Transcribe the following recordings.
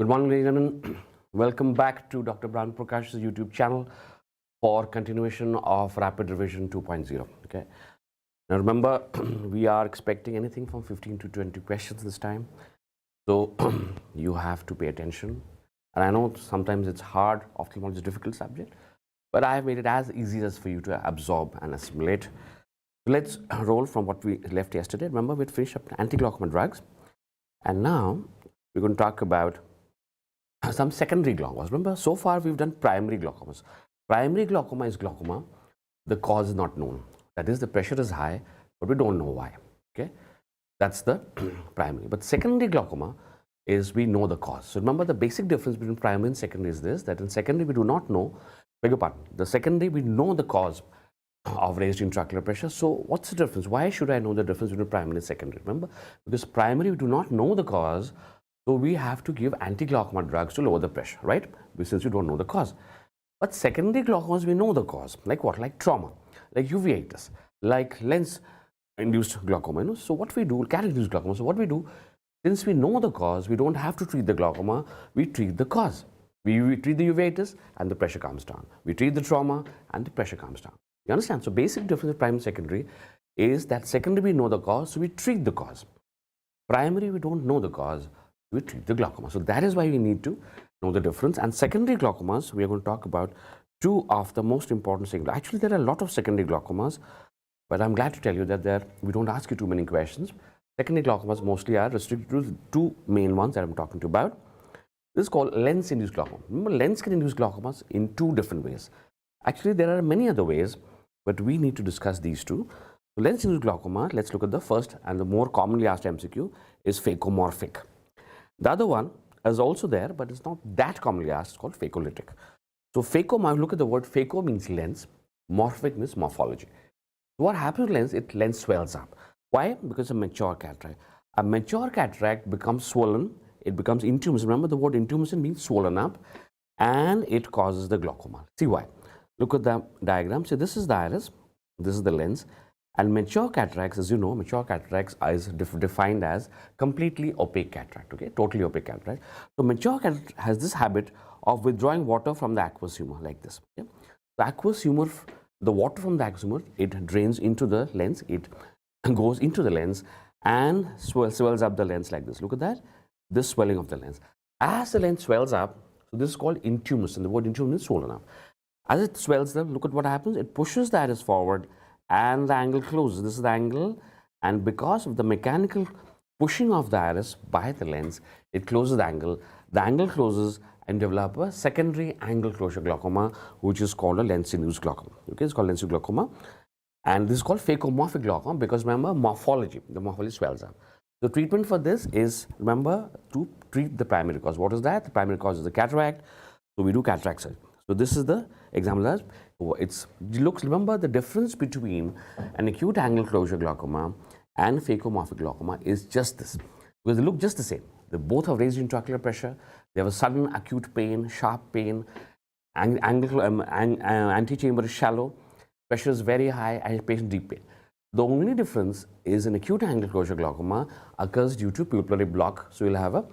Good morning, ladies and gentlemen. Welcome back to Dr. Prakash's YouTube channel for continuation of Rapid Revision 2.0. Okay. Now remember, we are expecting anything from 15 to 20 questions this time. So you have to pay attention. And I know sometimes it's hard, ophthalmology is a difficult subject, but I have made it as easy as for you to absorb and assimilate. So let's roll from what we left yesterday. Remember, we'd finished up anti-glaucoma drugs. And now we're going to talk about some secondary glaucomas. Remember, so far we've done primary glaucomas. Primary glaucoma is glaucoma. The cause is not known. That is, the pressure is high, but we don't know why. Okay, that's the primary. But secondary glaucoma is we know the cause. So remember, the basic difference between primary and secondary is this: that in secondary we do not know. Beg your pardon. The secondary we know the cause of raised intraocular pressure. So what's the difference? Why should I know the difference between primary and secondary? Remember, because primary we do not know the cause. So we have to give anti-glaucoma drugs to lower the pressure, right? Since you don't know the cause. But secondary glaucomas, we know the cause. Like what? Like trauma, like uveitis, like lens-induced glaucoma. You know? So what we do, cataract-induced glaucoma. So what we do, since we know the cause, we don't have to treat the glaucoma. We treat the cause. We treat the uveitis and the pressure comes down. We treat the trauma and the pressure comes down. You understand? So basic difference of primary and secondary is that secondary we know the cause, so we treat the cause. Primary we don't know the cause. We treat the glaucoma. So that is why we need to know the difference. And secondary glaucomas, we are going to talk about two of the most important secondary. Actually, there are a lot of secondary glaucomas, but I'm glad to tell you that we don't ask you too many questions. Secondary glaucomas mostly are restricted to the two main ones that I'm talking to you about. This is called lens-induced glaucoma. Remember, lens can induce glaucomas in two different ways. Actually, there are many other ways, but we need to discuss these two. So lens-induced glaucoma, let's look at the first and the more commonly asked MCQ is phacomorphic. The other one is also there, but it's not that commonly asked. It's called phacolytic. So phaco, look at the word phaco means lens, morphic means morphology. So what happens with lens? Lens swells up. Why? Because it's a mature cataract. A mature cataract becomes swollen. It becomes intumescent. Remember, the word intumescent means swollen up, and it causes the glaucoma. See why? Look at the diagram. So this is the iris. This is the lens. And mature cataracts, as you know, mature cataracts is defined as completely opaque cataract, okay, totally opaque cataract. So mature cataract has this habit of withdrawing water from the aqueous humor like this. Okay? The aqueous humor, the water from the aqueous humor, it drains into the lens, it goes into the lens and swells up the lens like this. Look at that, this swelling of the lens. As the lens swells up, so this is called intumescent. The word intumescent is swollen up. As it swells up, look at what happens. It pushes the iris forward and the angle closes. This is the angle, and because of the mechanical pushing of the iris by the lens, it closes the angle. The angle closes and develop a secondary angle closure glaucoma, which is called a lens-induced glaucoma. Okay, it's called lens-induced glaucoma, and this is called phacomorphic glaucoma because remember morphology. The morphology swells up. The treatment for this is, remember, to treat the primary cause. What is that? The primary cause is the cataract, so we do cataract surgery. So this is the example. Remember the difference between an acute angle closure glaucoma and phacomorphic glaucoma is just this, because they look just the same. They both have raised intraocular pressure. They have a sudden acute pain, sharp pain, antechamber is shallow, pressure is very high, and patient deep pain. The only difference is an acute angle closure glaucoma occurs due to pupillary block. So you'll have a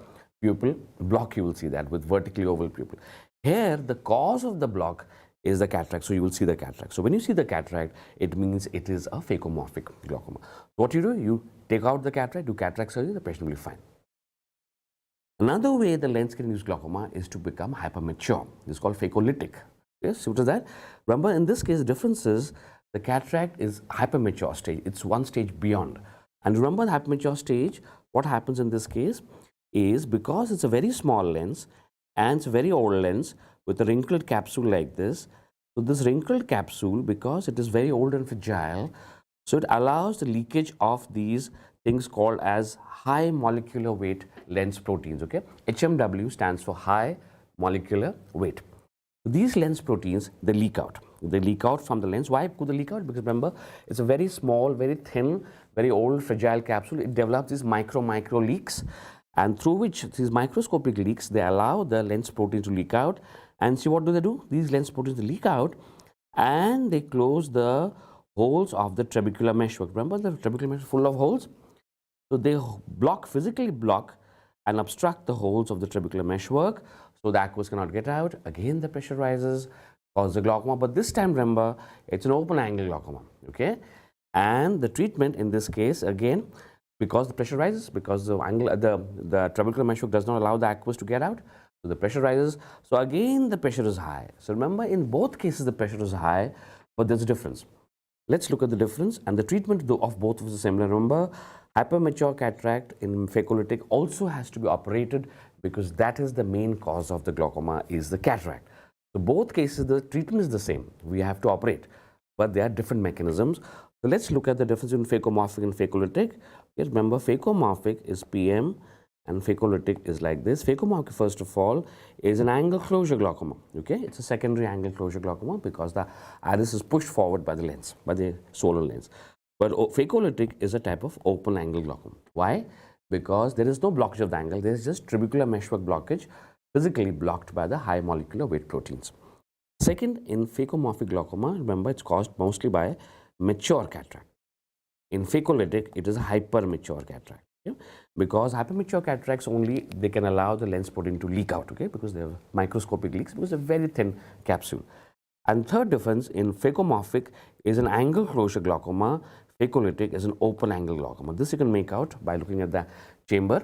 pupil block, you will see that with vertically oval pupil. Here, the cause of the block is the cataract, so you will see the cataract. So when you see the cataract, it means it is a phacomorphic glaucoma. What you do, you take out the cataract, do cataract surgery, the patient will be fine. Another way the lens can induce glaucoma is to become hypermature. This is called phacolytic. Yes, so what is that? Remember, in this case, the difference is the cataract is hypermature stage. It's one stage beyond. And remember the hypermature stage, what happens in this case is because it's a very small lens and it's a very old lens with a wrinkled capsule like this. So this wrinkled capsule, because it is very old and fragile, so it allows the leakage of these things called as high molecular weight lens proteins. Okay, HMW stands for high molecular weight. These lens proteins, they leak out. They leak out from the lens. Why could they leak out? Because remember, it's a very small, very thin, very old, fragile capsule. It develops these micro leaks, and through which these microscopic leaks, they allow the lens proteins to leak out. And see, what do? These lens proteins leak out and they close the holes of the trabecular meshwork. Remember, the trabecular mesh is full of holes? So they physically block and obstruct the holes of the trabecular meshwork, so the aqueous cannot get out. Again, the pressure rises, causes the glaucoma, but this time remember, it's an open angle glaucoma, okay? And the treatment in this case, again, because the pressure rises, because the angle, the trabecular meshwork does not allow the aqueous to get out, so the pressure rises. So again, the pressure is high. So remember, in both cases, the pressure is high, but there's a difference. Let's look at the difference, and the treatment of both is similar. Remember, hypermature cataract in phacolytic also has to be operated because that is the main cause of the glaucoma, is the cataract. So both cases, the treatment is the same. We have to operate, but there are different mechanisms. So let's look at the difference in phacomorphic and phacolytic. Okay, remember, phacomorphic is PM and phacolytic is like this. Phacomorphic, first of all, is an angle closure glaucoma. Okay, it's a secondary angle closure glaucoma because the iris is pushed forward by the lens, by the solar lens. But phacolytic is a type of open angle glaucoma. Why? Because there is no blockage of the angle, there is just trabecular meshwork blockage, physically blocked by the high molecular weight proteins. Second, in phacomorphic glaucoma, remember, it's caused mostly by mature cataract. In phacolytic, it is a hypermature cataract. Okay? Because hypermature cataracts only, they can allow the lens protein to leak out, okay? Because they have microscopic leaks, because they're very thin capsule. And third difference, in phacomorphic is an angle closure glaucoma, phacolytic is an open angle glaucoma. This you can make out by looking at the chamber.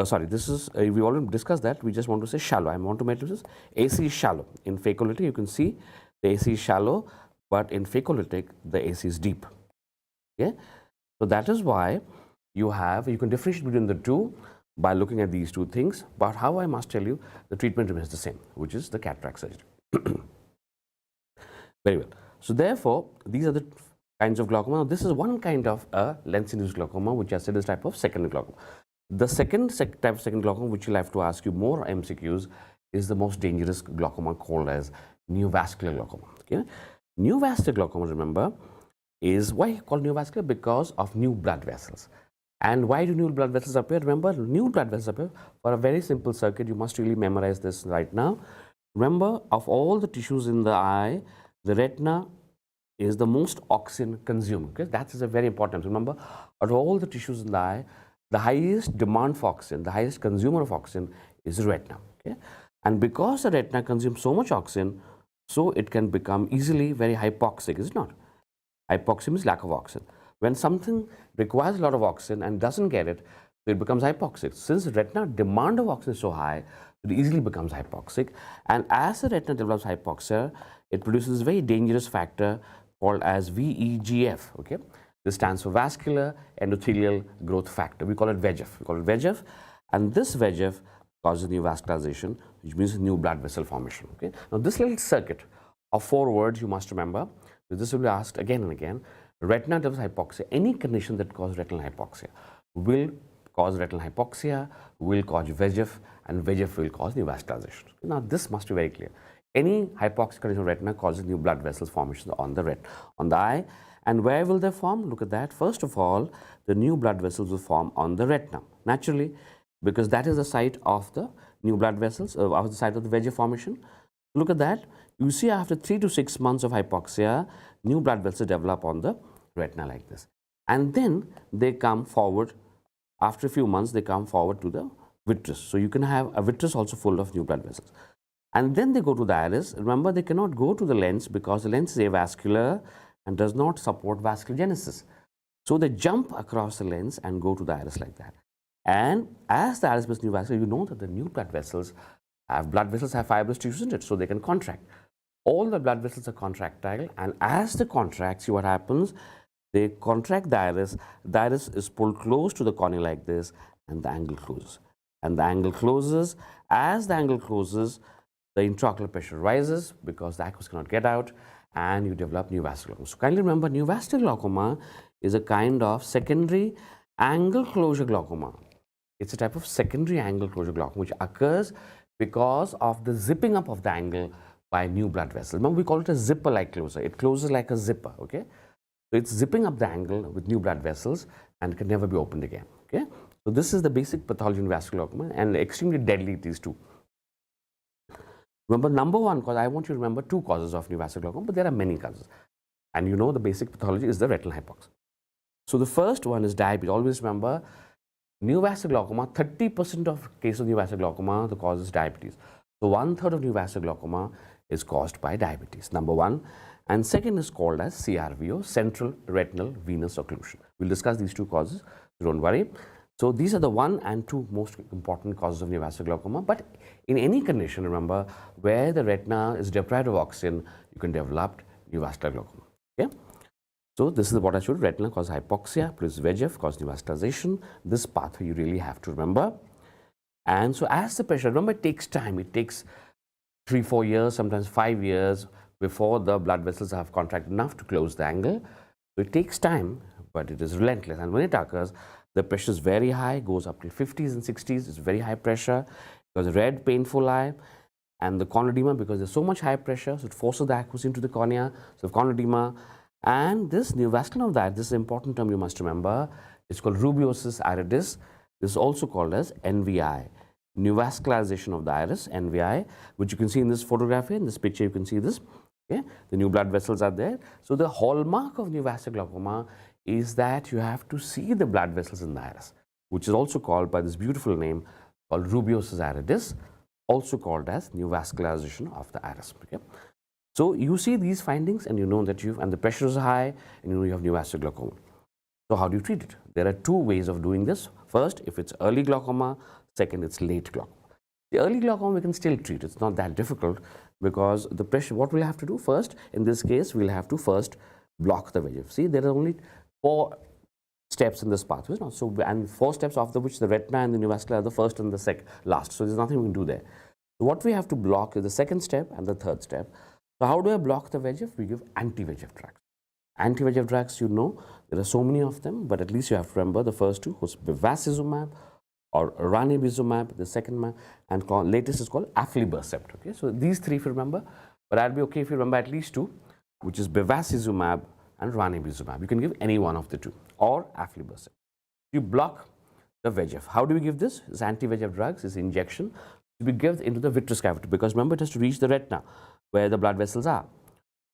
Sorry, this is, we already discussed that, we just want to say shallow. I want to make this, AC is shallow. In phacolytic, you can see the AC is shallow, but in phacolytic, the AC is deep. Okay? So that is why you can differentiate between the two by looking at these two things. But how I must tell you, the treatment remains the same, which is the cataract surgery. Very well. So therefore, these are the kinds of glaucoma. Now, this is one kind of a lens-induced glaucoma, which I said is type of secondary glaucoma. The second type of secondary glaucoma, which will have to ask you more MCQs, is the most dangerous glaucoma, called as neovascular glaucoma. Okay? Neovascular glaucoma, remember, is why called neovascular? Because of new blood vessels. And why do new blood vessels appear? Remember, new blood vessels appear for a very simple circuit. You must really memorize this right now. Remember, of all the tissues in the eye, the retina is the most oxygen consumed. Okay? That is a very important. Remember, out of all the tissues in the eye, the highest demand for oxygen, the highest consumer of oxygen is the retina. Okay? And because the retina consumes so much oxygen, so it can become easily very hypoxic, is it not? Hypoxia means lack of oxygen. When something requires a lot of oxygen and doesn't get it, so it becomes hypoxic. Since the retina demand of oxygen is so high, it easily becomes hypoxic. And as the retina develops hypoxia, it produces a very dangerous factor called as VEGF. Okay? This stands for vascular endothelial growth factor. We call it VEGF. We call it VEGF. And this VEGF causes neovascularization, which means new blood vessel formation. Okay? Now, this little circuit of 4 words you must remember. This will be asked again and again. Retina develops hypoxia. Any condition that causes retinal hypoxia will cause retinal hypoxia, will cause VEGF, and VEGF will cause neovascularization. Now, this must be very clear. Any hypoxic condition of retina causes new blood vessels formation on the eye. And where will they form? Look at that. First of all, the new blood vessels will form on the retina, naturally, because that is the site of the new blood vessels, of the site of the VEGF formation. Look at that. You see, after 3 to 6 months of hypoxia, new blood vessels develop on the retina like this. And then they come forward, after a few months, they come forward to the vitreous. So you can have a vitreous also full of new blood vessels. And then they go to the iris. Remember, they cannot go to the lens because the lens is avascular and does not support vasculogenesis. So they jump across the lens and go to the iris like that. And as the iris becomes neovascular, you know that the new blood vessels have fibrous tissues in it, so they can contract. All the blood vessels are contractile, and as they contract, see what happens? They contract the iris is pulled close to the cornea like this, and the angle closes. And the angle closes. As the angle closes, the intraocular pressure rises because the aqueous cannot get out, and you develop neovascular glaucoma. So kindly remember, neovascular glaucoma is a kind of secondary angle closure glaucoma. It's a type of secondary angle closure glaucoma which occurs because of the zipping up of the angle by new blood vessels. Remember, we call it a zipper-like closure. It closes like a zipper, okay? So it's zipping up the angle with new blood vessels and can never be opened again, okay? So this is the basic pathology in vascular glaucoma, and extremely deadly it is too. Remember, number one cause, I want you to remember 2 causes of neovascular glaucoma, but there are many causes. And you know the basic pathology is the retinal hypoxia. So the first one is diabetes. Always remember, Neovascular glaucoma, 30% of cases of neovascular glaucoma, the cause is diabetes. So 1/3 of neovascular glaucoma is caused by diabetes, number one. And second is called as CRVO, central retinal venous occlusion. We'll discuss these two causes, so don't worry. So these are the 1 and 2 most important causes of neovascular glaucoma. But in any condition, remember, where the retina is deprived of oxygen, you can develop neovascular glaucoma. Okay? So this is what I showed. Retinal causes hypoxia plus VEGF causes neovascularization. This pathway you really have to remember. And so as the pressure, remember, it takes time. It takes 3-4 years, sometimes 5 years before the blood vessels have contracted enough to close the angle. So it takes time, but it is relentless. And when it occurs, the pressure is very high, goes up to 50s and 60s. It's very high pressure. Because red, painful eye, and the corneal edema, because there's so much high pressure, so it forces the aqueous into the cornea. So corneal edema. And this neovascular of the iris, this is an important term you must remember. It's called rubeosis iridis. This is also called as NVI, neovascularization of the iris, NVI, which you can see in this photograph here. In this picture, you can see this. Okay? The new blood vessels are there. So the hallmark of neovascular glaucoma is that you have to see the blood vessels in the iris, which is also called by this beautiful name called rubeosis iridis, also called as neovascularization of the iris. Okay? So you see these findings and you know that the pressure is high and you know you have neovascular glaucoma. So how do you treat it? There are 2 ways of doing this. First, if it's early glaucoma. Second, it's late glaucoma. The early glaucoma we can still treat. It's not that difficult because the pressure, what we'll have to do first, in this case, we'll have to first block the VEGF. See, there are only 4 steps in this pathway. So, and 4 steps after which the retina and the neovascular are the first and the last. So there's nothing we can do there. So what we have to block is the second step and the third step. So how do I block the VEGF? We give anti-VEGF drugs. Anti-VEGF drugs, you know, there are so many of them, but at least you have to remember the first 2, who's bevacizumab or ranibizumab, the second one, and latest is called aflibercept. Okay, so these 3 if you remember, but I'll be okay if you remember at least 2, which is bevacizumab and ranibizumab. You can give any one of the 2 or aflibercept. You block the VEGF. How do we give this? This anti-VEGF drugs is injection to be given into the vitreous cavity, because remember, it has to reach the retina where the blood vessels are.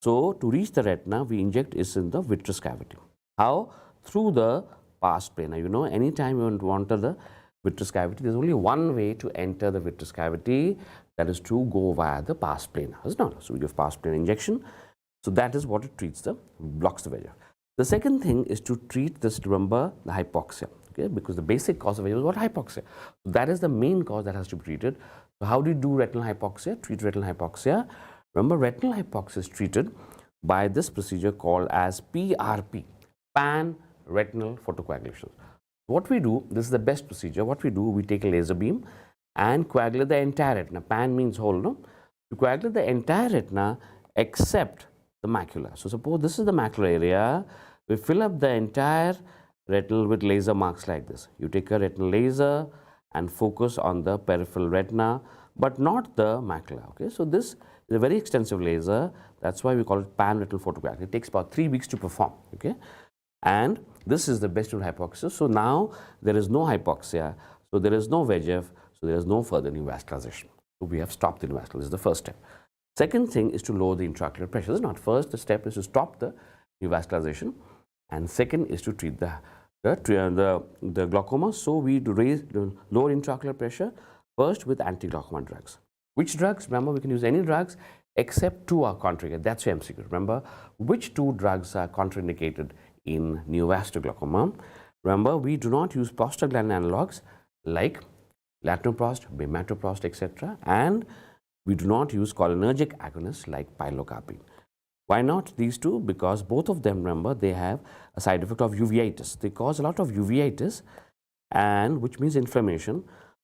So to reach the retina, we inject is in the vitreous cavity. How? Through the pars plana. You know, anytime you want to enter the vitreous cavity, there's only one way to enter the vitreous cavity, that is to go via the pars plana. So we give pars plana injection. So that is what it treats blocks the VEGF. The second thing is to treat this, remember, the hypoxia. Okay, because the basic cause of VEGF is what? Hypoxia. So that is the main cause that has to be treated. So how do you do retinal hypoxia? Treat retinal hypoxia. Remember, retinal hypoxia is treated by this procedure called as PRP, pan-retinal photocoagulation. What we do, this is the best procedure. What we do, we take a laser beam and coagulate the entire retina. Pan means whole, no? To coagulate the entire retina except the macula. So suppose this is the macular area. We fill up the entire retinal with laser marks like this. You take a retinal laser and focus on the peripheral retina, but not the macula. Okay, so this is a very extensive laser. That's why we call it pan-retinal photocoagulation. It takes about 3 weeks to perform. Okay, and this is the best of hypoxia. So now there is no hypoxia. So there is no VEGF. So there is no further neovascularization. So we have stopped the neovascularization. This is the first step. Second thing is to lower the intraocular pressure. This is not first. The step is to stop the neovascularization, and second is to treat the glaucoma. So we raise the lower intraocular pressure first with anti-glaucoma drugs. Which drugs? Remember, we can use any drugs except 2 are contraindicated. That's your MCQ. Remember, which 2 drugs are contraindicated in neovascular glaucoma? Remember, we do not use prostaglandin analogs like latanoprost, bimatoprost, etc. And we do not use cholinergic agonists like pilocarpine. Why not these 2? Because both of them, remember, they have a side effect of uveitis. They cause a lot of uveitis, and which means inflammation,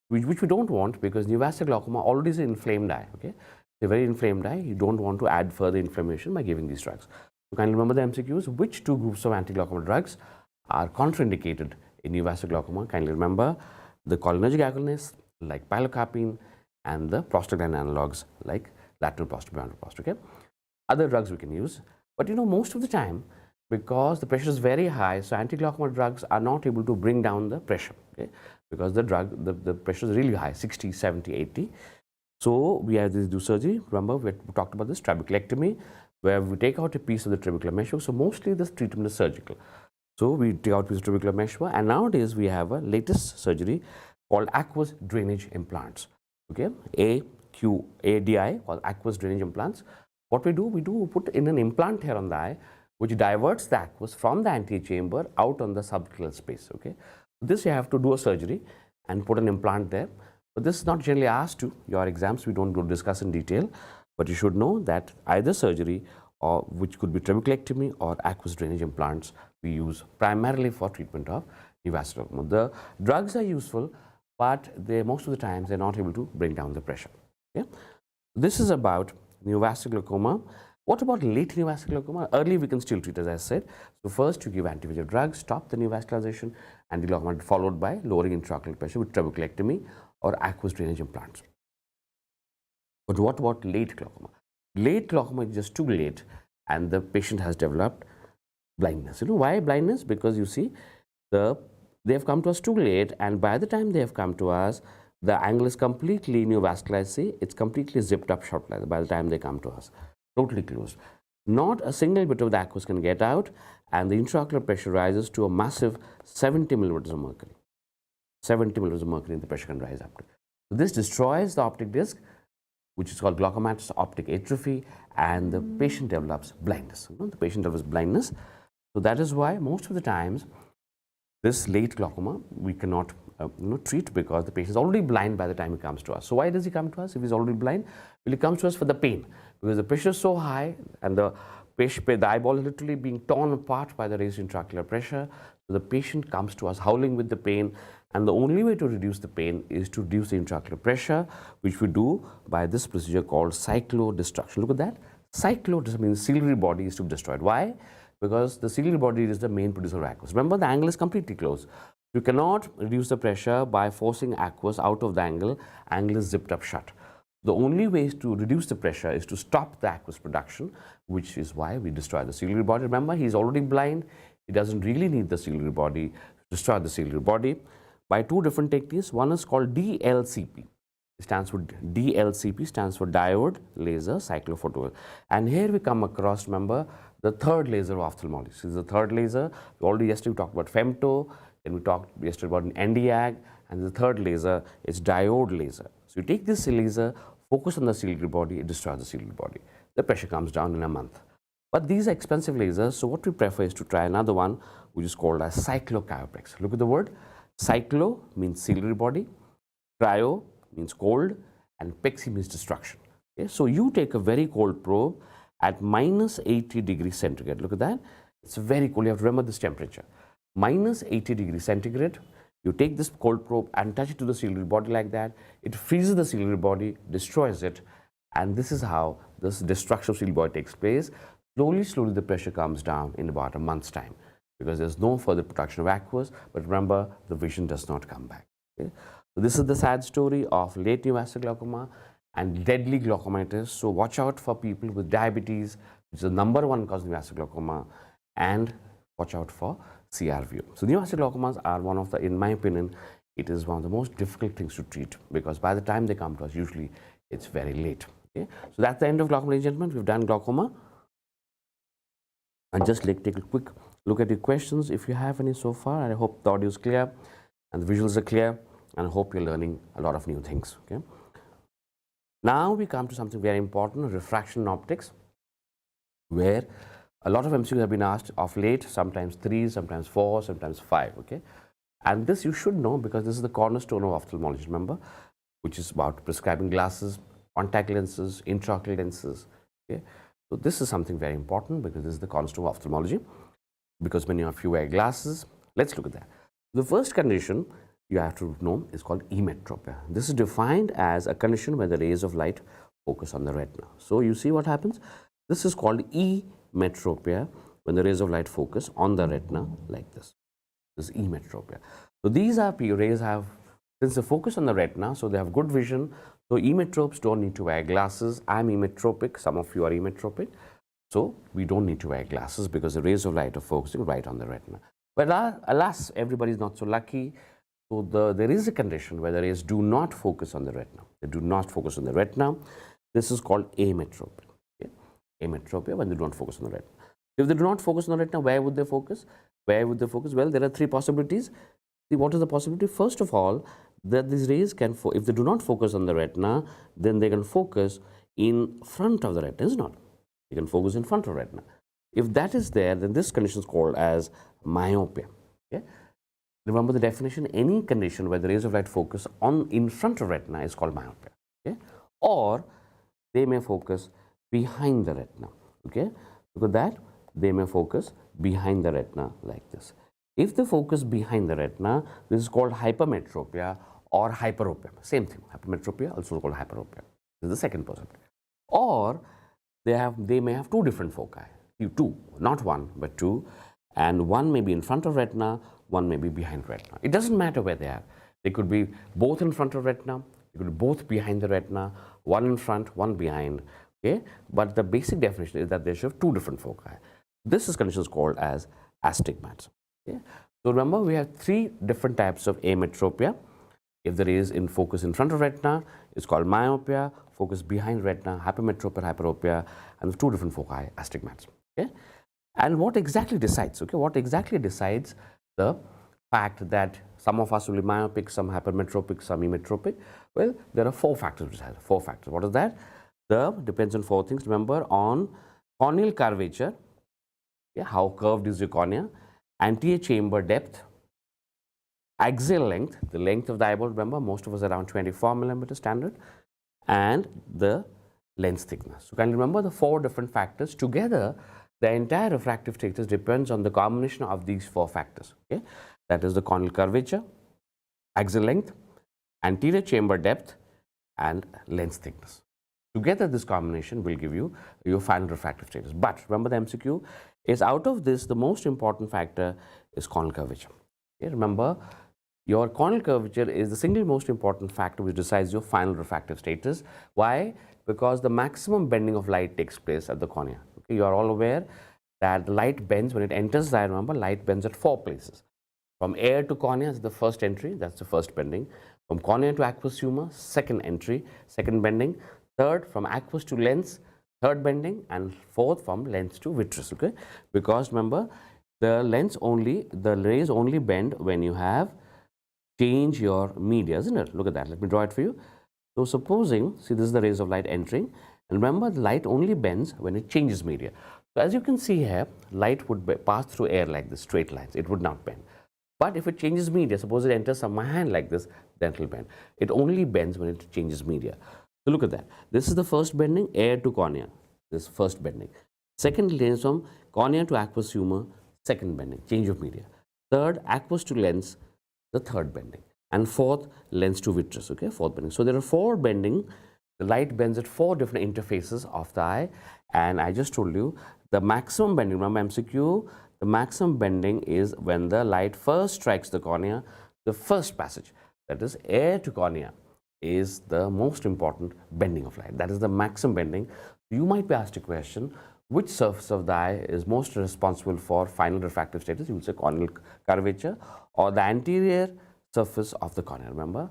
which we don't want, because neovascular glaucoma already is an inflamed eye. Okay, it's a very inflamed eye. You don't want to add further inflammation by giving these drugs. So kindly remember the MCQs. Which 2 groups of anti-glaucoma drugs are contraindicated in neovascular glaucoma? Kindly remember the cholinergic agonists like pilocarpine and the prostaglandin analogs like latanoprost, bimatoprost. Okay, other drugs we can use, but you know, most of the time, because the pressure is very high, so anti-glaucoma drugs are not able to bring down the pressure. Okay, because the pressure is really high, 60, 70, 80. So we have this do surgery. Remember, we talked about this trabeculectomy, where we take out a piece of the trabecular mesh. So mostly this treatment is surgical. So we take out trabecular meshwork, and nowadays we have a latest surgery called aqueous drainage implants. Okay, ADI, or aqueous drainage implants. What we do put in an implant here on the eye, which diverts the aqueous from the anterior chamber out on the subclavicular space. Okay, this you have to do a surgery and put an implant there. But this is not generally asked to your exams. We don't go discuss in detail, but you should know that either surgery, or which could be trabeculectomy or aqueous drainage implants, we use primarily for treatment of neovascular glaucoma. The drugs are useful, but they most of the times they're not able to bring down the pressure. Okay? This is about neovascular glaucoma. What about late neovascular glaucoma? Early we can still treat, as I said. So first you give anti-VEGF drugs, stop the neovascularization, and the glaucoma followed by lowering intraocular pressure with trabeculectomy or aqueous drainage implants. But what about late glaucoma? Late glaucoma is just too late, and the patient has developed blindness. You know why blindness? Because you see, they have come to us too late, and by the time they have come to us, the angle is completely neovascularized. See, it's completely zipped up shut by the time they come to us, totally closed. Not a single bit of the aqueous can get out, and the intraocular pressure rises to a massive 70 millimeters of mercury. 70 millimeters of mercury, the pressure can rise up to. So this destroys the optic disc, which is called glaucomatous optic atrophy, and the patient develops blindness. You know, the patient develops blindness. So that is why most of the times this late glaucoma we cannot treat, because the patient is already blind by the time he comes to us. So why does he come to us if he's already blind? Well, he comes to us for the pain, because the pressure is so high and the eyeball is literally being torn apart by the raised intraocular pressure. So the patient comes to us howling with the pain, and the only way to reduce the pain is to reduce the intraocular pressure, which we do by this procedure called cyclodestruction. Look at that. Cyclodestruction means the ciliary body is to be destroyed. Why? Because the ciliary body is the main producer of aqueous. Remember, the angle is completely closed. You cannot reduce the pressure by forcing aqueous out of the angle. Angle is zipped up shut. The only way to reduce the pressure is to stop the aqueous production, which is why we destroy the ciliary body. Remember, he's already blind. He doesn't really need the ciliary body to destroy the ciliary body by two different techniques. One is called DLCP. It stands for DLCP, stands for diode laser cyclophotometer. And here we come across, remember, the third laser of ophthalmology. This is the third laser. Yesterday we talked about femto, then we talked yesterday about an NDAG, and the third laser is diode laser. So you take this laser, focus on the ciliary body, it destroys the ciliary body. The pressure comes down in a month. But these are expensive lasers, so what we prefer is to try another one, which is called as cyclocyoplex. Look at the word. Cyclo means ciliary body, cryo means cold, and pexy means destruction. Okay? So you take a very cold probe at minus 80 degrees centigrade. Look at that. It's very cold. You have to remember this temperature. Minus 80 degrees centigrade. You take this cold probe and touch it to the ciliary body like that. It freezes the ciliary body, destroys it, and this is how this destruction of ciliary body takes place. Slowly, the pressure comes down in about a month's time, because there's no further production of aqueous, but remember, the vision does not come back. Okay? So this is the sad story of late neovascular glaucoma and deadly glaucoma it is. So watch out for people with diabetes, which is the #1 cause of neovascular glaucoma, and watch out for CRVO. So neovascular glaucomas are one of the, in my opinion, it is one of the most difficult things to treat, because by the time they come to us, usually it's very late. Okay? So that's the end of glaucoma, ladies and gentlemen. We've done glaucoma. And just take a quick look at your questions if you have any so far. I hope the audio is clear and the visuals are clear, and I hope you're learning a lot of new things. Okay. Now we come to something very important, refraction in optics, where a lot of MCQs have been asked of late, sometimes 3, sometimes 4, sometimes 5. Okay. And this you should know, because this is the cornerstone of ophthalmology, remember, which is about prescribing glasses, contact lenses, intraocular lenses. Okay. So this is something very important, because this is the cornerstone of ophthalmology, because many of you wear glasses. Let's look at that. The first condition you have to know is called emetropia. This is defined as a condition where the rays of light focus on the retina. So you see what happens? This is called emetropia, when the rays of light focus on the retina like this. This is emetropia. So these are rays since they focus on the retina, so they have good vision. So emetropes don't need to wear glasses. I'm emetropic, some of you are emetropic. So we don't need to wear glasses, because the rays of light are focusing right on the retina. But alas, everybody is not so lucky. So there is a condition where the rays do not focus on the retina. They do not focus on the retina. This is called ametropia. Okay? Ametropia, when they don't focus on the retina. If they do not focus on the retina, where would they focus? Where would they focus? Well, there are three possibilities. See, what is the possibility? First of all, that these rays can, if they do not focus on the retina, then they can focus in front of the retina, is it not? They can focus in front of retina. If that is there, then this condition is called as myopia. Okay? Remember the definition, any condition where the rays of light focus on in front of retina is called myopia. Okay? Or they may focus behind the retina. Okay? Look at that. They may focus behind the retina like this. If they focus behind the retina, this is called hypermetropia or hyperopia. Same thing. Hypermetropia, also called hyperopia. This is the second possibility. Or they may have two different foci. Two, not one, but two. And one may be in front of retina, one may be behind retina. It doesn't matter where they are. They could be both in front of retina, they could be both behind the retina, one in front, one behind. Okay? But the basic definition is that they should have two different foci. This is condition is called as astigmatism. Okay? So remember, we have three different types of ametropia. If there is in focus in front of retina, it's called myopia. Focus behind retina, hypermetropia, hyperopia, and two different foci, astigmatism. Okay? And what exactly decides? Okay, what exactly decides the fact that some of us will be myopic, some hypermetropic, some emetropic? Well, there are four factors which decide. Four factors. What is that? Depends on four things. Remember, on corneal curvature, yeah, how curved is your cornea, anterior chamber depth, axial length, the length of the eyeball. Remember, most of us are around 24 millimeter standard, and the lens thickness. So, can you remember the four different factors together? The entire refractive status depends on the combination of these four factors. Okay? That is the corneal curvature, axial length, anterior chamber depth, and lens thickness. Together, this combination will give you your final refractive status. But remember, the MCQ is out of this, the most important factor is corneal curvature. Okay? Remember, your corneal curvature is the single most important factor which decides your final refractive status. Why? Because the maximum bending of light takes place at the cornea. Okay, you are all aware that the light bends when it enters the eye. Remember, light bends at four places. From air to cornea is the first entry, that's the first bending. From cornea to aqueous humor, second entry, second bending. Third, from aqueous to lens, third bending. And fourth, from lens to vitreous. Okay, because remember, the rays only bend when you have change your media, isn't it? Look at that. Let me draw it for you. So supposing, see, this is the rays of light entering. And remember, the light only bends when it changes media. So as you can see here, light would pass through air like this, straight lines. It would not bend. But if it changes media, suppose it enters from my hand like this, then it will bend. It only bends when it changes media. So look at that. This is the first bending, air to cornea. This first bending. Second, lens from cornea to aqueous humor, second bending, change of media. Third, aqueous to lens, the third bending. And fourth, lens to vitreous, okay, fourth bending. So there are four bending. The light bends at four different interfaces of the eye, and I just told you the maximum bending. Remember MCQ, the maximum bending is when the light first strikes the cornea, the first passage, that is air to cornea, is the most important bending of light. That is the maximum bending. You might be asked a question, which surface of the eye is most responsible for final refractive status? You will say corneal curvature or the anterior surface of the cornea. Remember,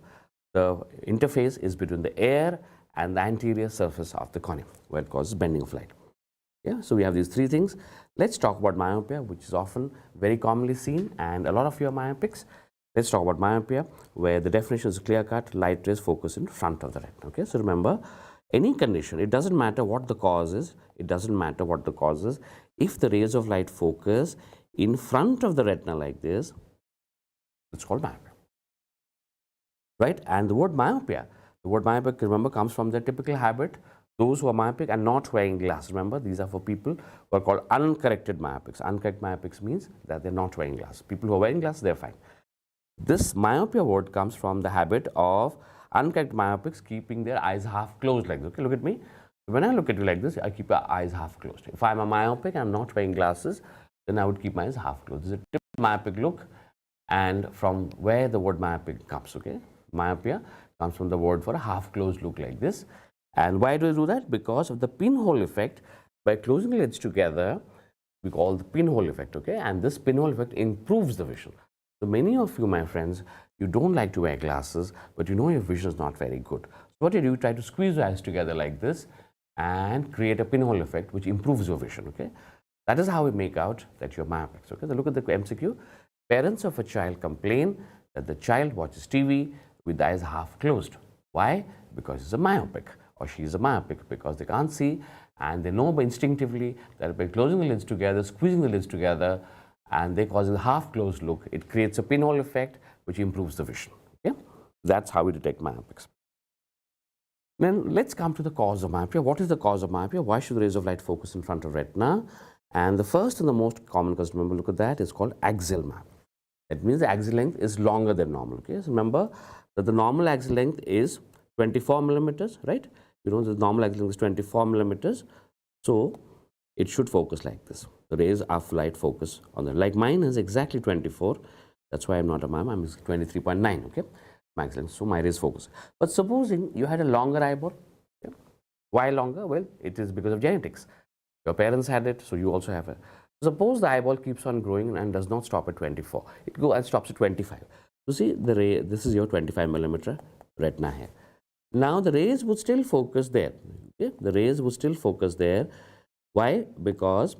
the interface is between the air and the anterior surface of the cornea, where it causes bending of light. Yeah, so we have these three things. Let's talk about myopia, which is often very commonly seen, and a lot of you are myopics. Let's talk about myopia, where the definition is clear-cut, light rays focus in front of the retina. Okay, so remember, any condition, it doesn't matter what the cause is, it doesn't matter what the cause is. If the rays of light focus in front of the retina like this, it's called myopia. Right? And the word myopia, remember, comes from the typical habit. Those who are myopic and not wearing glasses, remember, these are for people who are called uncorrected myopics. Uncorrected myopics means that they're not wearing glasses. People who are wearing glasses, they're fine. This myopia word comes from the habit of uncorrected myopics keeping their eyes half closed like this. Okay, look at me. When I look at you like this, I keep my eyes half closed. If I'm a myopic and I'm not wearing glasses, then I would keep my eyes half closed. This is a typical myopic look, and from where the word myopic comes, okay? Myopia comes from the word for a half-closed look like this. And why do I do that? Because of the pinhole effect. By closing the lids together, we call the pinhole effect, okay? And this pinhole effect improves the vision. So many of you, my friends, you don't like to wear glasses, but you know your vision is not very good. So what you do, you try to squeeze your eyes together like this and create a pinhole effect, which improves your vision, okay? That is how we make out that you're myopic. Okay, so look at the MCQ. Parents of a child complain that the child watches TV with the eyes half closed. Why? Because he's a myopic or she's a myopic, because they can't see and they know instinctively that by closing the lids together, squeezing the lids together, and they cause a half closed look, it creates a pinhole effect which improves the vision. Okay? That's how we detect myopics. Then let's come to the cause of myopia. What is the cause of myopia? Why should the rays of light focus in front of retina? And the first and the most common cause, remember, look at that, is called axial myopia. That means the axial length is longer than normal. Okay? So remember that the normal axial length is 24 millimeters, right? You know, the normal axial length is 24 millimeters. So it should focus like this. The rays of light focus on the, like mine is exactly 24. That's why I'm not a myope. I'm 23.9. Okay, my axial length. So my rays focus. But supposing you had a longer eyeball. Okay? Why longer? Well, it is because of genetics. Your parents had it, so you also have it. Suppose the eyeball keeps on growing and does not stop at 24. It goes and stops at 25. So see the ray, this is your 25 millimeter retina here. Now the rays would still focus there. Okay? The rays would still focus there. Why? Because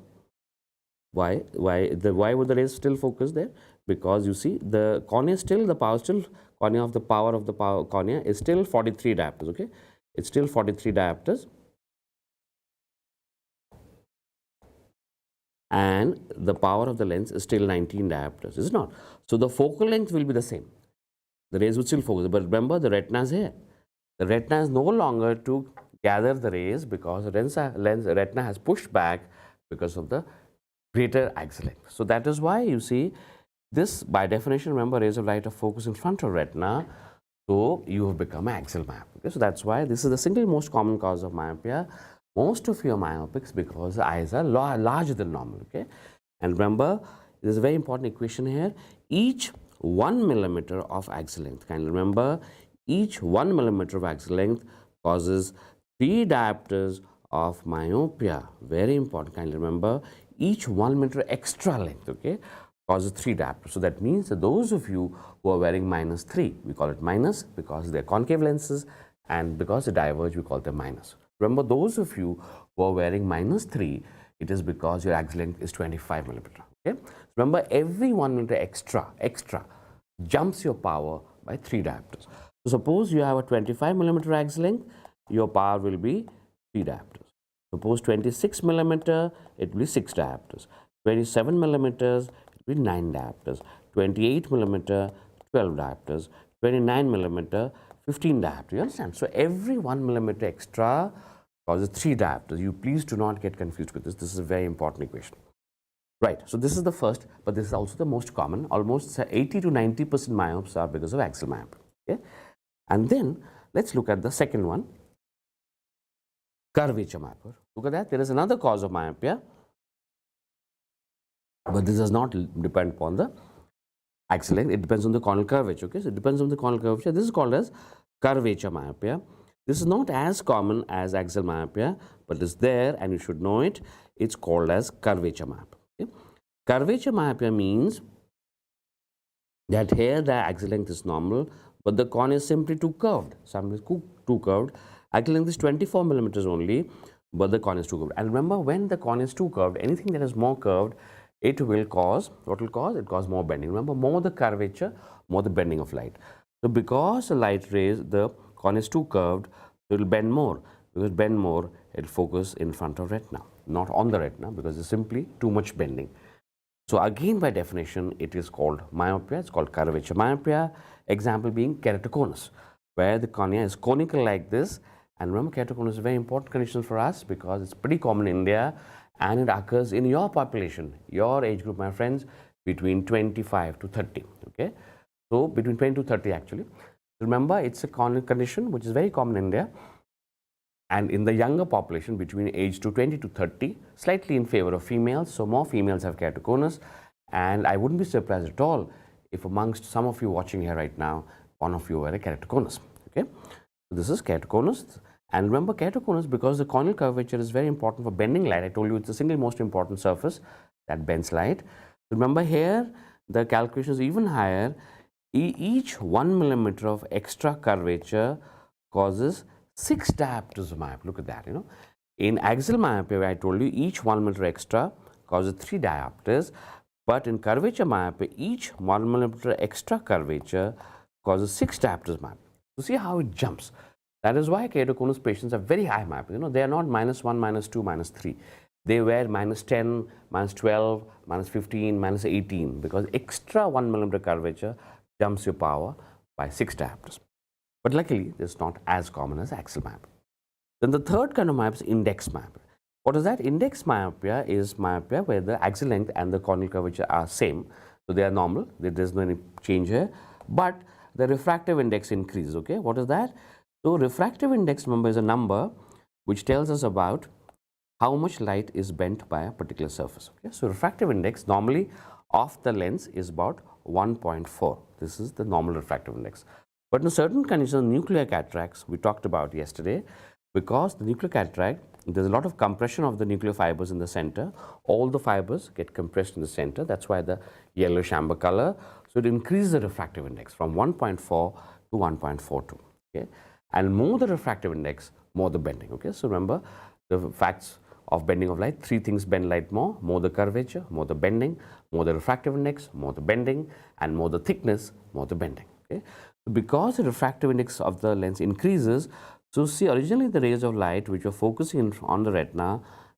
why would the rays still focus there? Because you see the cornea still, the power still, cornea of the power cornea is still 43 diopters. Okay, it's still 43 diopters. And the power of the lens is still 19 diopters, is it not? So the focal length will be the same. The rays would still focus, but remember the retina is here. The retina is no longer to gather the rays because the retina has pushed back because of the greater axial length. So that is why you see this, by definition, remember, rays of light are focused in front of retina, so you have become axial myope. Okay? So that's why this is the single most common cause of myopia. Most of you are myopics because the eyes are larger than normal. Okay, and remember, there's a very important equation here. Each 1 millimeter of axial length, kindly remember, each 1 millimeter of axial length causes 3 diopters of myopia. Very important, kindly remember, each 1 meter extra length, okay, causes 3 diopters. So that means that those of you who are wearing -3, we call it minus because they're concave lenses, and because they diverge, we call them minus. Remember, those of you who are wearing -3, it is because your axial length is 25 millimeter. Okay? Remember, every 1 meter extra jumps your power by 3 diopters. So suppose you have a 25 millimeter axial length, your power will be 3 diopters. Suppose 26 millimeter, it will be 6 diopters. 27 millimeters, it will be 9 diopters. 28 millimeter, 12 diopters. 29 millimeter, 15 diopters. You understand? So every 1 millimeter extra causes 3 diopters. You please do not get confused with this. This is a very important equation. Right. So this is the first, but this is also the most common. Almost 80 to 90% myopes are because of axial myopia. Okay? And then let's look at the second one, curvature myopia. Look at that. There is another cause of myopia, but this does not depend upon the axial length. It depends on the corneal curvature. Okay? So it depends on the corneal curvature. This is called as curvature myopia. This is not as common as axial myopia, but it's there and you should know it. It's called as curvature myopia. Okay? Curvature myopia means that here the axial length is normal, but the cornea is simply too curved. Some is too curved. Axial length is 24 millimeters only, but the cornea is too curved. And remember, when the cornea is too curved, anything that is more curved, it will cause, what will cause? It cause more bending. Remember, more the curvature, more the bending of light. So because the light rays, the cornea is too curved, it will bend more. Because it bend more, it will focus in front of retina, not on the retina, because it's simply too much bending. So again, by definition, it is called myopia. It's called curvature myopia. Example being keratoconus, where the cornea is conical like this. And remember, keratoconus is a very important condition for us because it's pretty common in India and it occurs in your population, your age group, my friends, between 25 to 30. Okay, so between 20 to 30 actually. Remember, it's a condition which is very common in India. And in the younger population between age to 20 to 30, slightly in favor of females. So more females have keratoconus. And I wouldn't be surprised at all if amongst some of you watching here right now, one of you were a keratoconus. Okay, so this is keratoconus. And remember, keratoconus, because the corneal curvature is very important for bending light. I told you it's the single most important surface that bends light. Remember, here the calculation is even higher. Each 1 millimeter of extra curvature causes 6 diopters of myopia. Look at that, you know. In axial myopia, where I told you each 1 millimeter extra causes 3 diopters, but in curvature myopia, each 1 millimeter extra curvature causes 6 diopters myopia. So see how it jumps. That is why keratoconus patients are very high myopia. You know, they are not -1, -2, -3. They were -10, -12, -15, -18 because extra 1 millimeter curvature jumps your power by 6 diopters. But luckily, it's not as common as axial myopia. Then the third kind of myopia is index myopia. What is that? Index myopia is myopia where the axial length and the corneal curvature are same. So they are normal. There is no any change here. But the refractive index increases. Okay, what is that? So refractive index, remember, is a number which tells us about how much light is bent by a particular surface. Okay, so refractive index normally of the lens is about 1.4. This is the normal refractive index. But in certain conditions, nuclear cataracts we talked about yesterday, because the nuclear cataract, there's a lot of compression of the nuclear fibers in the center. All the fibers get compressed in the center. That's why the yellowish amber color. So it increases the refractive index from 1.4 to 1.42. Okay, and more the refractive index, more the bending. Okay, so remember the facts of bending of light. 3 things bend light more the curvature, more the bending, more the refractive index, more the bending, and more the thickness, more the bending. Okay, so because the refractive index of the lens increases, so see, originally the rays of light which were focusing on the retina,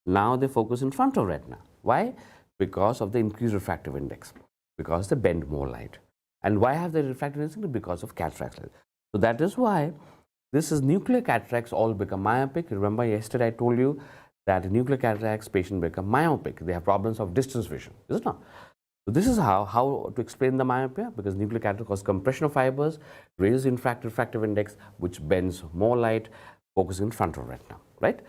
now they focus in front of retina. Why? Because of the increased refractive index, because they bend more light. And why have the refractive index? Because of cataracts. So that is why this is nuclear cataracts all become myopic. Remember yesterday I told you that in nuclear cataracts patients become myopic. They have problems of distance vision, is it not? So this is how to explain the myopia, because nuclear cataract causes compression of fibers, raises refractive index, which bends more light, focusing in front of retina, right?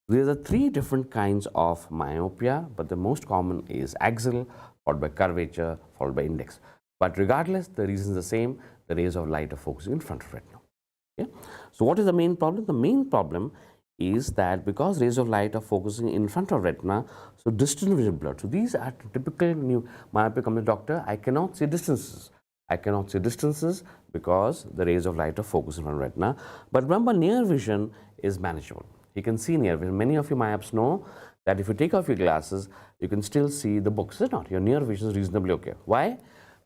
These are 3 different kinds of myopia, but the most common is axial, followed by curvature, followed by index. But regardless, the reason is the same. The rays of light are focusing in front of retina. Okay? So what is the main problem? The main problem is that because rays of light are focusing in front of retina, so distant vision blurred. So these are typical new myopia comes to doctor, I cannot see distances. I cannot see distances because the rays of light are focusing on retina. But remember, near vision is manageable. You can see near vision. Many of you myopes know that if you take off your glasses, you can still see the books. Is it not? Your near vision is reasonably okay. Why?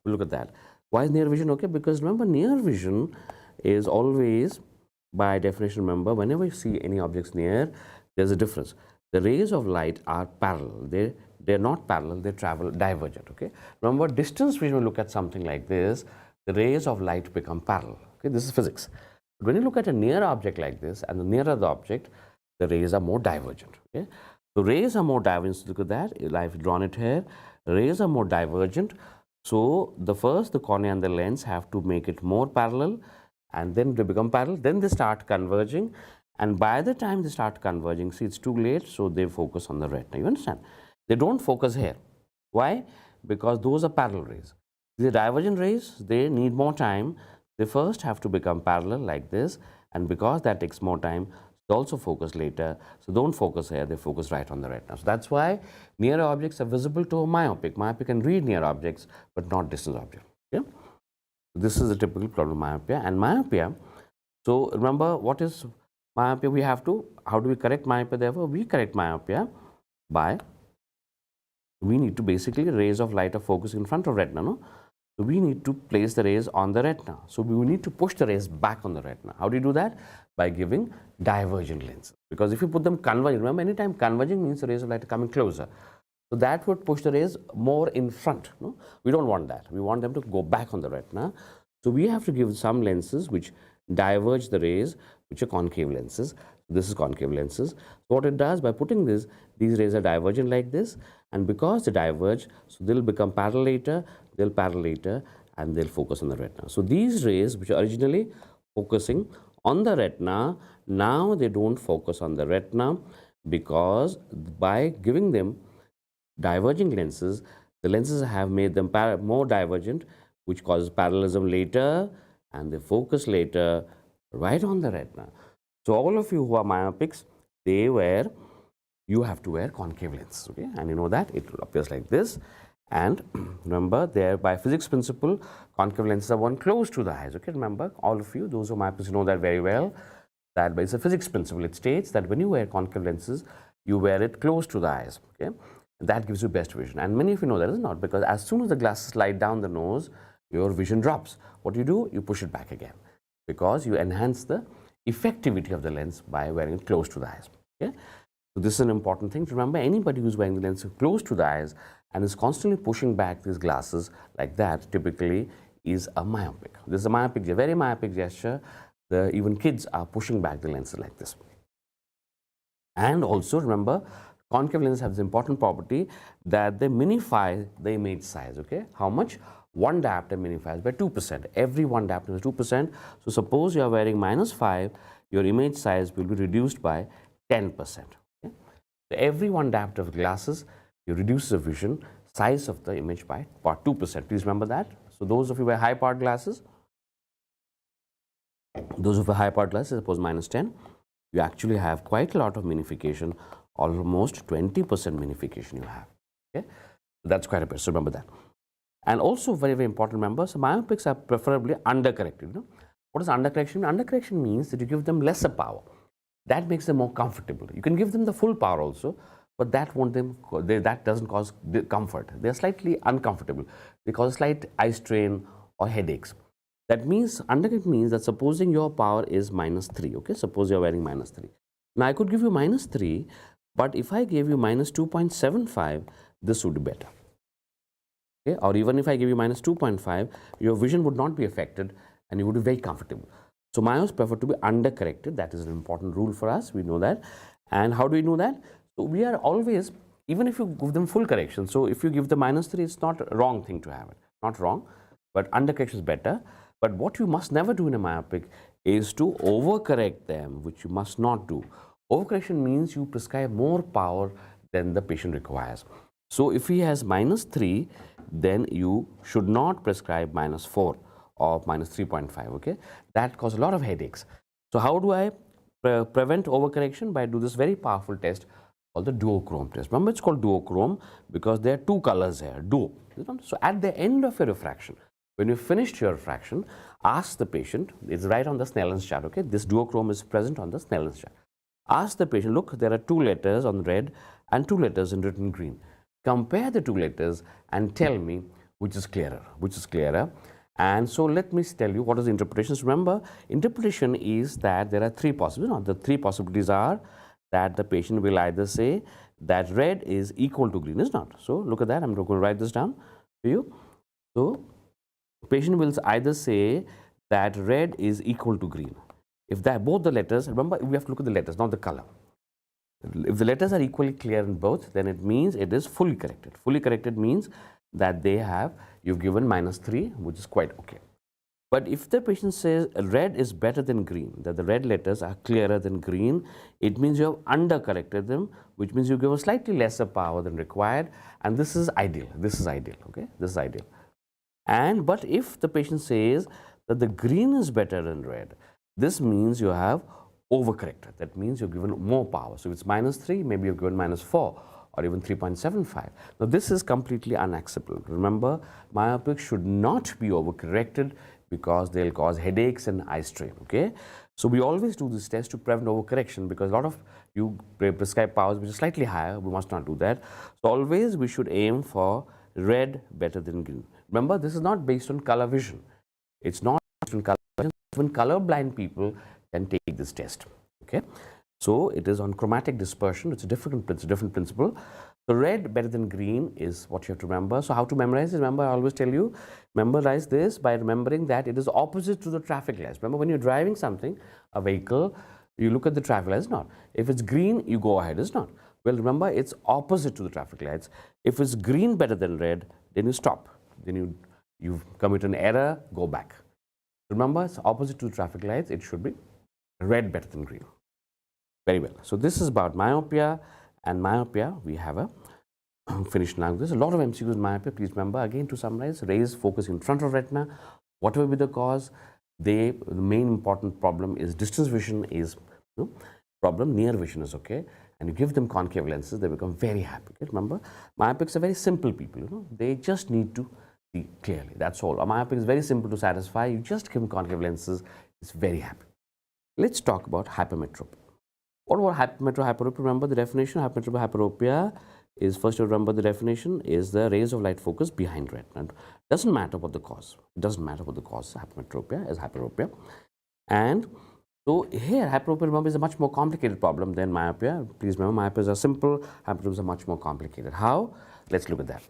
We'll look at that. Why is near vision okay? Because remember, near vision is always, by definition, remember, whenever you see any objects near, there's a difference. The rays of light are parallel. They're not parallel, they travel divergent. Okay. Remember, distance vision, when you look at something like this, the rays of light become parallel. Okay, this is physics. But when you look at a near object like this, and the nearer the object, the rays are more divergent. Okay. So rays are more divergent. Look at that. I've drawn it here. Rays are more divergent. So the cornea and the lens have to make it more parallel, and then they become parallel, then they start converging, and by the time they start converging, see, it's too late, so they focus on the retina. You understand? They don't focus here. Why? Because those are parallel rays. The divergent rays, they need more time. They first have to become parallel like this, and because that takes more time, they also focus later. So don't focus here, they focus right on the retina. So that's why near objects are visible to a myopic. Myopic can read near objects, but not distant objects. Okay? This is a typical problem of myopia. And myopia, so remember, what is myopia? We have to, how do we correct myopia? Therefore, we correct myopia by, we need to basically, rays of light are focused in front of retina, no? So we need to place the rays on the retina. So we need to push the rays back on the retina. How do you do that? By giving divergent lenses. Because if you put them converging, remember, anytime converging means the rays of light are coming closer. So that would push the rays more in front. No? We don't want that. We want them to go back on the retina. So we have to give some lenses which diverge the rays, which are concave lenses. This is concave lenses. So what it does, by putting this, these rays are divergent like this, and because they diverge, so they'll become parallel later, and they'll focus on the retina. So these rays, which are originally focusing on the retina, now they don't focus on the retina, because by giving them diverging lenses, the lenses have made them more divergent, which causes parallelism later, and they focus later right on the retina. So all of you who are myopics, you have to wear concave lenses, okay? And you know that it appears like this. And remember, there by physics principle, concave lenses are one close to the eyes, okay? Remember, all of you, those who are myopics, know that very well, that by it's a physics principle. It states that when you wear concave lenses, you wear it close to the eyes, okay? That gives you best vision. And many of you know that is not, because as soon as the glasses slide down the nose, your vision drops. What do? You push it back again, because you enhance the effectivity of the lens by wearing it close to the eyes. Okay? So this is an important thing to remember. Anybody who's wearing the lens close to the eyes and is constantly pushing back these glasses like that typically is a myopic. This is a myopic, very myopic gesture. Even kids are pushing back the lenses like this. And also remember, concave lenses have this important property that they minify the image size. Okay, how much? One diopter minifies by 2%. Every one diopter is 2%. So suppose you are wearing -5, your image size will be reduced by 10%. Okay? So every one diopter of glasses, you reduce the vision size of the image by 2%. Please remember that. So those of you who wear high powered glasses, suppose -10, you actually have quite a lot of minification, almost 20% minification you have. Okay, that's quite a bit. So remember that. And also very, very important, remember, so myopics are preferably undercorrected. You know? What is undercorrection? Undercorrection means that you give them lesser power. That makes them more comfortable. You can give them the full power also, but that doesn't cause comfort. They're slightly uncomfortable. They cause slight eye strain or headaches. That means, undercorrect means that supposing your power is -3, okay? Suppose you're wearing -3. Now, I could give you -3, but if I gave you -2.75, this would be better. Okay? Or even if I give you -2.5, your vision would not be affected and you would be very comfortable. So myopes prefer to be undercorrected. That is an important rule for us. We know that. And how do we know that? So we are always, even if you give them full correction, so if you give the -3, it's not a wrong thing to have it. Not wrong, but undercorrection is better. But what you must never do in a myopic is to overcorrect them, which you must not do. Overcorrection means you prescribe more power than the patient requires. So if he has -3, then you should not prescribe -4 or -3.5, okay? That causes a lot of headaches. So how do I prevent overcorrection? By do this very powerful test called the duochrome test. Remember, it's called duochrome because there are two colors here, duo. So at the end of your refraction, when you finished your refraction, ask the patient, it's right on the Snellen's chart, okay? This duochrome is present on the Snellen's chart. Ask the patient, look, there are 2 letters on red and 2 letters in written green. Compare the 2 letters and tell me which is clearer, And so let me tell you what is the interpretations. Remember, interpretation is that there are 3 possibilities. No, the 3 possibilities are that the patient will either say that red is equal to green, is not. So look at that. I'm going to write this down for you. So patient will either say that red is equal to green. If that both the letters, remember we have to look at the letters, not the color. If the letters are equally clear in both, then it means it is fully corrected. Fully corrected means that you've given -3, which is quite okay. But if the patient says red is better than green, that the red letters are clearer than green, it means you have undercorrected them, which means you give a slightly lesser power than required, and this is ideal. This is ideal, okay? This is ideal. But if the patient says that the green is better than red, this means you have overcorrected. That means you've given more power. So if it's -3, maybe you've given -4 or even 3.75. Now this is completely unacceptable. Remember, myopics should not be overcorrected because they'll cause headaches and eye strain, okay? So we always do this test to prevent overcorrection because a lot of you prescribe powers which are slightly higher. We must not do that. So always we should aim for red better than green. Remember, this is not based on color vision. It's not based on color vision. Even colorblind people can take this test, okay? So it is on chromatic dispersion. It's a different principle. So red better than green is what you have to remember. So how to memorize it? Remember, I always tell you, memorize this by remembering that it is opposite to the traffic lights. Remember, when you're driving something, a vehicle, you look at the traffic lights, not. If it's green, you go ahead, is not. Well, remember, it's opposite to the traffic lights. If it's green better than red, then you stop. Then you commit an error, go back. Remember, it's opposite to the traffic lights. It should be red better than green. Very well. So this is about myopia, and myopia we have a finished now. There's a lot of MCQs in myopia. Please remember, again to summarize, raise focus in front of retina, whatever be the cause. The main important problem is distance vision is problem, near vision is okay, and you give them concave lenses, they become very happy. Okay? Remember, myopics are very simple people, they just need to see clearly. That's all. A myopic is very simple to satisfy. You just give them concave lenses, it's very happy. Let's talk about hypermetropia. What about hypermetropia? Remember the definition: hypermetropia, hyperopia is, first you remember the definition, is the rays of light focus behind retina. Doesn't matter what the cause. It doesn't matter what the cause. Hypermetropia is hyperopia. And so here, hyperopia, remember, is a much more complicated problem than myopia. Please remember, myopias are simple, hyperopias are much more complicated. How? Let's look at that.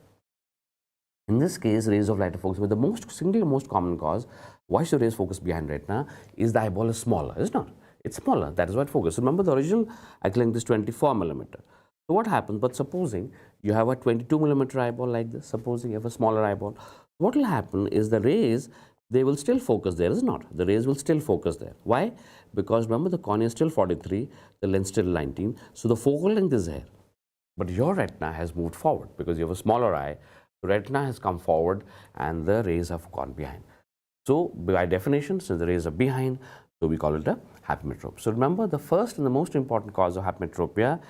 In this case, rays of light focus, but the single most common cause why should rays focus behind retina is the eyeball is smaller, is not? It's smaller. That is why it focuses. Remember, the original eye length is 24 millimeter. So what happens? But supposing you have a 22 millimeter eyeball like this. Supposing you have a smaller eyeball, what will happen is the rays, they will still focus there, is not? The rays will still focus there. Why? Because remember, the cornea is still 43, the lens still 19. So the focal length is there. But your retina has moved forward because you have a smaller eye. The retina has come forward and the rays have gone behind. So by definition, since the rays are behind, so we call it a hypermetropia. So remember, the first and the most important cause of hypermetropia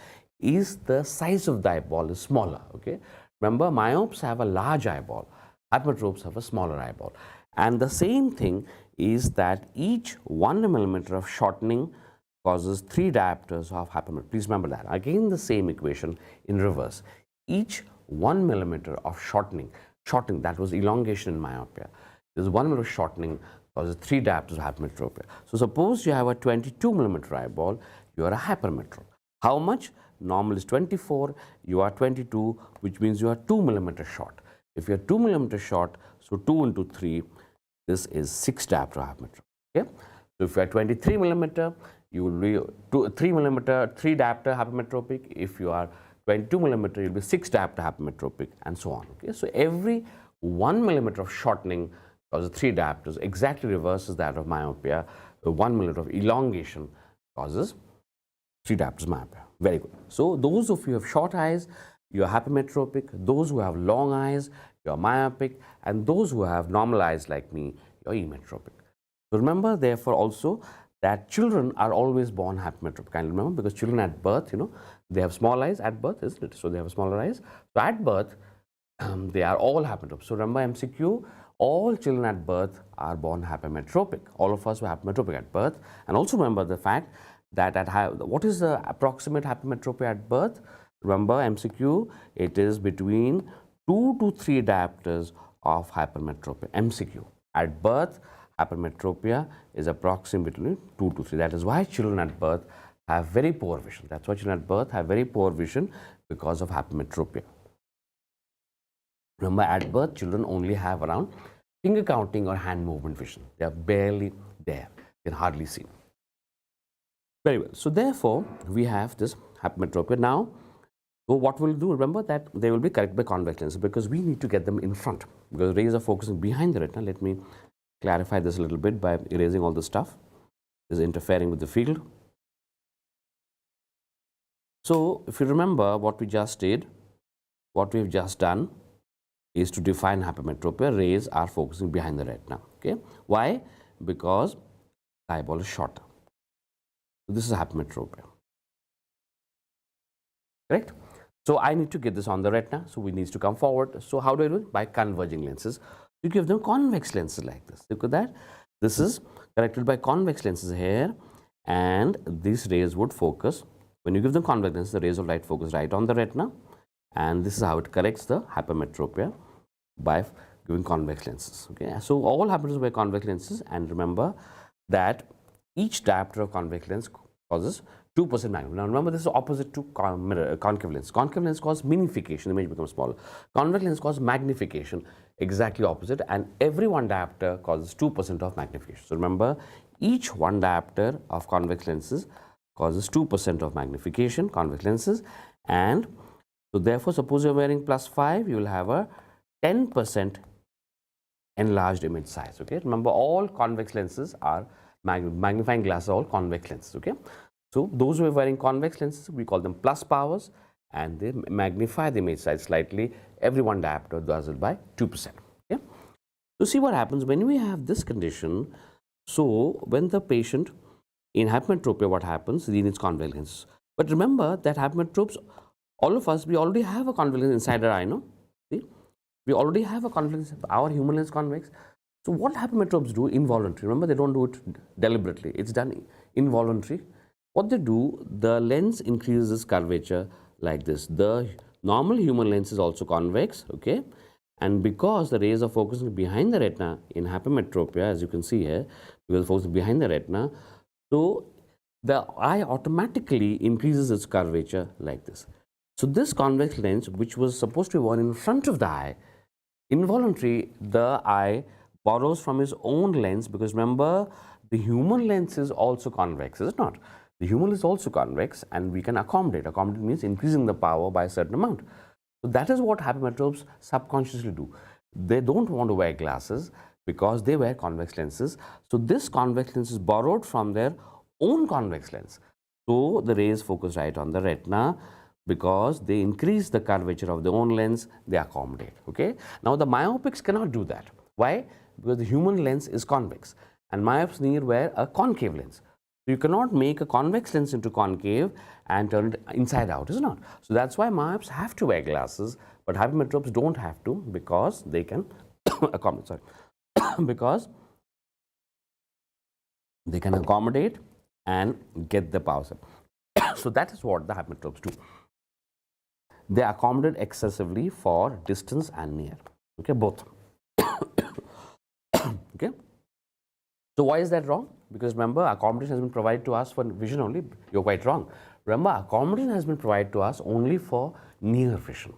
is the size of the eyeball is smaller. Okay. Remember, myopes have a large eyeball. Hypermetropes have a smaller eyeball. And the same thing is that each 1 millimeter of shortening causes 3 diopters of hypermetropia. Please remember that. Again, the same equation in reverse. Each 1 millimeter of shortening, that was elongation in myopia. This 1 millimeter shortening causes 3 diopters of hypermetropia. So suppose you have a 22 millimeter eyeball, you are a hypermetrop. How much? Normal is 24, you are 22, which means you are 2 millimeter short. If you are 2 millimeter short, so 2 into 3, this is 6 diopter of hypermetropia. Okay? So if you are 23 millimeter, you will be 3 millimeter, 3 diopter hypermetropic. If you are 22 millimeter, you will be 6 diopter hypermetropic, and so on. Okay? So every 1 millimeter of shortening causes 3 diopters, exactly reverses that of myopia. 1 millimeter of elongation causes 3 diopters myopia. Very good. So those of you who have short eyes, you are hypermetropic. Those who have long eyes, you are myopic. And those who have normal eyes like me, you are emetropic. So remember, therefore, also that children are always born hypermetropic. Kindly remember, because children at birth, they have small eyes at birth, isn't it? So they have smaller eyes. So at birth, they are all hypermetropic. So remember MCQ, all children at birth are born hypermetropic. All of us were hypermetropic at birth. And also remember the fact that what is the approximate hypermetropia at birth? Remember MCQ, it is between 2 to 3 diopters of hypermetropia. MCQ. At birth, hypermetropia is approximately 2 to 3. That is why children at birth have very poor vision. That's why children at birth have very poor vision, because of hypermetropia. Remember, at birth, children only have around finger counting or hand movement vision. They are barely there. You can hardly see. Very well. So therefore, we have this hypermetropia. Now, so what we'll do, remember that they will be corrected by convex lenses, because we need to get them in front, because rays are focusing behind the retina. Let me clarify this a little bit by erasing all the stuff. This is interfering with the field. So if you remember what we just did, what we've just done is to define hypermetropia. Rays are focusing behind the retina. Okay. Why? Because the eyeball is shorter. So this is hypermetropia. Correct? So I need to get this on the retina. So we need to come forward. So how do I do it? By converging lenses. You give them convex lenses like this. Look at that. This is corrected by convex lenses here, and these rays would focus. When you give them convex lenses, the rays of light focus right on the retina, and this is how it corrects the hypermetropia, by giving convex lenses. Okay. So all happens by convex lenses, and remember that each diopter of convex lens causes 2% magnifying. Now remember, this is opposite to concave lens. Concave lens causes minification, the image becomes smaller. Convex lens causes magnification, exactly opposite, and every 1 diopter causes 2% of magnification. So remember, each 1 diopter of convex lenses causes 2% of magnification, convex lenses, and so therefore, suppose you're wearing +5, you will have a 10% enlarged image size. Okay. Remember, all convex lenses are magnifying glasses, all convex lenses. Okay. So those who are wearing convex lenses, we call them plus powers, and they magnify the image size slightly. Every 1 diopter does it by 2%. Okay. So see what happens when we have this condition. So when the patient in hypermetropia, what happens? He needs convex lenses. But remember that hypermetropes, all of us, we already have a convex lens inside our eye. No, see, we already have a convex lens. Our human lens convex. So what hypermetropes do? Involuntary. Remember, they don't do it deliberately. It's done involuntary. What they do, the lens increases curvature like this. The Normal human lens is also convex, okay? And because the rays are focusing behind the retina in hypermetropia, as you can see here, because focusing behind the retina, so the eye automatically increases its curvature like this. So this convex lens, which was supposed to be worn in front of the eye, involuntarily the eye borrows from its own lens, because remember, the human lens is also convex, is it not? The human is also convex, and we can accommodate. Accommodate means increasing the power by a certain amount. So that is what hypermetropes subconsciously do. They don't want to wear glasses because they wear convex lenses. So this convex lens is borrowed from their own convex lens. So the rays focus right on the retina because they increase the curvature of their own lens, they accommodate. Okay. Now the myopics cannot do that. Why? Because the human lens is convex and myopes need to wear a concave lens. So you cannot make a convex lens into concave and turn it inside out, is it not? So that's why myopes have to wear glasses, but hypermetropes don't have to because they can accommodate. Sorry, because they can accommodate and get the power. So that is what the hypermetropes do. They accommodate excessively for distance and near. Okay, both. Okay. So why is that wrong? Because remember, accommodation has been provided to us for vision only. You're quite wrong. Remember, accommodation has been provided to us only for near vision.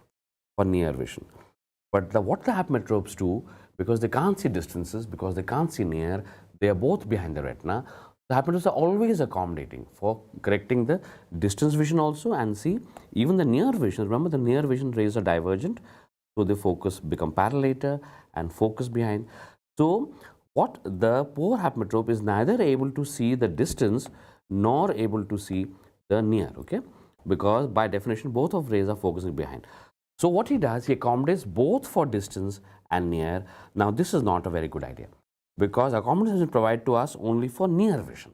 But what the hypermetropes do, because they can't see distances, because they can't see near, they are both behind the retina. The hypermetropes are always accommodating for correcting the distance vision also, and see even the near vision. Remember, the near vision rays are divergent, so they become parallator and focus behind. So what the poor hypermetrope is neither able to see the distance nor able to see the near, okay, because by definition both of rays are focusing behind. So what he does, he accommodates both for distance and near. Now this is not a very good idea, because accommodation is provided to us only for near vision,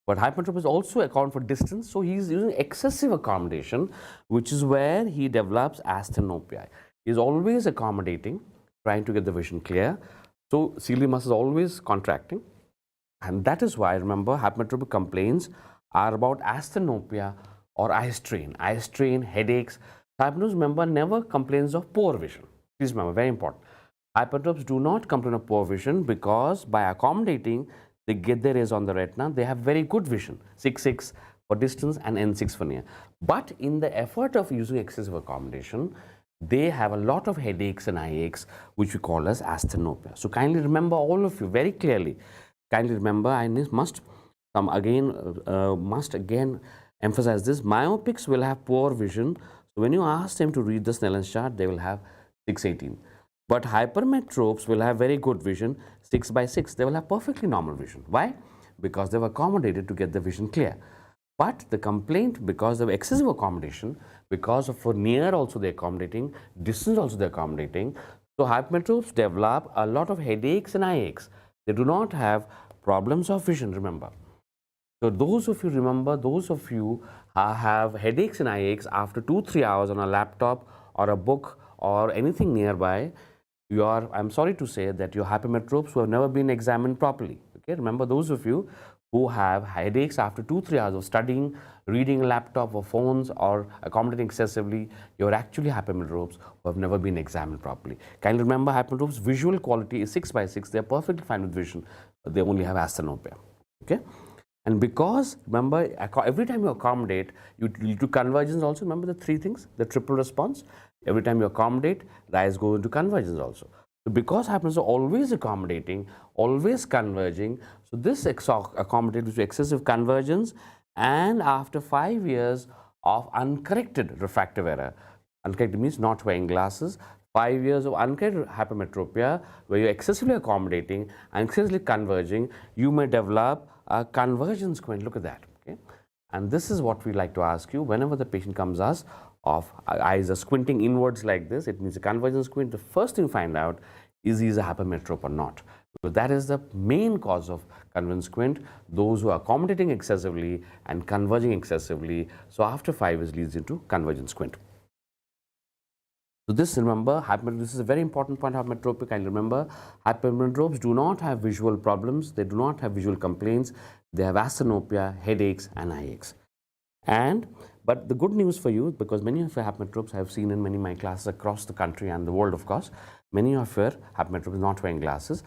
but hypermetrope is also account for distance, so he is using excessive accommodation, which is where he develops asthenopia. He is always accommodating, trying to get the vision clear. So ciliary muscle is always contracting, and that is why, remember, hypermetropic complaints are about asthenopia or eye strain, headaches. Hypermetropes, remember, never complains of poor vision. Please remember, very important. Hypermetropes do not complain of poor vision because by accommodating, they get their rays on the retina. They have very good vision, 6/6 for distance and N6 for near. But in the effort of using excessive accommodation, they have a lot of headaches and eye aches, which we call as asthenopia. So kindly remember, all of you, very clearly, kindly remember, I must again emphasize this. Myopics will have poor vision. So when you ask them to read the Snellen's chart, they will have 6/18. But hypermetropes will have very good vision, 6/6. They will have perfectly normal vision. Why? Because they were accommodated to get the vision clear. But the complaint, because of excessive accommodation, because of for near also they're accommodating, distance also they're accommodating. So hypermetropes develop a lot of headaches and eye aches. They do not have problems of vision, remember. So those of you remember, those of you have headaches and eye aches after 2-3 hours on a laptop or a book or anything nearby, I'm sorry to say that your hypermetropes who have never been examined properly. Okay, remember, those of you who have headaches after 2-3 hours of studying, reading a laptop or phones or accommodating excessively, you're actually hypermetropes who have never been examined properly. Kindly remember, hypermetropes visual quality is 6/6. They're perfectly fine with vision, but they only have asthenopia. Okay. And because, remember, every time you accommodate, you do convergence also. Remember the three things, the triple response. Every time you accommodate, the eyes go into convergence also. So because hypermetropes are always accommodating, always converging, so this accommodates to excessive convergence, and after 5 years of uncorrected refractive error, uncorrected means not wearing glasses, 5 years of uncorrected hypermetropia, where you're excessively accommodating and excessively converging, you may develop a convergence squint. Look at that. Okay, and this is what we like to ask you whenever the patient comes us of eyes are squinting inwards like this. It means a convergence squint. The first thing you find out is he a hypermetrope or not. So that is the main cause of convergence squint. Those who are accommodating excessively and converging excessively. So after 5 years leads into convergence squint. So this, remember, this is a very important point of hypermetropic. And remember, hypermetropes do not have visual problems. They do not have visual complaints. They have asthenopia, headaches, and eye aches. But the good news for you, because many of your hypermetropes I have seen in many of my classes across the country and the world, of course, many of your hypermetropes not wearing glasses.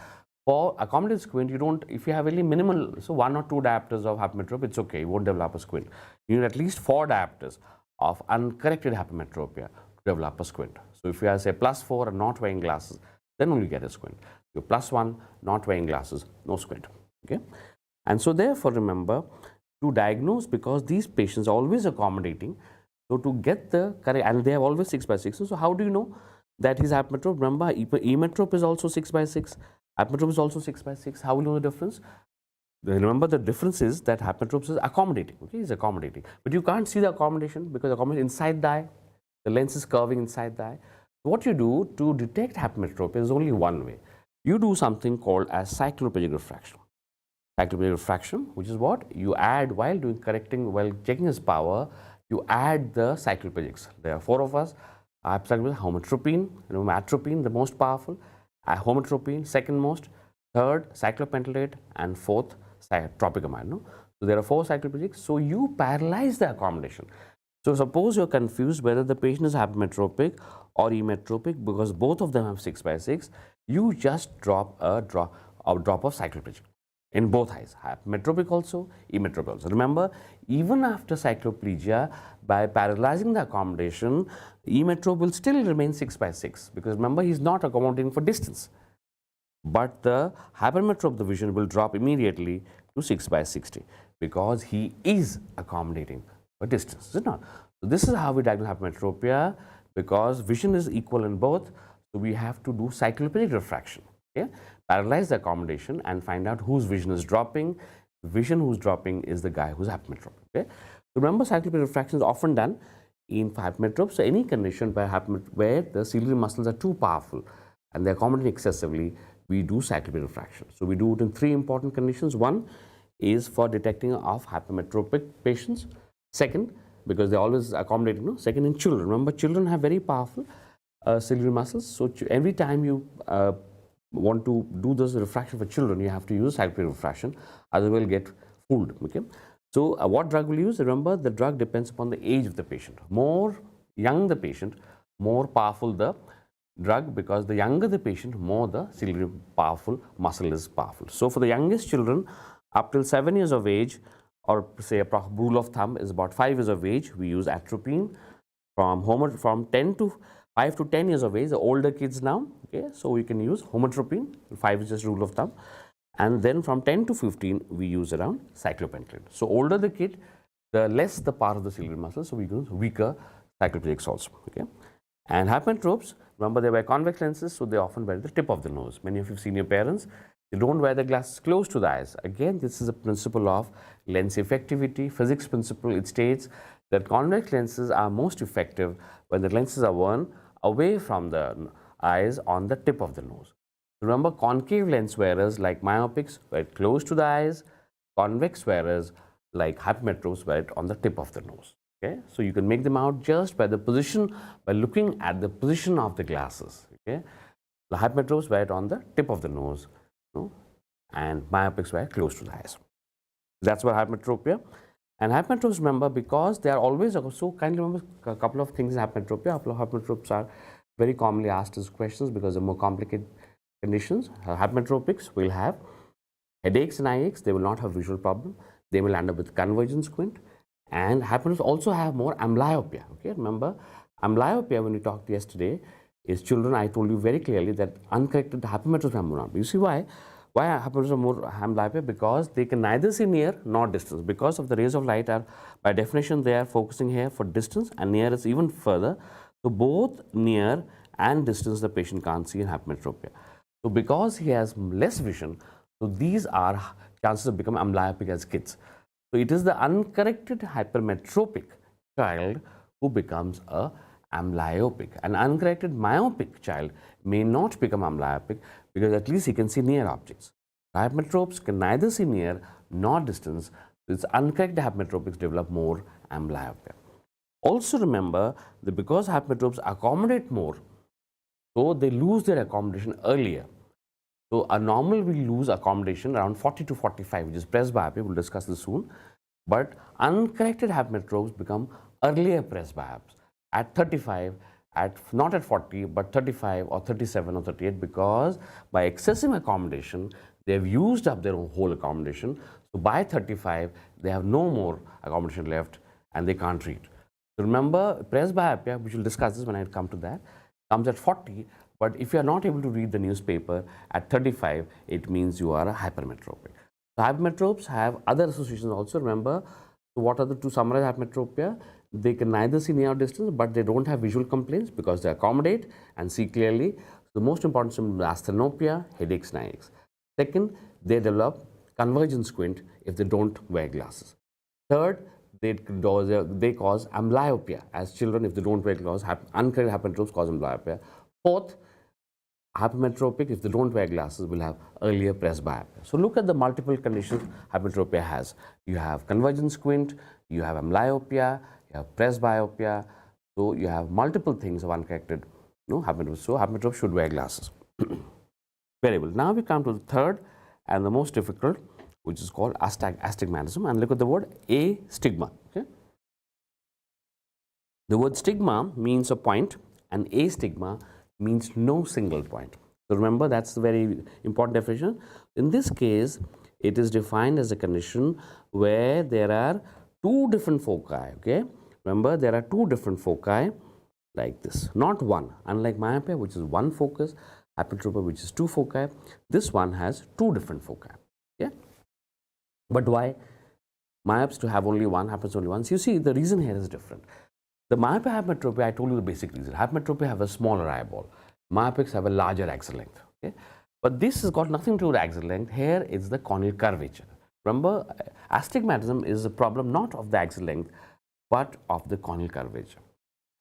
For accommodative squint, you don't, if you have really minimal, so 1 or 2 diopters of hypermetrope, it's okay, you won't develop a squint. You need at least 4 diopters of uncorrected hypermetropia to develop a squint. So if you have, say, +4 and not wearing glasses, then only get a squint. You're +1, not wearing glasses, no squint. Okay? And so therefore, remember, to diagnose, because these patients are always accommodating, so to get the correct, and they have always 6/6. So how do you know that his hypermetrope? Remember, emetrope is also 6/6. Hypermetrope is also 6/6. How will you know the difference? Remember, the difference is that hypermetrope is accommodating. Okay, is accommodating, but you can't see the accommodation because the accommodation inside the eye. The lens is curving inside the eye. What you do to detect hypermetropia is only one way. You do something called as cycloplegic refraction. Cycloplegic refraction, which is what you add while doing correcting, while checking his power, you add the cycloplegics. There are 4 of us. Hometropine, atropine, the most powerful, hometropine, second most, third cyclopentalate, and fourth tropicamide. No? So there are 4 cycloplegics. So you paralyze the accommodation. So suppose you're confused whether the patient is hypermetropic or emetropic, because both of them have 6/6, you just drop a drop of cycloplegic in both eyes, hypermetropic also, emetropic also. Remember, even after cycloplegia, by paralyzing the accommodation, emetrope will still remain 6/6, because remember, he's not accommodating for distance. But the hypermetrope, the vision will drop immediately to 6/60, because he is accommodating for distance, is it not? So this is how we diagnose hypermetropia, because vision is equal in both. So we have to do cycloplegic refraction. Okay? Paralyze the accommodation and find out whose vision is dropping. The vision who's dropping is the guy who's hypermetropic. Okay? So remember, cycloplegic refraction is often done in hypermetropes. So any condition where the ciliary muscles are too powerful and they're accommodating excessively, we do cycloplegic refraction. So we do it in 3 important conditions. One is for detecting of hypermetropic patients. Second, because they're always accommodating. No? Second, in children. Remember, children have very powerful ciliary muscles. So every time you want to do this refraction for children, you have to use cycloplegic refraction, otherwise you'll get fooled. Okay? So what drug will you use? Remember, the drug depends upon the age of the patient. More young the patient, more powerful the drug, because the younger the patient, more the ciliary powerful muscle is powerful. So for the youngest children, up till 7 years of age, or say a rule of thumb is about 5 years of age, we use atropine. From 5 to 10 years of age, the older kids now, okay, so we can use hometropine, 5 is just rule of thumb. And then from 10 to 15, we use around cyclopentalate. So older the kid, the less the power of the ciliary muscle, so we use weaker cycloplegics also. Okay? And hypermetropes, remember, they wear convex lenses, so they often wear the tip of the nose. Many of you have seen your parents, they don't wear the glasses close to the eyes. Again, this is a principle of lens effectivity, physics principle. It states that convex lenses are most effective when the lenses are worn away from the eyes on the tip of the nose. Remember, concave lens wearers like myopics wear it close to the eyes, convex wearers like hypermetropes wear it on the tip of the nose. Okay? So you can make them out just by the position, by looking at the position of the glasses. Okay? The hypermetropes wear it on the tip of the nose, and myopics wear close to the eyes. That's what hypermetropia. And hypermetropes, remember, because they are always, so kindly remember a couple of things in hypermetropia. A couple of hypermetropes are very commonly asked as questions because they're more complicated conditions. Hypermetropics will have headaches and eye aches. They will not have visual problem. They will end up with convergent squint. And hypermetropes also have more amblyopia. Okay, remember, amblyopia, when we talked yesterday, is children. I told you very clearly that uncorrected hypermetropes have more. You see why? Why hypermetropes are more amblyopia? Because they can neither see near nor distance. Because of the rays of light are, by definition, they are focusing here for distance, and near is even further. So both near and distance the patient can't see in hypermetropia. So because he has less vision, so these are chances of becoming amblyopic as kids. So it is the uncorrected hypermetropic child who becomes a amblyopic. An uncorrected myopic child may not become amblyopic because at least he can see near objects. Hypermetropes can neither see near nor distance. So it's uncorrected hypermetropics develop more amblyopia. Also remember that because hypermetropes accommodate more, so they lose their accommodation earlier. So a normal will lose accommodation around 40 to 45, which is presbyopia. We'll discuss this soon. But uncorrected hypermetropes become earlier presbyopes at 35, not at 40, but 35 or 37 or 38, because by excessive accommodation, they have used up their whole accommodation. So by 35, they have no more accommodation left and they can't read. So remember, presbyopia, which we'll discuss this when I come to that, comes at 40, but if you are not able to read the newspaper at 35, it means you are a hypermetropic. So hypermetropes have other associations also. Remember, what are the to summarize hypermetropia? They can neither see near or distance, but they don't have visual complaints because they accommodate and see clearly. The most important symptom is asthenopia, headaches, niacs. Second, they develop convergent squint if they don't wear glasses. Third, they cause amblyopia as children if they don't wear glasses. Uncorrected hypermetropes cause amblyopia. Fourth, hypermetropic, if they don't wear glasses, will have earlier presbyopia. So look at the multiple conditions hypermetropia has. You have convergent squint, you have amblyopia, you have presbyopia. So you have multiple things of uncorrected hypermetropes. So hypermetropes should wear glasses. Very well. Now we come to the third and the most difficult, which is called astigmatism. And look at the word astigma. Okay? The word stigma means a point, and astigma means no single point. So remember, that's the very important definition. In this case, it is defined as a condition where there are two different foci. Okay? Remember, there are two different foci like this, not one. Unlike myopia, which is one focus, hypertropia, which is two foci, this one has two different foci. Yeah? But why? Myopes to have only one, happens only once. You see, the reason here is different. The myopia hypermetropia, I told you the basic reason. Hypermetropia have a smaller eyeball. Myopics have a larger axis length. Okay? But this has got nothing to do with axis length. Here is the corneal curvature. Remember, astigmatism is a problem not of the axis length, but of the corneal curvature.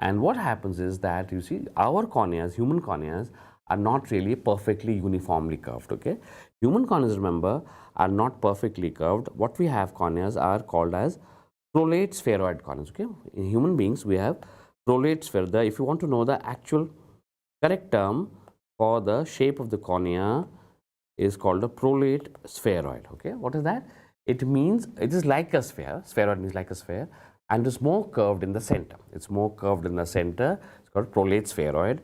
And what happens is that, you see, our corneas, human corneas, are not really perfectly uniformly curved. Okay? Human corneas, remember, are not perfectly curved. What we have corneas are called as prolate spheroid corneas. Okay? In human beings, we have prolate sphere. If you want to know the actual correct term for the shape of the cornea is called a prolate spheroid. Okay? What is that? It means it is like a sphere. Spheroid means like a sphere, and it's more curved in the center. It's more curved in the center. It's called prolate spheroid.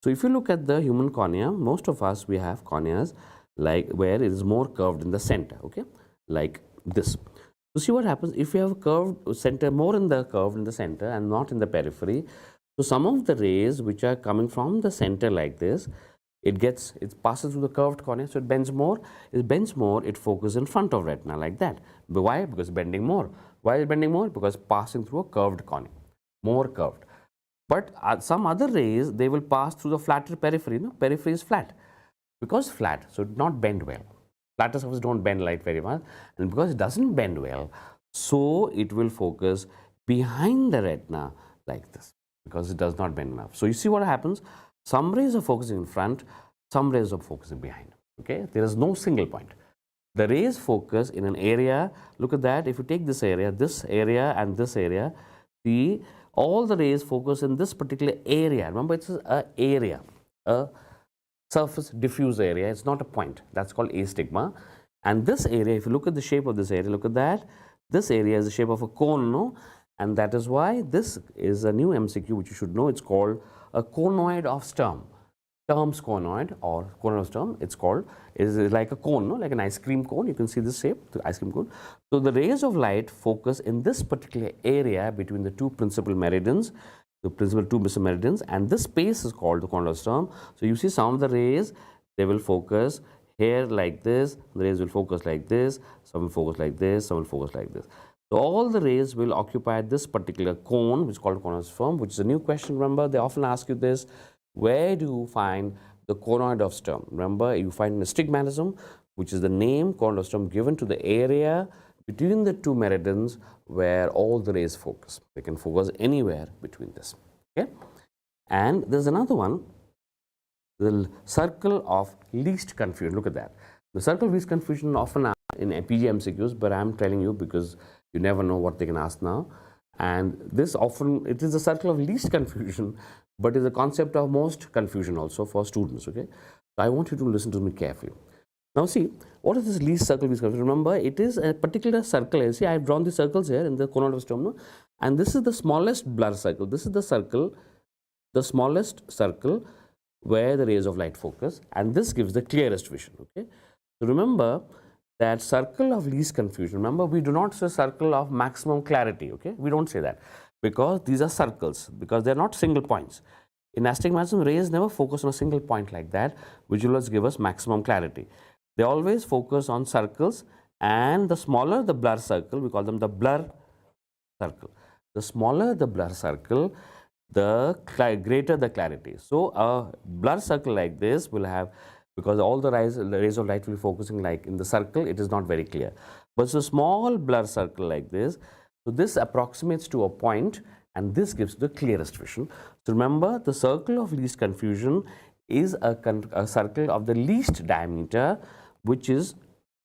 So if you look at the human cornea, most of us, we have corneas like where it is more curved in the center. Okay? Like this. So see what happens if you have a curved center, more in the curved in the center and not in the periphery. So some of the rays which are coming from the center like this, it passes through the curved cornea, so it bends more. It focuses in front of retina like that. But why? Because bending more. Why is bending more? Because passing through a curved cornea, more curved. But some other rays, they will pass through the flatter periphery. No, periphery is flat. Because flat, so it not bend well. Flatter surfaces don't bend light very much, and because it doesn't bend well, so it will focus behind the retina like this, because it does not bend enough. So you see what happens? Some rays are focusing in front, some rays are focusing behind. Okay, there is no single point. The rays focus in an area. Look at that. If you take this area, and this area, see, all the rays focus in this particular area. Remember, it's an area, a surface diffuse area. It's not a point. That's called astigma. And this area, if you look at the shape of this area, look at that. This area is the shape of a cone, no? And that is why this is a new MCQ which you should know. It's called a conoid of Sturm. Sturm's conoid or conoid of Sturm, it's called, is like a cone, no? Like an ice cream cone. You can see this shape, the ice cream cone. So the rays of light focus in this particular area between the two principal meridians, the principal two meridians, and this space is called the conoid of Sturm. So you see some of the rays, they will focus here like this, the rays will focus like this, some will focus like this, some will focus like this. So all the rays will occupy this particular cone, which is called conoid of Sturm, which is a new question. Remember, they often ask you this: where do you find the conoid of Sturm? Remember, you find astigmatism, which is the name conoid of Sturm given to the area between the two meridians where all the rays focus. They can focus anywhere between this. Okay, and there's another one, the circle of least confusion. Look at that. The circle of least confusion often asked in PG MCQs, but I'm telling you because you never know what they can ask now. And this often, it is a circle of least confusion, but is a concept of most confusion also for students. Okay, so I want you to listen to me carefully. Now see, what is this least circle least confusion? Remember, it is a particular circle. You see, I have drawn the circles here in the corneal stoma, and this is the smallest blur circle. This is the circle, the smallest circle where the rays of light focus, and this gives the clearest vision. Okay, so remember that circle of least confusion. Remember, we do not say circle of maximum clarity. Okay, we don't say that because these are circles, because they are not single points. In astigmatism, rays never focus on a single point like that, which will always give us maximum clarity. They always focus on circles, and the smaller the blur circle, we call them the blur circle. The smaller the blur circle, the greater the clarity. So a blur circle like this will have, because all the rays of light will be focusing like in the circle, it is not very clear. But it's a small blur circle like this, so this approximates to a point, and this gives the clearest vision. So remember, the circle of least confusion is a circle of the least diameter, which is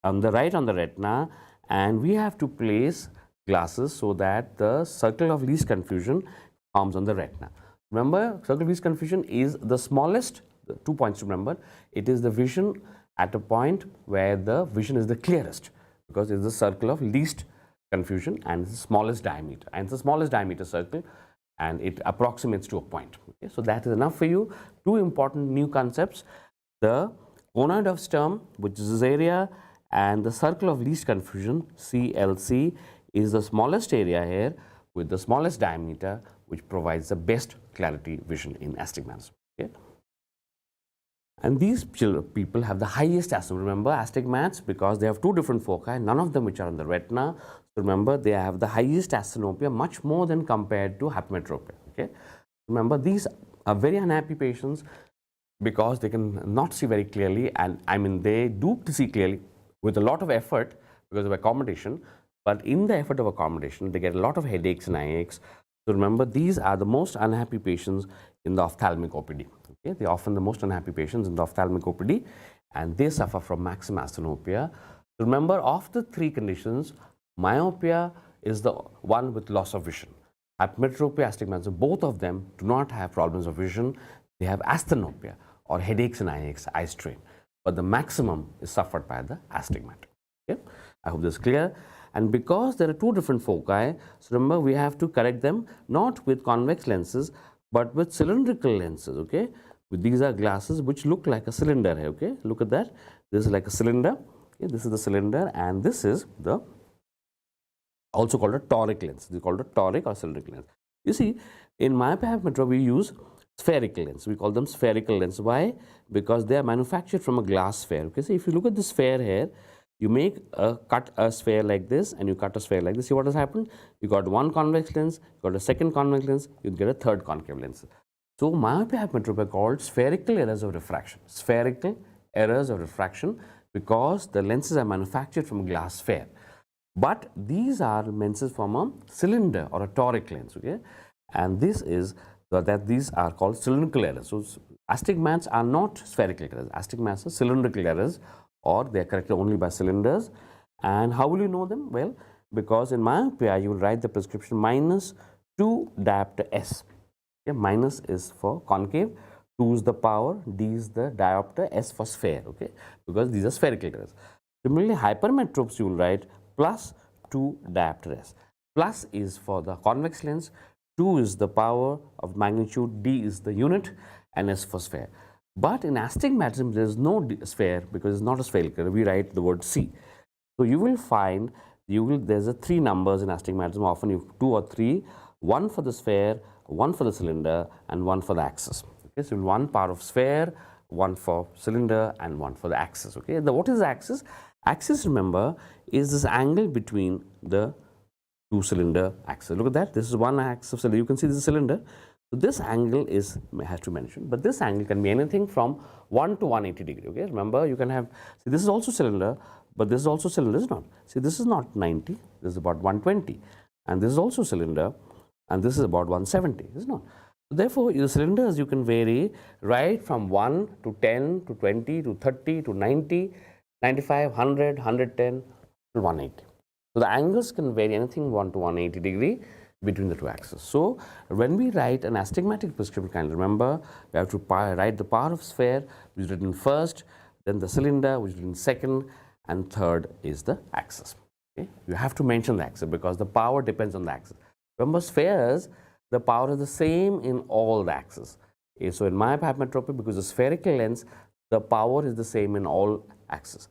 on the right on the retina, and we have to place glasses so that the circle of least confusion forms on the retina. Remember, circle of least confusion is the smallest, 2 points to remember. It is the vision at a point where the vision is the clearest, because it is the circle of least confusion and it's the smallest diameter, and it's the smallest diameter circle, and it approximates to a point. Okay, so that is enough for you. Two important new concepts: the conoid of stem, which is this area, and the circle of least confusion, CLC, is the smallest area here with the smallest diameter, which provides the best clarity vision in astigmatism. Okay? And these people have the highest astigmatism. Remember, astigmats, because they have two different foci, none of them which are on the retina. So remember, they have the highest asthenopia, much more than compared to hypermetropia. Okay? Remember, these are very unhappy patients because they can not see very clearly, and I mean they do see clearly with a lot of effort because of accommodation, but in the effort of accommodation they get a lot of headaches and eye aches. So remember, these are the most unhappy patients in the ophthalmic OPD. Okay? They are often the most unhappy patients in the ophthalmic OPD, and they suffer from maximum asthenopia. So remember, of the three conditions, myopia is the one with loss of vision. Hypermetropia, astigmatism, both of them do not have problems of vision. They have asthenopia or headaches and eye aches, eye strain. But the maximum is suffered by the astigmatic. Okay? I hope this is clear. And because there are two different foci, so remember, we have to correct them not with convex lenses, but with cylindrical lenses. Okay? These are glasses which look like a cylinder here. Okay? Look at that. This is like a cylinder. Okay? This is the cylinder, and this is the also called a toric lens. This is called a toric or cylindrical lens. You see, in myopia hypermetropia, we use spherical lens. We call them spherical lens. Why? Because they are manufactured from a glass sphere. Okay, so if you look at the sphere here, you cut a sphere like this, and you cut a sphere like this. See what has happened? You got one convex lens, you got a second convex lens, you get a third concave lens. So myopia hypermetropia are called spherical errors of refraction. Spherical errors of refraction, because the lenses are manufactured from a glass sphere. But these are lenses from a cylinder or a toric lens. Okay, and this is these are called cylindrical errors. So astigmats are not spherical errors. Astigmats are cylindrical errors, or they are corrected only by cylinders. And how will you know them? Well, because in myopia you will write the prescription -2 diopter S. Okay, minus is for concave, 2 is the power, D is the diopter, S for sphere. Okay, because these are spherical errors. Similarly, hypermetropes you will write +2 diopter S. Plus is for the convex lens, 2 is the power of magnitude, D is the unit, and S for sphere. But in astigmatism, there is no sphere because it's not a spherical. We write the word C. So you will find there's a 3 numbers in astigmatism. Often you 2 or 3, 1 for the sphere, 1 for the cylinder, and 1 for the axis. Okay, so 1 part of sphere, 1 for cylinder, and 1 for the axis. Okay, what is the axis? Axis, remember, is this angle between the two cylinder axis. Look at that. This is one axis of cylinder. You can see this is a cylinder. So this angle has to mention, but this angle can be anything from 1 to 180 degree. Okay, remember, you can have, see, this is also cylinder, but this is also cylinder, is not. See, this is not 90, this is about 120, and this is also cylinder, and this is about 170, is not. So therefore, the cylinders you can vary right from 1 to 10 to 20 to 30 to 90, 95, 100, 110 to 180. So the angles can vary anything 1 to 180 degree between the two axes. So when we write an astigmatic prescription, remember, we have to write the power of sphere, which is written first, then the cylinder, which is in second, and third is the axis. Okay? You have to mention the axis because the power depends on the axis. Remember, spheres, the power is the same in all the axes. Okay? So in myopia hypermetropia, because the spherical lens, the power is the same in all axes.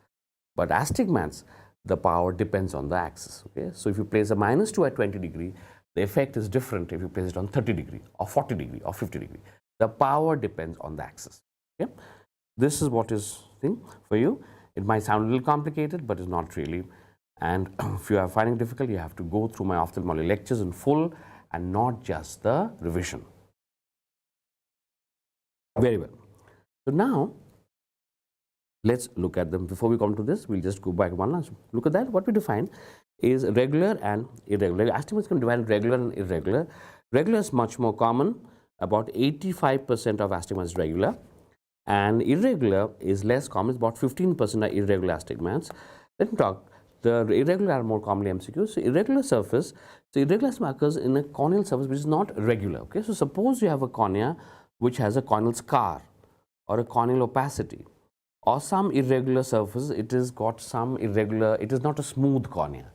But astigmats, the power depends on the axis. Okay? So if you place a -2 at 20 degree, the effect is different if you place it on 30 degree or 40 degree or 50 degree. The power depends on the axis. Okay? This is what is thing for you. It might sound a little complicated, but it's not really. And if you are finding it difficult, you have to go through my ophthalmology lectures in full and not just the revision. Very well. So now, let's look at them. Before we come to this, we'll just go back one last look at that. What we define is regular and irregular. Astigmats can divide regular and irregular. Regular is much more common. About 85% of astigmats is regular, and irregular is less common. It's about 15% are irregular astigmats. Let me talk. The irregular are more commonly MCQ. So irregular surface, so irregular occurs in a corneal surface which is not regular. Okay, so suppose you have a cornea which has a corneal scar or a corneal opacity, or some irregular surface. It has got some irregular. It is not a smooth cornea.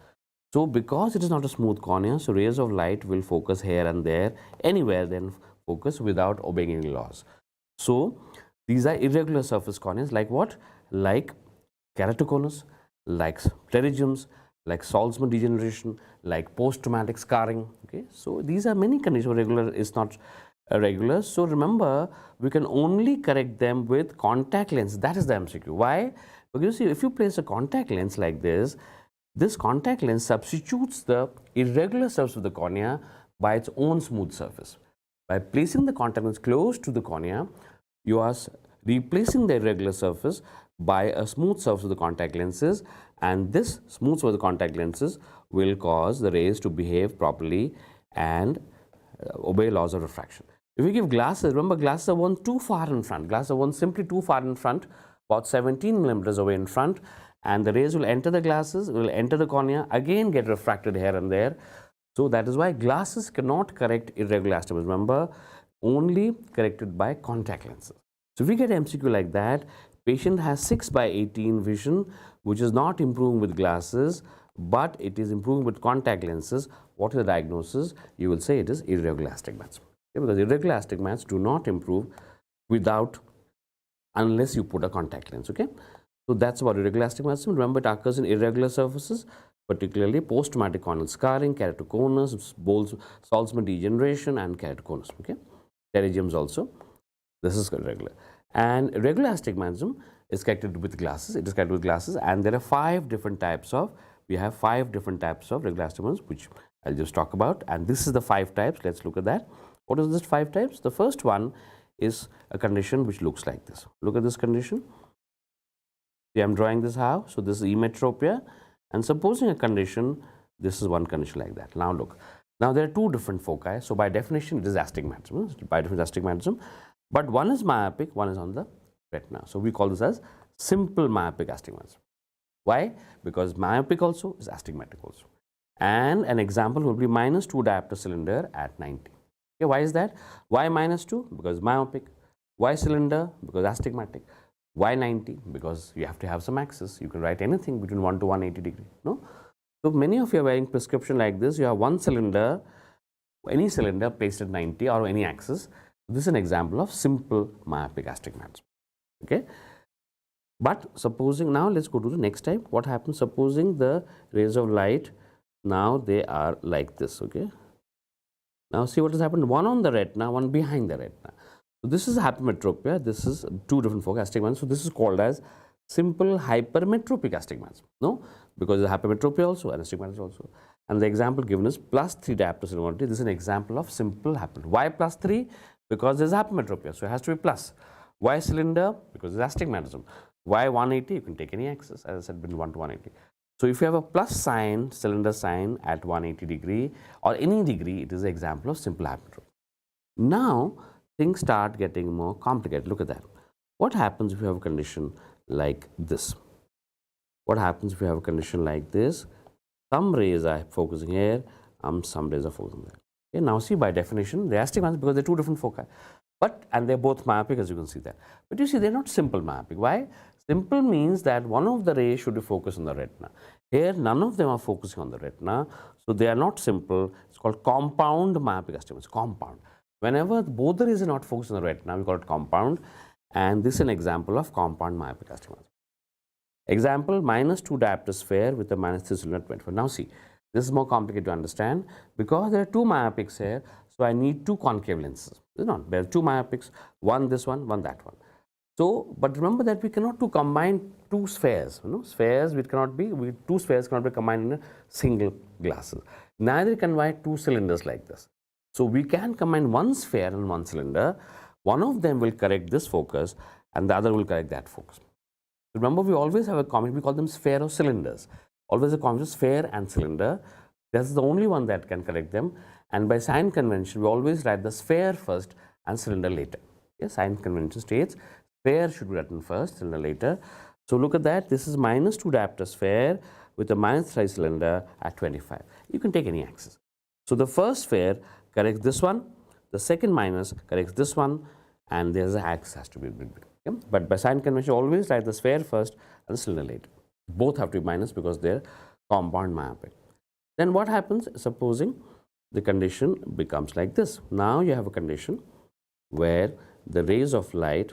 So because it is not a smooth cornea, so rays of light will focus here and there, anywhere, then focus without obeying any laws. So these are irregular surface corneas, like what? Like keratoconus, like pterygiums, like Salzmann degeneration, like post-traumatic scarring. Okay, so these are many conditions. Regular is not regular. So remember, we can only correct them with contact lens. That is the MCQ. Why? Because you see, if you place a contact lens like this, this contact lens substitutes the irregular surface of the cornea by its own smooth surface. By placing the contact lens close to the cornea, you are replacing the irregular surface by a smooth surface of the contact lenses, and this smooth surface of the contact lenses will cause the rays to behave properly and obey laws of refraction. If you give glasses, remember glasses are worn too far in front. Glasses are worn simply too far in front, about 17 millimeters away in front, and the rays will enter the glasses, will enter the cornea, again get refracted here and there. So that is why glasses cannot correct irregular astigmatism. Remember, only corrected by contact lenses. So if we get MCQ like that, patient has 6/18 vision, which is not improving with glasses, but it is improving with contact lenses. What is the diagnosis? You will say it is irregular astigmats. Okay, because irregular astigmats do not improve without, unless you put a contact lens. Okay, so that's about irregular astigmatism. Remember, it occurs in irregular surfaces, particularly post-traumatic corneal scarring, keratoconus, Salzmann degeneration, and keratoconus. Okay, pterygiums also. This is irregular. And regular astigmatism is corrected with glasses. It is corrected with glasses, and there are 5 different types of. We have 5 different types of regular astigmatism, which I'll just talk about. And this is the 5 types. Let's look at that. What is this 5 types? The first one is a condition which looks like this. Look at this condition. See, I'm drawing this how? So this is emetropia, and supposing a condition, this is one condition like that. Now look. Now there are 2 different foci. So by definition, it is astigmatism. By definition, astigmatism. But one is myopic, one is on the retina. So we call this as simple myopic astigmatism. Why? Because myopic also is astigmatic also. And an example will be -2 diopter cylinder at 90. Okay, why is that? Why -2? Because myopic. Why cylinder? Because astigmatic. Why 90? Because you have to have some axis. You can write anything between 1 to 180 degree. No? So many of you are wearing prescription like this. You have one cylinder, any cylinder placed at 90 or any axis. This is an example of simple myopic astigmatism. Okay. But supposing, now let's go to the next type. What happens supposing the rays of light, now they are like this. Okay. Now see what has happened. One on the retina, one behind the retina. So this is hypermetropia. This is 2 different foci astigmatism. So this is called as simple hypermetropic astigmatism. No, because the hypermetropia also and astigmatism also. And the example given is +3 diopter cylinder. This is an example of simple hypermetropia. Why +3? Because there is hypermetropia, so it has to be plus. Why cylinder? Because there is astigmatism. Why 180? You can take any axis, as I said, between 1 to 180. So if you have a plus sign, cylinder sign at 180 degree or any degree, it is an example of simple hypermetropia. Now things start getting more complicated. Look at that. What happens if you have a condition like this? What happens if you have a condition like this? Some rays are focusing here, some rays are focusing there. Okay, now see, by definition, they are astigmatic because they're 2 different foci. And they're both myopic, as you can see there. But you see, they're not simple myopic. Why? Simple means that one of the rays should be focused on the retina. Here, none of them are focusing on the retina, so they are not simple. It's called compound myopic astigmatism. Compound. Whenever both the rays are not focused on the retina, we call it compound, and this is an example of compound myopic astigmatism. Example, -2 diopter sphere with a -3 cylinder 24. Now see, this is more complicated to understand because there are two myopics here, so I need two concave lenses. There are two myopics, one this one that one. So, but remember that we cannot combine two spheres. Spheres two spheres cannot be combined in a single glasses. Neither can combine two cylinders like this. So we can combine one sphere and one cylinder. One of them will correct this focus, and the other will correct that focus. Remember, we always have a combination. We call them sphere or cylinders. Always a combination sphere and cylinder. That's the only one that can correct them. And by sign convention, we always write the sphere first and cylinder later. Yes, sign convention states sphere should be written first, cylinder later. So look at that. This is -2 diopter sphere with a -3 cylinder at 25. You can take any axis. So the first sphere corrects this one, the second minus corrects this one, and there's an axis has to be big. Okay? But by sign convention, always write the sphere first and the cylinder later. Both have to be minus because they're compound myopic. Then what happens? Supposing the condition becomes like this. Now you have a condition where the rays of light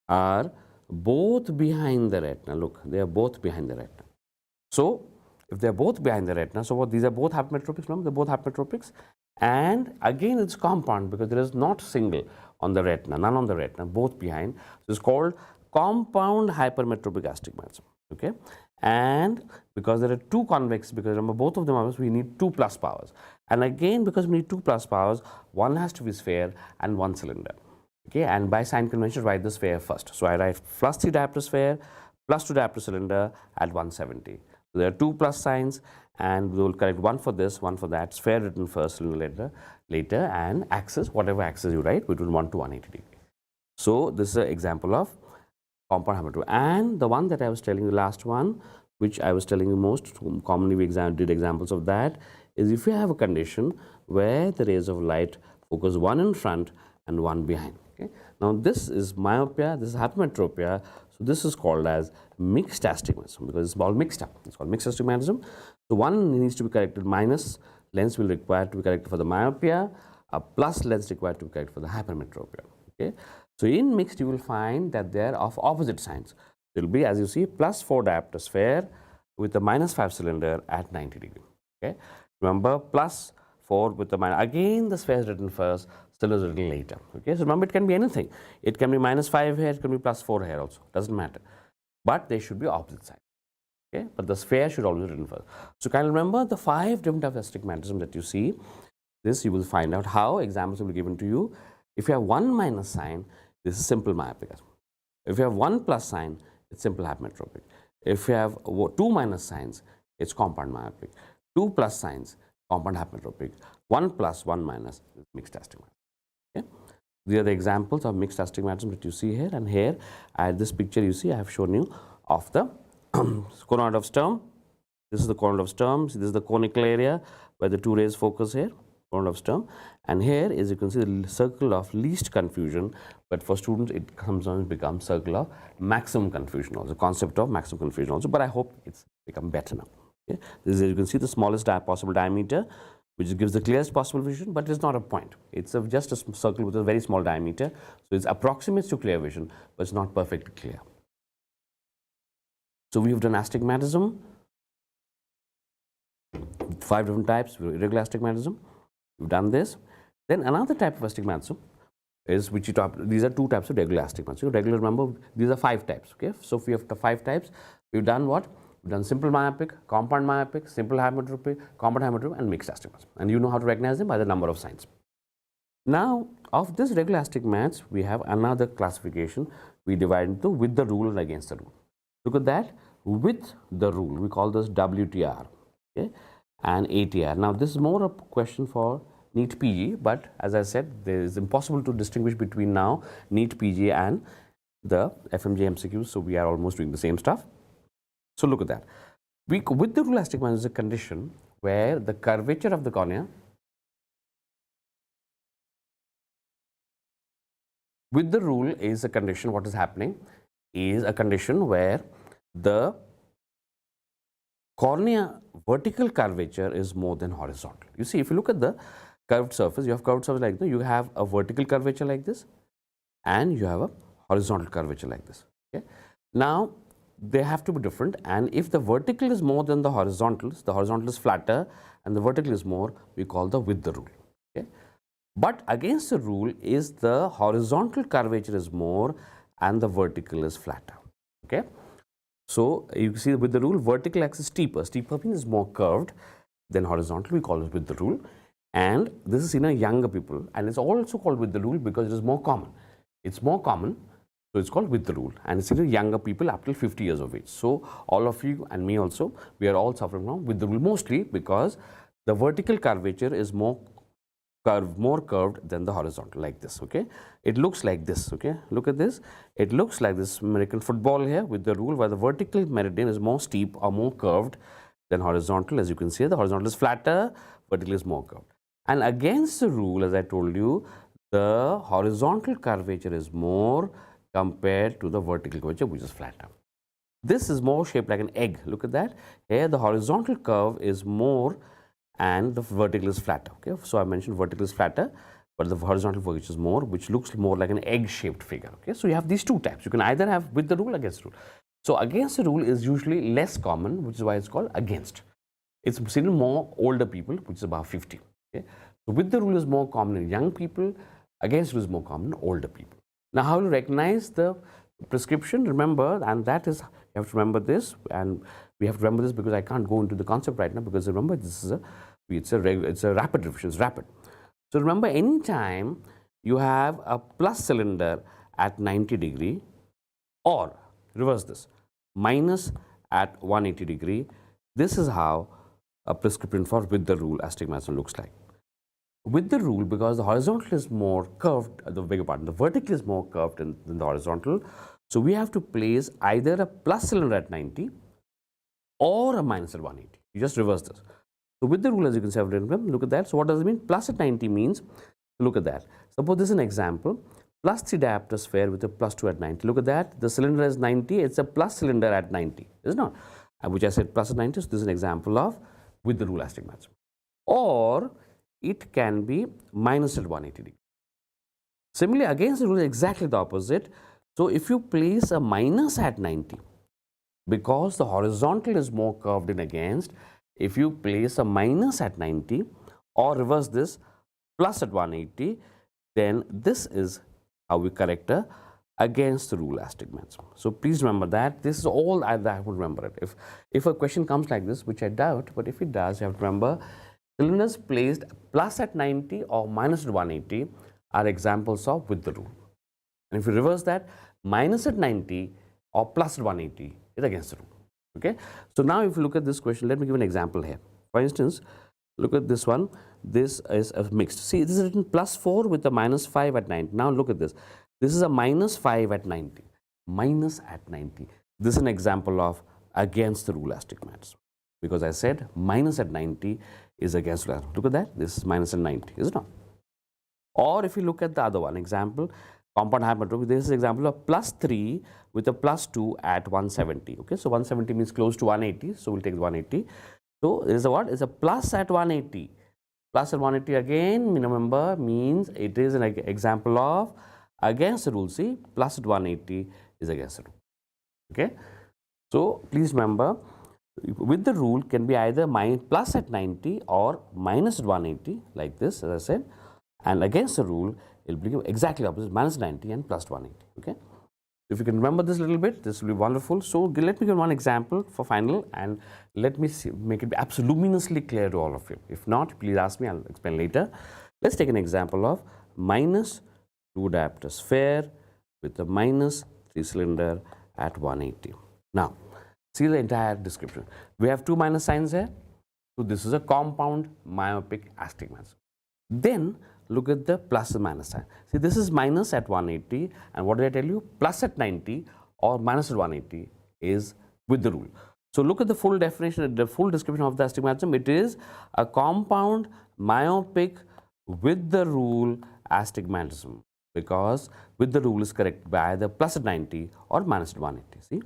are both behind the retina. Look, they are both behind the retina. So if they are both behind the retina, so what, these are both hypermetropics. Remember, they're both hypermetropics. And again, it's compound because there is not single on the retina, none on the retina, both behind. So it's called compound hypermetropic astigmatism. Okay, and because there are two convex, because remember both of them are, we need 2 plus powers. And again, because we need 2 plus powers, one has to be sphere and one cylinder. Okay, and by sign convention, write the sphere first. So I write +3 diopter sphere, +2 diopter cylinder at 170. So there are 2 plus signs, and we will correct one for this, one for that. Sphere written first, cylinder later, and axis, whatever axis you write, between 1 to 180 degree. So this is an example of compound hypermetropic. And the one that I was telling you, the last one, which I was telling you most commonly we did examples of that, is if you have a condition where the rays of light focus one in front and one behind. Okay? Now this is myopia, this is hypermetropia, so this is called as mixed astigmatism because it's all mixed up. It's called mixed astigmatism. So one needs to be corrected, minus lens will require to be corrected for the myopia, a plus lens required to be corrected for the hypermetropia. Okay? So in mixed you will find that they are of opposite signs. It will be, as you see, +4 diopter sphere with a -5 cylinder at 90 degree. Okay? Remember, +4 with the minus, again the sphere is written first, cylinder is written later. Okay? So remember, it can be anything. It can be -5 here, it can be +4 here also, doesn't matter. But they should be opposite sides. Okay? But the sphere should always be written first. So can you remember the 5 different types of astigmatism that you see? This you will find out how examples will be given to you. If you have one minus sign, this is simple myopic. If you have one plus sign, it's simple hypermetropic. If you have 2 minus signs, it's compound myopic. 2 plus signs, compound hypermetropic. 1 plus, 1 minus, mixed astigmatism. Okay? These are the examples of mixed astigmatism that you see here. And here, this picture you see, I have shown you of the conoid of sternum. This is the conoid of sternum. This is the conical area where the 2 rays focus here. Of sternum, and here, as you can see, the circle of least confusion, but for students it becomes circle of maximum confusion also, concept of maximum confusion also, but I hope it's become better now. Okay? This is, as you can see, the smallest possible diameter, which gives the clearest possible vision, but it's not a point. It's just a circle with a very small diameter, so it approximates to clear vision, but it's not perfectly clear. So we have done astigmatism, 5 different types, irregular astigmatism. We've done this. Then another type of astigmatism is which you talk. These are 2 types of regular astigmatism. Regular, remember, these are 5 types. Okay, so if we have the 5 types, we've done what? We've done simple myopic, compound myopic, simple hypermetropic, compound hypermetropic, and mixed astigmatism. And you know how to recognize them by the number of signs. Now, of this regular astigmatism, we have another classification. We divide into with the rule and against the rule. Look at that. With the rule, we call this WTR. Okay. And ATR. Now, this is more a question for NEET PG, but as I said, it is impossible to distinguish between now NEET PG and the FMGE MCQs, so we are almost doing the same stuff. So look at that. With the rule astigmatism is a condition where the curvature of the cornea With the rule is a condition, what is happening is a condition where the cornea vertical curvature is more than horizontal. You see, if you look at the curved surface, you have curved surface like this, you have a vertical curvature like this, and you have a horizontal curvature like this. Okay? Now, they have to be different, and if the vertical is more than the horizontal is flatter and the vertical is more, we call the with the rule. Okay? But against the rule is the horizontal curvature is more and the vertical is flatter. Okay? So, you see with the rule, vertical axis steeper. Steeper means more curved than horizontal. We call it with the rule. And this is in a younger people, and it's also called with the rule because it is more common. It's more common, so it's called with the rule. And it's in a younger people up till 50 years of age. So, all of you and me also, we are all suffering from with the rule mostly because the vertical curvature is more curved than the horizontal, like this. Okay, it looks like this. Okay, look at this. It looks like this American football here with the rule where the vertical meridian is more steep or more curved than horizontal. As you can see, the horizontal is flatter, vertical is more curved. And against the rule, as I told you, the horizontal curvature is more compared to the vertical curvature, which is flatter. This is more shaped like an egg. Look at that. Here, the horizontal curve is more and the vertical is flatter. Okay, so I mentioned vertical is flatter, but the horizontal curvature is more, which looks more like an egg-shaped figure. Okay, so you have these two types. You can either have with the rule or against the rule. So against the rule is usually less common, which is why it's called against. It's seen in more older people, which is about 50. Okay, so with the rule is more common in young people. Against the rule is more common in older people. Now, how to recognize the prescription? Remember, and that is, you have to remember this, and we have to remember this because I can't go into the concept right now, because remember, this is it's a rapid revision, it's rapid. So remember, anytime you have a plus cylinder at 90 degree, or reverse this, minus at 180 degree, this is how a prescription for with the rule astigmatism looks like. With the rule, because the horizontal is more curved, the bigger part, the vertical is more curved than the horizontal, so we have to place either a plus cylinder at 90 or a minus at 180. You just reverse this. So with the rule, as you can see, I've written, look at that. So what does it mean? Plus at 90 means, look at that. Suppose this is an example, plus 3 diopter sphere with a plus 2 at 90. Look at that. The cylinder is 90. It's a plus cylinder at 90. Is it not? Which I said plus at 90. So this is an example of with the rule astigmatism. Or it can be minus at 180 degree. Similarly, against the rule is exactly the opposite. So if you place a minus at 90, because the horizontal is more curved in against, if you place a minus at 90 or reverse this plus at 180, then this is how we correct a against the rule astigmatism. So please remember that. This is all I would remember it. If a question comes like this, which I doubt, but if it does, you have to remember cylinders placed plus at 90 or minus at 180 are examples of with the rule. And if you reverse that, minus at 90 or plus at 180 is against the rule. Okay. So now if you look at this question, let me give an example here. For instance, look at this one. This is a mixed. See, this is written plus 4 with a minus 5 at 90. Now look at this. This is a minus 5 at 90. Minus at 90. This is an example of against the rule astigmatism. Because I said minus at 90 is against the rule. Look at that. This is minus at 90, is it not? Or if you look at the other one, example, compound hypertrophy, this is example of plus 3 with a plus 2 at 170. Okay, so 170 means close to 180, so we'll take 180. So it is a what? It's a plus at 180. Plus at 180 again, remember, means it is an example of against the rule. See, plus at 180 is against the rule. Okay, so please remember, with the rule can be either plus at 90 or minus at 180, like this, as I said, and against the rule, it will be exactly opposite, minus 90 and plus 180. Okay, if you can remember this a little bit, this will be wonderful. So let me give one example for final, and let me make it luminously clear to all of you. If not, please ask me, I'll explain later. Let's take an example of minus 2 diopter sphere with a minus 3 cylinder at 180. Now, see the entire description. We have two minus signs here. So this is a compound myopic astigmatism. Then look at the plus and minus sign. See, this is minus at 180, and what did I tell you? Plus at 90 or minus at 180 is with the rule. So look at the full definition, the full description of the astigmatism. It is a compound myopic with the rule astigmatism. because with the rule is correct by either plus 90 or minus 180. See,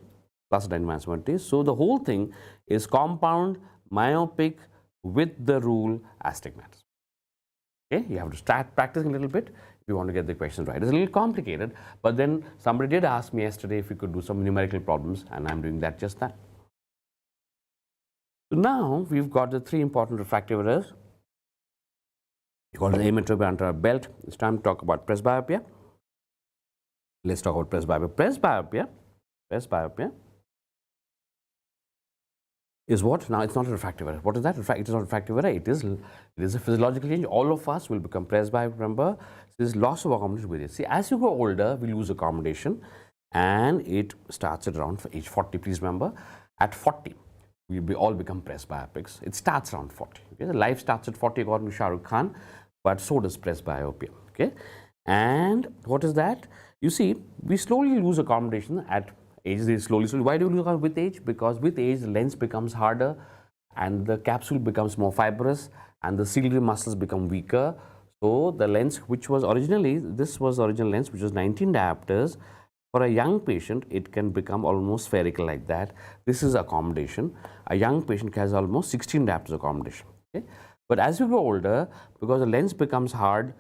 plus 90 minus 180. So the whole thing is compound myopic with the rule astigmatism. Okay, you have to start practicing a little bit if you want to get the questions right. It's a little complicated, but then somebody did ask me yesterday if we could do some numerical problems, and I'm doing that just that. So now we've got the three important refractive errors. You got the hyperopia under our belt. It's time to talk about presbyopia. Let's talk about presbyopia. Presbyopia is what? Now it's not a refractive error. What is that? It is not a refractive error. It is a physiological change. All of us will become presbyopic. Remember, this is loss of accommodation with it. See, as you grow older, we lose accommodation, and it starts at around age 40. Please remember, at 40, we all become presbyopics. It starts around 40. Okay? The life starts at 40 according to Shah Rukh Khan, but so does presbyopia. Okay? And what is that? You see, we slowly lose accommodation at ages. Slowly. Why do we lose accommodation with age? Because with age, the lens becomes harder, and the capsule becomes more fibrous, and the ciliary muscles become weaker. So the lens, which was originally, this was the original lens, which was 19 diopters. For a young patient, it can become almost spherical like that. This is accommodation. A young patient has almost 16 diopters accommodation. Okay? But as you grow older, because the lens becomes hard,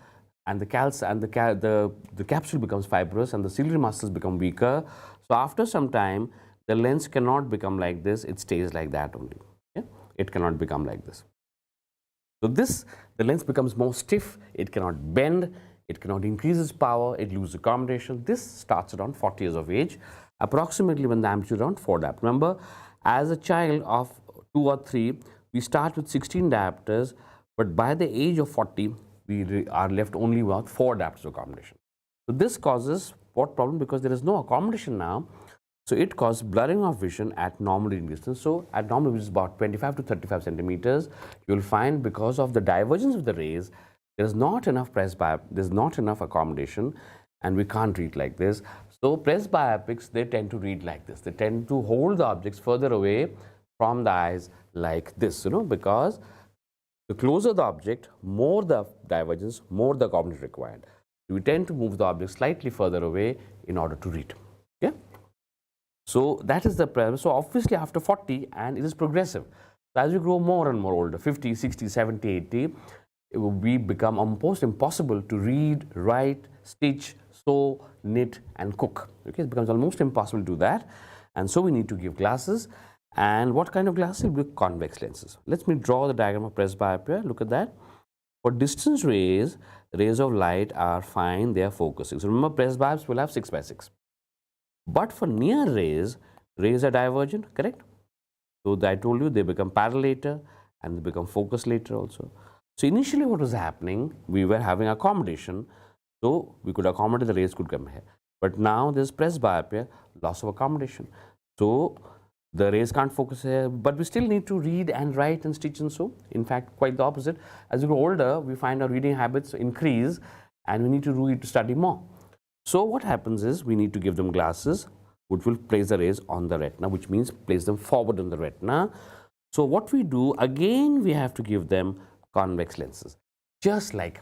and the capsule becomes fibrous, and the ciliary muscles become weaker. So after some time, the lens cannot become like this. It stays like that only. Okay? It cannot become like this. So the lens becomes more stiff. It cannot bend. It cannot increase its power. It loses accommodation. This starts around 40 years of age, approximately when the amplitude is around 4 diopters. Remember, as a child of 2 or 3, we start with 16 diopters, but by the age of 40, we are left only with 4 diopters of accommodation. So this causes what problem? Because there is no accommodation now. So it causes blurring of vision at normal reading distance. So at normal, which is about 25 to 35 centimeters, you will find because of the divergence of the rays, there is not enough presbyopia, there is not enough accommodation, and we can't read like this. So presbyopics, they tend to read like this. They tend to hold the objects further away from the eyes like this, because the closer the object, more the divergence, more the accommodation required. We tend to move the object slightly further away in order to read. Okay? So that is the problem. So obviously after 40, and it is progressive. So as we grow more and more older, 50, 60, 70, 80, it will become almost impossible to read, write, stitch, sew, knit, and cook. Okay? It becomes almost impossible to do that. And so we need to give glasses. And what kind of glasses? Will be convex lenses. Let me draw the diagram of presbyopia. Look at that. For distance rays of light are fine, they are focusing. So remember, presbyopes will have 6 by 6. But for near rays are divergent, correct? So I told you they become parallel later, and they become focused later also. So initially what was happening, we were having accommodation, so we could accommodate, the rays could come here. But now there's presbyopia, loss of accommodation. So the rays can't focus here, but we still need to read and write and stitch and sew. In fact, quite the opposite. As we grow older, we find our reading habits increase, and we need to read to study more. So what happens is we need to give them glasses which will place the rays on the retina, which means place them forward on the retina. So what we do, again, we have to give them convex lenses, just like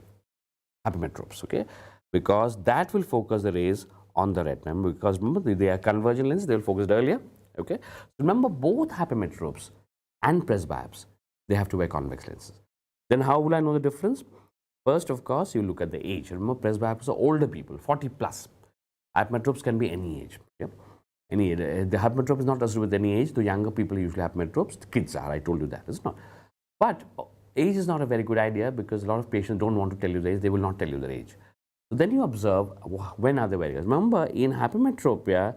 hypermetropes, okay? Because that will focus the rays on the retina. Because remember, they are convergent lenses, they were focused earlier, okay? Remember, both hypermetropes and presbyopes, they have to wear convex lenses. Then how will I know the difference? First, of course, you look at the age. Remember, presbyopes are older people, 40 plus. Hypermetropes can be any age. Okay? Any age. The hypermetrope is not associated with any age. The younger people usually have hypermetropes. The kids are. I told you that. It's not. But age is not a very good idea because a lot of patients don't want to tell you the age. They will not tell you their age. So then you observe when are they wearing. Remember, in hypermetropia,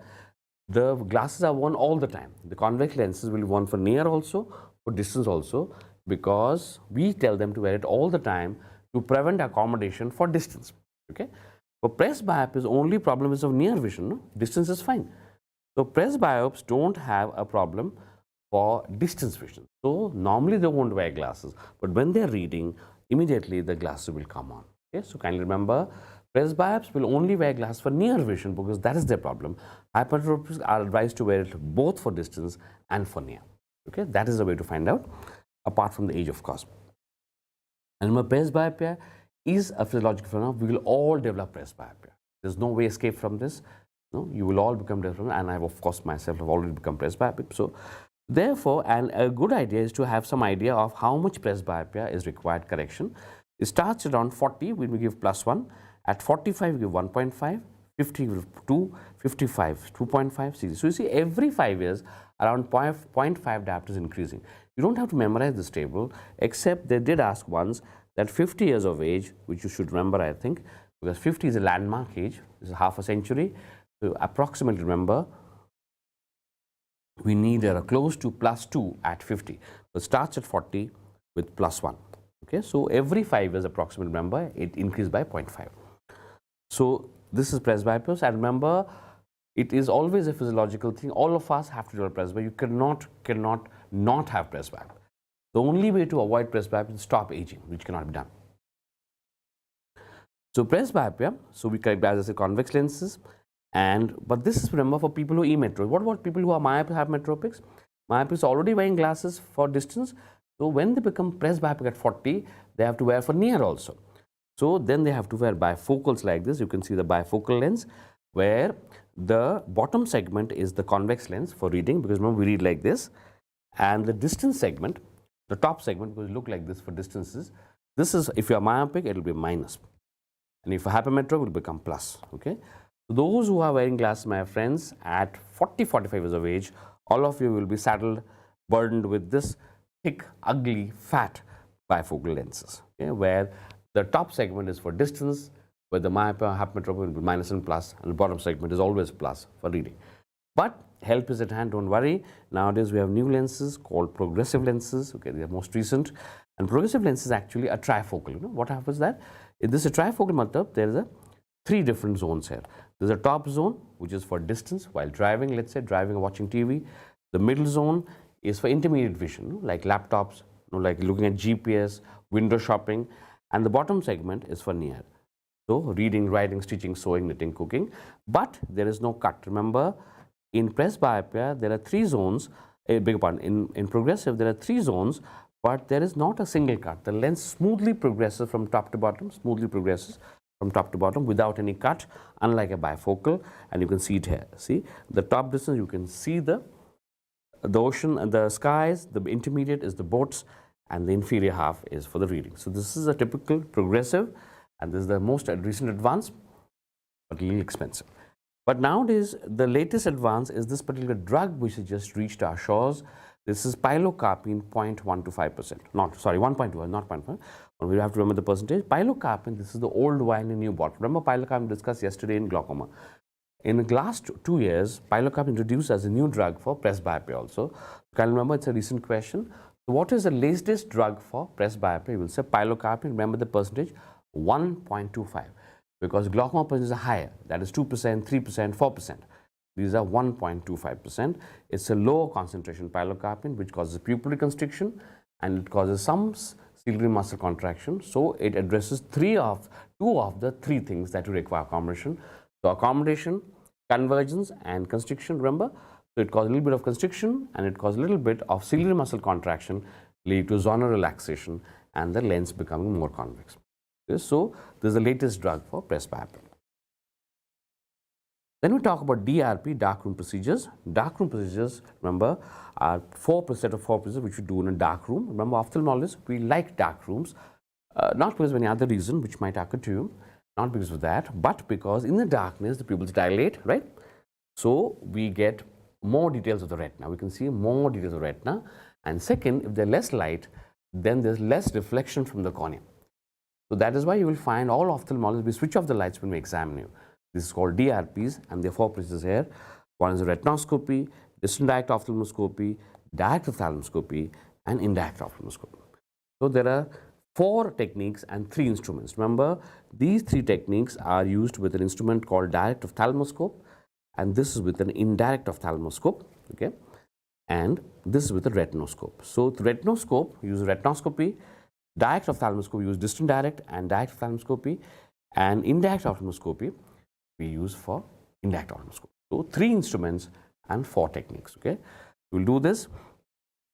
the glasses are worn all the time. The convex lenses will be worn for near also, for distance also, because we tell them to wear it all the time to prevent accommodation for distance. Okay? For presbyopes, only problem is of near vision. No? Distance is fine. So presbyopes don't have a problem for distance vision. So normally they won't wear glasses, but when they're reading, immediately the glasses will come on. Okay? So kindly remember, presbyopes will only wear glasses for near vision because that is their problem. Hypermetropes are advised to wear it both for distance and for near. Okay? That is the way to find out, apart from the age, of course. And remember, presbyopia is a physiological phenomenon. We will all develop presbyopia. There's no way escape from this. No, you will all become different, and I have, of course, myself have already become presbyopic. So therefore, and a good idea is to have some idea of how much presbyopia is required correction. It starts around 40 when we give +1. At 45 we give 1.5, 50 we give 2, 55 2.5. So you see every 5 years around 0.5 diopter is increasing. You don't have to memorize this table, except they did ask once that 50 years of age, which you should remember, I think, because 50 is a landmark age, this is half a century. So approximately remember, we need close to +2 at 50. So it starts at 40 with +1. Okay, so every 5 years approximately, remember, it increased by 0.5. So this is presbyopia, and remember, it is always a physiological thing. All of us have to develop presbyopia. You cannot not have presbyopia. The only way to avoid presbyopia is stop aging, which cannot be done. So presbyopia, so we characterize as a convex lenses, but this is, remember, for people who are emmetropic. What about people who are myopic, have metropics? Myopics are already wearing glasses for distance. So when they become presbyopic at 40, they have to wear for near also. So then they have to wear bifocals like this. You can see the bifocal lens, where the bottom segment is the convex lens for reading, because remember we read like this, and the distance segment, the top segment, will look like this for distances. This is, if you are myopic, it will be minus, and if you are hypermetropic, it will become plus. Okay. So those who are wearing glasses, my friends, at 40-45 years of age, all of you will be burdened with this thick, ugly, fat bifocal lenses, okay, where the top segment is for distance, where the myopia, hypermetropia will be minus and plus, and the bottom segment is always plus for reading. But help is at hand, don't worry. Nowadays we have new lenses called progressive lenses. Okay, they are most recent, and progressive lenses actually are trifocal. You know what happens that if this is a trifocal matlab, there is a 3 different zones here. There's a top zone which is for distance while driving, let's say driving or watching TV. The middle zone is for intermediate vision, like laptops, like looking at GPS, window shopping, and the bottom segment is for near. So reading, writing, stitching, sewing, knitting, cooking, but there is no cut. Remember, in presbyopia there are 3 zones. In progressive there are 3 zones, but there is not a single cut. The lens smoothly progresses from top to bottom, without any cut, unlike a bifocal, and you can see it here. See the top distance, you can see the ocean and the skies. The intermediate is the boats, and the inferior half is for the reading. So this is a typical progressive, and this is the most recent advance, but a little expensive. But nowadays the latest advance is this particular drug which has just reached our shores. This is pilocarpine 0.125%. Not, sorry, 1.2, not 0.5. We have to remember the percentage. Pilocarpine, this is the old wine in new bottle. Remember pilocarpine discussed yesterday in glaucoma. In the last 2 years, pilocarpine introduced as a new drug for presbyopia also. You can remember, it's a recent question. So what is the latest drug for presbyopia? You will say pilocarpine. Remember the percentage, 1.25. Because glaucoma percentages are higher, that is 2%, 3%, 4%. These are 1.25%. It's a lower concentration pilocarpine, which causes pupillary constriction, and it causes some ciliary muscle contraction. So it addresses 2 of the 3 things that you require accommodation. So accommodation, convergence, and constriction, remember. So it causes a little bit of constriction, and it causes a little bit of ciliary muscle contraction, lead to zonal relaxation, and the lens becoming more convex. Okay, so this is the latest drug for presbyopia. Then we talk about DRP, darkroom procedures. Darkroom procedures, remember, are 4 procedures which we do in a dark room. Remember, ophthalmologists, we like dark rooms, not because of any other reason which might occur to you, not because of that, but because in the darkness the pupils dilate, right? So we get more details of the retina. We can see more details of the retina. And second, if there's less light, then there's less reflection from the cornea. So that is why you will find all ophthalmologists, we switch off the lights when we examine you. This is called DRPs, and there are 4 procedures here. One is retinoscopy, distant direct ophthalmoscopy, direct ophthalmoscopy, and indirect ophthalmoscopy. So there are 4 techniques and 3 instruments. Remember, these 3 techniques are used with an instrument called direct ophthalmoscope, and this is with an indirect ophthalmoscope, okay, and this is with a retinoscope. So the retinoscope uses retinoscopy, direct ophthalmoscopy use distant direct and direct ophthalmoscopy, and indirect ophthalmoscopy we use for indirect ophthalmoscopy. So 3 instruments and 4 techniques, okay. We'll do this,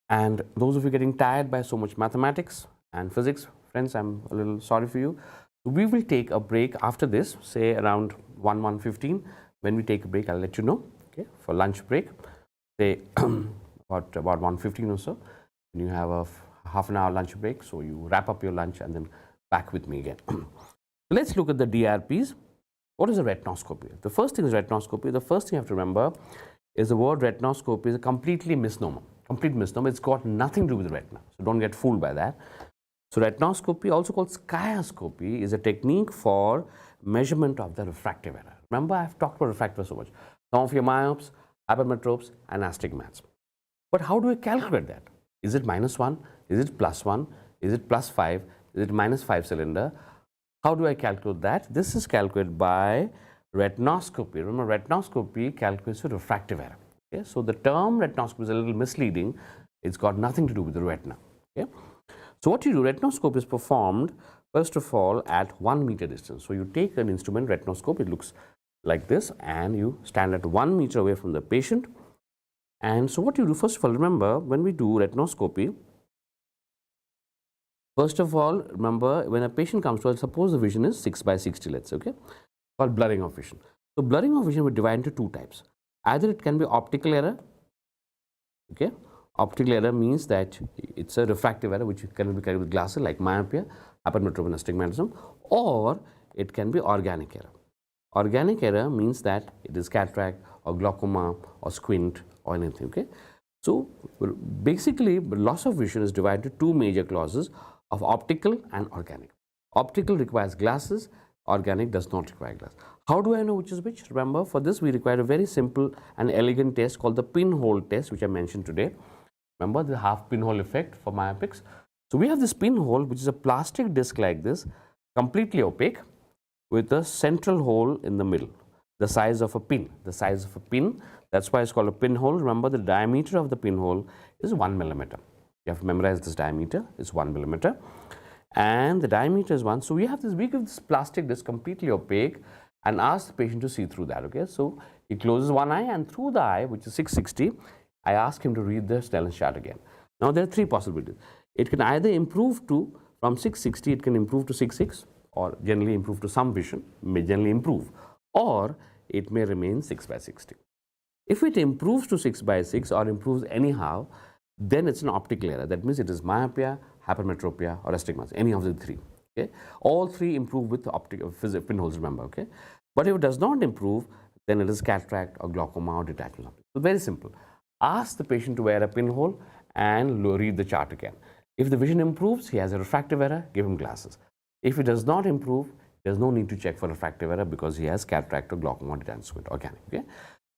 and those of you getting tired by so much mathematics and physics, friends, I'm a little sorry for you. We will take a break after this, say around 1:15. When we take a break, I'll let you know, okay, for lunch break, say about 1:15 or so. And you have a half an hour lunch break, so you wrap up your lunch and then back with me again. So let's look at the DRPs. What is a retinoscopy? The first thing is retinoscopy. The first thing you have to remember is the word retinoscopy is a completely misnomer. Complete misnomer. It's got nothing to do with the retina. So don't get fooled by that. So retinoscopy, also called skioscopy, is a technique for measurement of the refractive error. Remember, I've talked about refractive so much. Some of your myopes, hypermetropes, and astigmats. But how do we calculate that? Is it -1? Is it +1? Is it +5? Is it -5 cylinder? How do I calculate that? This is calculated by retinoscopy. Remember, retinoscopy calculates the refractive error. Okay? So the term retinoscopy is a little misleading. It's got nothing to do with the retina. Okay? So what you do, retinoscopy is performed first of all at 1 meter distance. So you take an instrument, retinoscope, it looks like this, and you stand at 1 meter away from the patient. And so what you do, first of all, remember, when we do retinoscopy, first of all, remember, when a patient comes to us, suppose the vision is 6/60, let's say, okay, called blurring of vision. So blurring of vision we divide into two types. Either it can be optical error, okay. Optical error means that it's a refractive error which can be carried with glasses like myopia, hypermetropia and astigmatism, or it can be organic error. Organic error means that it is cataract or glaucoma or squint or anything, okay. So basically, loss of vision is divided into two major clauses of optical and organic. Optical requires glasses, organic does not require glasses. How do I know which is which? Remember, for this we require a very simple and elegant test called the pinhole test, which I mentioned today. Remember the half pinhole effect for myopics. So we have this pinhole, which is a plastic disc like this, completely opaque, with a central hole in the middle, the size of a pin. The size of a pin, that's why it's called a pinhole. Remember, the diameter of the pinhole is 1 millimeter. You have to memorize this diameter, it's 1 millimeter. And the diameter is 1. So we give this plastic disc completely opaque and ask the patient to see through that, okay. So he closes one eye, and through the eye, which is 660, I ask him to read the Snellen chart again. Now there are three possibilities. It can either improve from 660, it can improve to 66, or generally improve to some vision, may generally improve, or it may remain 6/60. If it improves to 6/6 or improves anyhow, then it's an optical error. That means it is myopia, hypermetropia, or astigmatism, any of the three. Okay? All three improve with optical pinholes, remember. Okay? But if it does not improve, then it is cataract or glaucoma or detachment. So very simple. Ask the patient to wear a pinhole and read the chart again. If the vision improves, he has a refractive error, give him glasses. If it does not improve, there's no need to check for refractive error because he has cataract or glaucoma or detachment, organic. Okay?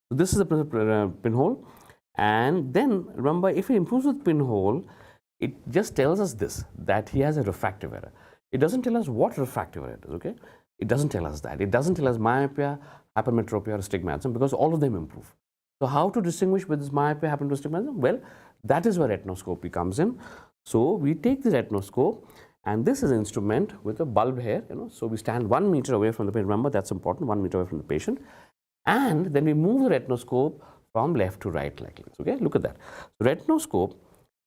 So this is the pinhole. And then remember, if he improves with pinhole, it just tells us this, that he has a refractive error. It doesn't tell us what refractive error it is, okay? It doesn't tell us that. It doesn't tell us myopia, hypermetropia, or astigmatism because all of them improve. So how to distinguish whether it's myopia, hypermetropia, astigmatism? Well, that is where retinoscopy comes in. So we take the retinoscope, and this is an instrument with a bulb here, So we stand 1 meter away from the patient. Remember, that's important, 1 meter away from the patient. And then we move the retinoscope from left to right like this, okay? Look at that. So retinoscope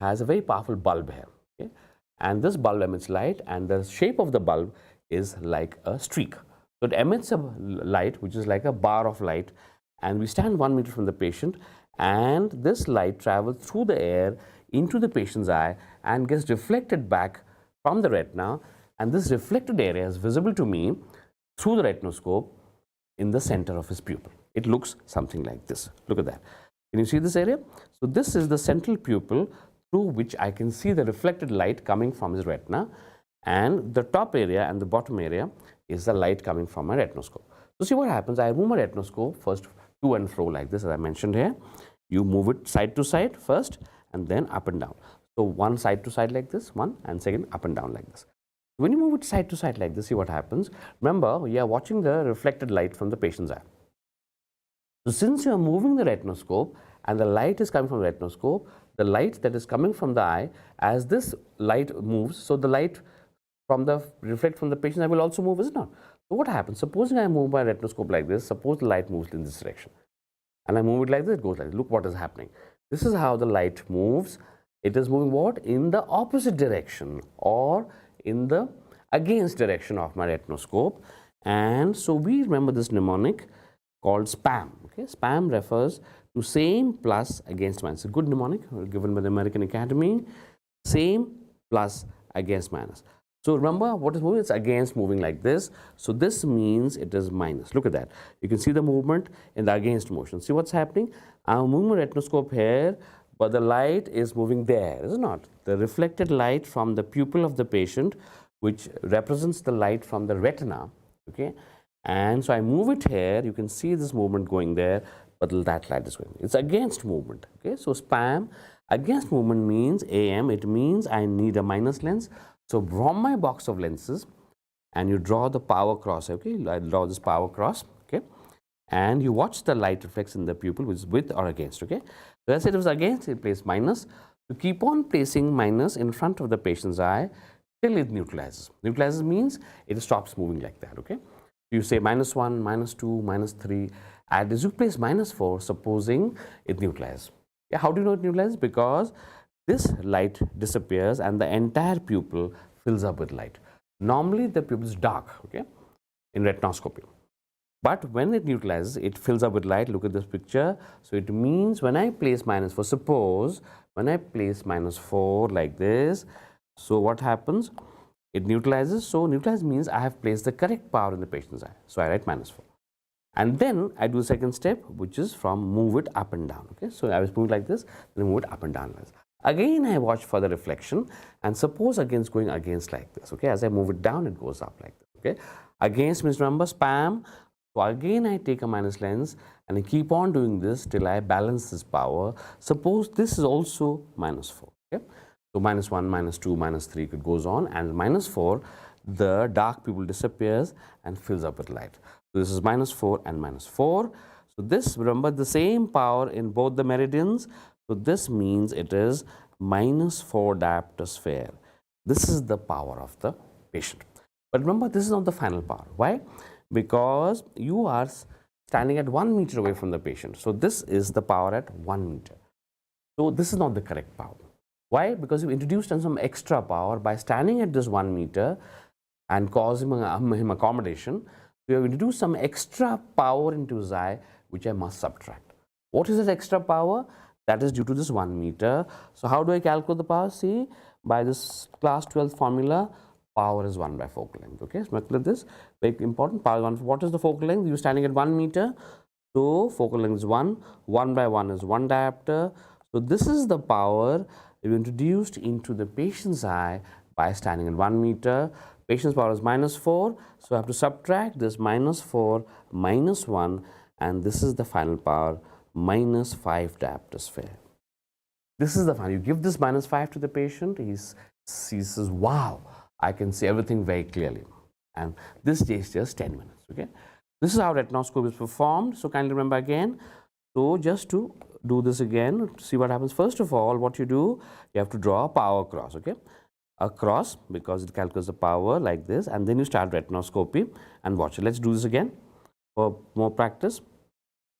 has a very powerful bulb here, okay? And this bulb emits light, and the shape of the bulb is like a streak. So it emits a light, which is like a bar of light, and we stand 1 meter from the patient, and this light travels through the air into the patient's eye and gets reflected back from the retina, and this reflected area is visible to me through the retinoscope in the center of his pupil. It looks something like this. Look at that. Can you see this area? So this is the central pupil through which I can see the reflected light coming from his retina, and the top area and the bottom area is the light coming from my retinoscope. So see what happens. I move my retinoscope first to and fro like this, as I mentioned here. You move it side to side first and then up and down. So one side to side like this, one, and second up and down like this. When you move it side to side like this, see what happens. Remember, we are watching the reflected light from the patient's eye. So since you are moving the retinoscope and the light is coming from the retinoscope, the light that is coming from the eye, as this light moves, so the light from the reflect from the patient's eye will also move, is it not? So what happens? Supposing I move my retinoscope like this, suppose the light moves in this direction, and I move it like this, it goes like this. Look what is happening. This is how the light moves. It is moving what? In the opposite direction, or in the against direction of my retinoscope. And so we remember this mnemonic called SPAM. Okay, SPAM refers to same plus against minus. It's a good mnemonic given by the American Academy. Same plus against minus. So remember what is moving? It's against moving like this. So this means it is minus. Look at that. You can see the movement in the against motion. See what's happening? I'm moving my retinoscope here, but the light is moving there, is it not? The reflected light from the pupil of the patient, which represents the light from the retina. Okay, and so I move it here. You can see this movement going there, but that light is going. It's against movement. Okay, so SPAM against movement means AM. It means I need a minus lens. So from my box of lenses, and you draw the power cross. Okay, I draw this power cross. Okay, and you watch the light reflects in the pupil, which is with or against. Okay, so as it was against, it place minus. You keep on placing minus in front of the patient's eye till it neutralizes. Neutralizes means it stops moving like that. Okay, you say -1, -2, -3, and as you place -4, supposing it neutralizes. Yeah, how do you know it neutralizes? Because this light disappears and the entire pupil fills up with light. Normally the pupil is dark, okay, in retinoscopy. But when it neutralizes, it fills up with light. Look at this picture. So it means when I place -4, suppose when I place -4 like this, so what happens? It neutralizes. So neutralize means I have placed the correct power in the patient's eye. So I write -4. And then I do the second step, which is from move it up and down. Okay, so I was moving like this, then move it up and down. Again, I watch for the reflection, and suppose again it's going against like this. Okay, as I move it down, it goes up like this. Okay, against means remember SPAM. So again, I take a minus lens and I keep on doing this till I balance this power. Suppose this is also -4. Okay, so -1, -2, -3, it goes on, and -4, the dark pupil disappears and fills up with light. So this is -4 and -4. So this, remember, the same power in both the meridians. So this means it is -4 diopter sphere. This is the power of the patient. But remember, this is not the final power. Why? Because you are standing at 1 meter away from the patient. So this is the power at 1 meter. So this is not the correct power. Why? Because you introduced some extra power by standing at this 1 meter and causing him accommodation. You have introduced some extra power into his eye, which I must subtract. What is this extra power? That is due to this 1 meter. So how do I calculate the power? See, by this class 12 formula, power is 1 by focal length. Okay, so look at this, very important. Power 1. What is the focal length? You are standing at 1 meter. So focal length is 1. 1 by 1 is 1 diopter. So this is the power you introduced into the patient's eye by standing at 1 meter. Patient's power is -4. So I have to subtract this -4 -1, and this is the final power, -5 diopter sphere. This is the final. You give this -5 to the patient, he says, wow, I can see everything very clearly. And this takes just 10 minutes. Okay, this is how retinoscopy is performed. So kindly remember again. So just to do this again, see what happens. First of all, what you do, you have to draw a power cross. Okay, a cross, because it calculates the power like this, and then you start retinoscopy and watch it. Let's do this again for more practice.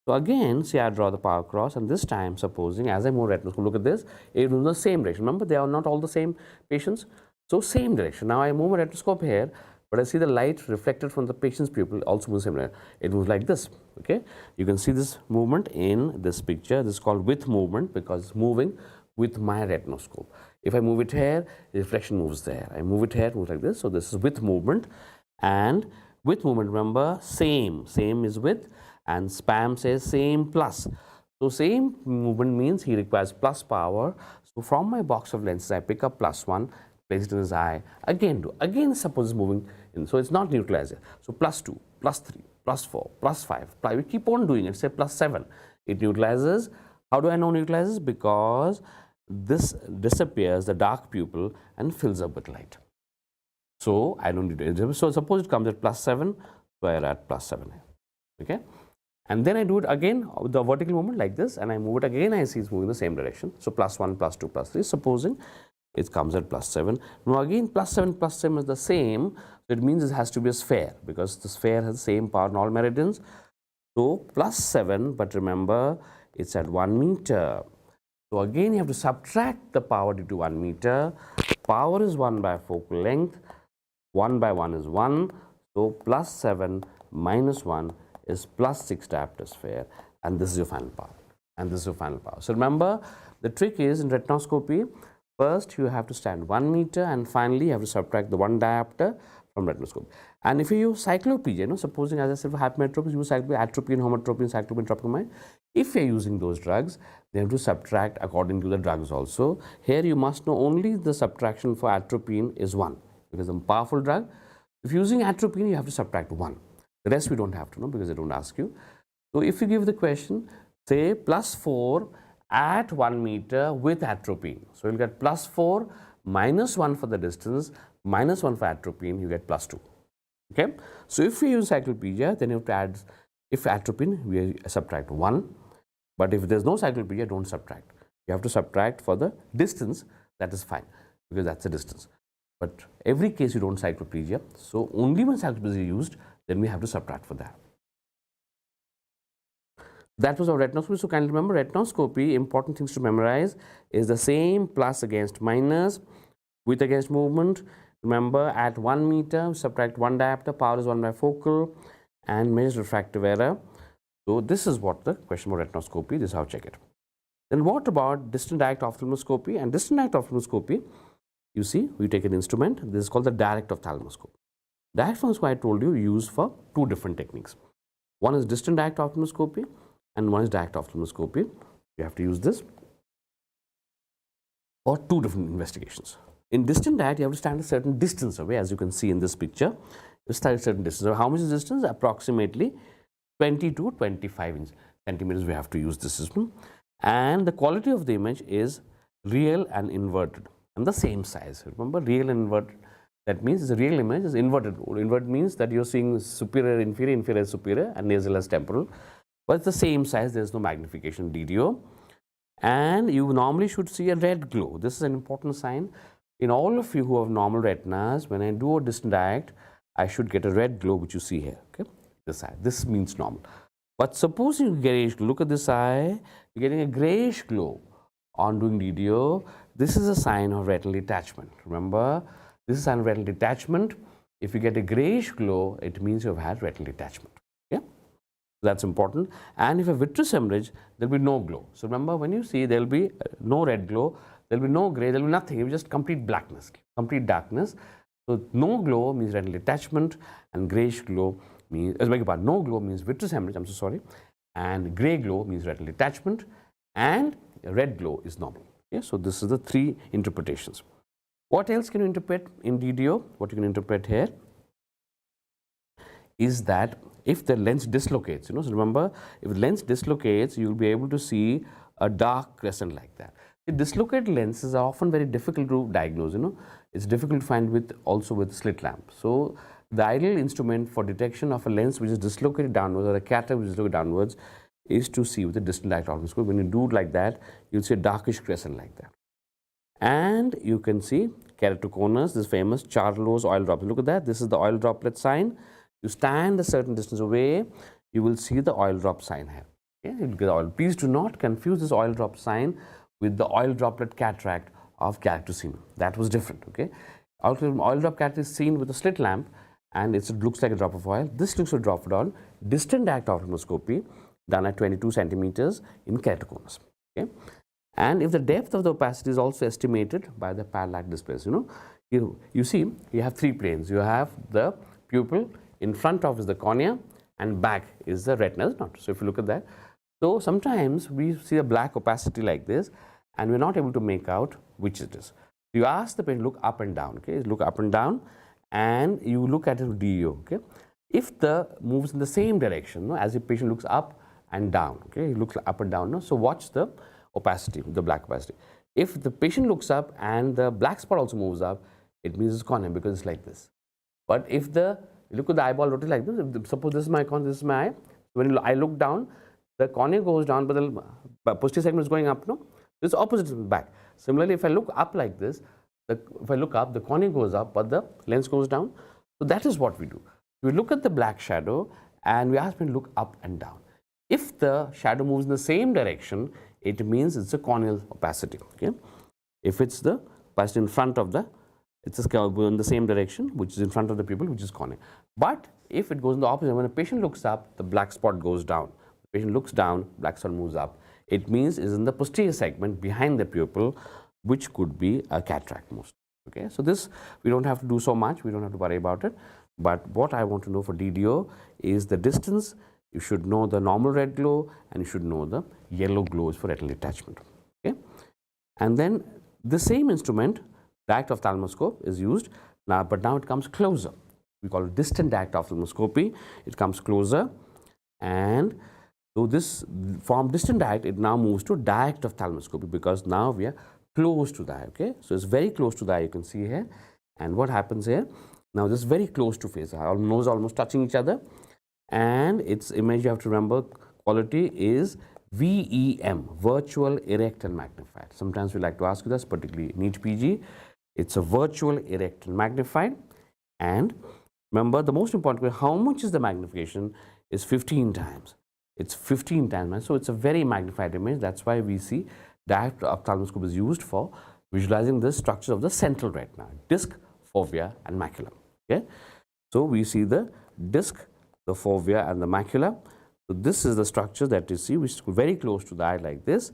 So again, see, I draw the power cross, and this time, supposing as I move retinoscope, look at this, it moves in the same direction. Remember, they are not all the same patients. So same direction. Now I move my retinoscope here, but I see the light reflected from the patient's pupil also moves same direction. It moves like this. Okay, you can see this movement in this picture. This is called with movement because it's moving with my retinoscope. If I move it here, the reflection moves there. I move it here, it moves like this. So this is with movement, and with movement, remember, same is with, and SPAM says same plus. So same movement means he requires plus power. So from my box of lenses, I pick up +1, place it in his eye. Again suppose it's moving in. So it's not neutralized. So +2, +3, +4, +5. We keep on doing it. Say +7. It neutralizes. How do I know neutralizes? Because this disappears, the dark pupil, and fills up with light. So I don't need it. So suppose it comes at +7. So I add +7 here. Okay. And then I do it again with the vertical movement like this, and I move it again. I see it's moving in the same direction. So +1, +2, +3. Supposing it comes at +7. Now again, +7 is the same. So it means it has to be a sphere because the sphere has the same power in all meridians. So +7, but remember it's at 1 meter. So again, you have to subtract the power due to 1 meter. Power is 1 by focal length. 1 by 1 is 1. So plus 7 minus 1 is plus 6 diopter sphere, and this is your final power. And this is your final power. So remember, the trick is in retinoscopy, first you have to stand 1 meter, and finally you have to subtract the 1 diopter from retinoscope. And if you use cyclopedia, supposing, as I said, for hypermetropes, you use cyclopedia, atropine, hometropine, cyclopedia, tropicamide. If you are using those drugs, they have to subtract according to the drugs also. Here you must know only the subtraction for atropine is 1. It is a powerful drug. If using atropine, you have to subtract 1. The rest we don't have to know because they don't ask you. So if you give the question, say plus 4 at 1 meter with atropine. So you'll get plus 4 minus 1 for the distance, minus 1 for atropine, you get plus 2. Okay. So if we use cyclopedia, then you have to add, if atropine, we subtract 1. But if there's no cyclopedia, don't subtract. You have to subtract for the distance, that is fine, because that's the distance. But every case you don't cyclopedia, so only when cyclopedia is used, then we have to subtract for that. That was our retinoscopy. So kindly remember, retinoscopy, important things to memorize is the same plus against minus, width against movement. Remember, at 1 meter, subtract 1 diopter, power is 1 by focal, and measure refractive error. So this is what the question about retinoscopy, this is how to check it. Then what about distant direct ophthalmoscopy? And distant direct ophthalmoscopy, you see, we take an instrument, this is called the direct ophthalmoscope. Direct ophthalmoscopy, I told you, used for 2 different techniques. One is distant direct ophthalmoscopy, and one is direct ophthalmoscopy. You have to use this for 2 different investigations. In distant direct, you have to stand a certain distance away, as you can see in this picture. You stand a certain distance. So how much is distance? Approximately 20 to 25 centimeters we have to use this system. And the quality of the image is real and inverted, and the same size. Remember, real and inverted, that means the real image is inverted. Inverted means that you're seeing superior, inferior, inferior, superior, and nasal as temporal. But it's the same size, there's no magnification DDO. And you normally should see a red glow. This is an important sign. In all of you who have normal retinas, when I do a distant direct, I should get a red glow, which you see here. Okay, this side. This means normal. But suppose you get, look at this eye, you're getting a grayish glow on doing DDO. This is a sign of retinal detachment. Remember, this is a sign of retinal detachment. If you get a grayish glow, it means you've had retinal detachment. Okay, that's important. And if a vitreous hemorrhage, there will be no glow. So remember, when you see, there will be no red glow, there will be no gray, there will be nothing. It will be just complete blackness, complete darkness. So no glow means retinal detachment, and grayish glow means, no glow means vitreous hemorrhage, I'm so sorry, and gray glow means retinal detachment, and red glow is normal. Okay, so this is the 3 interpretations. What else can you interpret in DDO? What you can interpret here is that if the lens dislocates, so remember, if the lens dislocates, you will be able to see a dark crescent like that. The dislocated lenses are often very difficult to diagnose, it's difficult to find also with slit lamp. So the ideal instrument for detection of a lens which is dislocated downwards, or a cataract which is dislocated downwards, is to see with a distant direct ophthalmoscope. When you do it like that, you'll see a darkish crescent like that. And you can see keratoconus, this famous Charlot's oil drop. Look at that, this is the oil droplet sign. You stand a certain distance away, you will see the oil drop sign here. Okay? Please do not confuse this oil drop sign with the oil droplet cataract of keratoconus. That was different. Okay, oil drop cataract is seen with a slit lamp, and it looks like a drop of oil. This looks like a drop of oil. Distant direct ophthalmoscopy done at 22 centimeters in keratoconus. Okay, and if the depth of the opacity is also estimated by the parallax displays, you see you have 3 planes. You have the pupil, in front of is the cornea, and back is the retina. So if you look at that, so sometimes we see a black opacity like this, and we're not able to make out which it is. You ask the patient, look up and down. Okay, look up and down, and you look at it DEO. Okay, if the moves in the same direction, as the patient looks up and down. Okay, he looks up and down. So watch the opacity, the black opacity. If the patient looks up and the black spot also moves up, it means it's cornea, because it's like this. But if you look at the eyeball rotate like this, suppose this is my cornea, this is my eye. When I look down, the cornea goes down, but the posterior segment is going up. No, it's opposite back. Similarly, if I look up like this, if I look up, the cornea goes up, but the lens goes down. So that is what we do. We look at the black shadow, and we ask them to look up and down. If the shadow moves in the same direction, it means it's a corneal opacity. Okay, if it's the opacity in front of the it's a scalpel in the same direction, which is in front of the pupil, which is cornea. But if it goes in the opposite, when a patient looks up, the black spot goes down. The patient looks down, black spot moves up. It means it's in the posterior segment behind the pupil, which could be a cataract most. Okay, so this we don't have to do so much. We don't have to worry about it. But what I want to know for DDO is the distance. You should know the normal red glow, and you should know the yellow glows for retinal detachment. Okay, and then the same instrument, direct ophthalmoscope, is used now, but now it comes closer. We call it distant direct ophthalmoscopy. It comes closer, and so this from distant direct, it now moves to direct ophthalmoscopy because now we are close to the eye. Okay, so it's very close to the eye. You can see here, and what happens here? Now this is very close to face. Our nose almost touching each other, and its image, you have to remember, quality is VEM, virtual, erect, and magnified. Sometimes we like to ask you this, particularly NEET PG. It's a virtual, erect, and magnified. And remember, the most important question: how much is the magnification? Is 15 times. It's 15 times. So it's a very magnified image. That's why we see direct ophthalmoscope is used for visualizing the structure of the central retina, disc, fovea, and macula. Okay, so we see the disc, the fovea, and the macula. So this is the structure that you see, which is very close to the eye like this,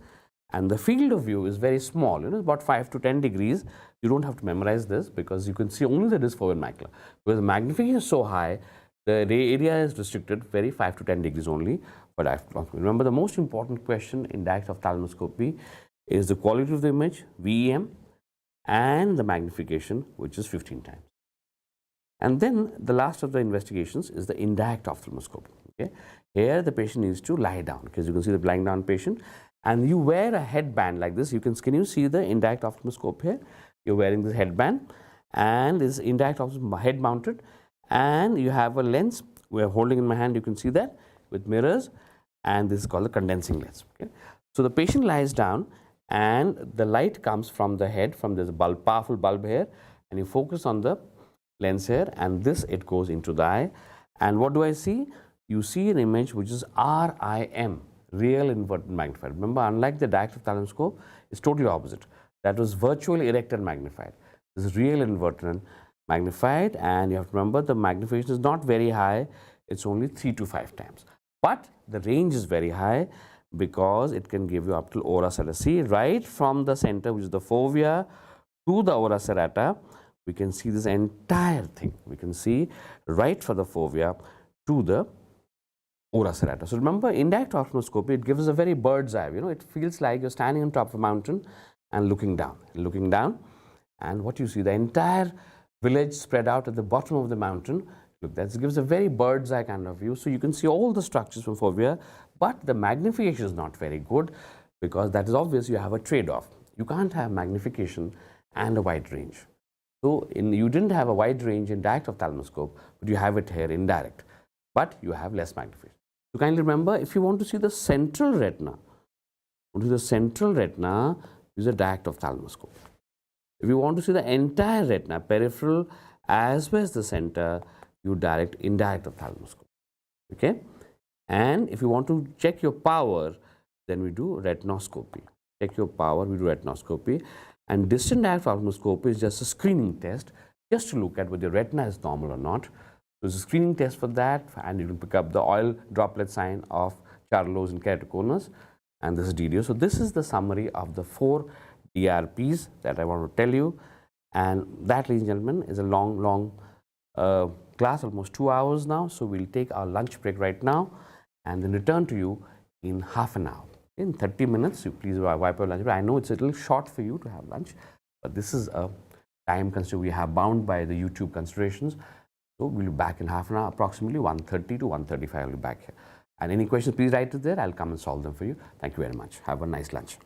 and the field of view is very small. About 5 to 10 degrees. You don't have to memorize this because you can see only the disc, fovea, and macula. Because the magnification is so high, the area is restricted very 5 to 10 degrees only. But remember, the most important question in direct ophthalmoscopy is the quality of the image, VEM, and the magnification, which is 15 times. And then the last of the investigations is the indirect ophthalmoscopy. Okay, here the patient needs to lie down, because you can see the lying down patient, and you wear a headband like this. Can you see the indirect ophthalmoscope here? You're wearing this headband, and this indirect ophthalmoscope head mounted, and you have a lens. We're holding in my hand. You can see that with mirrors, and this is called the condensing lens. Okay, so the patient lies down, and the light comes from the head, from this bulb, powerful bulb here, and you focus on the lens here, and this, it goes into the eye. And what do I see? You see an image which is RIM, real inverted magnified. Remember, unlike the direct ophthalmoscope, it's totally opposite. That was virtual, erect, and magnified. This is real inverted and magnified, and you have to remember the magnification is not very high. It's only 3 to 5 times. But the range is very high because it can give you up to ora serrata. See, right from the center, which is the fovea, to the ora serrata, we can see this entire thing. We can see right from the fovea to the ora serrata. So remember, indirect ophthalmoscopy, it gives a very bird's eye. It feels like you're standing on top of a mountain and looking down, and what you see, the entire village spread out at the bottom of the mountain. Look, that gives a very bird's eye kind of view. So you can see all the structures from fovea, but the magnification is not very good because that is obvious. You have a trade-off. You can't have magnification and a wide range. So you didn't have a wide range in direct ophthalmoscope, but you have it here in direct, but you have less magnification. So kindly remember, if you want to see the central retina, use a direct ophthalmoscope. If you want to see the entire retina, peripheral as well as the center, you indirect ophthalmoscope. Okay, and if you want to check your power, then we do retinoscopy. Check your power, we do retinoscopy. And distant direct ophthalmoscopy is just a screening test, just to look at whether your retina is normal or not. So it's a screening test for that, and you can pick up the oil droplet sign of Charlos and keratoconus, and this is DDO. So this is the summary of the 4 DRPs that I want to tell you, and that, ladies and gentlemen, is a long class, almost 2 hours now. So we'll take our lunch break right now, and then return to you in half an hour. In 30 minutes, you please wipe your lunch break. I know it's a little short for you to have lunch, but this is a time constraint we have bound by the YouTube considerations. So we'll be back in half an hour, approximately 1:30 to 1:35. I'll be back here. And any questions, please write it there. I'll come and solve them for you. Thank you very much. Have a nice lunch.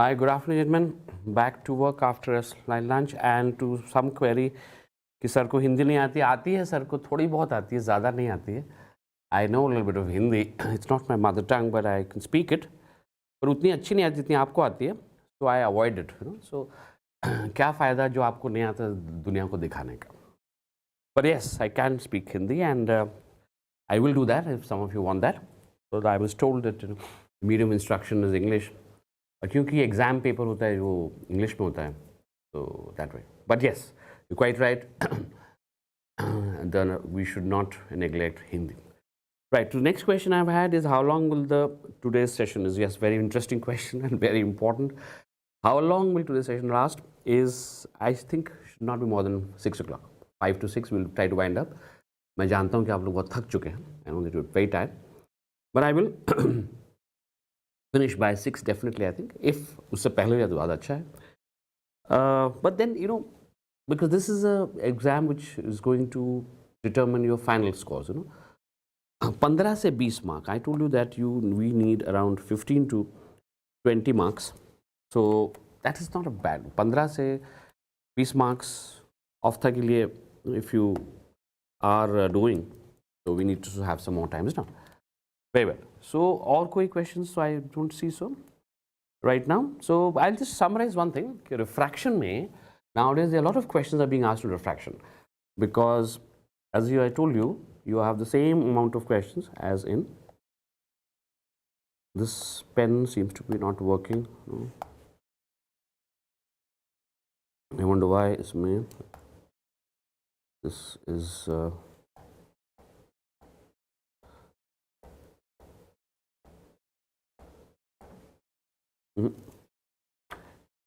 Hi, good afternoon, gentlemen. Back to work after a slight lunch and to some query कि sir को हिंदी नहीं आती है sir को थोड़ी बहुत आती है, ज़्यादा नहीं आती है. I know a little bit of Hindi. It's not my mother tongue, but I can speak it. पर उतनी अच्छी नहीं आती जितनी आपको आती है. So I avoid it. So क्या फ़ायदा जो आपको नहीं आता दुनिया को दिखाने का. But yes, I can speak Hindi and I will do that if some of you want that. So I was told that medium instruction is English. क्योंकि एग्जाम पेपर होता है वो इंग्लिश में होता है, तो that way. But yes, you quite right, then we should not neglect Hindi. Right, so the next question I've had is how long will today's session is, yes, very interesting question and very important. How long will today's session last is, I think, should not be more than 6 o'clock. 5 to 6 we'll try to wind up. मैं जानता हूँ कि आप लोग बहुत थक चुके हैं. I know that you're very tired. But I will finish by 6 definitely, I think. If usse pehle ho to zyada acha hai. But then, because this is a exam which is going to determine your final scores, 15 se 20 mark. I told you that we need around 15 to 20 marks. So that is not a bad. 15 se 20 marks ophtha ke liye, if you are doing, so we need to have some more times now. Very well. So, और कोई questions? So I don't see so right now. So I'll just summarize one thing. Refraction में nowadays there are a lot of questions are being asked in refraction because, as I told you, you have the same amount of questions as in this pen seems to be not working. I wonder why इसमें this is.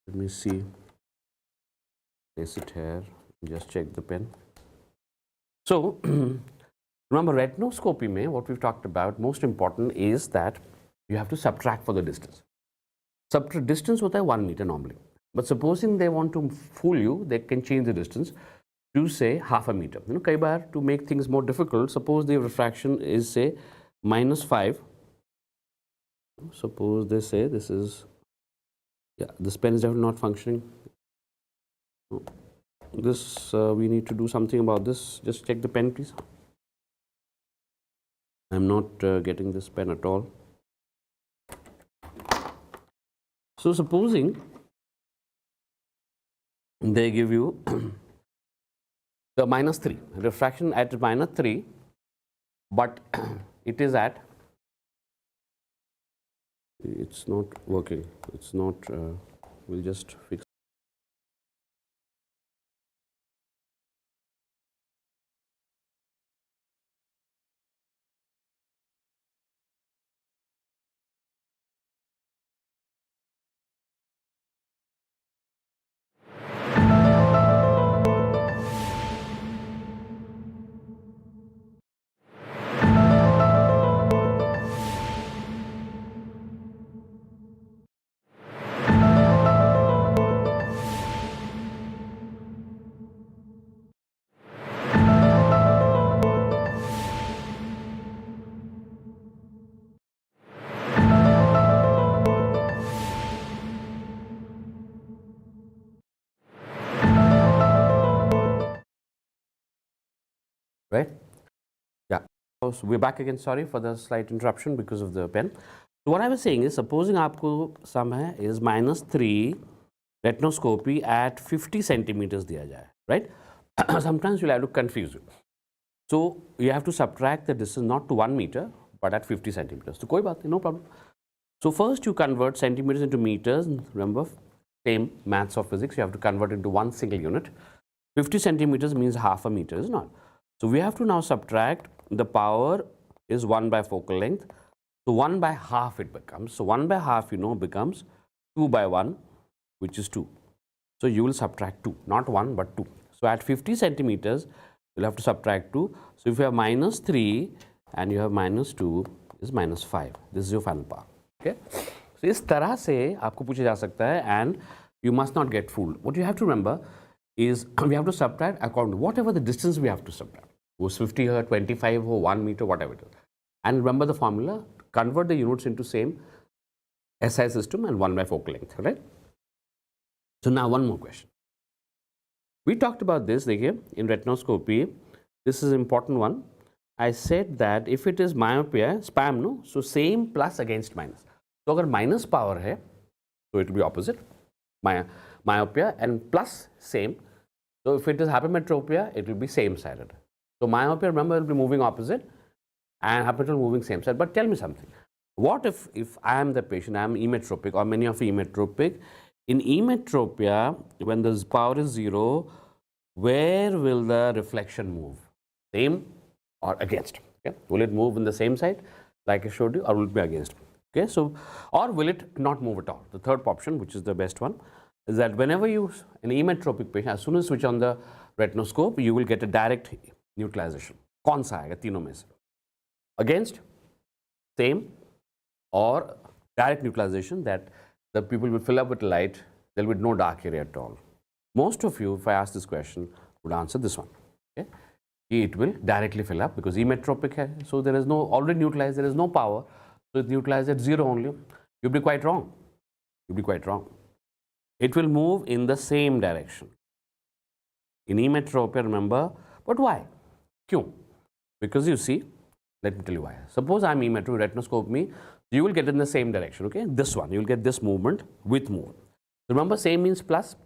Let me see. Place it here. Just check the pen. So remember, retinoscopy mein, what we've talked about, most important is that you have to subtract for the distance. Distance hota hai 1 meter normally. But supposing they want to fool you, they can change the distance to say half a meter. Kai baar to make things more difficult, suppose the refraction is say -5. Suppose they say this is. Yeah, this pen is definitely not functioning. This we need to do something about this. Just check the pen, please. I'm not getting this pen at all. So supposing they give you the -3 refraction at -3, but it is at. It's not working. It's not. We'll just fix. Right? Yeah. So we're back again. Sorry for the slight interruption because of the pen. So what I was saying is, supposing आपको sum है is -3 retinoscopy at 50 centimeters दिया जाए, right? Sometimes you'll have to confuse you. So you have to subtract the distance not to 1 meter but at 50 centimeters. So कोई बात नहीं, no problem. So first you convert centimeters into meters. Remember, same maths or physics. You have to convert into one single unit. 50 centimeters means half a meter, is not? So we have to now subtract. The power is 1 by focal length. So 1 by half it becomes. So 1 by half, becomes 2 by 1, which is 2. So you will subtract 2, not 1 but 2. So at 50 centimeters, you'll have to subtract 2. So if you have -3 and you have -2 is -5. This is your final power. Okay. So इस तरह से आपको पूछा जा सकता है, and you must not get fooled. What you have to remember is we have to subtract according to whatever the distance we have to subtract. Was 50 or 25 or 1 meter, whatever it is. And remember the formula, convert the units into same SI system and 1 by focal length, right? So now one more question. We talked about this here in retinoscopy. This is an important one. I said that if it is myopia, spam, no? So same plus against minus. So अगर minus power है, so it will be opposite, myopia, and plus same. So if it is hypermetropia, it will be same sided. So myopia, remember, will be moving opposite, and hypermetropia moving same side. But tell me something. What if I am the patient, I am emmetropic, or many of you emmetropic? In emmetropia, when the power is 0, where will the reflection move? Same or against? Okay? Will it move in the same side, like I showed you, or will it be against? Okay, so, or will it not move at all? The third option, which is the best one, is that whenever you, an emmetropic patient, as soon as you switch on the retinoscope, you will get a direct neutralization. कौन सा आएगा तीनों में से? Against, same, or direct neutralization, that the people will fill up with light, there will be no dark area at all. Most of you, if I ask this question, would answer this one. Okay? It will directly fill up because emmetropic hai, so there is no, already neutralized, there is no power, so it neutralized at 0 only. You'll be quite wrong. You'll be quite wrong. It will move in the same direction. In emmetropia, remember, but why? Kyun? Because you see, let me tell you why. Suppose I'm emmetropic, retinoscope me, you will get in the same direction, okay? This one, you will get this movement with movement. Remember, same means plus.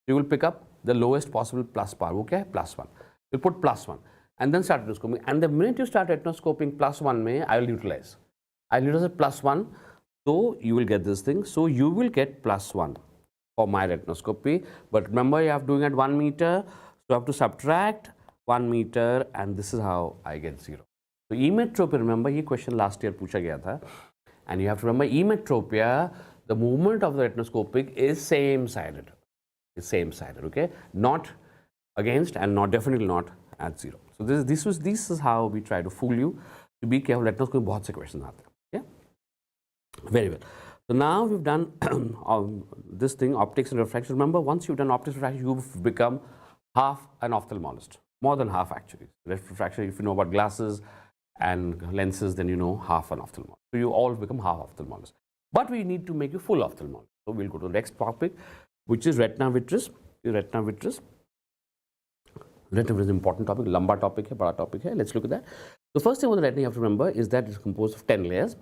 You will pick up the lowest possible plus power, okay? Plus 1. You put plus 1 and then start retinoscoping. And the minute you start retinoscoping plus 1, I will utilize. I will utilize plus 1, so you will get this thing. So you will get plus 1 for my retinoscopy. But remember, you have doing at 1 meter, so I have to subtract 1 meter, and this is how I get 0. So emmetropia, remember, this question last year पूछा गया था. And you have to remember, emmetropia, the movement of the retinoscopic is same-sided. It's same-sided, okay? Not against and not definitely not at 0. So this is how we try to fool you. To be careful, retinoscopy बहुत से questions आते हैं. Okay? Very well. So now we've done this thing, optics and refraction. Remember, once you've done optics and refraction, you've become half an ophthalmologist. More than half, actually. Refraction, if you know about glasses and lenses, then you know half an ophthalmologist. So you all become half ophthalmologist. But we need to make you full ophthalmologist. So we'll go to the next topic, which is retina vitreous. Retina vitreous. Retina vitreous is an important topic, lamba topic hai, bada topic hai. Let's look at that. The first thing about the retina you have to remember is that it's composed of 10 layers.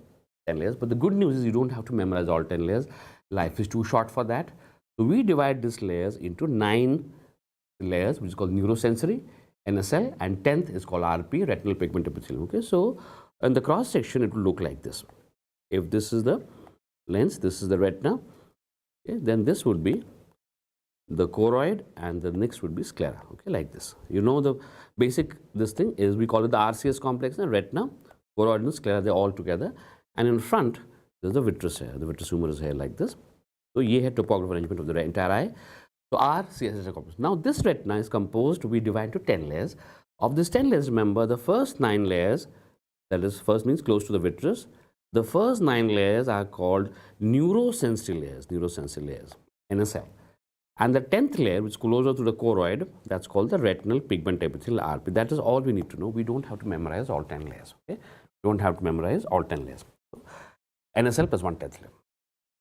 10 layers. But the good news is you don't have to memorize all 10 layers. Life is too short for that. So we divide these layers into 9 layers, which is called neurosensory, NSL, and 10th is called RP, retinal pigment epithelium. Okay, so in the cross section, it will look like this. If this is the lens, this is the retina, okay, then this would be the choroid, and the next would be sclera. Okay, like this. You know the basic, this thing is, we call it the RCS complex, and retina, choroid, and sclera, they're all together. And in front, there's the vitreous hair. The vitreous humor is here like this. So, ye hai topographic arrangement of the entire eye. So, RCS is a complex. Now, this retina is composed, we divide into 10 layers. Of these 10 layers, remember, the first 9 layers, that is, first means close to the vitreous. The first 9 layers are called neurosensory layers, NSL. And the 10th layer, which is closer to the choroid, that's called the retinal pigment epithelial, RP. That is all we need to know. We don't have to memorize all 10 layers. Okay? We don't have to memorize all 10 layers. NSL plus 1/10 layer.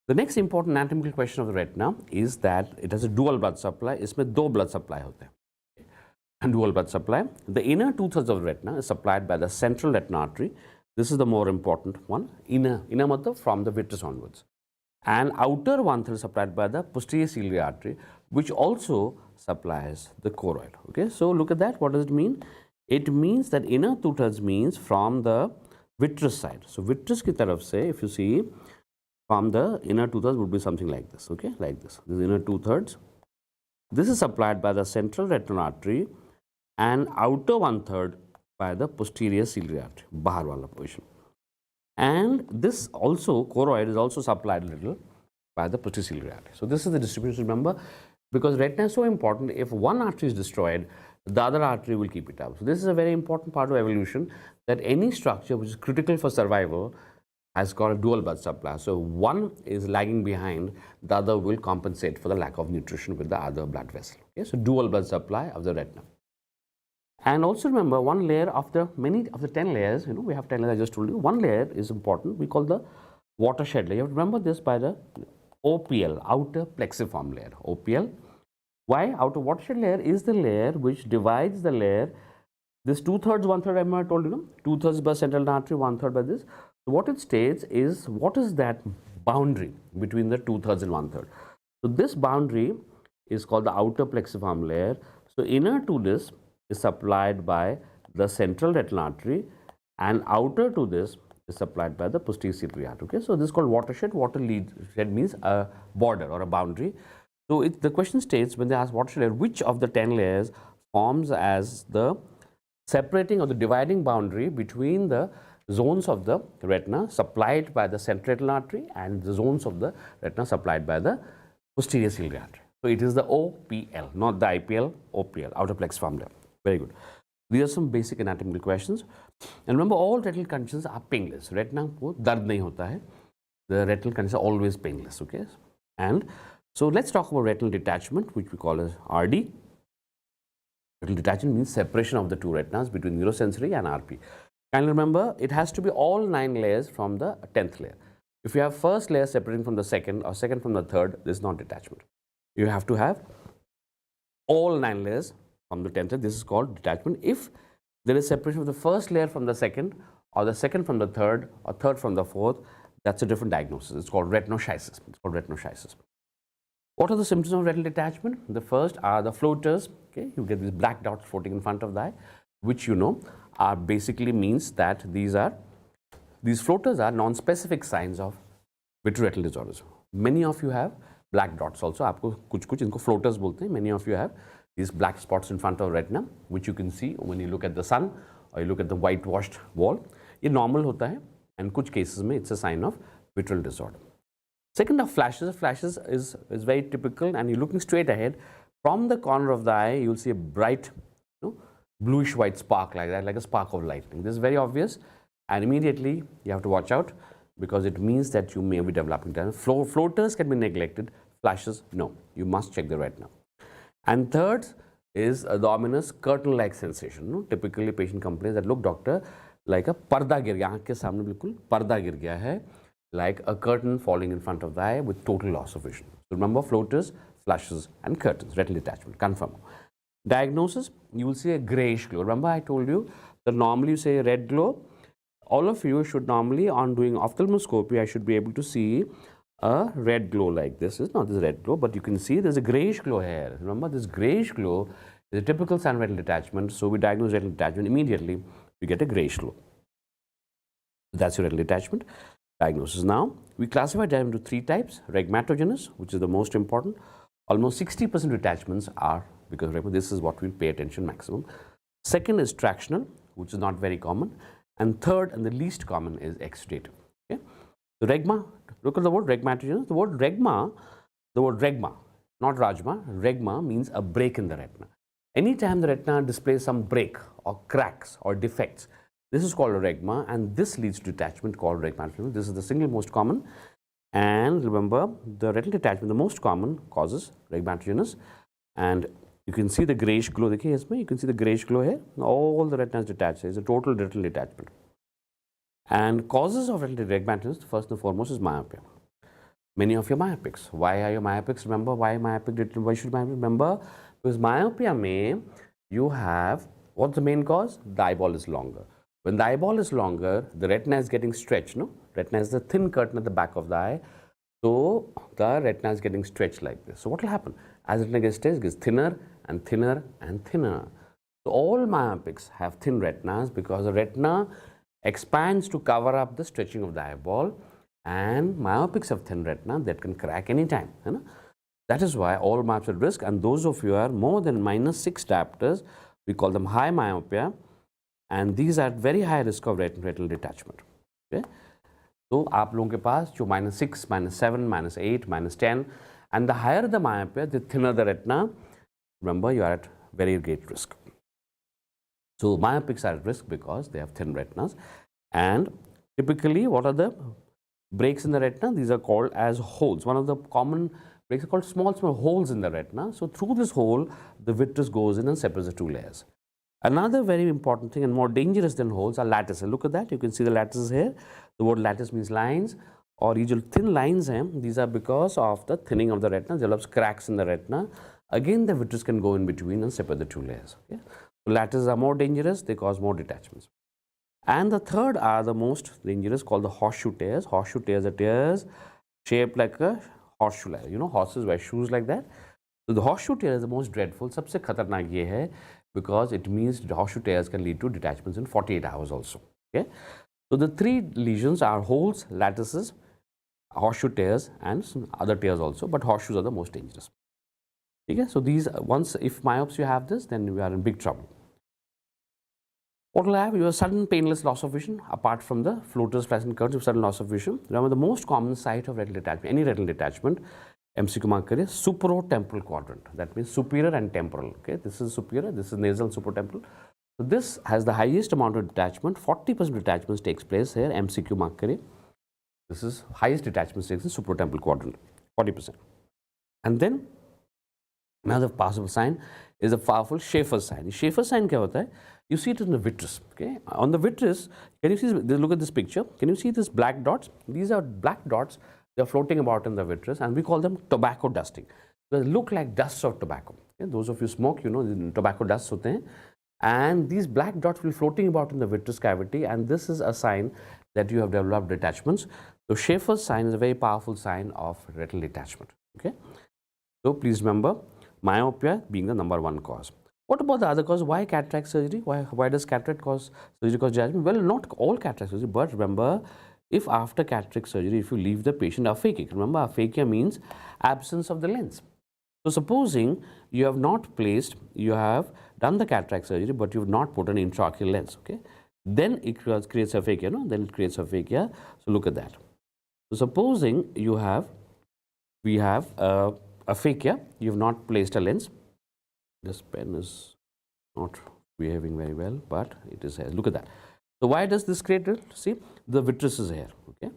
The next important anatomical question of the retina is that it has a dual blood supply. इसमें दो blood supply होते हैं. And dual blood supply. The inner 2/3 of the retina is supplied by the central retinal artery. This is the more important one. Inner matlab from the vitreous onwards. And outer 1/3 is supplied by the posterior ciliary artery, which also supplies the choroid. Okay, so look at that. What does it mean? It means that inner 2/3 means from the vitreous side. So vitreous ki taraf se, if you see, from the inner 2/3 would be something like this. Okay, like this. This is inner 2/3. This is supplied by the central retinal artery, and outer 1/3 by the posterior ciliary artery, bahar wala position. And this also, choroid is also supplied a little by the posterior ciliary artery. So this is the distribution, remember, because retina is so important. If one artery is destroyed, the other artery will keep it up. So this is a very important part of evolution, that any structure which is critical for survival has got a dual blood supply. So one is lagging behind, the other will compensate for the lack of nutrition with the other blood vessel. Okay? So dual blood supply of the retina. And also remember, one layer of the many of the 10 layers, you know, we have 10 layers, I just told you, one layer is important. We call the watershed layer. You have to remember this by the OPL, outer plexiform layer. OPL. Why? Outer watershed layer is the layer which divides the layer. This 2/3, 1/3, I told you, no? 2/3 by central artery, 1/3 by this. So what it states is, what is that boundary between the 2/3 and 1/3? So this boundary is called the outer plexiform layer. So inner to this is supplied by the central retinal artery, and outer to this is supplied by the posterior ciliary artery. Okay, so this is called watershed. Watershed means a border or a boundary. So the question states, when they ask watershed layer, which of the 10 layers forms as the separating or the dividing boundary between the zones of the retina supplied by the central retinal artery and the zones of the retina supplied by the posterior ciliary artery. So it is the OPL, not the IPL, OPL, outer plexiform layer. Very good. These are some basic anatomical questions. And remember, all retinal conditions are painless. Retina को दर्द नहीं होता है. The retinal conditions are always painless. Okay. And so let's talk about retinal detachment, which we call as RD. Retinal detachment means separation of the two retinas between neurosensory and RP. Kindly remember, it has to be all 9 layers from the 10th layer. If you have first layer separating from the second or second from the third, this is not detachment. You have to have all 9 layers from the 10th layer. This is called detachment. If there is separation of the first layer from the second, or the second from the third, or third from the fourth, that's a different diagnosis. It's called retinoschisis. It's called retinoschisis. What are the symptoms of retinal detachment? The first are the floaters. Okay, you get these black dots floating in front of the eye, which you know are basically means that these floaters are non-specific signs of vitreoretinal disorders. Many of you have black dots also. आपको कुछ इनको floaters बोलते हैं. Many of you have these black spots in front of retina, which you can see when you look at the sun or you look at the whitewashed wall. ये normal होता है, and कुछ cases में it's a sign of vitreal disorder. Second are flashes. Flashes is very typical, and you're looking straight ahead. From the corner of the eye, you'll see a bright, bluish white spark like that, like a spark of lightning. This is very obvious, and immediately you have to watch out, because it means that you may be developing damage. Floaters can be neglected. Flashes, no. You must check the retina. And third is a ominous curtain-like sensation. Typically, patient complains that, look, doctor, like a parda gir gaya, aankh ke samne bilkul parda gir gaya hai, like a curtain falling in front of the eye with total loss of vision. So remember, floaters, flashes, and curtains, retinal detachment, confirm. Diagnosis, you will see a grayish glow. Remember, I told you that normally you say red glow. All of you should normally, on doing ophthalmoscopy, I should be able to see a red glow like this. It's not this red glow, but you can see there's a grayish glow here. Remember, this grayish glow is a typical sign of retinal detachment. So we diagnose retinal detachment immediately. We get a grayish glow. That's your retinal detachment diagnosis. Now, we classify them into 3 types. Regmatogenous, which is the most important. Almost 60% detachments are because this is what we'll pay attention maximum. Second is tractional, which is not very common. And third and the least common is exudative. Okay? So regma, look at the word regmatogenous. The word regma, not rajma, regma means a break in the retina. Anytime the retina displays some break or cracks or defects, this is called a regma, and this leads to detachment called regmatogenous. This is the single most common. And remember, the retinal detachment, the most common causes regmatogenous. And you can see the grayish glow. You can see the grayish glow here. All the retina is detached. It's a total retinal detachment. And causes of retinal regmatogenous, first and foremost, is myopia. Many of you are myopics. Why are you myopics? Remember, why myopic? Why should myopic? Remember, because myopia you have, what's the main cause? The eyeball is longer. When the eyeball is longer, the retina is getting stretched. Retina is the thin curtain at the back of the eye. So the retina is getting stretched like this. So what will happen? As the retina gets stretched, it gets thinner and thinner and thinner. So all myopics have thin retinas because the retina expands to cover up the stretching of the eyeball, and myopics have thin retina that can crack anytime. That is why all myopics are at risk, and those of you are more than -6 diopters, we call them high myopia, and these are at very high risk of retinal detachment. Okay? So आप लोगों के पास जो -6, -7, -8, -10, and the higher the myopia, the thinner the retina, remember you are at very great risk. So myopics are at risk because they have thin retinas. And typically, what are the breaks in the retina? These are called as holes. One of the common breaks are called small holes in the retina. So through this hole, the vitreous goes in and separates the 2 layers. Another very important thing and more dangerous than holes are lattices. Look at that. You can see the lattices here. The word lattice means lines. और ये जो thin lines हैं, these are because of the thinning of the retina, develops cracks in the retina. Again, the vitreous can go in between and separate the two layers. Okay? So lattices are more dangerous, they cause more detachments. And the third are the most dangerous, called the horseshoe tears. Horseshoe tears are tears shaped like a horseshoe. You know, horses wear shoes like that. So the horseshoe tear is the most dreadful. सबसे खतरनाक ये है because it means the horseshoe tears can lead to detachments in 48 hours also. Okay. So the three lesions are holes, lattices, horseshoe tears, and some other tears also, but horseshoes are the most dangerous. Okay. So these, once if myopes you have this, then we are in big trouble. What will have? You have sudden painless loss of vision, apart from the floaters, fluorescent curves, you have sudden loss of vision. Remember, the most common site of retinal detachment, any retinal detachment, MCQ mark kariye, supero-temporal quadrant. That means superior and temporal. Okay, this is superior, this is nasal, supero-temporal. So this has the highest amount of detachment. 40% detachments takes place here. MCQ mark kariye. This is highest detachment takes in supero-temporal quadrant, 40%. And then another possible sign is a powerful Schaeffer's sign. Schaeffer's sign क्या होता है? You see it in the vitreous. Okay, on the vitreous, can you see? Look at this picture. Can you see these black dots? These are black dots. They are floating about in the vitreous, and we call them tobacco dusting. They look like dust of tobacco. Okay? Those of you smoke, you know, tobacco dust होते हैं. And these black dots will be floating about in the vitreous cavity, and this is a sign that you have developed detachments. So Schaeffer's sign is a very powerful sign of retinal detachment. Okay, so please remember, myopia being the #1 cause. What about the other cause? Why cataract surgery? Why does cataract surgery cause detachment? Well, not all cataract surgery, but remember, if after cataract surgery, if you leave the patient aphakic, remember aphakia means absence of the lens. So supposing you have not placed, you have done the cataract surgery, but you have not put an intraocular lens, okay? Then it creates aphakia, no? Then it creates aphakia. So look at that. So supposing we have aphakia, you have not placed a lens. This pen is not behaving very well, but it is here. Look at that. So why does this create? See, the vitreous is here. Okay.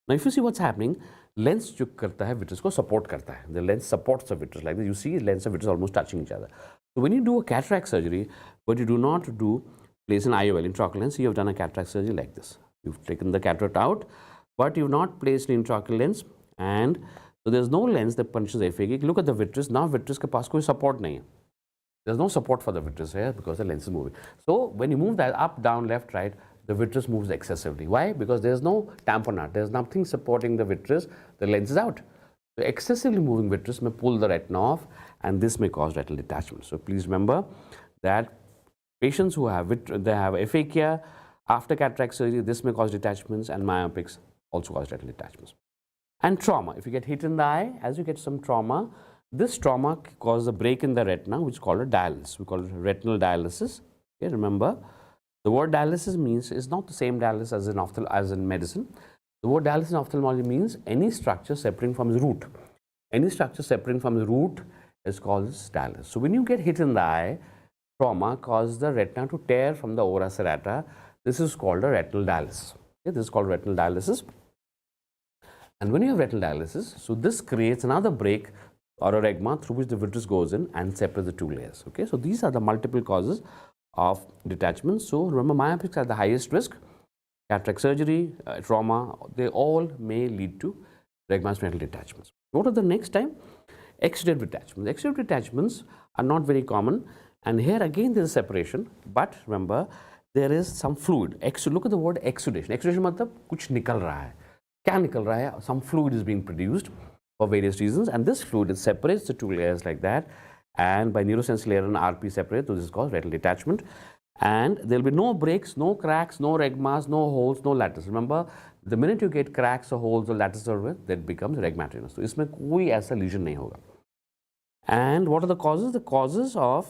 Now, if you see what's happening, lens जो करता है vitreous को support करता है. The lens supports the vitreous like this. You see, lens and vitreous almost touching each other. So when you do a cataract surgery, but you do not place an IOL, intraocular lens, you have done a cataract surgery like this. You've taken the cataract out, but you've not placed an intraocular lens, and so there's no lens that punishes aphakic. Look at the vitreous. Now vitreous के पास कोई support नहीं है. There's no support for the vitreous here because the lens is moving. So when you move that up, down, left, right, the vitreous moves excessively. Why? Because there's no tamponade. There's nothing supporting the vitreous. The lens is out. So excessively moving vitreous may pull the retina off, and this may cause retinal detachment. So please remember that patients who have aphakia after cataract surgery, this may cause detachments, and myopics also cause retinal detachments. And trauma. If you get hit in the eye, as you get some trauma, this trauma causes a break in the retina, which is called a dialysis. We call it retinal dialysis. Okay, remember, the word dialysis means is not the same dialysis as in medicine. The word dialysis in ophthalmology means any structure separating from its root. Any structure separating from its root is called dialysis. So when you get hit in the eye, trauma causes the retina to tear from the ora serrata. This is called a retinal dialysis. Okay, this is called retinal dialysis. And when you have retinal dialysis, so this creates another break or a regma through which the vitreous goes in and separates the two layers. Okay, so these are the multiple causes of detachment. So remember, myopics are the highest risk. Cataract surgery, trauma, they all may lead to regmas retinal detachments. What are the next time? Exudative detachments. Exudative detachments are not very common, and here again there is separation. But remember, there is some fluid. Look at the word exudation. Exudation मतलब कुछ निकल रहा है. क्या निकल रहा है? Some fluid is being produced for various reasons, and this fluid separates the two layers like that, and by neurosensory layer and RP separate, so this is called retinal detachment. And there will be no breaks, no cracks, no regmas, no holes, no lattice. Remember, the minute you get cracks or holes or lattice that becomes regmatinous. So इसमें कोई ऐसा lesion नहीं होगा. And what are the causes? The causes of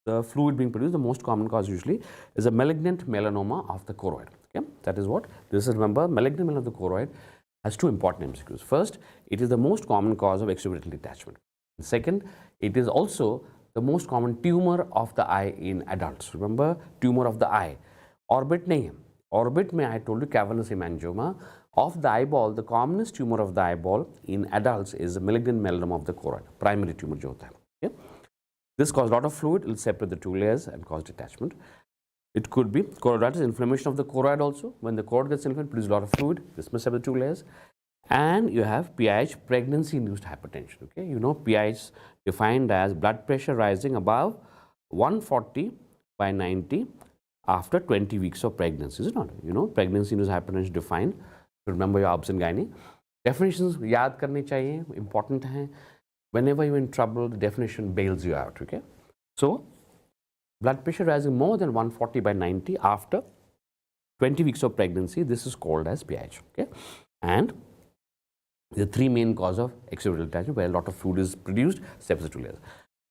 the fluid being produced, the most common cause usually is a malignant melanoma of the choroid. Okay, that is what this is. Remember, malignant melanoma of the choroid has two important MCQs. First, it is the most common cause of exudative detachment. Second, it is also the most common tumor of the eye in adults. Remember, tumor of the eye. Orbit nahi hai. Orbit mein, I told you, cavernous hemangioma of the eyeball. The commonest tumor of the eyeball in adults is the malignant melanoma of the choroid, primary tumor jo hota hai. Okay? This causes a lot of fluid. It will separate the two layers and cause detachment. It could be choroiditis, inflammation of the choroid also. When the choroid gets inflamed, it produces a lot of fluid. This may separate the two layers. And you have PIH, pregnancy-induced hypertension. Okay, you know PIH defined as blood pressure rising above 140/90 after 20 weeks of pregnancy, is it not? You know, pregnancy-induced hypertension defined. Remember your obs and gynae. Definitions याद करनी चाहिए, important हैं. Whenever you're in trouble, the definition bails you out. Okay, so blood pressure rising more than 140/90 after 20 weeks of pregnancy, this is called as PIH. Okay, and the three main cause of extradural detachment, where a lot of fluid is produced, sepsis to layers.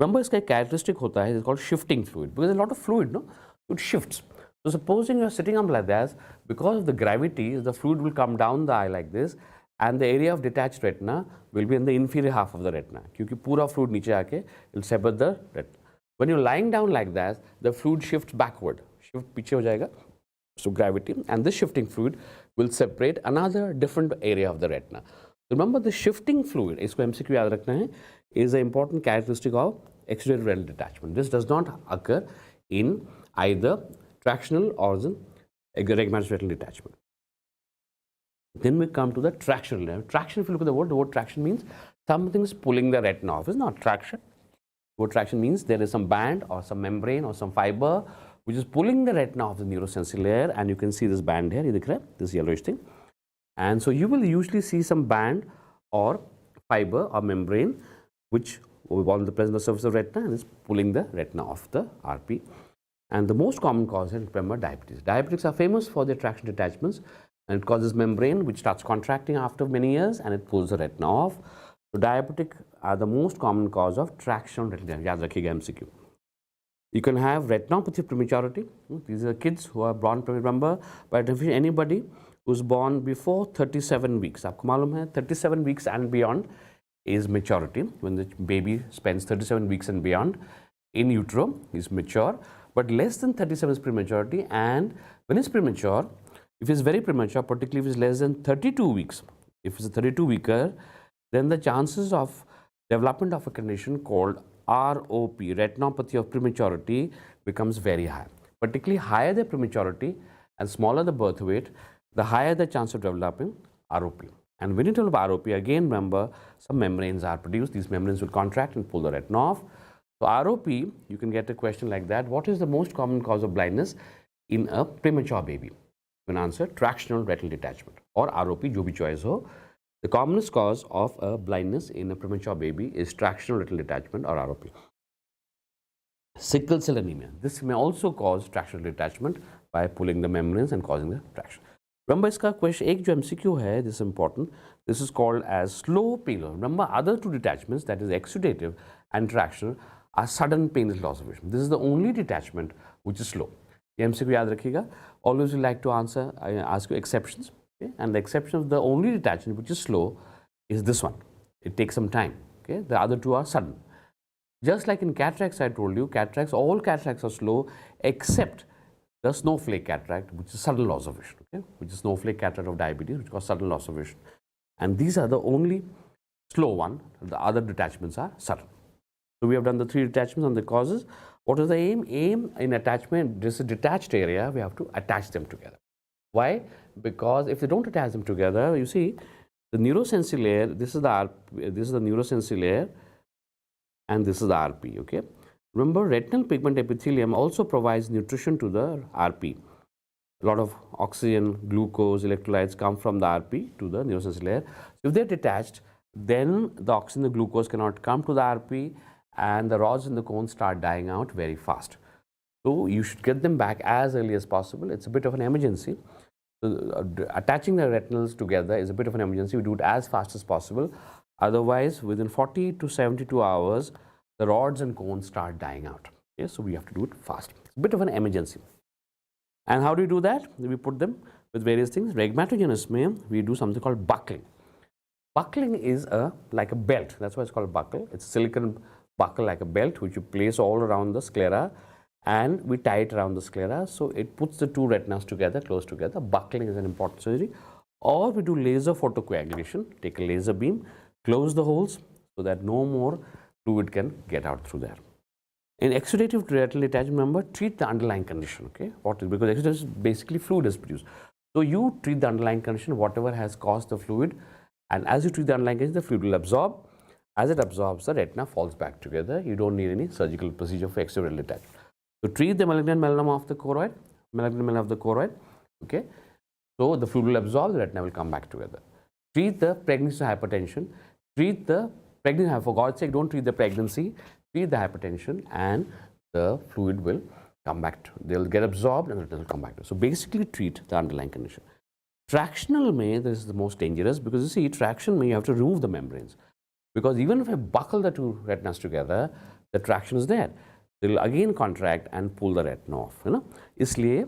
Remember, इसका characteristic होता है, it's called shifting fluid, because there's a lot of fluid, no? It shifts. So supposing you're sitting up like this, because of the gravity, the fluid will come down the eye like this, and the area of detached retina will be in the inferior half of the retina, क्योंकि पूरा fluid नीचे आके will separate the retina. When you're lying down like that, the fluid shifts backward, shift पीछे हो जाएगा, so gravity, and this shifting fluid will separate another different area of the retina. Remember, the shifting fluid, इसको MCQ याद रखना है, is an important characteristic of extradural retinal detachment. This does not occur in either tractional or rhegmatic retinal detachment. Then we come to the tractional. Traction, if you look at the word traction means something is pulling the retina off. It's not traction. The word traction means there is some band or some membrane or some fiber which is pulling the retina off the neurosensory layer, and you can see this band here, this yellowish thing. And so you will usually see some band or fiber or membrane which on the present on the surface of the retina and is pulling the retina off the RP. And the most common cause is, remember, diabetes. Diabetics are famous for their traction detachments, and it causes membrane which starts contracting after many years and it pulls the retina off. So diabetic are the most common cause of traction retinal detachment. याद रखिएगा MCQ. You can have retinopathy of prematurity. These are kids who are born, remember, but if anybody who's born before 37 weeks, आपको मालूम है 37 weeks and beyond is maturity. When the baby spends 37 weeks and beyond in utero, is mature, but less than 37 is prematurity. And when it's premature, if it's very premature, particularly if it's less than 32 weeks, if it's a 32 weeker, then the chances of development of a condition called ROP, retinopathy of prematurity, becomes very high. Particularly higher the prematurity and smaller the birth weight, the higher the chance of developing ROP. And when you develop ROP, again remember, some membranes are produced. These membranes will contract and pull the retina off. So ROP, you can get a question like that: what is the most common cause of blindness in a premature baby? You can answer tractional retinal detachment or ROP, जो भी choice हो. The commonest cause of a blindness in a premature baby is tractional retinal detachment or ROP. Sickle cell anemia. This may also cause tractional detachment by pulling the membranes and causing the traction. Remember, इसका question एक जो MCQ है, this is important. This is called as slow painless. Remember, other two detachments, that is exudative and tractional, are sudden painless loss of vision. This is the only detachment which is slow. ये MCQ याद रखिएगा. Always we like to answer, I ask you exceptions. Okay? And the exception of the only detachment which is slow is this one. It takes some time. Okay? The other two are sudden. Just like in cataracts, I told you, cataracts, all cataracts are slow except the snowflake cataract, which is sudden loss of vision, okay? Which is snowflake cataract of diabetes, which causes sudden loss of vision. And these are the only slow one. The other detachments are sudden. So we have done the three detachments on the causes. What is the aim? Aim in attachment, this is a detached area, we have to attach them together. Why? Because if they don't attach them together, you see, the neurosensory layer, this is the neurosensory layer, and this is the RP, okay? Remember, retinal pigment epithelium also provides nutrition to the RP. A lot of oxygen, glucose, electrolytes come from the RP to the neurosensory layer. So if they're detached, then the oxygen, the glucose cannot come to the RP, and the rods in the cone start dying out very fast. So you should get them back as early as possible. It's a bit of an emergency. So, attaching the retinals together is a bit of an emergency. We do it as fast as possible. Otherwise, within 40 to 72 hours, the rods and cones start dying out. Okay? So we have to do it fast. It's a bit of an emergency. And how do we do that? We put them with various things. Rhegmatogenism, we do something called buckling. Buckling is like a belt. That's why it's called buckle. It's a silicon buckle like a belt, which you place all around the sclera, and we tie it around the sclera. So it puts the two retinas together, close together. Buckling is an important surgery. Or we do laser photocoagulation. Take a laser beam, close the holes so that no more fluid can get out through there. In exudative retinal detachment, remember, treat the underlying condition, okay? Because exudative is basically fluid is produced. So you treat the underlying condition, whatever has caused the fluid, And as you treat the underlying condition, the fluid will absorb. As it absorbs, the retina falls back together. You don't need any surgical procedure for extraocular detachment. So treat the malignant melanoma of the choroid, okay? So the fluid will absorb, the retina will come back together. Treat the pregnancy hypertension. Treat the pregnancy, for God's sake, don't treat the pregnancy. Treat the hypertension, and the fluid will come back. They'll get absorbed, and the retina will come back. So basically, treat the underlying condition. Tractional may, this is the most dangerous, because you see, traction may, you have to remove the membranes. Because even if I buckle the two retinas together, the traction is there. They will again contract and pull the retina off. इसलिए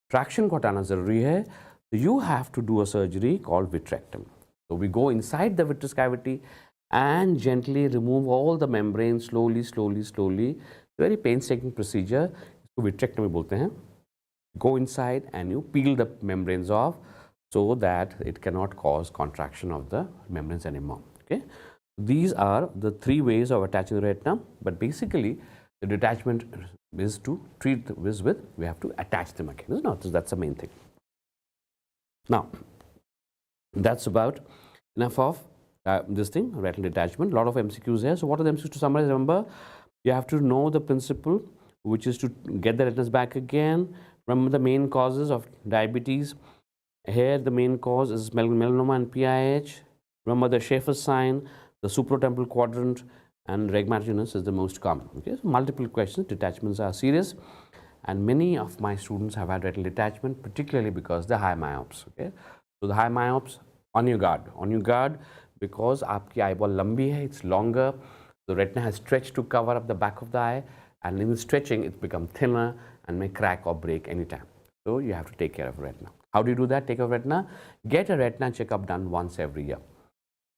traction को हटाना जरूरी है. You have to do a surgery called vitrectomy. So we go inside the vitreous cavity and gently remove all the membranes slowly. Very painstaking procedure. इसको vitrectomy बोलते हैं. Go inside and you peel the membranes off so that it cannot cause contraction of the membranes anymore. Okay. These are the three ways of attaching the retina, but basically the detachment is to treat this with, we have to attach them again. That's the main thing. Now, that's about enough of this thing, retinal detachment. A lot of MCQs here. So what are the MCQs to summarize? Remember, you have to know the principle, which is to get the retinas back again. Remember the main causes of diabetes. Here the main cause is melanoma and PIH. Remember the Schaeffer's sign, the supratemporal quadrant, and regmatinus is the most common. Okay, so multiple questions. Detachments are serious, and many of my students have had retinal detachment, particularly because they're high myopes. Okay, so the high myopes, on your guard, because आपकी eyeball लंबी है, it's longer. The retina has stretched to cover up the back of the eye, and in the stretching, it's become thinner and may crack or break anytime. So you have to take care of retina. How do you do that? Take care of retina. Get a retina checkup done once every year.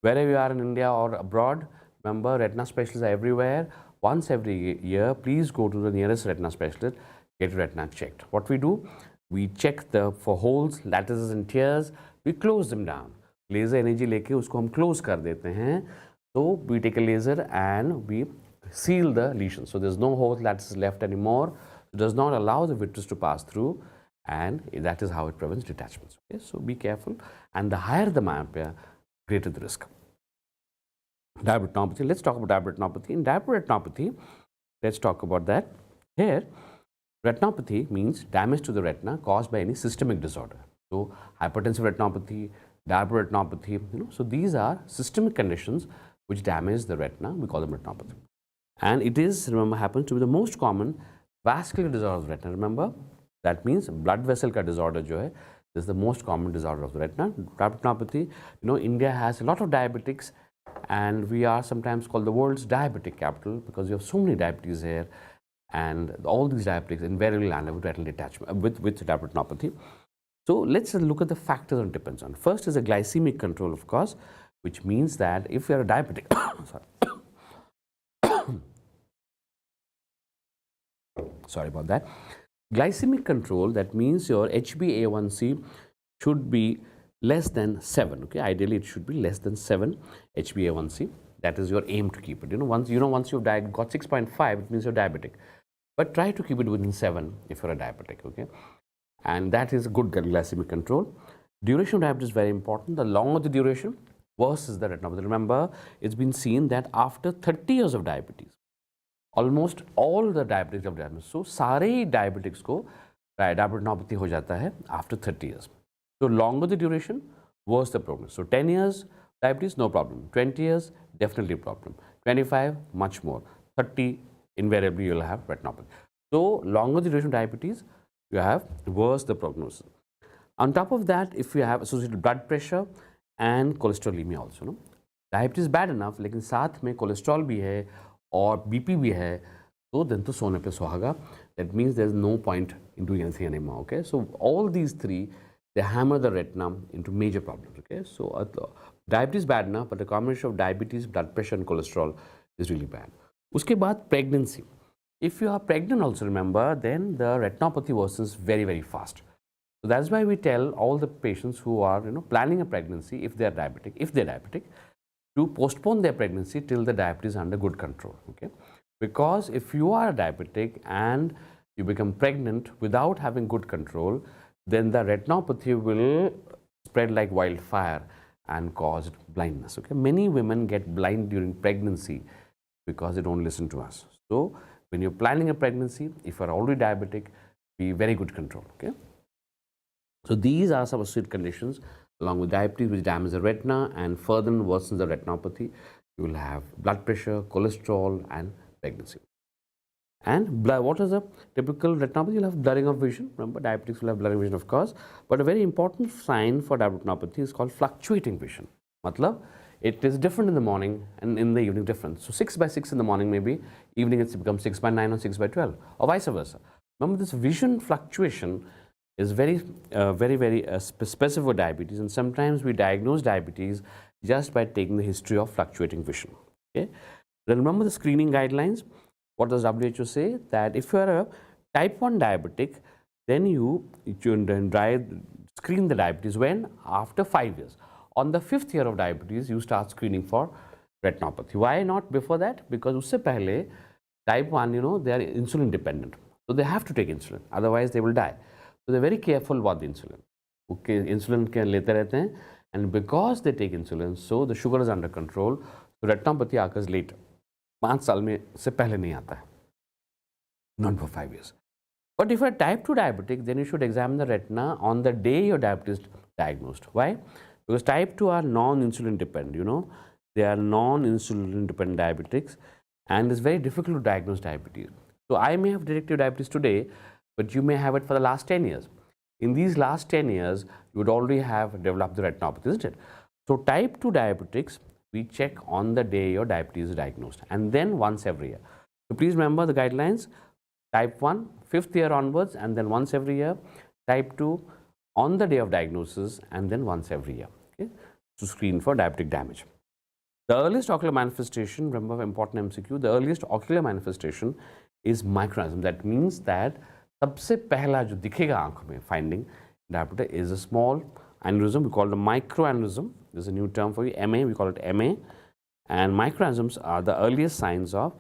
Wherever you are in India or abroad, remember, retina specialists are everywhere. Once every year, please go to the nearest retina specialist, get your retina checked. What we do, we check for holes, lattices and tears, we close them down. Laser energy लेके उसको हम close कर देते हैं. So we take a laser and we seal the lesion. So there's no hole, lattices left anymore. It does not allow the vitreous to pass through, and that is how it prevents detachments. Okay, so be careful. And the higher the myopia, greater the risk. Diabetic retinopathy. Let's talk about diabetic retinopathy. In diabetic retinopathy, let's talk about that. Here, retinopathy means damage to the retina caused by any systemic disorder. So, hypertensive retinopathy, diabetic retinopathy, so these are systemic conditions which damage the retina. We call them retinopathy. And it is, remember, happens to be the most common vascular disorder of the retina. Remember, that means blood vessel ka disorder jo hai, this is the most common disorder of the retina. Diabetic retinopathy, India has a lot of diabetics, and we are sometimes called the world's diabetic capital because you have so many diabetes here, and all these diabetics invariably land with retinal detachment, with diabetic retinopathy. So let's look at the factors it depends on. First is a glycemic control, of course, which means that if you are a diabetic, sorry about that. Glycemic control, that means your HbA1c should be less than 7. Okay, ideally it should be less than 7 HbA1c. That is your aim to keep it. Once you've got 6.5, it means you're diabetic. But try to keep it within 7 if you're a diabetic. Okay, and that is a good glycemic control. Duration of diabetes is very important. The longer the duration, worse is the retinopathy. Remember, it's been seen that after 30 years of diabetes, almost all the diabetics have diabetes. So, सारे diabetics को diabetic retinopathy हो जाता है after 30 years. So, longer the duration, worse the prognosis. So, 10 years diabetes, no problem. 20 years, definitely a problem. 25, much more. 30, invariably you will have retinopathy. So, longer the duration of diabetes, you have worse the prognosis. On top of that, if you have associated blood pressure and cholesterolemia also, diabetes is bad enough, लेकिन साथ में cholesterol भी है और BP भी है, तो then तो सोने पे सुहागा. That means there is no point in doing anything anymore. Okay, so all these three, they hammer the retina into major problems. Okay, so diabetes is bad enough, but the combination of diabetes, blood pressure, and cholesterol is really bad. उसके बाद pregnancy. If you are pregnant, also remember, then the retinopathy worsens very, very fast. So that's why we tell all the patients who are planning a pregnancy, if they are diabetic, to postpone their pregnancy till the diabetes is under good control. Okay, because if you are a diabetic and you become pregnant without having good control, then the retinopathy will spread like wildfire, and caused blindness. Okay, many women get blind during pregnancy because they don't listen to us. So when you're planning a pregnancy, if you're already diabetic, be very good control. Okay, so these are some associated conditions along with diabetes which damage the retina and further worsens the retinopathy. You will have blood pressure, cholesterol, and pregnancy. And what is a typical retinopathy? You'll have blurring of vision. Remember, diabetics will have blurring vision, of course. But a very important sign for retinopathy is called fluctuating vision. Matlab, it is different in the morning and in the evening different. So 6 by 6 in the morning, maybe evening it's become 6 by 9 or 6 by 12, or vice versa. Remember, this vision fluctuation is very specific for diabetes, and sometimes we diagnose diabetes just by taking the history of fluctuating vision. Okay. Then remember the screening guidelines. What does WHO say? That if you are a type 1 diabetic, then you screen the diabetes when? After 5 years. On the 5th year of diabetes, you start screening for retinopathy. Why not before that? Because usse pehle, type 1, they are insulin dependent. So they have to take insulin, otherwise they will die. So they're very careful about the insulin. Okay, insulin ke lete rehte hain, and because they take insulin, so the sugar is under control. So retinopathy occurs later. 5 साल में से पहले नहीं आता है, not for 5 years. But if you're type 2 diabetic, then you should examine the retina on the day your diabetes is diagnosed. Why? Because type 2 are non-insulin dependent, they are non-insulin dependent diabetics, and it's very difficult to diagnose diabetes. So I may have detected diabetes today, but you may have it for the last 10 years. In these last 10 years, you would already have developed the retinopathy, isn't it? So type 2 diabetics, we check on the day your diabetes is diagnosed, and then once every year. So please remember the guidelines: type 1, 5th year onwards, and then once every year; type 2, on the day of diagnosis, and then once every year. Okay, to screen for diabetic damage. The earliest ocular manifestation, remember important MCQ, the earliest ocular manifestation is microaneurysm. That means that सबसे पहला जो दिखेगा आंख में finding diabetes is a small aneurysm. We call it a microaneurysm. There's a new term for you, MA. We call it MA. And microaneurysms are the earliest signs of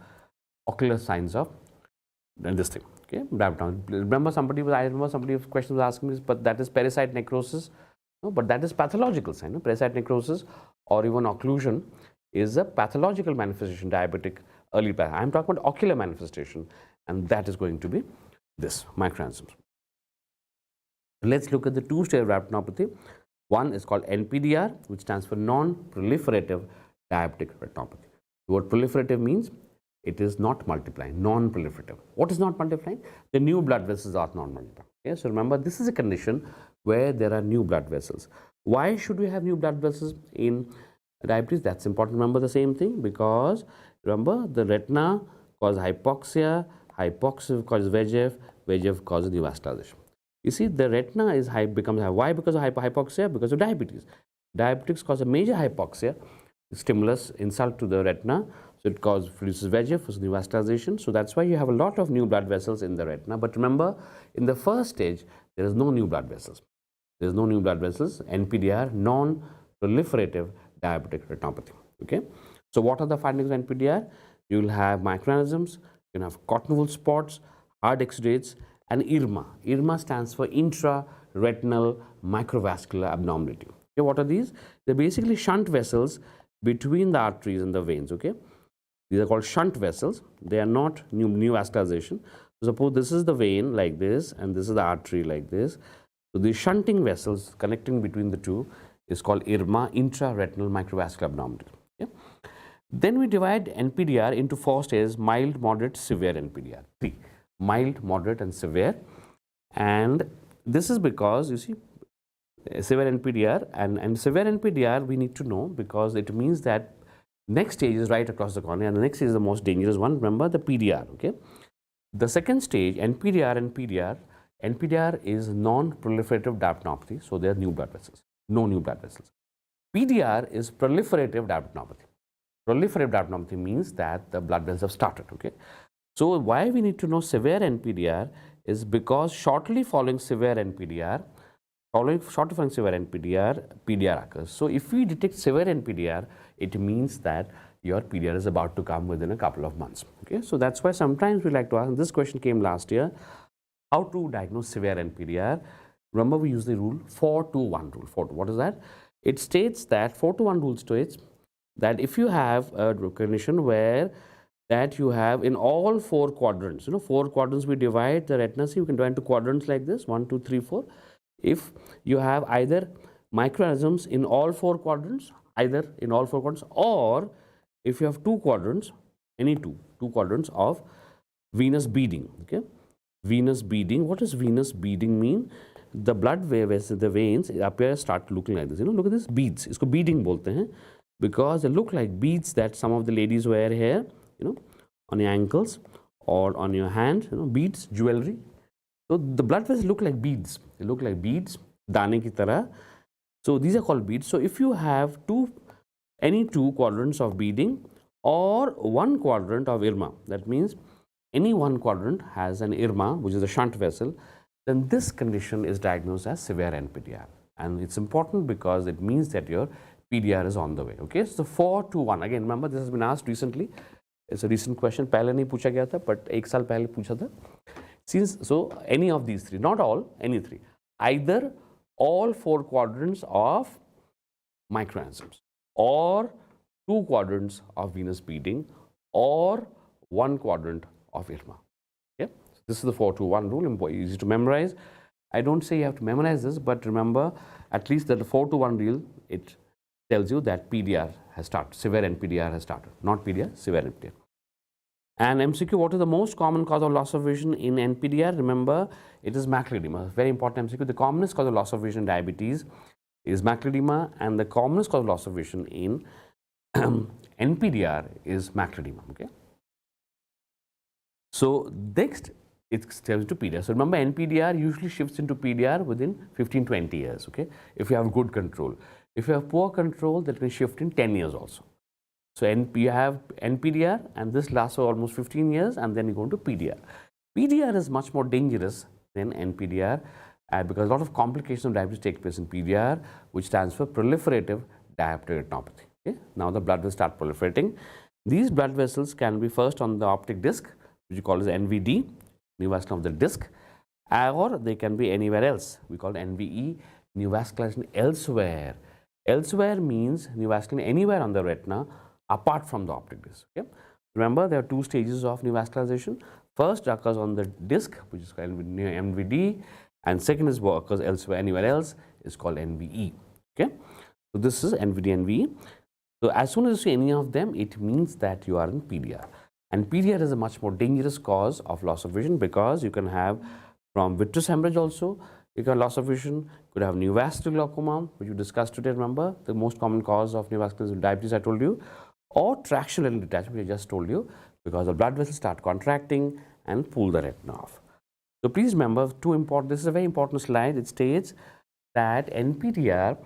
ocular signs of this thing. Okay, remember somebody was question was asking me, but that is pericyte necrosis. No, but that is pathological sign. No? Pericyte necrosis or even occlusion is a pathological manifestation, diabetic early. I'm talking about ocular manifestation, and that is going to be this microaneurysms. Let's look at the two-stage retinopathy. One is called NPDR, which stands for non-proliferative diabetic retinopathy. The word proliferative means it is not multiplying, non-proliferative. What is not multiplying? The new blood vessels are not multiplying. Okay? So remember, this is a condition where there are new blood vessels. Why should we have new blood vessels in diabetes? That's important. Remember the same thing, because remember the retina causes hypoxia, hypoxia causes VEGF, VEGF causes neovascularization. You see, the retina is becomes high. Why? Because of hypoxia? Because of diabetes. Diabetics cause a major hypoxia, stimulus, insult to the retina. So it produces VEGF, for neovascularization. So that's why you have a lot of new blood vessels in the retina. But remember, in the first stage, there is no new blood vessels. There is no new blood vessels. NPDR, non-proliferative diabetic retinopathy. Okay. So what are the findings of NPDR? You will have microaneurysms, you can have cotton wool spots, hard exudates, and IRMA. IRMA stands for intraretinal microvascular abnormality. Okay, what are these? They're basically shunt vessels between the arteries and the veins. Okay, these are called shunt vessels. They are not new vascularization. So suppose this is the vein like this, and this is the artery like this. So the shunting vessels connecting between the two is called IRMA, intraretinal microvascular abnormality. Okay? Then we divide NPDR into 4 stages: mild, moderate, severe NPDR. 3. Mild, moderate, and severe. And this is because, you see, severe NPDR and severe NPDR we need to know, because it means that next stage is right across the cornea, and the next stage is the most dangerous one. Remember the PDR. Okay, the second stage, NPDR and PDR. NPDR is non-proliferative retinopathy, so they are new blood vessels, no new blood vessels. PDR is proliferative retinopathy. Proliferative retinopathy means that the blood vessels have started. Okay, so why we need to know severe NPDR is because shortly following severe NPDR, PDR occurs. So if we detect severe NPDR, it means that your PDR is about to come within a couple of months. Okay, so that's why sometimes we like to ask, and this question came last year, how to diagnose severe NPDR. Remember, we use the rule 4-2-1 rule. 4-2. What is that? it states that 4-to-1 rule states that if you have a condition where that you have in all 4 quadrants, 4 quadrants we divide the retina, see you can divide into quadrants like this, 1, 2, 3, 4. If you have either microaneurysms in all 4 quadrants, or if you have 2 quadrants, any two quadrants of venous beading, okay. Venous beading, what does venous beading mean? The blood vessels, the veins appear, start looking like this, look at this, beads, isko beading bolte hain, because they look like beads that some of the ladies wear here, on your ankles or on your hand, beads, jewelry. So the blood vessels look like beads, they look like beads, dane ki tarah. So these are called beads. So if you have any 2 quadrants of beading or 1 quadrant of irma, that means any 1 quadrant has an irma, which is a shunt vessel, then this condition is diagnosed as severe NPDR. And it's important because it means that your PDR is on the way. Okay, so 4-to-1. Again, remember this has been asked recently. It's a recent question. पहले नहीं पूछा गया था, but 1 साल पहले पूछा था. Since so any of these 3, not all, any 3, either all 4 quadrants of microaneurysms, or 2 quadrants of venous beading, or 1 quadrant of irma. Okay, so this is the 4-to-1 rule. Easy to memorize. I don't say you have to memorize this, but remember at least that the 4-to-1 rule, it tells you that PDR has started, severe NPDR has started, not PDR, severe NPDR. And MCQ, what is the most common cause of loss of vision in NPDR? Remember, it is macular edema. Very important MCQ. The commonest cause of loss of vision in diabetes is macular edema, and the commonest cause of loss of vision in NPDR is macular edema. Okay. So next, it tells you to PDR. So remember, NPDR usually shifts into PDR within 15-20 years. Okay, if you have good control. If you have poor control, that can shift in 10 years also. So you have NPDR, and this lasts for almost 15 years, and then you go into PDR. PDR is much more dangerous than NPDR because a lot of complications of diabetes take place in PDR, which stands for proliferative diabetic retinopathy. Okay? Now the blood will start proliferating. These blood vessels can be first on the optic disc, which you call as NVD, neovascularization of the disc, or they can be anywhere else. We call it NVE, neovascularization elsewhere. Elsewhere means neovascularization anywhere on the retina apart from the optic disc. Okay? Remember, there are 2 stages of neovascularization. First occurs on the disc, which is called NVD, and second is what occurs elsewhere, anywhere else, is called NVE. Okay? So this is NVD, NVE. So as soon as you see any of them, it means that you are in PDR. And PDR is a much more dangerous cause of loss of vision because you can have from vitreous hemorrhage also, you can have loss of vision, could have neovascular glaucoma, which we discussed today, remember, the most common cause of neovascular diabetes I told you, or traction retinal detachment, I just told you, because the blood vessels start contracting and pull the retina off. So please remember, this is a very important slide. It states that NPDR,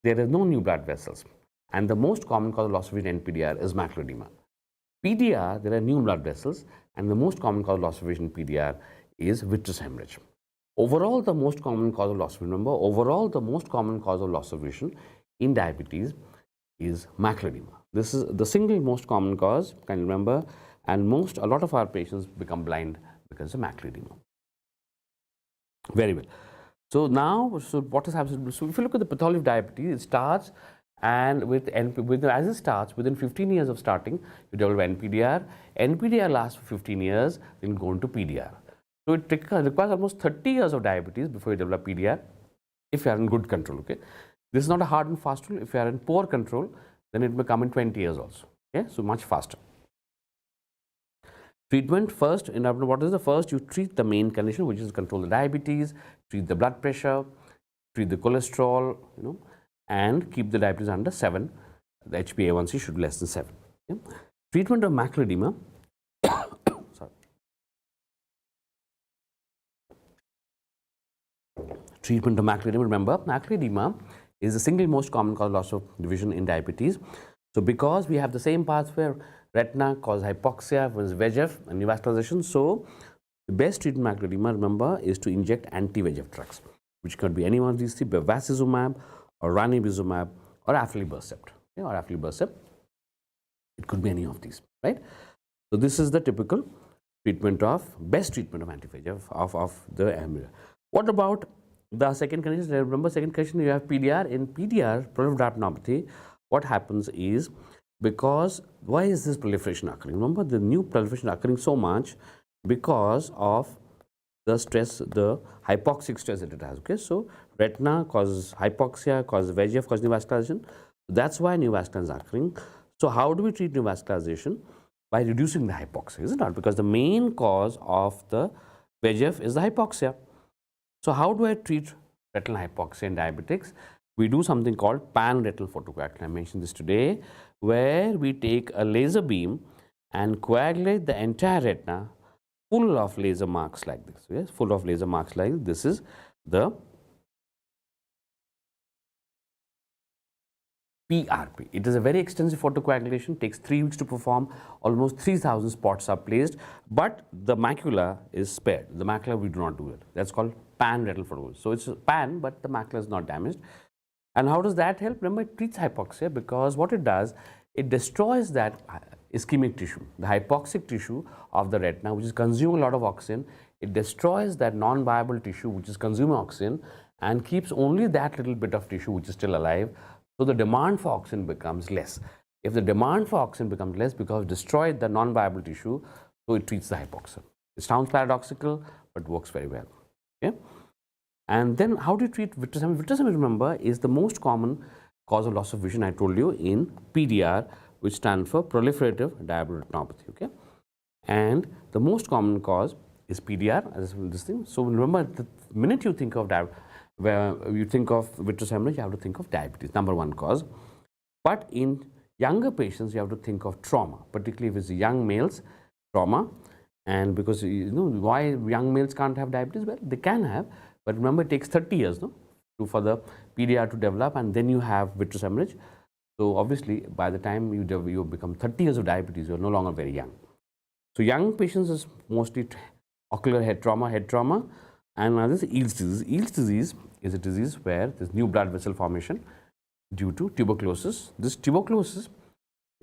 there is no new blood vessels, and the most common cause of loss of vision in NPDR is macular edema. PDR, there are new blood vessels, and the most common cause of loss of vision in PDR is vitreous hemorrhage. Overall, the most common cause of loss of vision, remember, overall the most common cause of loss of vision in diabetes is macular edema. This is the single most common cause, can you remember, and a lot of our patients become blind because of macular edema. Very well. So now, what has happened? So if you look at the pathology of diabetes, it starts, and as it starts, within 15 years of starting, you develop NPDR. NPDR lasts for 15 years, then go into PDR. So it requires almost 30 years of diabetes before you develop PDR if you are in good control. Okay, this is not a hard and fast rule. If you are in poor control, then it may come in 20 years also. Okay, so much faster. Treatment first, what is the first? You treat the main condition, which is control the diabetes, treat the blood pressure, treat the cholesterol, and keep the diabetes under 7. The HbA1c should be less than 7. Okay? Treatment of macular edema. Sorry. Treatment of macular edema. Remember, macular edema is the single most common cause of loss of vision in diabetes. So because we have the same pathway, retina causes hypoxia, VEGF and neovascularization. So the best treatment of macular edema, remember, is to inject anti-VEGF drugs, which could be any one of these 3, bevacizumab or ranibizumab or aflibercept. Okay, or aflibercept. It could be any of these, right? So this is the typical treatment of, best treatment of anti-VEGF of the amyloid. What about The second condition, remember second condition, you have PDR. In PDR, proliferative retinopathy, what happens is, because, why is this proliferation occurring? Remember, the new proliferation occurring so much because of the stress, the hypoxic stress that it has. Okay, so retina causes hypoxia, causes VEGF, causes neovascularization. That's why neovascularization is occurring. So how do we treat neovascularization? By reducing the hypoxia, is it not? Because the main cause of the VEGF is the hypoxia. So how do I treat retinal hypoxia in diabetics? We do something called pan-retinal photocoagulation. I mentioned this today, where we take a laser beam and coagulate the entire retina full of laser marks like this. Yes, full of laser marks like this. This is the PRP. It is a very extensive photocoagulation, takes 3 weeks to perform, almost 3,000 spots are placed, but the macula is spared. The macula, we do not do it. That's called pan-retinal photocoagulation. So it's pan, but the macula is not damaged. And how does that help? Remember, it treats hypoxia, because what it does, it destroys that ischemic tissue, the hypoxic tissue of the retina, which is consuming a lot of oxygen. It destroys that non-viable tissue, which is consuming oxygen, and keeps only that little bit of tissue which is still alive. So the demand for oxygen becomes less. If the demand for oxygen becomes less because it destroyed the non-viable tissue, so it treats the hypoxia. It sounds paradoxical, but works very well. Okay? And then how do you treat vitreous hemorrhage? Vitreous hemorrhage, remember, is the most common cause of loss of vision, I told you, in PDR, which stands for proliferative diabetic retinopathy. Okay? And the most common cause is PDR, as this thing. So remember, the minute you think of where you think of vitreous hemorrhage, you have to think of diabetes, number one cause. But in younger patients, you have to think of trauma, particularly if it's young males, trauma. And because, you know, why young males can't have diabetes? Well, they can have, but remember, it takes 30 years, no, for the PDR to develop, and then you have vitreous hemorrhage. So obviously, by the time you become 30 years of diabetes, you're no longer very young. So young patients is mostly ocular head trauma, and another is Eales disease. Eales disease is a disease where there's new blood vessel formation due to tuberculosis. This tuberculosis,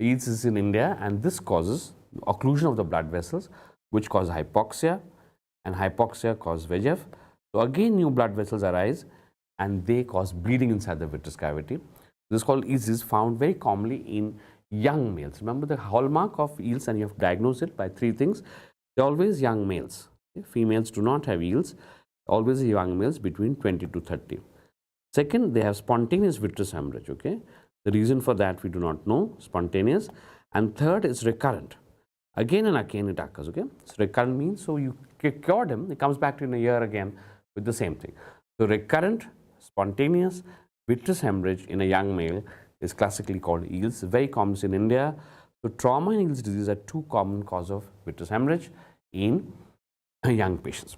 Eales is in India, and this causes occlusion of the blood vessels, which cause hypoxia, and hypoxia causes VEGF. So again, new blood vessels arise, and they cause bleeding inside the vitreous cavity. This is called Eales disease, found very commonly in young males. Remember the hallmark of Eales, and you have to diagnose it by 3 things. They're always young males. Okay? Females do not have Eales. Always young males between 20 to 30. Second, they have spontaneous vitreous hemorrhage. Okay, the reason for that we do not know, spontaneous. And third is recurrent. Again and again it occurs. Okay, so recurrent means, so you cured him, it comes back to in a year again with the same thing. So recurrent, spontaneous vitreous hemorrhage in a young male is classically called Eales, very common in India. So trauma and Eales disease are 2 common causes of vitreous hemorrhage in young patients.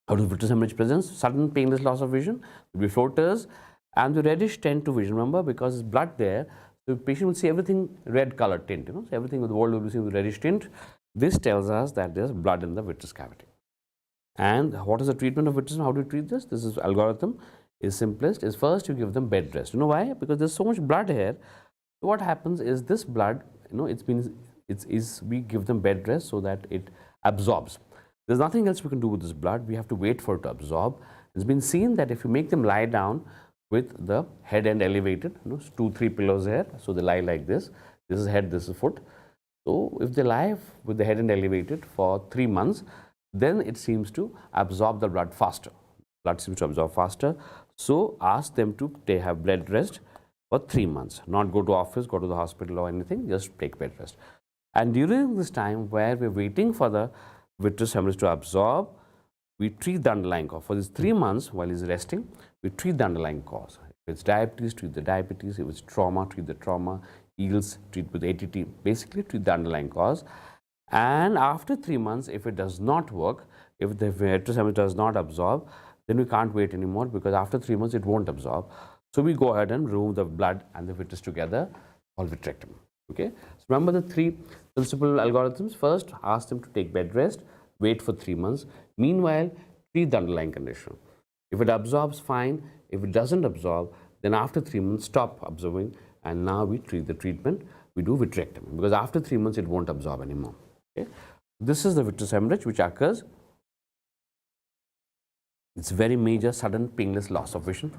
How does vitreous hemorrhage present? Sudden painless loss of vision, there will be floaters, and the reddish tint to vision. Remember, because there's blood there, the patient will see everything red color tint. You know, so everything with the world will be seen with reddish tint. This tells us that there's blood in the vitreous cavity. And what is the treatment of vitreous? How do you treat this? This is algorithm is simplest. Is first you give them bed rest. You know why? Because there's so much blood here. So what happens is this blood, you know, we give them bed rest so that it absorbs. There's nothing else we can do with this blood. We have to wait for it to absorb. It's been seen that if you make them lie down with the head end elevated, you know, 2-3 pillows here, so they lie like this. This is head, this is foot. So if they lie with the head end elevated for 3 months, then it seems to absorb the blood faster. Blood seems to absorb faster. So ask them to have bed rest for 3 months. Not go to office, go to the hospital or anything, just take bed rest. And during this time where we're waiting for the vitreous hemorrhage to absorb, we treat the underlying cause. For these 3 months while he's resting, we treat the underlying cause. If it's diabetes, treat the diabetes. If it's trauma, treat the trauma. Eales, treat with ATT. Basically, treat the underlying cause. And after 3 months, if it does not work, if the vitreous hemorrhage does not absorb, then we can't wait anymore, because after 3 months, it won't absorb. So we go ahead and remove the blood and the vitreous together, called vitrectomy. Okay. So remember the 3 principal algorithms. First, ask them to take bed rest, wait for 3 months. Meanwhile, treat the underlying condition. If it absorbs, fine. If it doesn't absorb, then after 3 months, stop absorbing, and now we treat the treatment. We do vitrectomy, because after 3 months, it won't absorb anymore. Okay. This is the vitreous hemorrhage which occurs It's very major, sudden, painless loss of vision.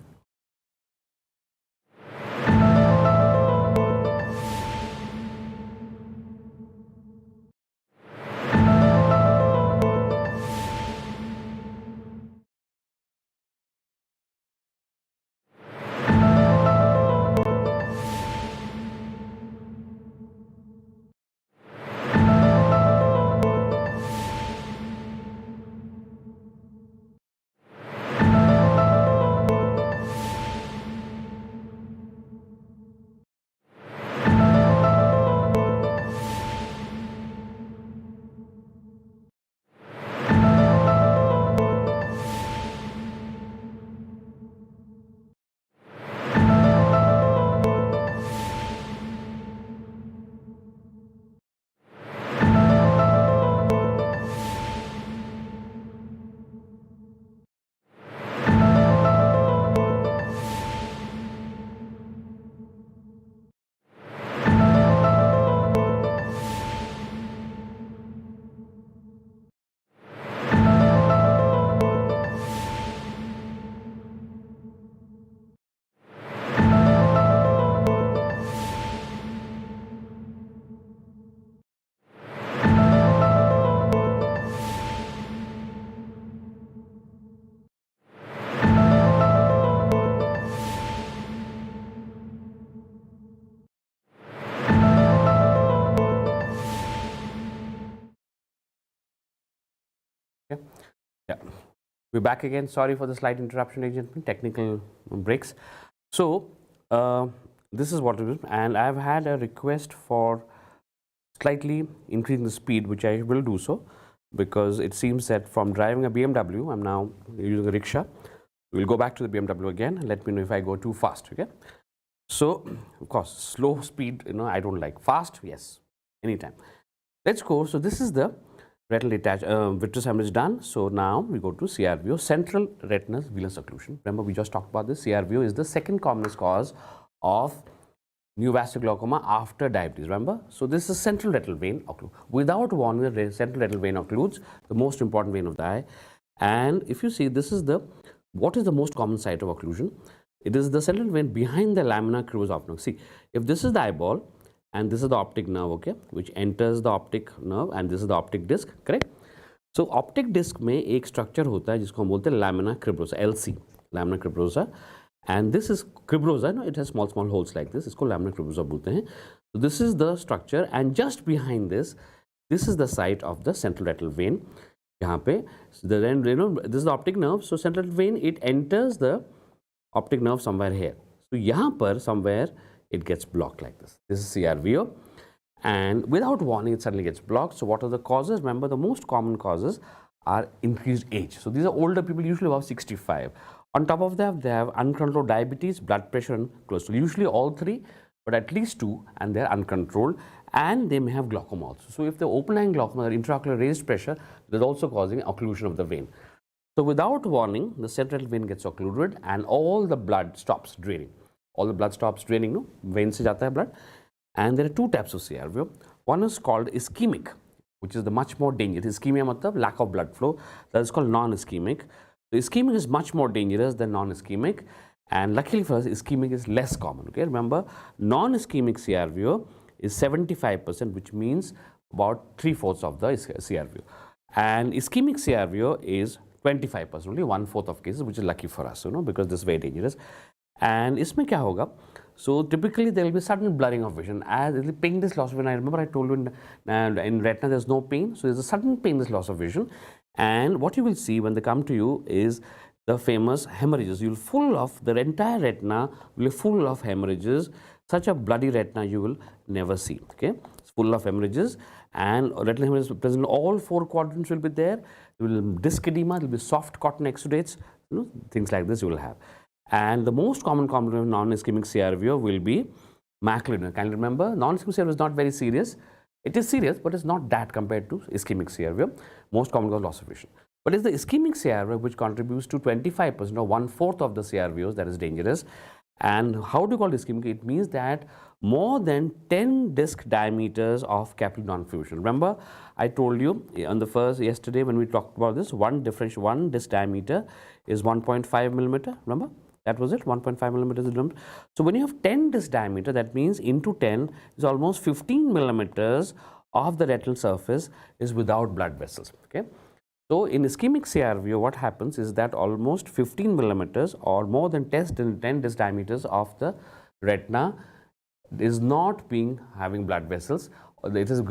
Okay. Yeah, we're back again. Sorry for the slight interruption, gentlemen. Technical breaks. So this is what it is, and I've had a request for slightly increasing the speed, which I will do so, because it seems that from driving a BMW, I'm now using a rickshaw. We'll go back to the BMW again and let me know if I go too fast. Okay. So of course, slow speed, I don't like. Fast, yes, anytime. Let's go. So this is the retinal vitreous hemorrhage done. So now we go to CRVO, central retinal venous occlusion. Remember, we just talked about this. CRVO is the second commonest cause of neovascular glaucoma after diabetes. Remember, so this is central retinal vein occlusion. Without warning, the central retinal vein occludes the most important vein of the eye. And if you see, this is what is the most common site of occlusion? It is the central vein behind the lamina cribus optic. See, if this is the eyeball, and this is the optic nerve, okay, which enters the optic nerve, and this is the optic disc, correct? So optic disc में एक structure होता है जिसको हम बोलते हैं lamina cribrosa, LC, lamina cribrosa, and this is cribrosa, it has small holes like this. इसको lamina cribrosa बोलते हैं. So this is the structure, and just behind this is the site of the central retinal vein. यहाँ पे this is the optic nerve. So central vein, it enters the optic nerve somewhere here. So यहाँ पर somewhere it gets blocked like this. This is CRVO, and without warning it suddenly gets blocked. So what are the causes? Remember, the most common causes are increased age. So these are older people, usually above 65. On top of that, they have uncontrolled diabetes, blood pressure, and cholesterol. Usually all three, but at least two, and they're uncontrolled, and they may have glaucoma also. So if the open line glaucoma or intraocular raised pressure, that's also causing occlusion of the vein. So without warning, the central vein gets occluded and all the blood stops draining. All the blood stops draining, no? Vein se jata hai blood. And there are two types of CRVO. One is called ischemic, which is the much more dangerous. Ischemia matlab lack of blood flow. That is called non-ischemic. So ischemic is much more dangerous than non-ischemic. And luckily for us, ischemic is less common. Okay, remember, non-ischemic CRVO is 75%, which means about 3/4 of the CRVO. And ischemic CRVO is 25%, only 1/4 of cases, which is lucky for us, because this is very dangerous. And इसमें क्या होगा? So typically there will be sudden blurring of vision. As the painless loss of vision, I remember I told you in retina there's no pain, so there's a sudden painless loss of vision. And what you will see when they come to you is the famous hemorrhages. You'll full of the entire retina will be full of hemorrhages. Such a bloody retina you will never see. Okay, it's full of hemorrhages, and retinal hemorrhages present in all four quadrants will be there. There will be disc edema, there will be soft cotton exudates, things like this you will have. And the most common component of non-ischemic CRVO will be macular edema. Can you remember? Non-ischemic CRVO is not very serious. It is serious, but it's not that compared to ischemic CRVO. Most common cause loss of vision. But it's the ischemic CRVO which contributes to 25% or 1/4 of the CRVOs that is dangerous. And how do you call it ischemic? It means that more than 10 disc diameters of capillary non-fusion. Remember, I told you on the first yesterday when we talked about this, one disc diameter is 1.5 millimeter. Remember, that was it, 1.5 millimeters. So when you have 10 disc diameter, that means into 10 is almost 15 millimeters of the retinal surface is without blood vessels. Okay. So in ischemic CRVO, what happens is that almost 15 millimeters or more than 10 disc diameters of the retina is not being having blood vessels. It is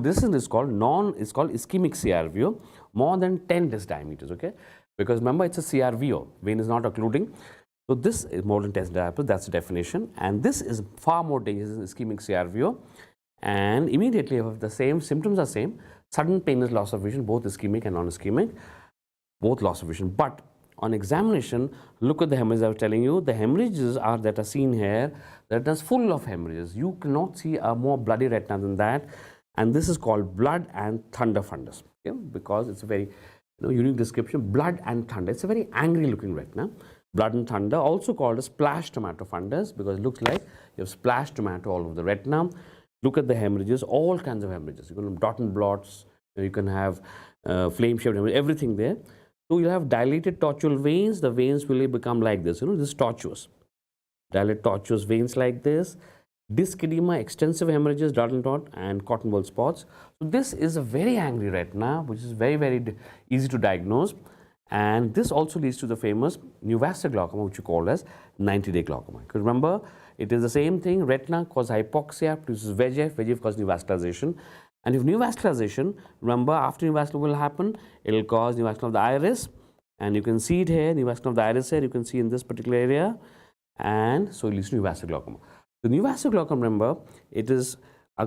this is called ischemic CRVO, more than 10 disc diameters. Okay, because remember it's a CRVO, vein is not occluding. So this is more than 10 diameters. That's the definition, and this is far more dangerous than ischemic CRVO. And immediately, if the same symptoms are same, sudden painless loss of vision, both ischemic and non-ischemic, both loss of vision. But on examination, look at the hemorrhages I was telling you. The hemorrhages that are seen here, that is full of hemorrhages. You cannot see a more bloody retina than that. And this is called blood and thunder fundus, okay? Because it's a very unique description, blood and thunder. It's a very angry looking retina. Blood and thunder, also called a splash tomato fundus, because it looks like you have splashed tomato all over the retina. Look at the hemorrhages, all kinds of hemorrhages. You can have dot and blots, you can have flame-shaped hemorrhage, everything there. So you have dilated tortuous veins. The veins will become like this. This is tortuous. Dilated tortuous veins like this. Disc edema, extensive hemorrhages, dot and dot, and cotton wool spots. So this is a very angry retina, which is very, very easy to diagnose. And this also leads to the famous neovascular glaucoma, which you call as 90-day glaucoma. Because remember, it is the same thing. Retina causes hypoxia, produces VEGF causes neovascularization. And if neovascularization, remember, after neovascularization will happen, it will cause neovascularization of the iris. And you can see it here, neovascularization of the iris here, you can see in this particular area. And so it leads to neovascular glaucoma. The neovascular glaucoma, remember, it is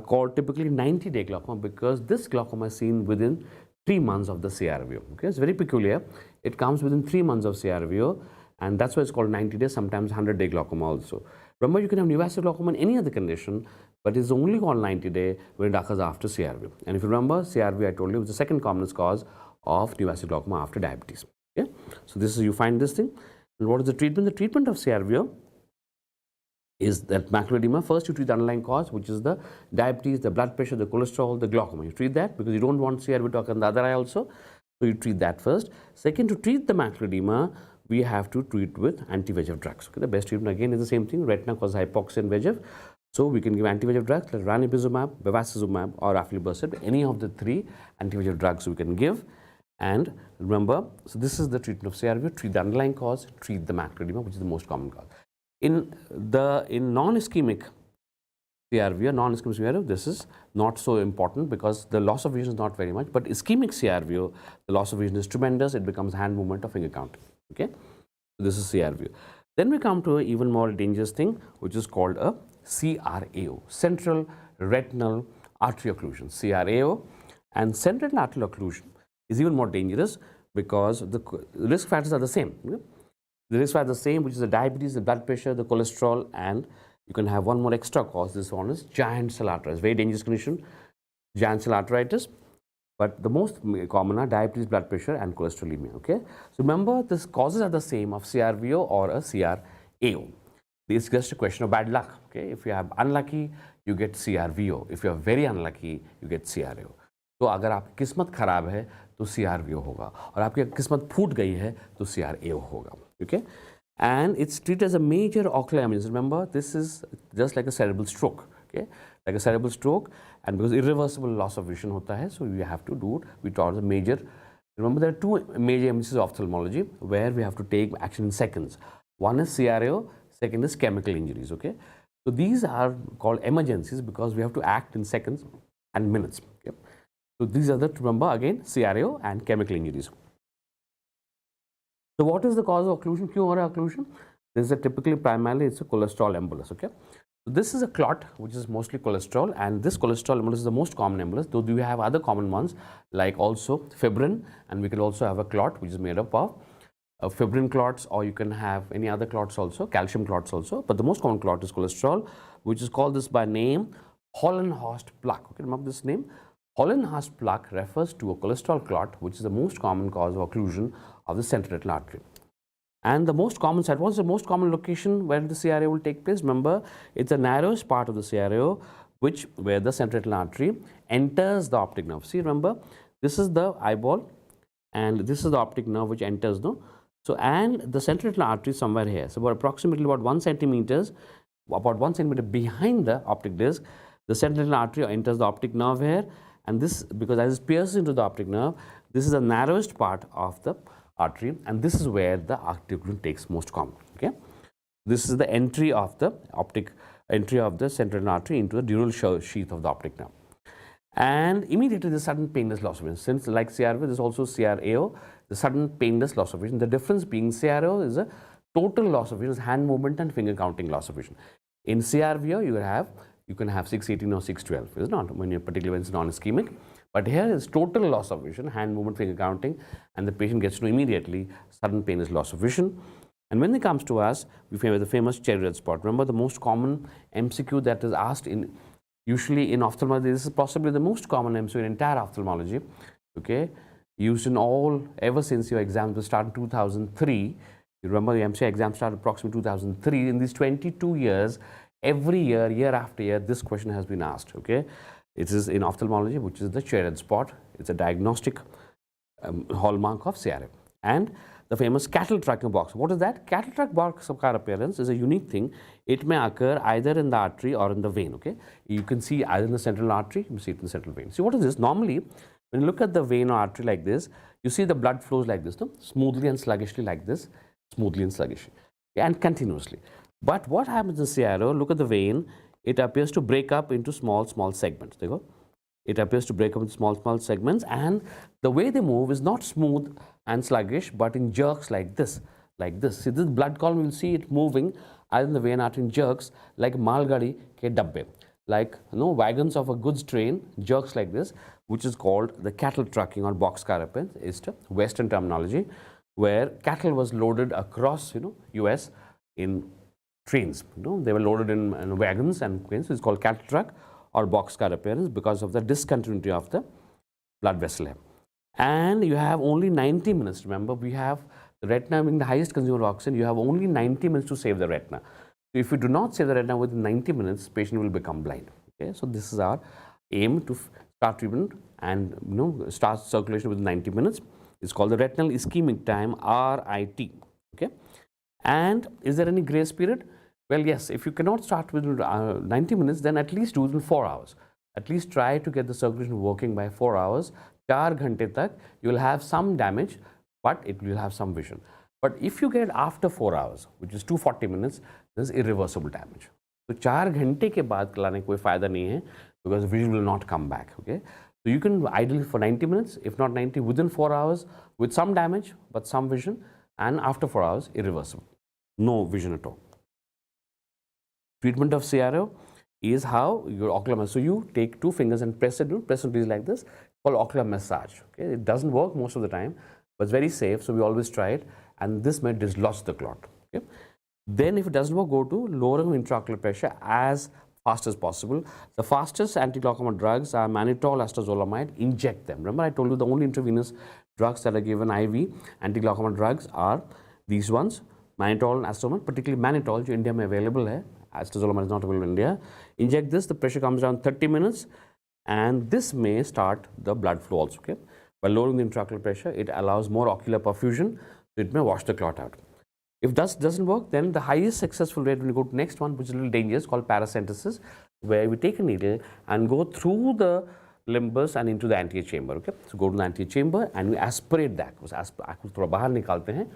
called typically 90-day glaucoma because this glaucoma is seen within 3 months of the CRVO. Okay, it's very peculiar. It comes within 3 months of CRVO, and that's why it's called 90 days, sometimes 100-day glaucoma also. Remember, you can have neovascular glaucoma in any other condition, but it's only called 90-day when it occurs after CRVO. And if you remember, CRVO, I told you, is the second commonest cause of neovascular glaucoma after diabetes. Okay, so this is, you find this thing. And what is the treatment? The treatment of CRVO is that macular edema. First, you treat the underlying cause, which is the diabetes, the blood pressure, the cholesterol, the glaucoma. You treat that because you don't want CRVO to occur in the other eye also. So you treat that first. Second, to treat the macular edema, we have to treat with anti-VEGF drugs. Okay, the best treatment again is the same thing. Retina causes hypoxia and VEGF. So we can give anti-VEGF drugs like ranibizumab, bevacizumab, or aflibercept. Any of the 3 anti-VEGF drugs we can give. And remember, so this is the treatment of CRVO. Treat the underlying cause, treat the macular edema, which is the most common cause. In non-ischemic CRVO, non-ischemic CRVO, this is not so important because the loss of vision is not very much. But ischemic CRVO, the loss of vision is tremendous. It becomes hand movement or finger counting. Okay, so this is CRVO. Then we come to an even more dangerous thing, which is called a CRAO, central retinal artery occlusion. CRAO and central arterial occlusion is even more dangerous because the risk factors are the same. Okay? The risk factors are the same, which is the diabetes, the blood pressure, the cholesterol, and you can have one more extra cause. This one is giant cell arteritis, very dangerous condition, giant cell arteritis. But the most common are diabetes, blood pressure, and cholesterolemia. Okay, so remember, the causes are the same of CRVO or a CRAO. It's just a question of bad luck. Okay, if you are unlucky, you get CRVO. If you are very unlucky, you get CRAO. तो अगर आपकी किस्मत खराब है तो CRVO होगा और आपकी किस्मत फूट गई है तो CRAO होगा. Okay, and it's treated as a major ocular emergency. Remember, this is just like a cerebral stroke. Okay, like a cerebral stroke, and because irreversible loss of vision hota hai, so you have to do it. We taught a major. Remember, there are 2 major emergencies of ophthalmology where we have to take action in seconds. One is CRAO, second is chemical injuries. Okay, so these are called emergencies because we have to act in seconds and minutes. Okay, so these are the, remember again, CRAO and chemical injuries. So what is the cause of occlusion? Kyun ho raha hai occlusion? This is typically primarily it's a cholesterol embolus. Okay, so this is a clot which is mostly cholesterol, and this cholesterol embolus is the most common embolus. Though we have other common ones like also fibrin, and we can also have a clot which is made up of fibrin clots, or you can have any other clots also, calcium clots also. But the most common clot is cholesterol, which is called this by name Hollenhorst plaque. Okay, remember this name. Hollenhorst plaque refers to a cholesterol clot, which is the most common cause of occlusion of the central retinal artery. And the most common site, what's the most common location where the CRVO will take place? Remember, it's the narrowest part of the CRVO, where the central retinal artery enters the optic nerve. See, remember, this is the eyeball, and this is the optic nerve which enters, no? So, and the central retinal artery is somewhere here. So, approximately about 1 centimeters, about 1 centimeter behind the optic disc, the central retinal artery enters the optic nerve here, and this, because as it pierces into the optic nerve, this is the narrowest part of the artery, and this is where the optic occlusion takes most common. Okay, this is the entry of the central retinal artery into the dural sheath of the optic nerve, and immediately the sudden painless loss of vision. Since like CRVO, there is also CRAO, the sudden painless loss of vision. The difference being CRVO is a total loss of vision, is hand movement and finger counting loss of vision. In CRVO, you can have 618 or 612. It's not particularly when it's non-ischemic. But here is total loss of vision, hand movement, finger counting, and the patient gets to know immediately sudden painless loss of vision. And when it comes to us, we have the famous cherry red spot. Remember, the most common MCQ that is asked usually in ophthalmology. This is possibly the most common MCQ in entire ophthalmology. Okay, used in ever since your exams were started in 2003. You remember the MCQ exam started approximately 2003. In these 22 years, every year, year after year, this question has been asked. Okay. It is in ophthalmology, which is the cherry red spot. It's a diagnostic hallmark of CRVO. And the famous cattle tracking box. What is that? Cattle track box of car appearance is a unique thing. It may occur either in the artery or in the vein. Okay, you can see either in the central artery, you see it in the central vein. See, what is this? Normally, when you look at the vein or artery like this, you see the blood flows like this, no? Smoothly and sluggishly like this, smoothly and sluggishly, and continuously. But what happens in CRVO? Look at the vein. It appears to break up into small segments. There you go. It appears to break up into small segments, and the way they move is not smooth and sluggish, but in jerks like this, like this. See, this blood column, you'll see it moving either in the vein artery in jerks like malgadi ke dabbe, like wagons of a goods train, jerks like this, which is called the cattle trucking or boxcar appearance. Is the Western terminology, where cattle was loaded across US in trains. They were loaded in wagons and trains. It's called cattle truck or boxcar appearance because of the discontinuity of the blood vessel here. And you have only 90 minutes. Remember, we have the retina being the highest consumer of oxygen. You have only 90 minutes to save the retina. So if you do not save the retina within 90 minutes, patient will become blind. Okay, so this is our aim, to start treatment and start circulation within 90 minutes. It's called the retinal ischemic time, RIT. Okay, and is there any grace period? Well, yes, if you cannot start within 90 minutes, then at least do it within 4 hours. At least try to get the circulation working by 4 hours. 4 ghante tak, you will have some damage, but it will have some vision. But if you get after 4 hours, which is 240 minutes, this is irreversible damage. So 4 ghante ke baad kalaane koi fayda nahi hai, because vision will not come back. Okay, so you can ideally for 90 minutes, if not 90, within 4 hours with some damage but some vision, and after 4 hours irreversible, no vision at all. Treatment of CRVO is how your ocular massage. So you take 2 fingers and press it like this, called ocular massage. Okay, it doesn't work most of the time, but it's very safe, so we always try it, and this may dislodge the clot. Okay, then if it doesn't work, go to lowering intraocular pressure as fast as possible. The fastest anti-glaucoma drugs are mannitol, acetazolamide. Inject them. Remember, I told you the only intravenous drugs that are given IV anti-glaucoma drugs are these ones, mannitol and acetazolamide. Particularly mannitol, which in India may available hai. Acetazolamide is not available in India. Inject this, the pressure comes down 30 minutes, and this may start the blood flow also. Okay, by lowering the intraocular pressure, it allows more ocular perfusion, so it may wash the clot out. If that doesn't work, then the highest successful rate when you go to the next one, which is a little dangerous, called paracentesis, where we take a needle and go through the limbus and into the anterior chamber. Okay, so go to the anterior chamber and we aspirate the aqueous. Aqueous थोड़ा बाहर निकालते हैं.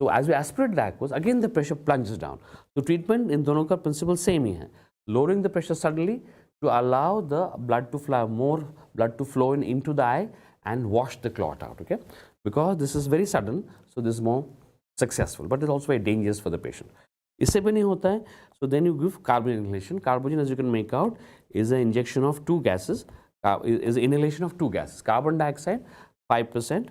So as we aspirate the aqueous, again the pressure plunges down. So treatment in दोनों का principle same ही है. Lowering the pressure suddenly to allow the blood to flow, more blood to flow into the eye and wash the clot out. Okay, because this is very sudden, so this is more successful, but it's also very dangerous for the patient. इससे भी नहीं होता है. So then you give carbon inhalation. Carbon, as you can make out, is an injection of 2 gases. Is inhalation of 2 gases: carbon dioxide 5%.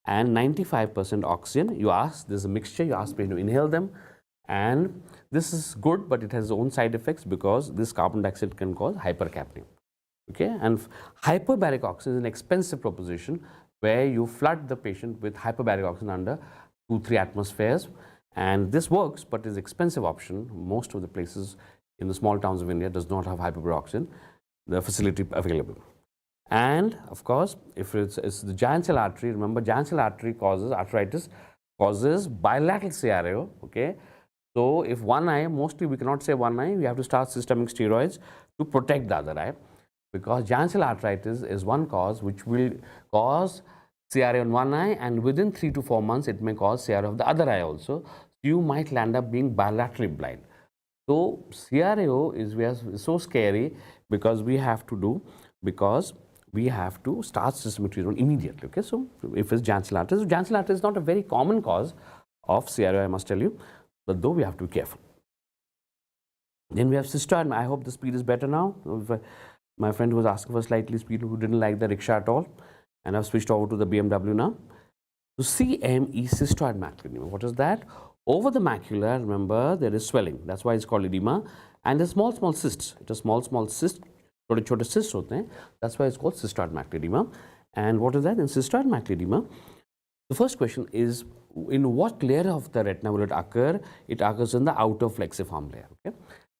And 95% oxygen. You ask, there's a mixture, you ask people to inhale them, and this is good, but it has its own side effects because this carbon dioxide can cause hypercapnia. Okay, and hyperbaric oxygen is an expensive proposition where you flood the patient with hyperbaric oxygen under 2-3 atmospheres, And this works, but is expensive option. Most of the places in the small towns of India does not have hyperparaoxin, the facility available. And of course, if it's the giant cell artery, remember giant cell artery causes arthritis, causes bilateral CRVO, okay. So if one eye, mostly we cannot say one eye, we have to start systemic steroids to protect the other eye, because giant cell arthritis is one cause which will cause CRVO in one eye, and within 3 to 4 months it may cause CRVO of the other eye also. You might land up being bilaterally blind. So CRVO is so scary because we have to start systemic treatment immediately. Okay, so if it's giant cell arthritis, giant cell arthritis is not a very common cause of CRVO, I must tell you, but though we have to be careful. Then we have cystoid. I hope the speed is better now. My friend who was asking for slightly speed, who didn't like the rickshaw at all, and I've switched over to the BMW now. So CME, cystoid macular edema. What is that? Over the macula, remember, there is swelling. That's why it's called edema. And the small cysts. It is small cysts. छोटे cysts होते हैं. That's why it's called cystoid macular edema. And what is that? In cystoid macular edema, the first question is, in what layer of the retina will it occur? It occurs in the outer flexiform layer. Okay,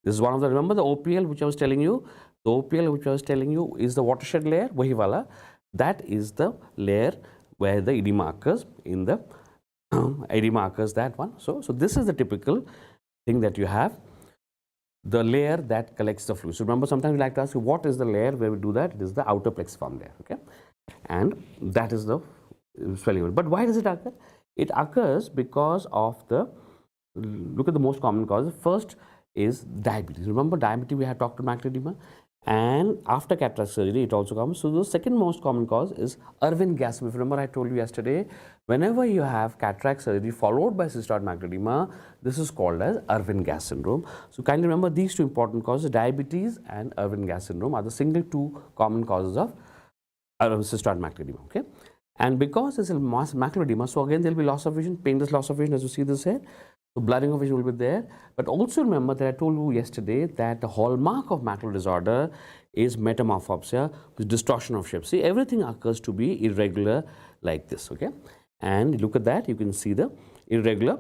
this is one of the, remember the OPL which I was telling you. The OPL which I was telling you is the watershed layer. वही वाला. That is the layer where the edema occurs. In the edema occurs, that one. So this is the typical thing that you have. The layer that collects the fluid. So remember, sometimes we like to ask you, what is the layer where we do that? It is the outer plexiform layer. Okay, and that is the swelling. But why does it occur? It occurs because of the, look at the most common causes. First is diabetes. Remember diabetes, we had talked about macular edema, and after cataract surgery it also comes. So the second most common cause is Irwin gas. If you remember, I told you yesterday, whenever you have cataract surgery followed by cystoid macular edema, this is called as Irwin gas syndrome. So kindly remember these two important causes, diabetes and Irwin gas syndrome, are the single two common causes of cystoid macular edema. Okay. And because it's a macular edema, so again there will be loss of vision, painless loss of vision, as you see this here. So blurring of vision will be there. But also remember that I told you yesterday that the hallmark of macular disorder is metamorphopsia, which is distortion of shape. See, everything occurs to be irregular like this. Okay, and look at that, you can see the irregular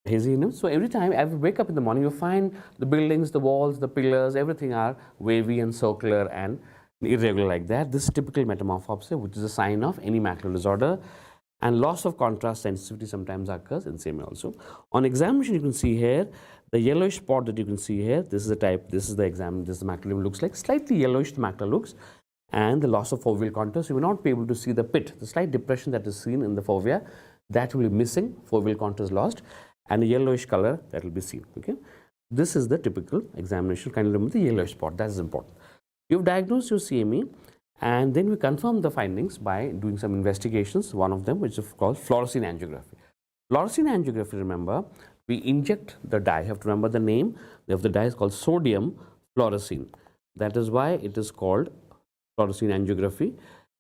haziness. So every time I wake up in the morning, you find the buildings, the walls, the pillars, everything are wavy and circular and irregular like that. This is typical metamorphopsia, which is a sign of any macular disorder. And loss of contrast sensitivity sometimes occurs in same way also. On examination, you can see here the yellowish spot that you can see here. This is the type, this is the exam, this is the macula looks like. Slightly yellowish the macula looks, and the loss of foveal contours. You will not be able to see the pit, the slight depression that is seen in the fovea, that will be missing, foveal contours lost, and a yellowish color that will be seen. Okay, this is the typical examination. Kindly remember the yellowish spot, that is important. You've diagnosed your CME, and then we confirm the findings by doing some investigations, one of them which is called fluorescein angiography. Fluorescein angiography, remember, we inject the dye. You have to remember the name of the dye is called sodium fluorescein. That is why it is called fluorescein angiography.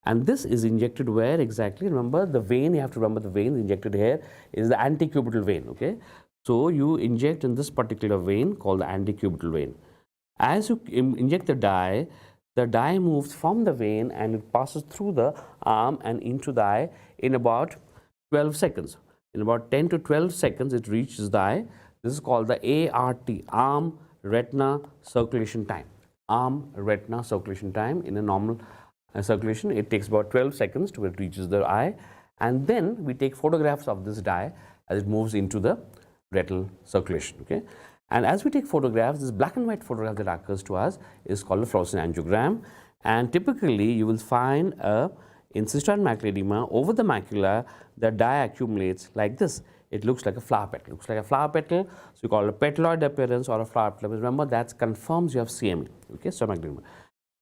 And this is injected where exactly? Remember the vein, you have to remember the vein injected here is the antecubital vein. Okay, so you inject in this particular vein called the antecubital vein. As you inject the dye moves from the vein and it passes through the arm and into the eye in about 12 seconds. In about 10 to 12 seconds, it reaches the eye. This is called the ART, arm retina circulation time. Arm retina circulation time. In a normal circulation, it takes about 12 seconds to it reaches the eye. And then we take photographs of this dye as it moves into the retinal circulation. Okay. And as we take photographs, this black and white photograph that occurs to us is called a fluorescein angiogram. And typically, you will find in cystoid macular edema, over the macula, the dye accumulates like this. It looks like a flower petal. Looks like a flower petal. So you call it a petaloid appearance or a flower petal. Remember, that confirms you have CME. Okay, cystoid macular edema.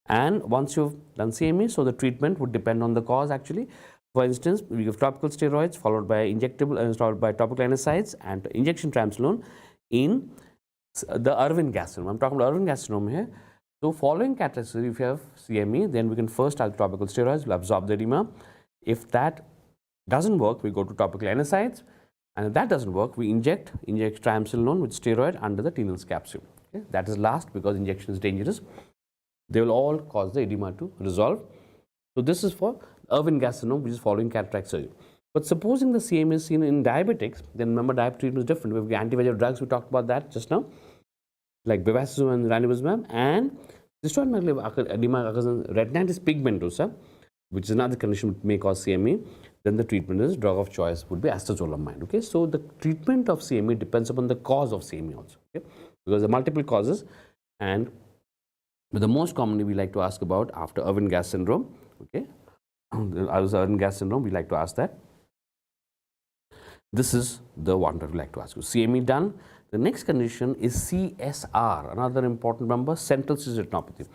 And once you've done CME, so the treatment would depend on the cause actually. For instance, we give topical steroids followed by injectable and followed by topical NSAIDs and injection triamcinolone in the Irwin gas syndrome. I'm talking about Irwin gas syndrome here. So following cataract surgery, if you have CME, then we can first start topical steroids, will absorb the edema. If that doesn't work, we go to topical NSAIDs, and if that doesn't work, we inject triamcinolone with steroid under the Tenel's capsule. Okay? That is last because injection is dangerous. They will all cause the edema to resolve. So this is for Irwin gas syndrome, which is following cataract surgery. But supposing the CME is seen in diabetics, then remember diabetic treatment is different. We have anti-VEGF drugs, we talked about that just now, like bevacizumab and ranibizumab, and cystoid macular edema occurs in retinitis pigmentosa, which is another condition which may cause CME. Then the treatment is, drug of choice would be astazolamide. Okay, so the treatment of CME depends upon the cause of CME also. Okay, because there are multiple causes, and the most commonly we like to ask about after Irwin-Gass syndrome. Okay, as Irwin-Gass syndrome, we like to ask that. This is the one that we like to ask you. CME done. The next condition is CSR, another important number, central seizure retinopathy.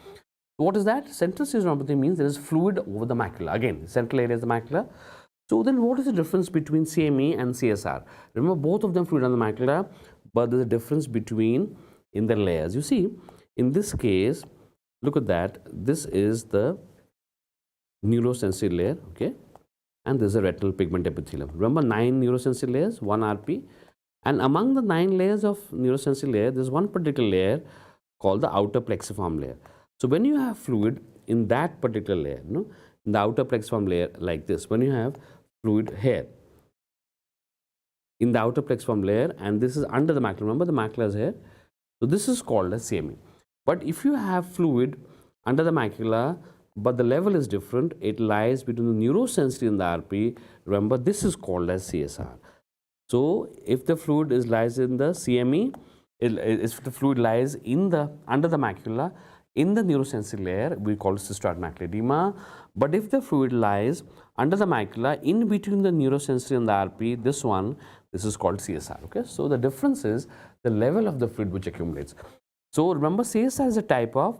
What is that? Central seizure retinopathy means there is fluid over the macula. Again, central area is the macula. So then what is the difference between CME and CSR? Remember, both of them fluid on the macula, but there's a difference between in the layers. You see, in this case, look at that. This is the neurosensory layer, okay? And this is a retinal pigment epithelium. Remember, 9 neurosensory layers, 1 RP. And among the 9 layers of neurosensory layer, there's one particular layer called the outer plexiform layer. So when you have fluid in that particular layer, in the outer plexiform layer like this, when you have fluid here, in the outer plexiform layer, and this is under the macula, remember the macula is here. So this is called as CME. But if you have fluid under the macula, but the level is different, it lies between the neurosensory and the RP, remember this is called as CSR. So if the fluid lies in the CME, if the fluid lies in the under the macula, in the neurosensory layer, we call it cystoid macular edema. But if the fluid lies under the macula, in between the neurosensory and the RP, this is called CSR. Okay, so the difference is the level of the fluid which accumulates. So remember, CSR is a type of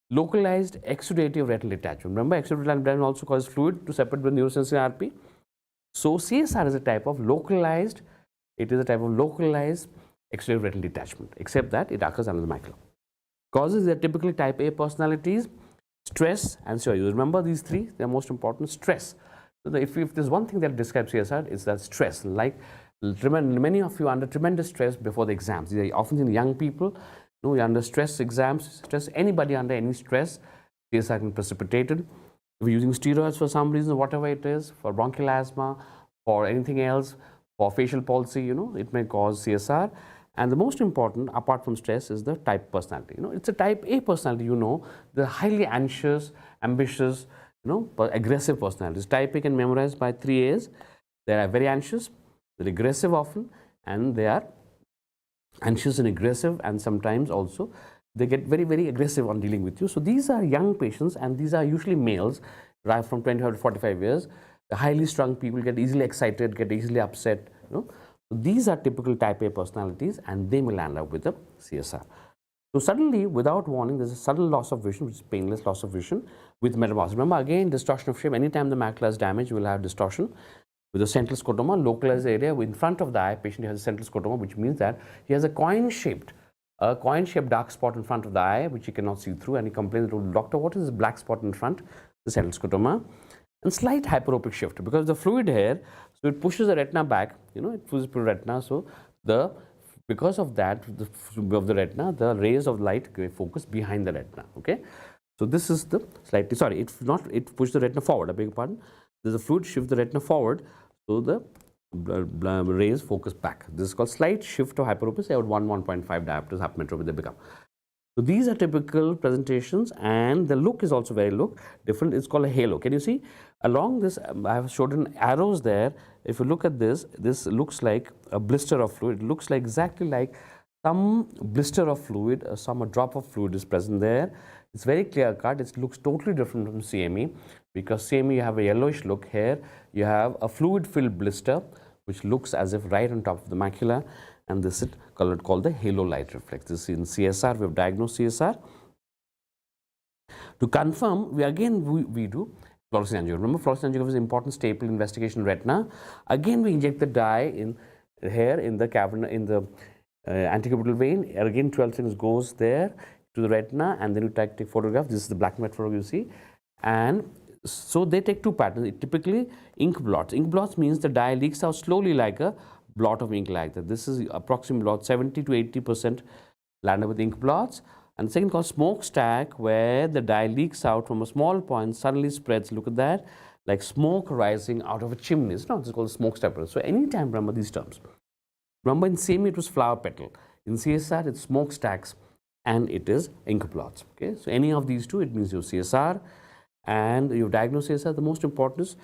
localized exudative retinal detachment. Remember, exudative retinal detachment also causes fluid to separate the neurosensory RP. So CSR is a type of localized, exudative retinal detachment, except that it occurs under the macula. Causes are typically type A personalities, stress, and so you remember these three, they are most important. Stress. So if there's one thing that describes CSR, it's that stress. Like many of you are under tremendous stress before the exams. These are often in young people. You're under stress, exams, stress. Anybody under any stress, CSR can be precipitated. If you're using steroids for some reason, whatever it is, for bronchial asthma, for anything else, for facial palsy, it may cause CSR. And the most important, apart from stress, is the type personality. It's a type A personality, the highly anxious, ambitious, aggressive personalities. Type A can memorize by 3 A's. They are very anxious, they're aggressive often, and they are anxious and aggressive, and sometimes also they get very, very aggressive on dealing with you. So these are young patients, and these are usually males, right from 25 to 45 years. The highly strung people get easily excited, get easily upset. So these are typical type A personalities, and they may land up with a CSR. So suddenly, without warning, there's a sudden loss of vision, which is painless loss of vision with metamorphosis. Remember, again, distortion of shape. Anytime the macula is damaged, you will have distortion. With a central scotoma, localized area in front of the eye, patient has a central scotoma, which means that he has a coin-shaped dark spot in front of the eye, which he cannot see through, and he complains to the doctor, what is this black spot in front? The central scotoma. And slight hyperopic shift, because the fluid here, so it pushes the retina back, it pushes the retina, so because of that, of the retina, the rays of light focus behind the retina, okay? So this is the slightly, sorry, it pushes the retina forward, I beg your pardon. There's a fluid shift the retina forward, so the rays focus back. This is called slight shift of hyperopia, say about 1.5 diopters, half metropia they become. So these are typical presentations, and the look is also very different. It's called a halo. Can you see? Along this, I have shown arrows there. If you look at this, this looks like a blister of fluid. It looks like exactly like some blister of fluid, a drop of fluid is present there. It's very clear cut. It looks totally different from CME, because CME you have a yellowish look. Here you have a fluid filled blister which looks as if right on top of the macula, and this is called the halo light reflex. This is in CSR. We have diagnosed CSR. To confirm, we do fluorescein angiography. Remember, fluorescein angiography is an important staple investigation in retina. Again, we inject the dye in here in the cavern, in the antecubital vein. Again, 12 seconds goes there to the retina, and then you take photograph. This is the black and white photograph you see. And so they take two patterns. Typically ink blots. Ink blots means the dye leaks out slowly like a blot of ink like that. This is approximately about 70 to 80% land up with ink blots. And the second called smokestack, where the dye leaks out from a small point, suddenly spreads. Look at that. like smoke rising out of a chimney. It's not, it's called smoke stepper. So anytime, remember these terms. Remember in CME it was flower petal. In CSR it's smokestacks and it is ink blots. Okay, so any of these two, it means your CSR and your diagnosed CSR. The most important is,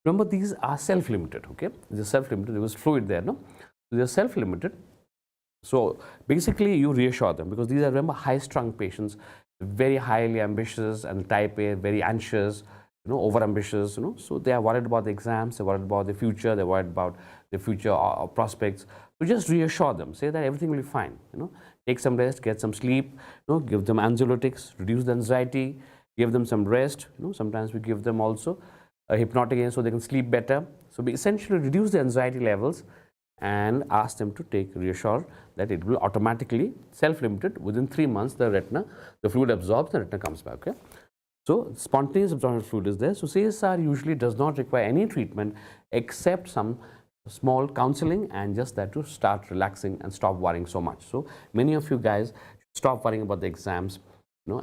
remember these are self-limited. Okay, these are self-limited. There was fluid there, no? So they are self-limited. So basically you reassure them, because these are, remember, high-strung patients, very highly ambitious, and type A, very anxious, over-ambitious, so they are worried about the exams, they're worried about the future, they're worried about the future prospects. So just reassure them, say that everything will be fine, take some rest, get some sleep, give them anxiolytics, reduce the anxiety, give them some rest, sometimes we give them also a hypnotic agent so they can sleep better. So we essentially reduce the anxiety levels and ask them to reassure that it will automatically, self-limited, within 3 months the fluid absorbs, the retina comes back. Okay? So spontaneous absorption of fluid is there. So CSR usually does not require any treatment except some small counseling and just that to start relaxing and stop worrying so much. So many of you guys stop worrying about the exams,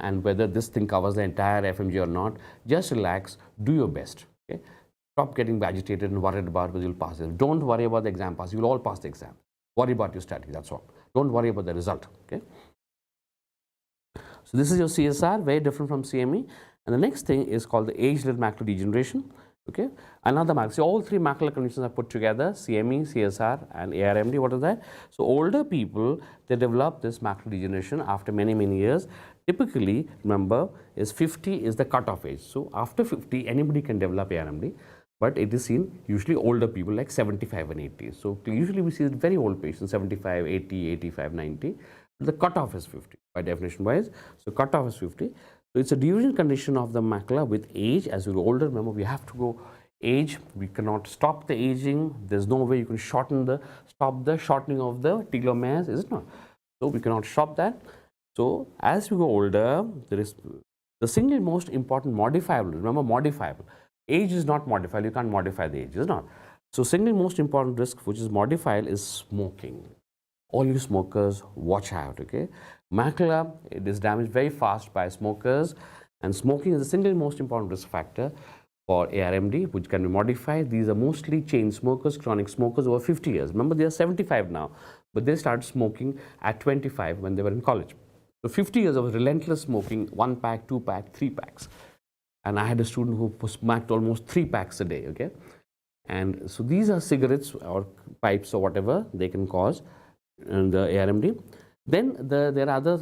and whether this thing covers the entire FMGE or not. Just relax, do your best. Okay? Stop getting agitated and worried about whether you'll pass it. Don't worry about the exam pass. You'll all pass the exam. Worry about your study, that's all. Don't worry about the result. Okay? So this is your CSR, very different from CME. And the next thing is called the age-related macular degeneration. Okay, another macular. So all three macular conditions are put together: CME, CSR, and ARMD. What is that? So older people, they develop this macular degeneration after many years. Typically, remember, is 50 is the cutoff age. So after 50, anybody can develop ARMD, but it is seen usually older people like 75 and 80. So usually we see very old patients, 75, 80, 85, 90. The cutoff is 50 by definition wise. So cutoff is 50. So it's a degeneration condition of the macula with age. As you're older, remember, we have to go age. We cannot stop the aging. There's no way you can stop the shortening of the telomeres, is it not? So we cannot stop that. So as you go older, there is the single most important modifiable. Remember, modifiable. Age is not modifiable. You can't modify the age, is it not? So single most important risk which is modifiable is smoking. All you smokers, watch out. Okay, macula, it is damaged very fast by smokers, and smoking is the single most important risk factor for ARMD, which can be modified. These are mostly chain smokers, chronic smokers over 50 years. Remember, they are 75 now, but they started smoking at 25 when they were in college. So 50 years of relentless smoking, 1 pack, 2 pack, 3 packs. And I had a student who smoked almost 3 packs a day. Okay, and so these are cigarettes or pipes or whatever they can cause in the ARMD. Then there are other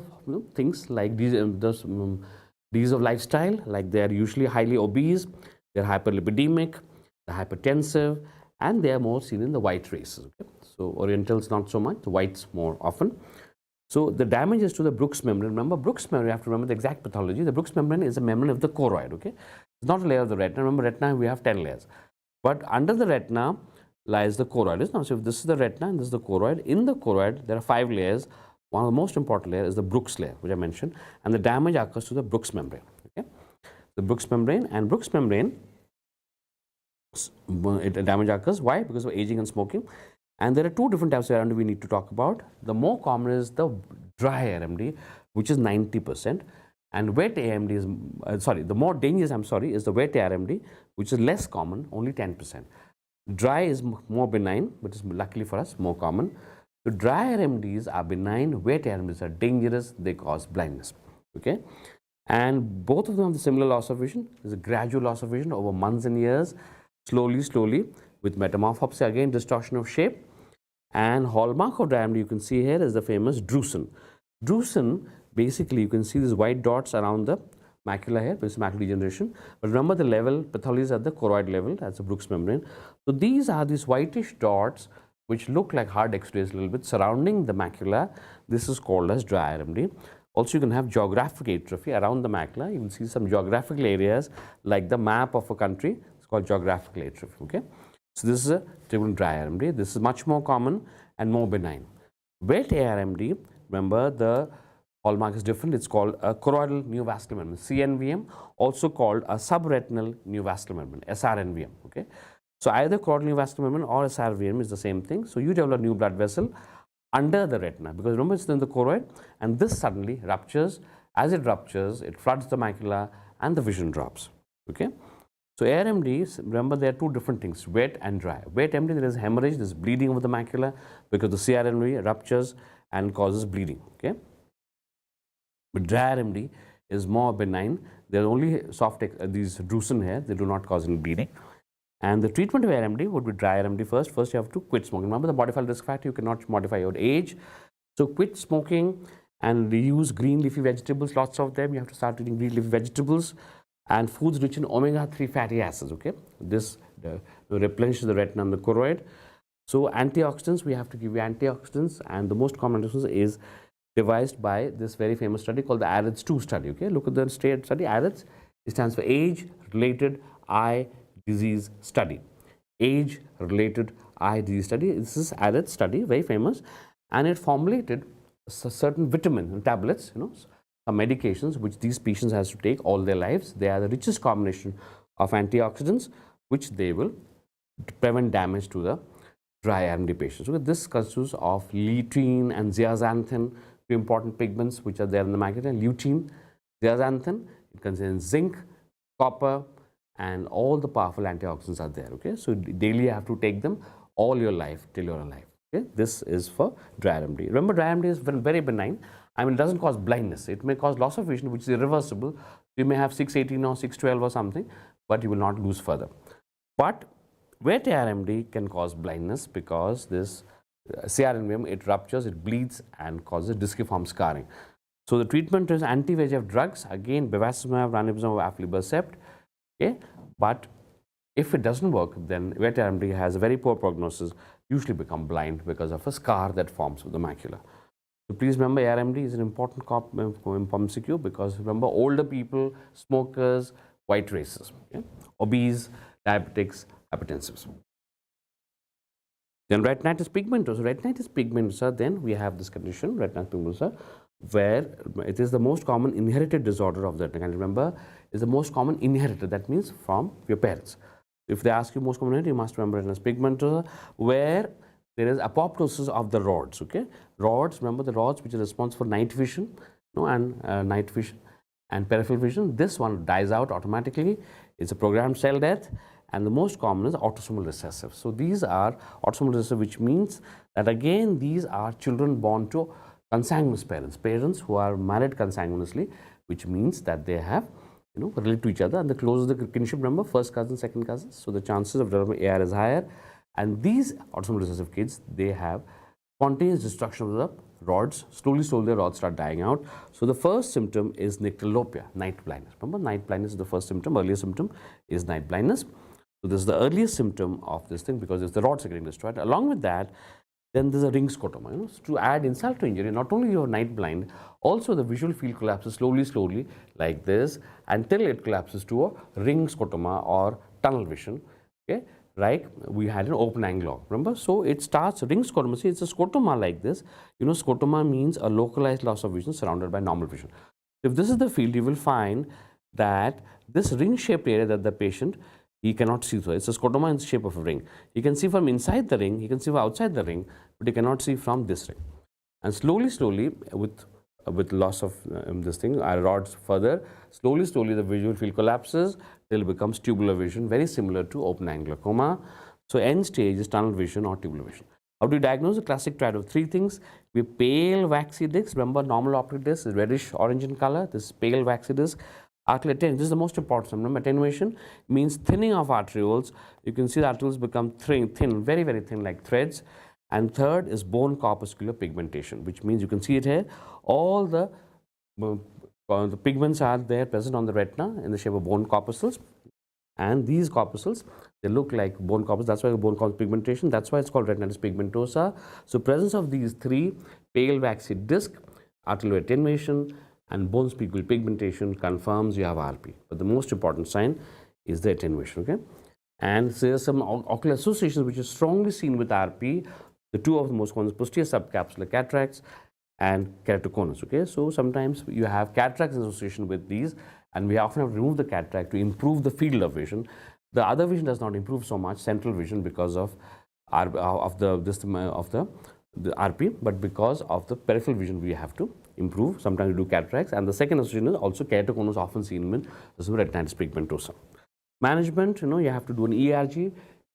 things like disease of lifestyle, like they are usually highly obese, they are hyperlipidemic, they are hypertensive, and they are more seen in the white races. Okay? So Orientals not so much, the whites more often. So the damage is to the Brooks membrane. Remember, Brooks membrane, you have to remember the exact pathology. The Brooks membrane is a membrane of the choroid. Okay, it's not a layer of the retina. Remember, retina we have 10 layers, but under the retina lies the choroid. So if this is the retina and this is the choroid, in the choroid there are 5 layers. One of the most important layers is the Brooks layer, which I mentioned, and the damage occurs to the Brooks membrane. Okay, the Brooks membrane, and Brooks membrane, damage occurs. Why? Because of aging and smoking. And there are 2 different types of ARMD we need to talk about. The more common is the dry ARMD, which is 90%, and wet AMD is the more dangerous, is the wet ARMD, which is less common, only 10%. Dry is more benign, but is luckily for us more common. So dry RMDs are benign, wet RMDs are dangerous, they cause blindness. Okay, and both of them have the similar loss of vision. There's a gradual loss of vision over months and years, slowly, with metamorphopsia, again distortion of shape. And hallmark of dry RMD you can see here is the famous drusen. Drusen, basically you can see these white dots around the macula here, this is macular degeneration. But remember, the level pathology is at the choroid level, that's the Brooks membrane. So these are these whitish dots which look like hard X-rays a little bit surrounding the macula. This is called as dry RMD. Also, you can have geographic atrophy around the macula. You will see some geographical areas like the map of a country. It's called geographical atrophy. Okay, so this is a typical dry RMD. This is much more common and more benign. Wet ARMD, remember the hallmark is different. It's called a choroidal neovascular membrane, CNVM, also called a subretinal neovascular membrane, SRNVM. Okay, so either choroidal neovascular membrane or SRVM is the same thing. So you develop a new blood vessel under the retina, because remember it's in the choroid, and this suddenly ruptures. As it ruptures, it floods the macula and the vision drops. Okay, So ARMD, remember there are two different things, wet and dry. Wet AMD, there is hemorrhage, there is bleeding of the macula because the CRMD ruptures and causes bleeding. Okay. But dry RMD is more benign. There are only soft these drusen hair, they do not cause any bleeding. And the treatment of RMD would be dry RMD first. First, you have to quit smoking. Remember the modified risk factor, you cannot modify your age. So quit smoking and use green leafy vegetables, lots of them. You have to start eating green leafy vegetables and foods rich in omega-3 fatty acids. Okay, this replenishes the retina and the choroid. So antioxidants, we have to give you antioxidants, and the most common antioxidant is devised by this very famous study called the AREDS-2 study. Okay, look at the study. AREDS, it stands for Age-Related Eye Disease Study. Age-Related Eye Disease Study. This is AREDS study, very famous, and it formulated certain vitamin tablets, some medications which these patients has to take all their lives. They are the richest combination of antioxidants which they will prevent damage to the dry RMD patients. So this consists of lutein and zeaxanthin, two important pigments which are there in the macula. Lutein, zeaxanthin, it contains zinc, copper, and all the powerful antioxidants are there. Okay, so daily you have to take them all your life till you're alive. Okay, this is for dry RMD. Remember, dry RMD is very benign. I mean, it doesn't cause blindness. It may cause loss of vision, which is irreversible. You may have 618 or 612 or something, but you will not lose further. But wet RMD can cause blindness because this CRNVM, it ruptures, it bleeds and causes disciform scarring. So the treatment is anti-VEGF drugs, again bevacizumab, ranibizumab, aflibercept. Okay, but if it doesn't work, then wet RMD has a very poor prognosis, usually become blind because of a scar that forms with the macula. So please remember, RMD is an important MCQ because remember, older people, smokers, white races, okay? Obese, diabetics, hypertensives. Then retinitis pigmentosa. Retinitis pigmentosa, then we have this condition, retinitis pigmentosa, where it is the most common inherited disorder of the retina. And remember, is the most common inherited, that means from your parents. If they ask you most common inherited, you must remember retinitis pigmentosa, where there is apoptosis of the rods. Okay, rods, remember the rods which are responsible for night vision, and night vision and peripheral vision. This one dies out automatically. It's a programmed cell death, and the most common is autosomal recessive. So these are autosomal recessive, which means that again these are children born to consanguineous parents who are married consanguineously, which means that they have relate to each other, and the closer the kinship, remember, first cousin, second cousin. So the chances of developing AR is higher. And these autosomal recessive kids, they have spontaneous destruction of the rods. Slowly the rods start dying out. So the first symptom is nyctalopia, night blindness. Remember, night blindness is the first symptom. Earliest symptom is night blindness. So this is the earliest symptom of this thing because if the rods are getting destroyed. Along with that, then there's a ring scotoma. To add insult to injury, not only you're night blind, also the visual field collapses slowly like this until it collapses to a ring scotoma or tunnel vision. Okay. Right, we had an open angle, remember? So it starts ring scotoma. See, it's a scotoma like this. Scotoma means a localized loss of vision surrounded by normal vision. If this is the field, you will find that this ring-shaped area that the patient, he cannot see through. It's a scotoma in the shape of a ring. He can see from inside the ring, he can see from outside the ring, but he cannot see from this ring. And slowly, with loss of this thing, our rods further, slowly the visual field collapses till it becomes tubular vision, very similar to open angle glaucoma. So end stage is tunnel vision or tubular vision. How do you diagnose? The classic triad of three things. We have pale waxy disc. Remember, normal optic disc is reddish orange in color. This is pale waxy disc. Arterial attenuation, this is the most important symptom. Attenuation means thinning of arterioles. You can see the arterioles become thin, very thin, like threads. And third is bone corpuscular pigmentation, which means you can see it here. All the pigments are there present on the retina in the shape of bone corpuscles, and these corpuscles, they look like bone corpuscles. That's why the bone corpuscle pigmentation, that's why it's called retinitis pigmentosa. So presence of these three, pale waxy disc, arterial attenuation, and bone speckle pigmentation confirms you have RP. But the most important sign is the attenuation. Okay, and there are some ocular associations which are strongly seen with RP. The two of the most common, posterior subcapsular cataracts and keratoconus. Okay, so sometimes you have cataracts in association with these, and we often have to remove the cataract to improve the field of vision. The other vision does not improve so much, central vision, because of the RP, but because of the peripheral vision we have to improve. Sometimes we do cataracts, and the second association is also keratoconus, often seen in retinitis pigmentosa. Management, you have to do an ERG.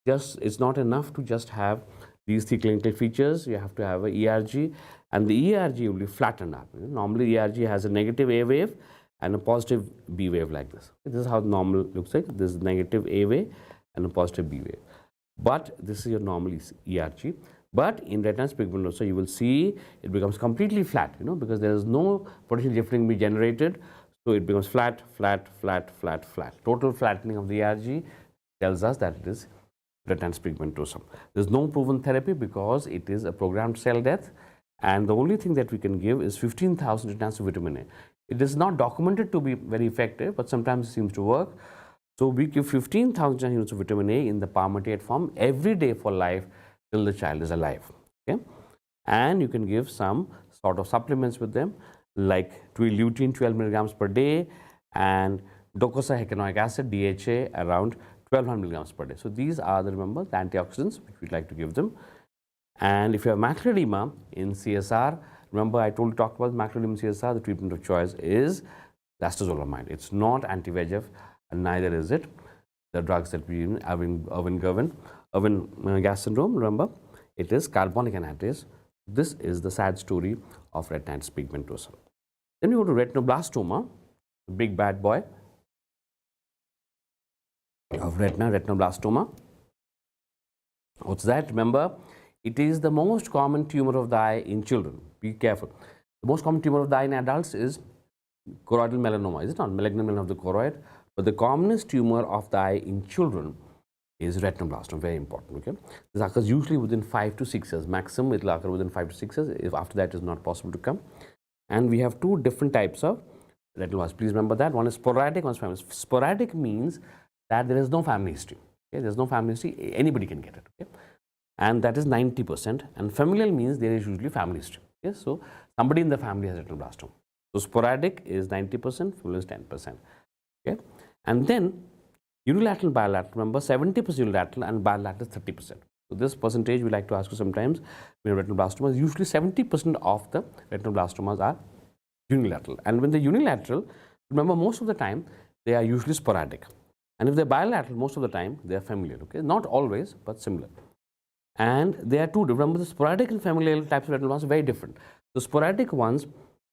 Just it's not enough to just have these three clinical features. You have to have an ERG, and the ERG will be flattened up. Normally, ERG has a negative A wave and a positive B wave like this. This is how normal looks like. This is negative A wave and a positive B wave. But this is your normal ERG. But in retinitis pigmentosa, you will see it becomes completely flat, because there is no potential difference being generated. So it becomes flat, flat, flat, flat, flat. Total flattening of the ERG tells us that it is retinitis pigmentosa. There is no proven therapy because it is a programmed cell death, and the only thing that we can give is 15,000 units of vitamin A. It is not documented to be very effective, but sometimes it seems to work. So we give 15,000 units of vitamin A in the palmitate form every day for life till the child is alive. Okay, and you can give some sort of supplements with them, like lutein 12 milligrams per day and docosahexaenoic acid DHA around 1200 milligrams per day. So these are the, remember, the antioxidants which we'd like to give them. And if you have macular edema in CSR, remember I talked about macular edema in CSR, the treatment of choice is dastazolamide. It's not anti-VEGF, and neither is it the drugs that we use, Irvin gas syndrome. Remember, it is carbonic anhydrase. This is the sad story of retinitis pigmentosa. Then we go to retinoblastoma, the big bad boy of retinoblastoma. What's that? Remember, it is the most common tumor of the eye in children. Be careful. The most common tumor of the eye in adults is choroidal melanoma. Is it not? Malignant melanoma of the choroid. But the commonest tumor of the eye in children is retinoblastoma. Very important. Okay, this occurs usually within 5 to 6 years. Maximum it will occur within 5 to 6 years. If after that it is not possible to come. And we have two different types of retinoblastoma. Please remember that. One is sporadic, one is familial. Sporadic means that there is no family history. Okay, there is no family history. Anybody can get it. Okay, and that is 90%. And familial means there is usually family history. Okay, so somebody in the family has retinoblastoma. So sporadic is 90%, familial is 10%. Okay, and then unilateral, bilateral. Remember, 70% unilateral and bilateral is 30%. So this percentage we like to ask you sometimes. When retinoblastomas, usually 70% of the retinoblastomas are unilateral. And when they're unilateral, remember, most of the time they are usually sporadic. And if they're bilateral, most of the time they are familial. Okay, not always, but similar. And there are two. Remember, the sporadic and familial types of retinoblastomas are very different. The sporadic ones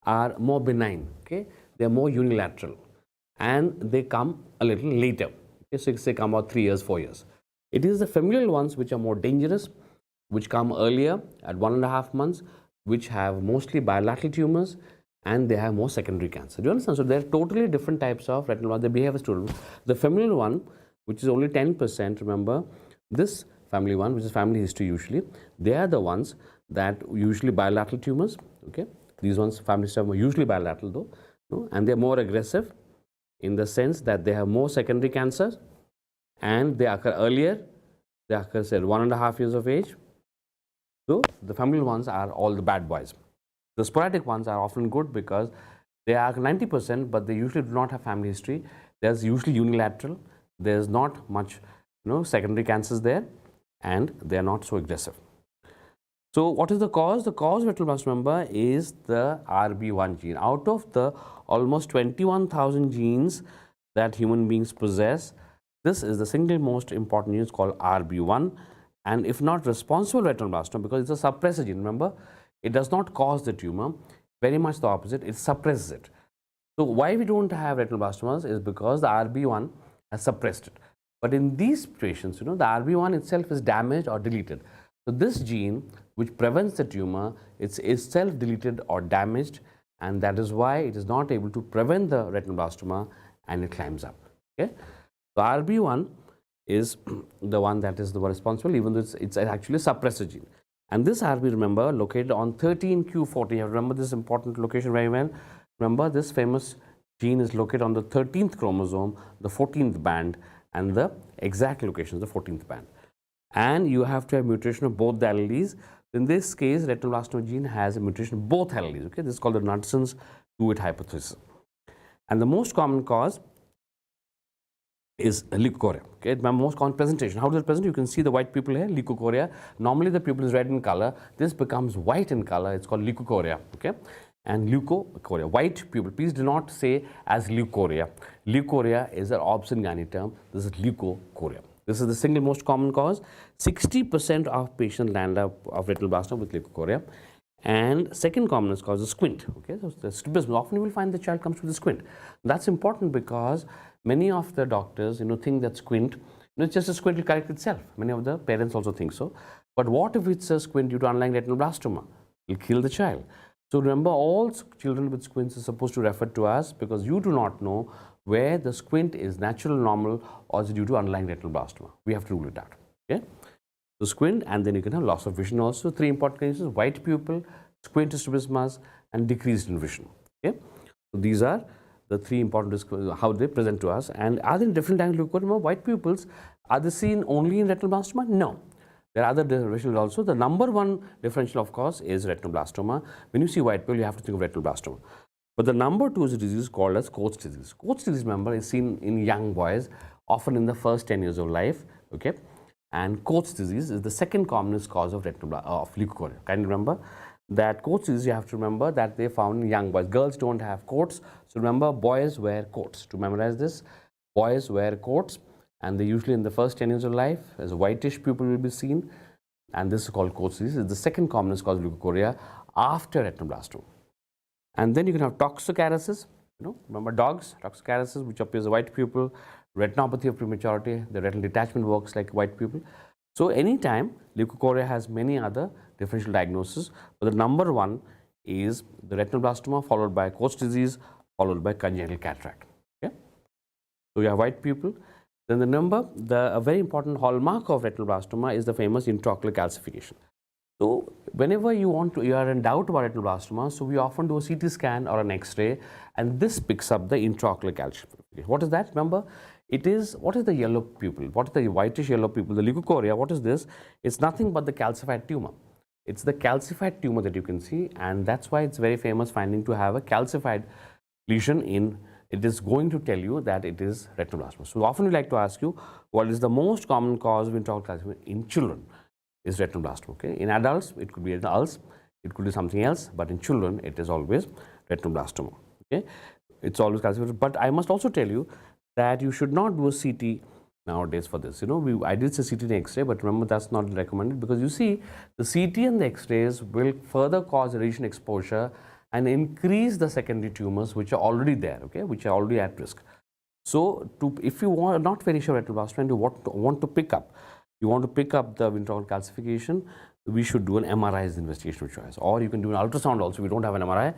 are more benign. Okay, they are more unilateral, and they come a little later. Okay, so they come about 3 years, 4 years. It is the familial ones which are more dangerous, which come earlier at 1.5 months, which have mostly bilateral tumors, and they have more secondary cancer. Do you understand? So they are totally different types of retinal. They behave as two. The familial one, which is only 10%, remember, this family one, which is family history usually, they are the ones that usually bilateral tumors. Okay, these ones, family history, are usually bilateral though, no? And they are more aggressive in the sense that they have more secondary cancers, and they occur earlier. They occur at 1.5 years of age. So the familial ones are all the bad boys. The sporadic ones are often good because they are 90%, but they usually do not have family history. There's usually unilateral. There's not much, secondary cancers there, and they are not so aggressive. So what is the cause? The cause of retinal blastoma is the RB1 gene. Out of the almost 21,000 genes that human beings possess, this is the single most important gene called RB1. And if not responsible retinoblastoma, because it's a suppressor gene, remember, it does not cause the tumor, very much the opposite, it suppresses it. So why we don't have retinoblastomas is because the RB1 has suppressed it. But in these patients, the RB1 itself is damaged or deleted. So this gene, which prevents the tumor, is self-deleted or damaged, and that is why it is not able to prevent the retinoblastoma, and it climbs up. Okay, so RB1 is the one that is the responsible, even though it's actually a suppressor gene. And this RB, remember, located on 13q40. You have to remember this important location very well. Remember, this famous gene is located on the 13th chromosome, the 14th band, and the exact location is the 14th band. And you have to have mutation of both the alleles. In this case, retinoblastoma gene has a mutation of both alleles. Okay, this is called the Knudsen's two-hit hypothesis. And the most common cause is leukocoria. Okay, my most common presentation. How does it present? You can see the white pupil here, leukocoria. Normally the pupil is red in color. This becomes white in color. It's called leukocoria. Okay, and leukocoria, white pupil. Please do not say as leukorrhea. Leukorrhea is an obs-gynae term. This is leukocoria. This is the single most common cause. 60% of patients land up of retinoblastoma with leukocoria. And second commonest cause is squint. Okay, so the strabismus. Often you will find the child comes with a squint. That's important because many of the doctors, think that squint, it's just a squint will correct itself. Many of the parents also think so. But what if it's a squint due to underlying retinoblastoma? It'll kill the child. So remember, all children with squints are supposed to refer to us because you do not know where the squint is natural, normal, or is due to underlying retinoblastoma. We have to rule it out. Okay. So squint, and then you can have loss of vision also. Three important cases: white pupil, squint strabismus, and decreased in vision. Okay. So these are the three important how they present to us. And are there different types of leukocytes? White pupils, are they seen only in retinoblastoma? No. There are other differentials also. The number one differential, of course, is retinoblastoma. When you see white pupil, you have to think of retinoblastoma. But the number two is a disease called as Coats disease. Coats disease, remember, is seen in young boys, often in the first 10 years of life. Okay. And Coats disease is the second commonest cause of leukocoria. Can you remember that Coats disease? You have to remember that they found in young boys. Girls don't have coats. So remember, boys wear coats. To memorize this, boys wear coats, and they usually in the first 10 years of life, as a whitish pupil will be seen, and this is called Coats disease. It's the second commonest cause of leukocoria after retinoblastoma. And then you can have toxocarisis. Remember dogs, toxocarisis, which appears a white pupil, retinopathy of prematurity, the retinal detachment works like white pupil. So anytime, leukocoria has many other differential diagnoses, but the number one is the retinoblastoma, followed by Coats disease, followed by congenital cataract. Okay? So you have white pupil. Then a very important hallmark of retinoblastoma is the famous intraocular calcification. So whenever you are in doubt about retinoblastoma, so we often do a CT scan or an X-ray, and this picks up the intraocular calcification. What is that? Remember, what is the yellow pupil? What is the whitish yellow pupil? The leukocoria, what is this? It's nothing but the calcified tumor. It's the calcified tumor that you can see, and that's why it's very famous finding to have a calcified lesion in. It is going to tell you that it is retinoblastoma. So often we like to ask you, what is the most common cause of intraocular calcification in children? Is retinoblastoma. Okay? In adults, it could be an ulcer, it could be something else, but in children, it is always retinoblastoma. Okay? It's always calcified. But I must also tell you that you should not do a CT nowadays for this. I did say CT and X-ray, but remember that's not recommended because you see the CT and the X-rays will further cause radiation exposure and increase the secondary tumors which are already there, okay, which are already at risk. So if you are not very sure retinoblastoma and you want to pick up the intraocular calcification, we should do an MRI as the investigation of choice, or you can do an ultrasound also. We don't have an MRI.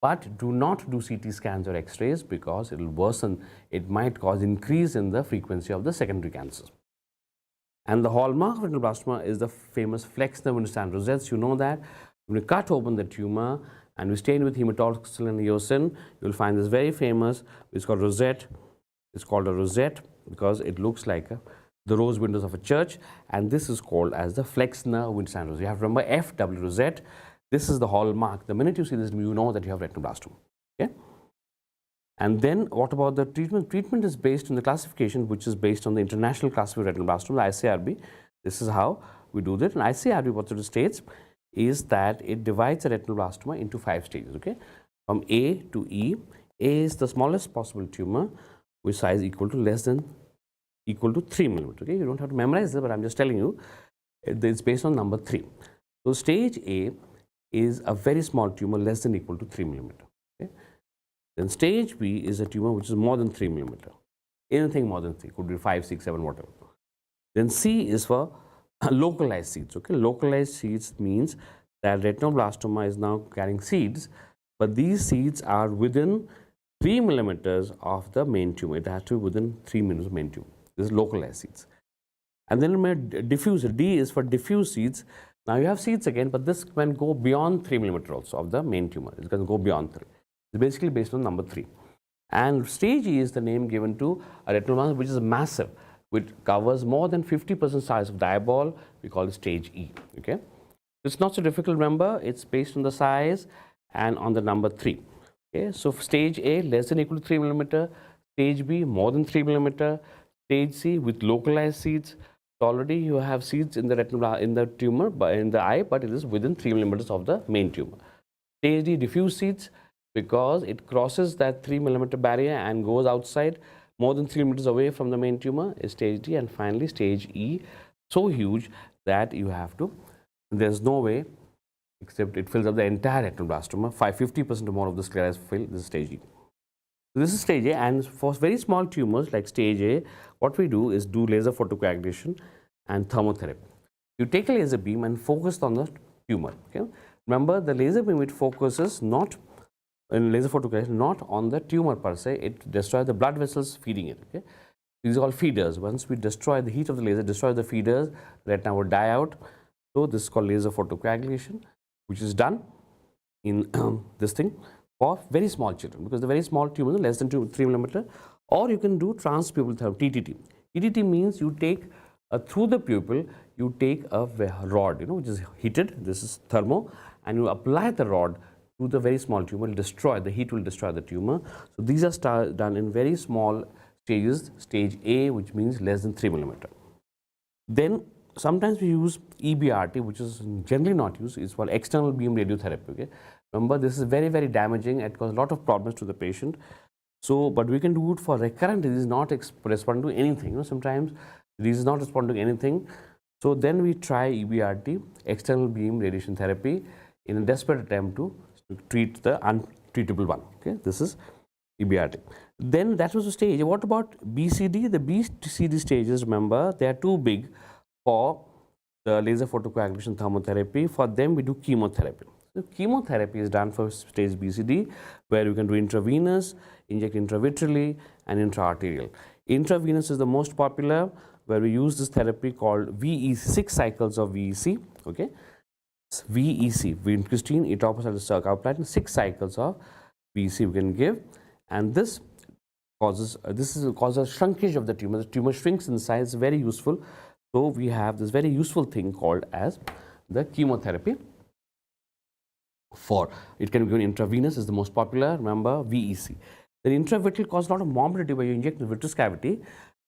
But do not do CT scans or X-rays because it will worsen. It might cause increase in the frequency of the secondary cancers. And the hallmark of retinoblastoma is the famous flex nerve window rosettes. You know that when we cut open the tumor and we stain with hematological and eosin, you will find this very famous. It's called rosette. It's called a rosette because it looks like the rose windows of a church, and this is called as the flex nerve window rosette. You have to remember FW rosette. This is the hallmark. The minute you see this, you know that you have retinoblastoma. Okay? And then what about the treatment? Treatment is based on the classification, which is based on the International Classification of Retinoblastoma, the ICRB. This is how we do that. And ICRB, what it states is that it divides a retinoblastoma into 5 stages. Okay? From A to E. A is the smallest possible tumor with size equal to 3 millimeter. Okay? You don't have to memorize this, but I'm just telling you it's based on number 3. So stage A is a very small tumor less than equal to 3 millimeter. Okay? Then stage B is a tumor which is more than 3 millimeter. Anything more than 3, could be 5, 6, 7, whatever. Then C is for localized seeds. Okay? Localized seeds means that retinoblastoma is now carrying seeds, but these seeds are within 3 millimeters of the main tumor. It has to be within 3 millimeters of the main tumor. This is localized seeds. And then diffuse. D is for diffuse seeds. Now you have seeds again, but this can go beyond 3 millimeter also of the main tumor. It can go beyond 3. It's basically based on number 3. And stage E is the name given to a retinopathy which is massive, which covers more than 50% size of the eyeball. We call it stage E. Okay, it's not so difficult. Remember, it's based on the size and on the number 3. Okay, so stage A less than equal to 3 millimeter, stage B more than 3 millimeter, stage C with localized seeds. Already you have seeds in the retinal, in the tumor, in the eye, but it is within 3 millimeters of the main tumor. Stage D, diffuse seeds, because it crosses that 3 millimeter barrier and goes outside more than 3 meters away from the main tumor, is stage D. And finally, stage E, so huge that you have to, there's no way except it fills up the entire retinoblastoma. 50% or more of the sclera is filled. This is stage E. So this is stage A, and for very small tumors like stage A, what we do is do laser photocoagulation and thermotherapy. You take a laser beam and focus on the tumor. Okay? Remember, the laser beam, it focuses not in laser photocoagulation, not on the tumor per se. It destroys the blood vessels feeding it. Okay? These are all feeders. Once we destroy the heat of the laser, destroy the feeders, the retina will die out. So this is called laser photocoagulation, which is done in this thing for very small children, because the very small tumors, less than 3 millimeter. Or you can do transpupil therapy, TTT. TTT means you take through the pupil, you take a rod, which is heated. This is thermo, and you apply the rod to the very small tumor. The heat will destroy the tumor. So these are done in very small stages. Stage A, which means less than 3 millimeter. Then sometimes we use EBRT, which is generally not used. It's called external beam radiotherapy. Okay? Remember, this is very, very damaging. It causes a lot of problems to the patient. So, but we can do it for recurrent disease, not respond to anything. Sometimes disease is not responding to anything. So then we try EBRT, external beam radiation therapy, in a desperate attempt to treat the untreatable one. Okay, this is EBRT. Then that was the stage. What about BCD? The BCD stages, remember, they are too big for the laser photocoagulation thermotherapy. For them, we do chemotherapy. So chemotherapy is done for stage BCD, where you can do intravenous, inject intravitreally, and intraarterial. Intravenous is the most popular, where we use this therapy called VEC, 6 cycles of VEC. Okay, VEC, vincristine, etoposide, carboplatin, 6 cycles of VEC we can give, and this causes shrinkage of the tumor. The tumor shrinks in size, very useful. So we have this very useful thing called as the chemotherapy. It can be given intravenous, is the most popular. Remember, VEC. The intravitreal causes a lot of morbidity where you inject the vitreous cavity,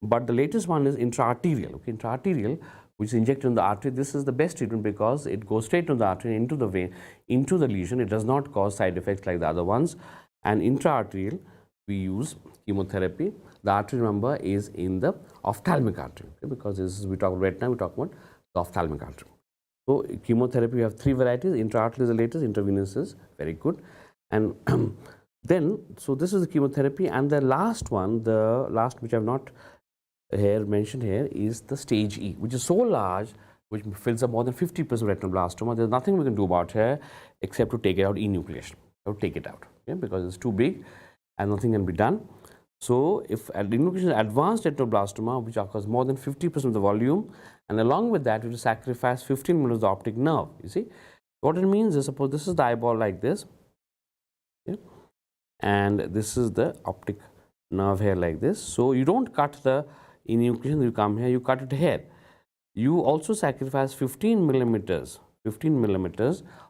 but the latest one is intraarterial. Okay, intraarterial, which is injected in the artery. This is the best treatment because it goes straight to the artery, into the vein, into the lesion. It does not cause side effects like the other ones. And intraarterial, we use chemotherapy. The artery, remember, is in the ophthalmic artery, okay, because this is, we talk about retina, we talk about the ophthalmic artery. So chemotherapy, we have 3 varieties. Intraarterial is the latest, intravenous is very good. And then, so this is the chemotherapy, and the last one, which I have not mentioned here, is the stage E, which is so large, which fills up more than 50% of retinoblastoma. There's nothing we can do about here except to take it out, enucleation, or take it out, okay, because it's too big and nothing can be done. So if enucleation is advanced retinoblastoma, which occurs more than 50% of the volume, and along with that, we will sacrifice 15 millimeters of the optic nerve. You see, what it means is, suppose this is the eyeball like this, okay, and this is the optic nerve here like this. So you don't cut the enucleation, you come here, you cut it here. You also sacrifice 15 millimeters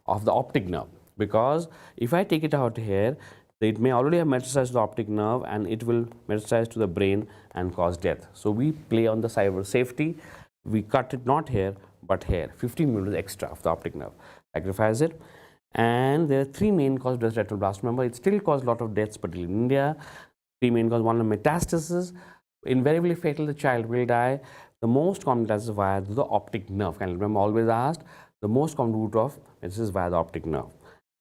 of the optic nerve, because if I take it out here, it may already have metastasized to the optic nerve, and it will metastasize to the brain and cause death. So we play on the cyber safety. We cut it not here, but here, 15 millimeters extra of the optic nerve. Sacrifice it. And there are 3 main causes of retinoblastoma. Remember, it still causes a lot of deaths, particularly in India. 3 main causes. One is metastasis. Invariably fatal, the child will die. The most common metastasis via the optic nerve. Can you remember, always asked, the most common route of metastasis is via the optic nerve.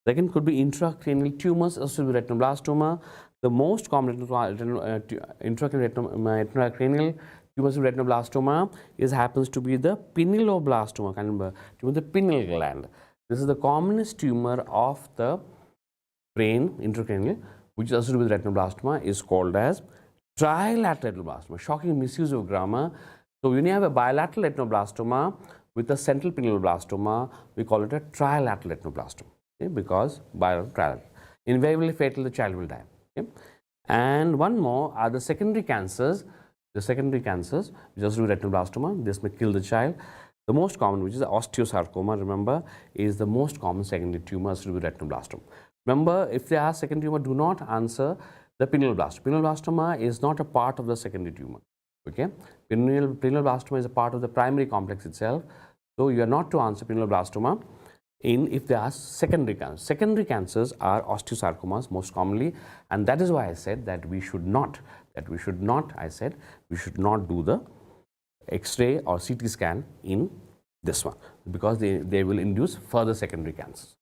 Second could be intracranial tumors associated with retinoblastoma. The most common intracranial tumors with retinoblastoma happens to be the pinealoblastoma. Can you remember? Tumor of the pineal gland. This is the commonest tumor of the brain, intracranial, which is associated with retinoblastoma, is called as trilateral retinoblastoma. Shocking misuse of grammar. So when you have a bilateral retinoblastoma with a central pinealoblastoma, we call it a trilateral retinoblastoma. Okay, because bilateral, invariably fatal, the child will die. Okay? And one more are the secondary cancers. The secondary cancers, which is associated with retinoblastoma, this may kill the child. The most common, which is osteosarcoma, remember, is the most common secondary tumor associated with retinoblastoma. Remember, if they ask secondary tumor, do not answer the pinealoblastoma. Pinealoblastoma is not a part of the secondary tumor. Okay, pinealoblastoma is a part of the primary complex itself. So you are not to answer pinealoblastoma. in if they are secondary cancers. Secondary cancers are osteosarcomas most commonly, and that is why I said that we should not do the X-ray or CT scan in this one, because they will induce further secondary cancers.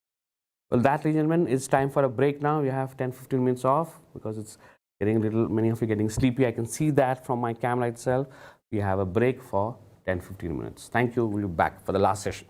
Well, that, ladies and gentlemen, it's time for a break now. We have 10-15 minutes off because it's getting a little, many of you getting sleepy. I can see that from my camera itself. We have a break for 10-15 minutes. Thank you. We'll be back for the last session.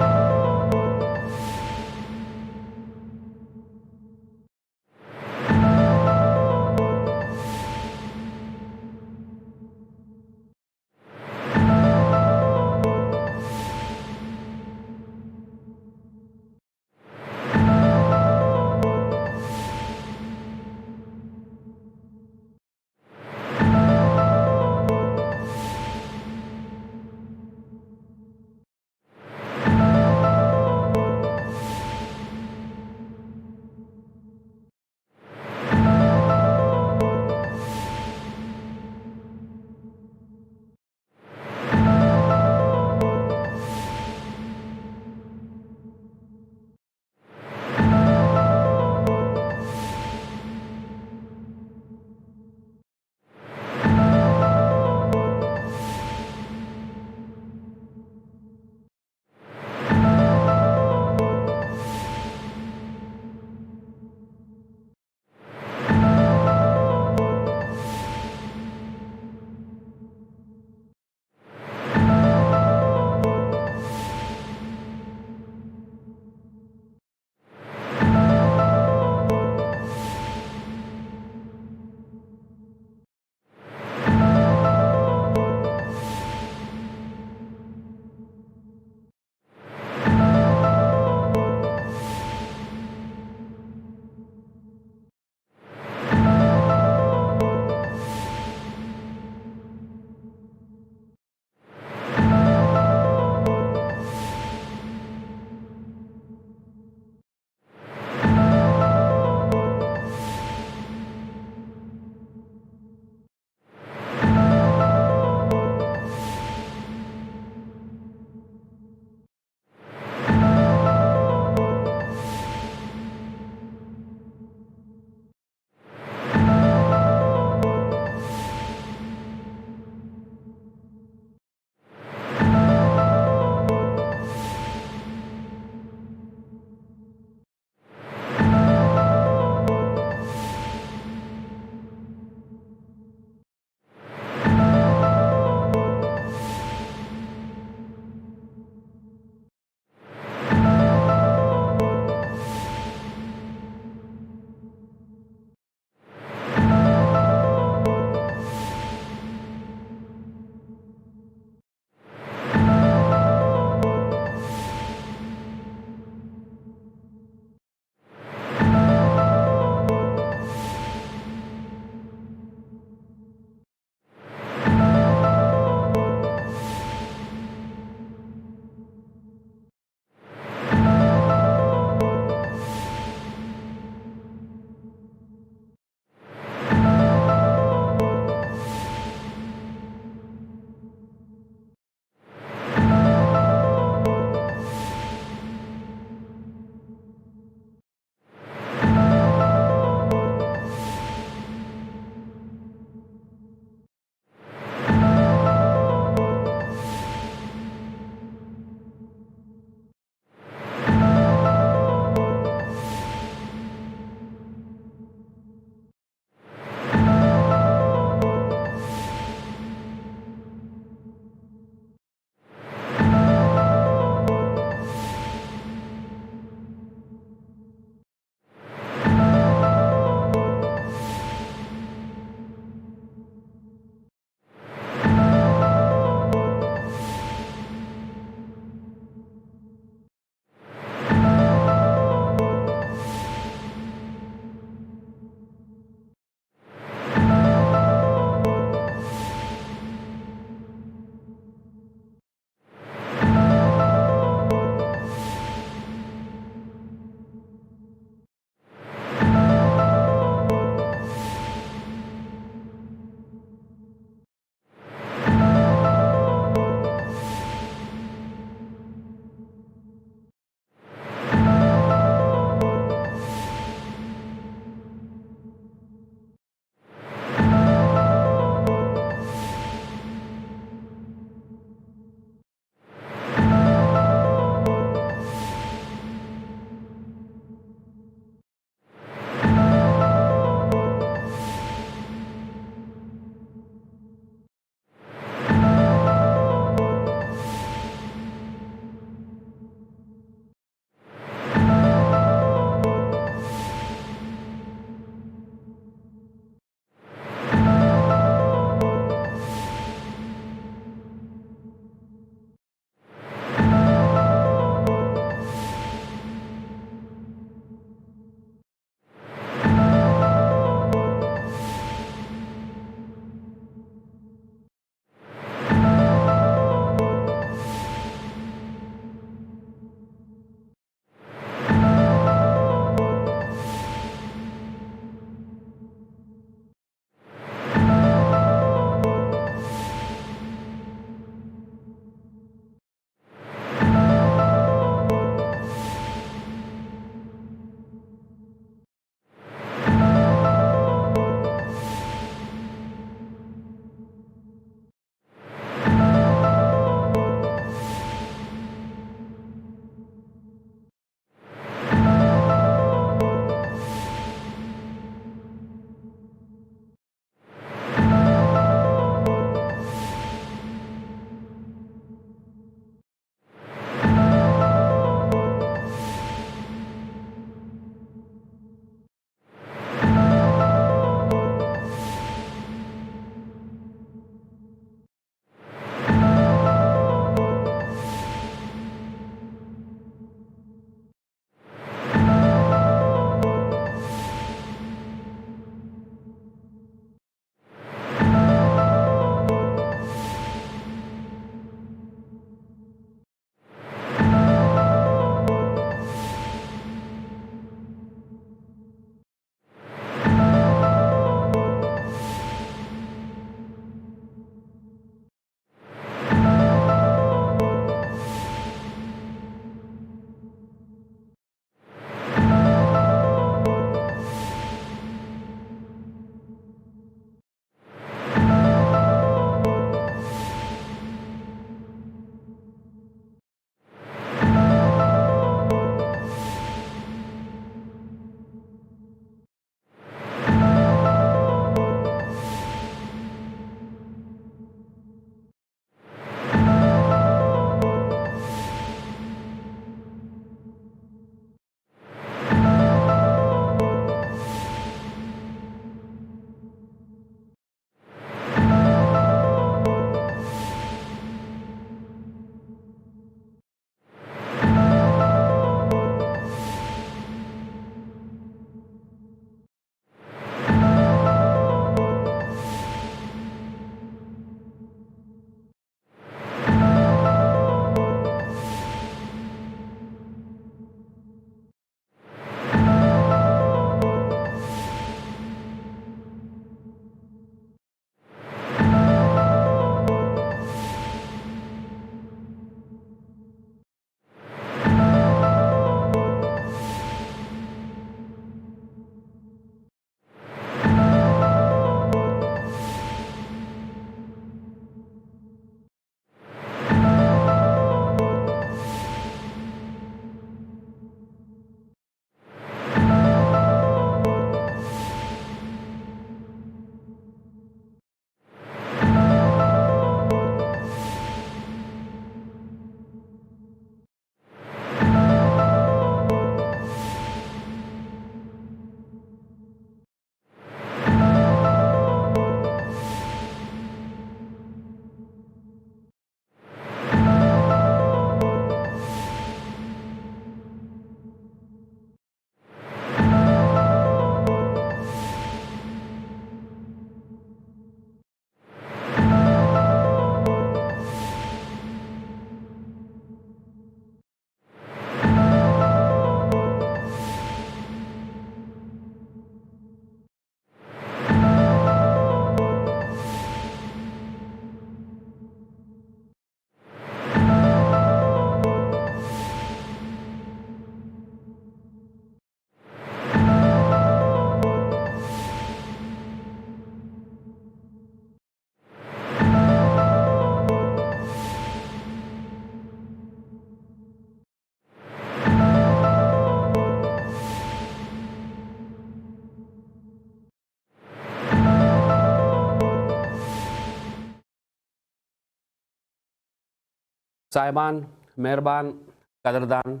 Saiban, Meherban, Kadardan,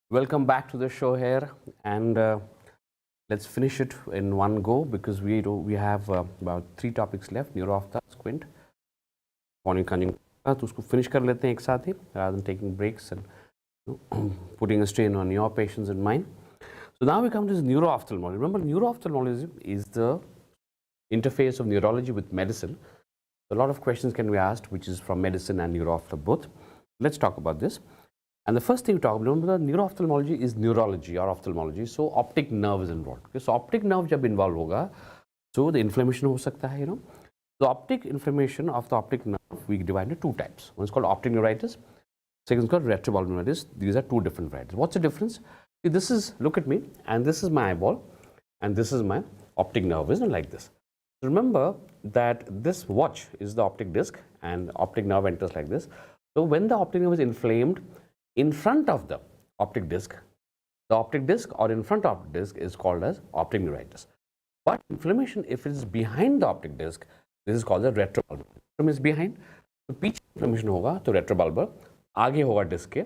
welcome back to the show here, and let's finish it in one go because we have about 3 topics left: neuro-ophthalmology, squint, corneal conjunctiva. तो उसको finish कर लेते हैं एक साथ ही, rather than taking breaks and putting a strain on your patients and mine. So now we come to this neuro-ophthalmology. Remember, neuro-ophthalmology is the interface of neurology with medicine. A lot of questions can be asked, which is from medicine and neuro-ophthalmology both. Let's talk about this. And the first thing we talk about, remember, neuro-ophthalmology is neurology or ophthalmology. So optic nerve is involved. Okay? So optic nerve जब involved होगा, so the inflammation हो सकता है, The optic inflammation of the optic nerve we divide into 2 types. One is called optic neuritis. Second is called retrobulbar neuritis. These are 2 different varieties. What's the difference? See, this is, look at me, and this is my eyeball, and this is my optic nerve, isn't it, like this? Remember that this watch is the optic disc, and optic nerve enters like this. So when the optic nerve is inflamed in front of the optic disc or in front of the disc is called as optic neuritis. But inflammation, if it is behind the optic disc, this is called the retrobulbar. Inflammation is behind, तो पीछे inflammation होगा तो retrobulbar, आगे होगा disc के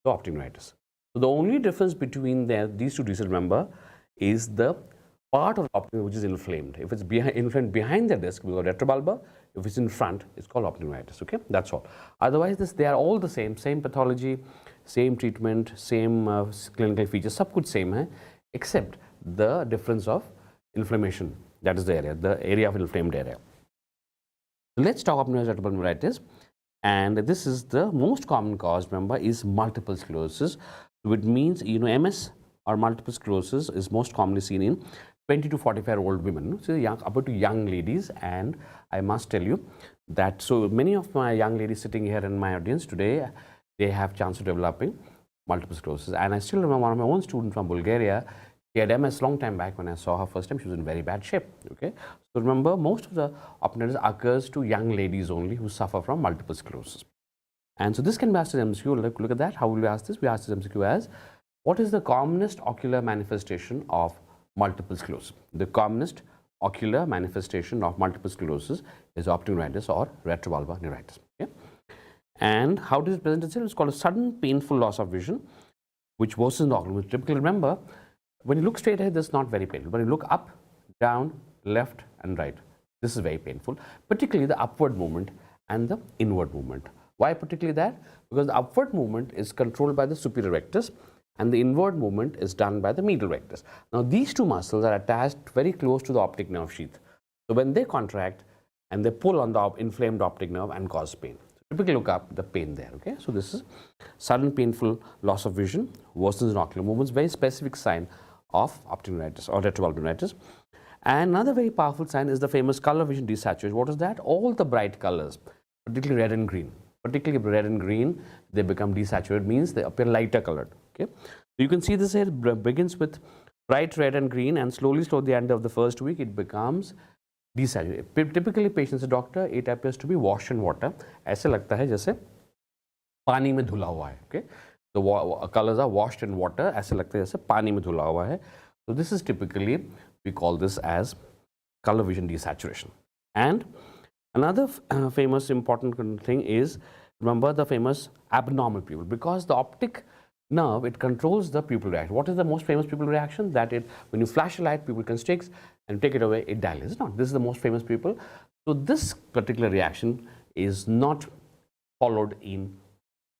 तो optic neuritis. So the only difference between these two diseases, remember, is the part of the optic which is inflamed. If it's inflamed behind the disc, we call retrobulbar. If it's in front, it's called optic neuritis. Okay, that's all. Otherwise, they are all the same pathology, same treatment, same clinical features. सब कुछ same है, except the difference of inflammation. That is the area of inflamed area. So let's talk about retinal neuritis, and this is the most common cause. Remember, is multiple sclerosis. So it means MS or multiple sclerosis is most commonly seen in 20 to 45-year-old women, so up to young ladies. And I must tell you that so many of my young ladies sitting here in my audience today, they have chance of developing multiple sclerosis. And I still remember one of my own students from Bulgaria. She had MS long time back. When I saw her first time, she was in very bad shape. Okay, so remember, most of the optic occurs to young ladies only who suffer from multiple sclerosis. And so this can be asked as MCQ. Look at that. How will we ask this? We ask this MCQ as, what is the commonest ocular manifestation of multiple sclerosis? The commonest ocular manifestation of multiple sclerosis is optic neuritis or retrobulbar neuritis. Okay? And how does it present itself? It's called a sudden painful loss of vision, which worsens the ocular. Typically, remember, when you look straight ahead, this is not very painful. When you look up, down, left, and right, this is very painful, particularly the upward movement and the inward movement. Why particularly that? Because the upward movement is controlled by the superior rectus, and the inward movement is done by the medial rectus. Now, these 2 muscles are attached very close to the optic nerve sheath. So when they contract and they pull on the inflamed optic nerve and cause pain. So typically look up the pain there. Okay, so this is sudden painful loss of vision, worsens in ocular movements, very specific sign of optic neuritis or retrobulbar neuritis. And another very powerful sign is the famous color vision desaturation. What is that? All the bright colors, particularly red and green. Particularly red and green, they become desaturated, means they appear lighter colored. Okay, so you can see this here begins with bright red and green, and slowly at the end of the first week, it becomes desaturated. Typically, patients say, doctor, it appears to be washed in water. ऐसे लगता है जैसे पानी में धुला हुआ है. Okay, the colors are washed in water. ऐसे लगता है जैसे पानी में धुला हुआ है. So this is typically, we call this as color vision desaturation. And another famous important thing is, remember, the famous abnormal pupil, because the optic nerve, it controls the pupil reaction. What is the most famous pupil reaction? That when you flash a light, pupil constricts, and take it away, it dilates. No, this is the most famous pupil. So this particular reaction is not followed in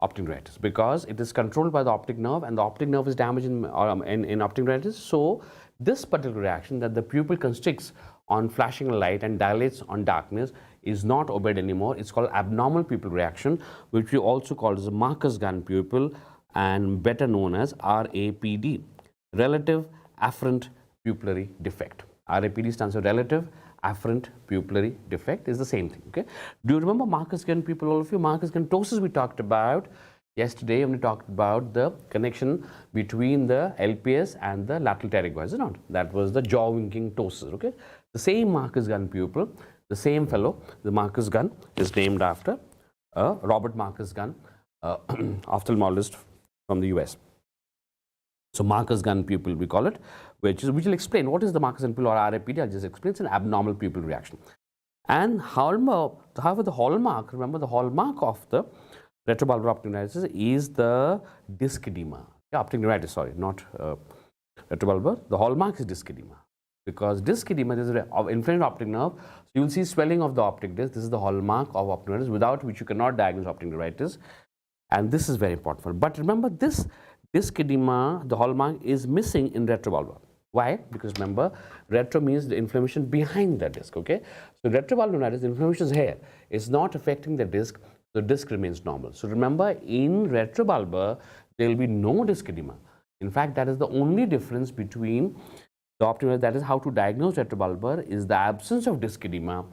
optic neuritis because it is controlled by the optic nerve, and the optic nerve is damaged in optic neuritis. So this particular reaction, that the pupil constricts on flashing a light and dilates on darkness, is not obeyed anymore. It's called abnormal pupil reaction, which we also call as a Marcus gun pupil, and better known as RAPD, relative afferent pupillary defect. RAPD stands for relative afferent pupillary defect, is the same thing. Okay, do you remember Marcus gun pupil? All of you, Marcus gun ptosis we talked about yesterday when we talked about the connection between the LPS and the lateral pterygoids, isn't it? That was the jaw winking ptosis. Okay, the same Marcus gun pupil, the same fellow, the Marcus gun, is named after Robert Marcus Gunn, ophthalmologist from the US. So Marcus gun pupil we call it, which will explain what is the Marcus gun pupil or RAPD. I'll just explain. It's an abnormal pupil reaction. And however, the hallmark, remember the hallmark of the retrobulbar optic neuritis is the disc edema. Yeah, optic neuritis, sorry, not retrobulbar. The hallmark is disc edema. Because disc edema is an inflamed optic nerve, so you will see swelling of the optic disc. This is the hallmark of optic neuritis, without which you cannot diagnose optic neuritis. And this is very important. But remember, this disc edema, the hallmark, is missing in retrobulbar. Why? Because remember, retro means the inflammation behind the disc. Okay, so retrobulbar neuritis, the inflammation is here. It's not affecting the disc. The disc remains normal. So remember, in retrobulbar, there will be no disc edema. In fact, that is the only difference between the optic neuritis. That is how to diagnose retrobulbar, is the absence of disc edema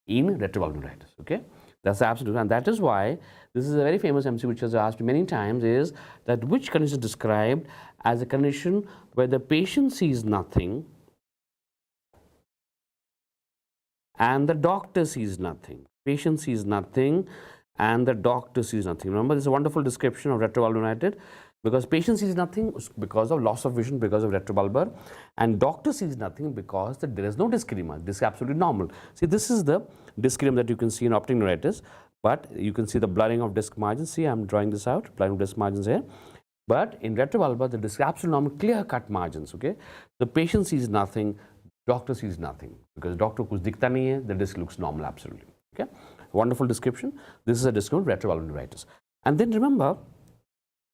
in retrobulbar neuritis. Okay, that's the absence, and that is why this is a very famous MC which has asked many times, is that which condition is described as a condition where the patient sees nothing and the doctor sees nothing. Patient sees nothing and the doctor sees nothing. Remember, this is a wonderful description of retrobulbar neuritis. Because patient sees nothing because of loss of vision because of retrobulbar, and doctor sees nothing because there is no disc edema. This is absolutely normal. See, this is the disc edema that you can see in optic neuritis, but you can see the blurring of disc margins. See, I am drawing this out, blurring of disc margins here. But in retrobulbar, the disc absolutely normal, clear-cut margins. Okay, the patient sees nothing, doctor sees nothing, because doctor kuch dikhta nahi hai, the disc looks normal absolutely. Okay, wonderful description. This is a description of retrobulbar neuritis. And then remember,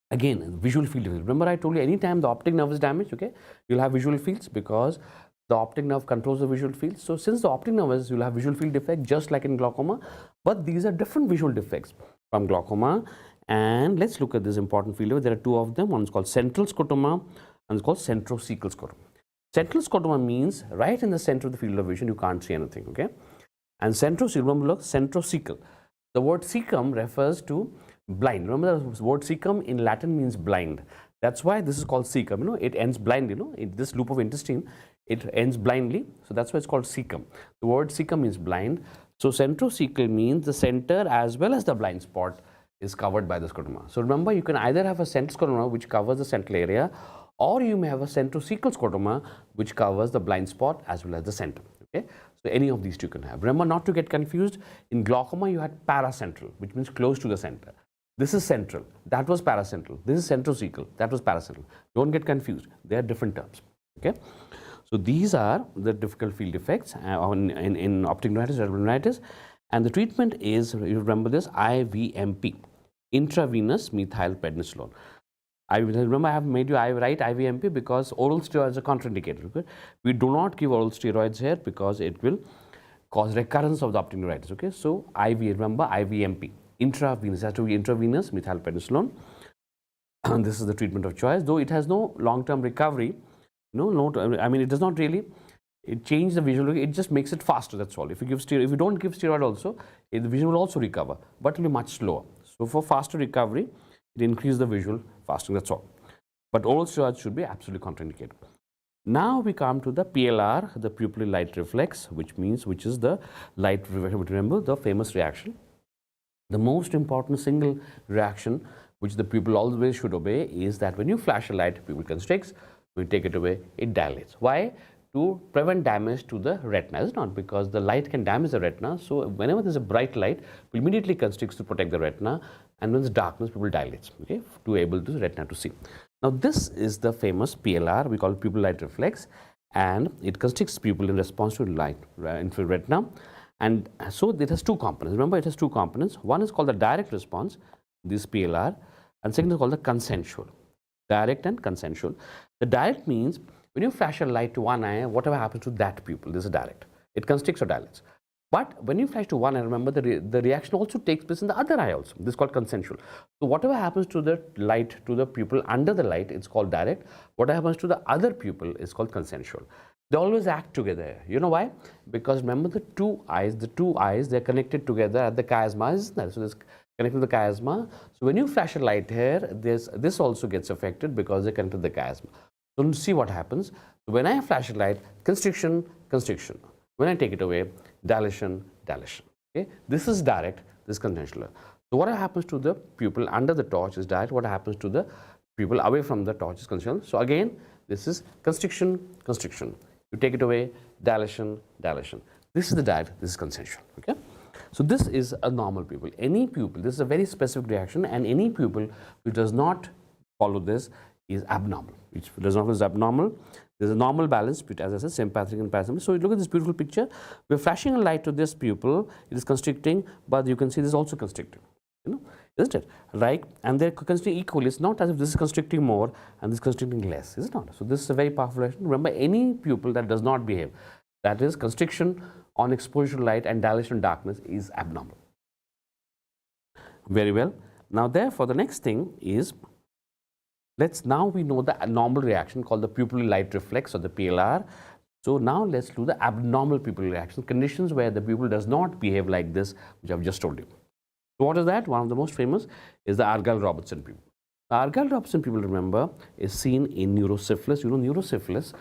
again, visual field defects. Remember, I told you, anytime the optic nerve is damaged, okay, you'll have visual fields, because the optic nerve controls the visual field. So since the optic nerve is, you'll have visual field defect just like in glaucoma, but these are different visual defects from glaucoma. And let's look at this important field defect. There are two of them. One is called central scotoma and it's called centrocecal scotoma. Central scotoma means right in the center of the field of vision, you can't see anything, okay? And centrocecal, remember, look, centrocecal. The word cecum refers to blind. Remember, the word cecum in Latin means blind. That's why this is called cecum. You know, it ends blind. You know, in this loop of intestine, it ends blindly. So that's why it's called cecum. The word cecum means blind. So centrocecal means the center as well as the blind spot is covered by the scotoma. So remember, you can either have a central scotoma which covers the central area, or you may have a centrocecal scotoma which covers the blind spot as well as the center. Okay, so any of these two you can have. Remember not to get confused. In glaucoma, you had paracentral, which means close to the center. This is central, that was paracentral. This is centrocecal, that was paracentral. Don't get confused, they are different terms. Okay, so these are the difficult field defects in optic neuritis, retinal neuritis, and the treatment is, you remember this, IVMP, intravenous methylprednisolone. I remember I have made you write IVMP because oral steroids are contraindicated. Okay? We do not give oral steroids here because it will cause recurrence of the optic neuritis. Okay, so remember IVMP. Intravenous, has to be intravenous methylprednisolone. And this is the treatment of choice, though it has no long-term recovery. I mean, it does not really change the visual, it just makes it faster, that's all. If you give steroid, if you don't give steroid also, the vision will also recover, but it will be much slower. So for faster recovery, it increases the visual fasting, that's all. But oral steroids should be absolutely contraindicated. Now we come to the PLR, the pupillary light reflex, which is the light, remember the famous reaction. The most important single reaction which the pupil always should obey is that when you flash a light, pupil constricts, when you take it away, it dilates. Why? To prevent damage to the retina. It's not because the light can damage the retina. So whenever there's a bright light, it immediately constricts to protect the retina, and when there's darkness, pupil dilates, okay, to able to the retina to see. Now this is the famous PLR, we call it pupil light reflex, and it constricts pupil in response to light into retina. And so it has two components. Remember, it has two components. One is called the direct response, this PLR, and second is called the consensual. Direct and consensual. The direct means when you flash a light to one eye, whatever happens to that pupil, this is direct. It constricts or dilates. But when you flash to one eye, remember the reaction also takes place in the other eye also. This is called consensual. So whatever happens to the light, to the pupil under the light, it's called direct. What happens to the other pupil is called consensual. They always act together. You know why? Because remember the two eyes, they're connected together at the chiasma, isn't there? So this connected to the chiasma. So when you flash a light here, this also gets affected because they connect to the chiasma. So see what happens. So when I flash a light, constriction, constriction. When I take it away, dilation, dilation. Okay? This is direct, this is consensual. So what happens to the pupil under the torch is direct. What happens to the pupil away from the torch is consensual. So again, this is constriction, constriction. You take it away, dilation, dilation. This is the direct, this is consensual. Okay? So this is a normal pupil. Any pupil, this is a very specific reaction, and any pupil which does not follow this is abnormal. Which does not is abnormal. There is a normal balance between, as I said, sympathetic and parasympathetic. So look at this beautiful picture. We are flashing a light to this pupil. It is constricting, but you can see this is also constricting. You know, isn't it? Right? And they're constricting equally. It's not as if this is constricting more and this is constricting less, is it not? So this is a very powerful reaction. Remember, any pupil that does not behave, that is constriction on exposure to light and dilation darkness, is abnormal. Very well. Now therefore the next thing is, now we know the normal reaction called the pupillary light reflex, or the PLR. So now let's do the abnormal pupillary reaction, conditions where the pupil does not behave like this, which I've just told you. So what is that? One of the most famous is the Argyll-Robertson pupil. The Argyll-Robertson pupil, remember, is seen in neurosyphilis. You know, neurosyphilis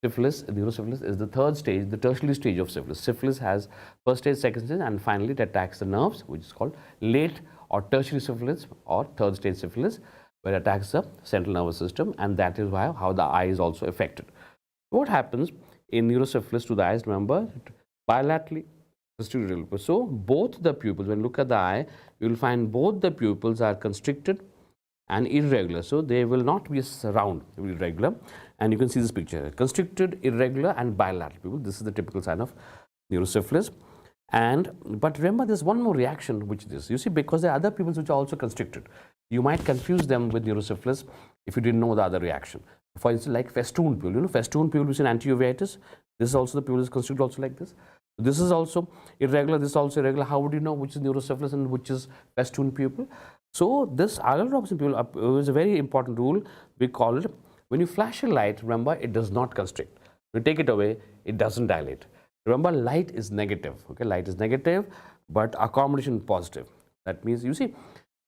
is the third stage, the tertiary stage of syphilis. Syphilis has first stage, second stage, and finally it attacks the nerves, which is called late or tertiary syphilis or third stage syphilis, where it attacks the central nervous system, and that is why how the eye is also affected. What happens in neurosyphilis to the eyes? Remember, bilaterally. So both the pupils, when you look at the eye, you will find both the pupils are constricted and irregular. So they will not be round, they will be irregular. And you can see this picture, constricted, irregular, and bilateral pupil. This is the typical sign of neurosyphilis. But remember, there's one more reaction, which is, you see, because there are other pupils which are also constricted. You might confuse them with neurosyphilis if you didn't know the other reaction. For instance, like festoon pupil. You know, festoon pupil is in anti-uveitis. This is also the pupil is constricted also like this. This is also irregular. This is also irregular. How would you know which is neurosyphilis and which is festoon pupil? So this Argyll-Robertson pupil is a very important rule. We call it, when you flash a light, remember, it does not constrict. When you take it away, it doesn't dilate. Remember, light is negative. Okay, light is negative, but accommodation positive. That means, you see,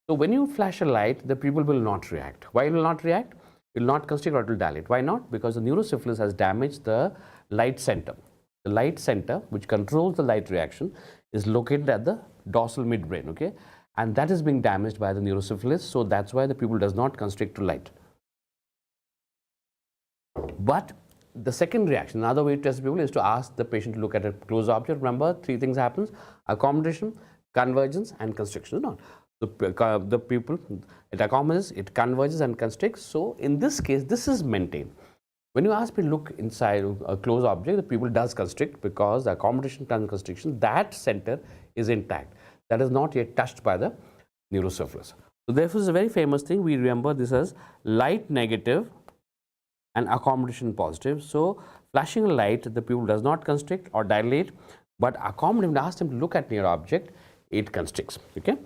so when you flash a light, the pupil will not react. Why it will not react? It will not constrict or it will dilate. Why not? Because the neurosyphilis has damaged the light center. The light center, which controls the light reaction, is located at the dorsal midbrain, okay? And that is being damaged by the neurosyphilis, so that's why the pupil does not constrict to light. But the second reaction, another way to test the pupil is to ask the patient to look at a close object. Remember, three things happen: accommodation, convergence, and constriction. No? The pupil, it accommodates, it converges and constricts. So in this case, this is maintained. When you ask me to look inside a closed object, the pupil does constrict because the accommodation and constriction, that center is intact. That is not yet touched by the neurosyphilis. So therefore, it's a very famous thing. We remember this as light negative and accommodation positive. So flashing a light, the pupil does not constrict or dilate, but accommodate, when I ask them to look at near object, it constricts. Okay.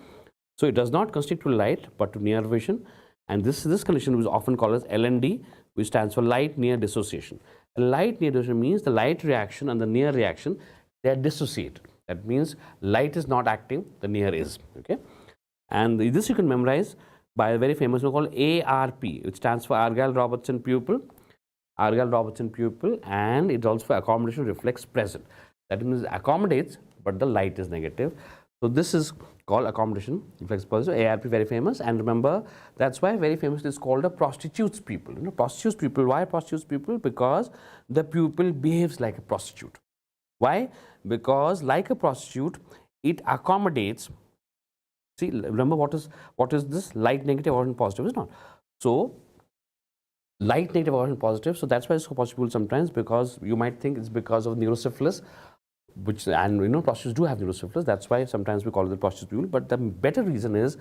So it does not constrict to light, but to near vision. And this condition is often called as LND, which stands for light near dissociation. A light near dissociation means the light reaction and the near reaction, they are dissociated. That means light is not acting, the near is. Okay. And this you can memorize by a very famous one called ARP, which stands for Argyll-Robertson pupil. Argyll-Robertson pupil, and it's also for accommodation reflex present. That means it accommodates, but the light is negative. So this is called accommodation reflex positive. ARP, very famous. And remember, that's why very famous is called a prostitute's pupil. You know, prostitute's pupil. Why prostitute's pupil? Because the pupil behaves like a prostitute. Why? Because like a prostitute, it accommodates. See, remember what is this? Light negative or positive, is not. So light negative or positive. So that's why it's possible sometimes, because you might think it's because of neurosyphilis, which, and you know, prostitutes do have neurosyphilis. That's why sometimes we call it the prostitute pupil. But the better reason is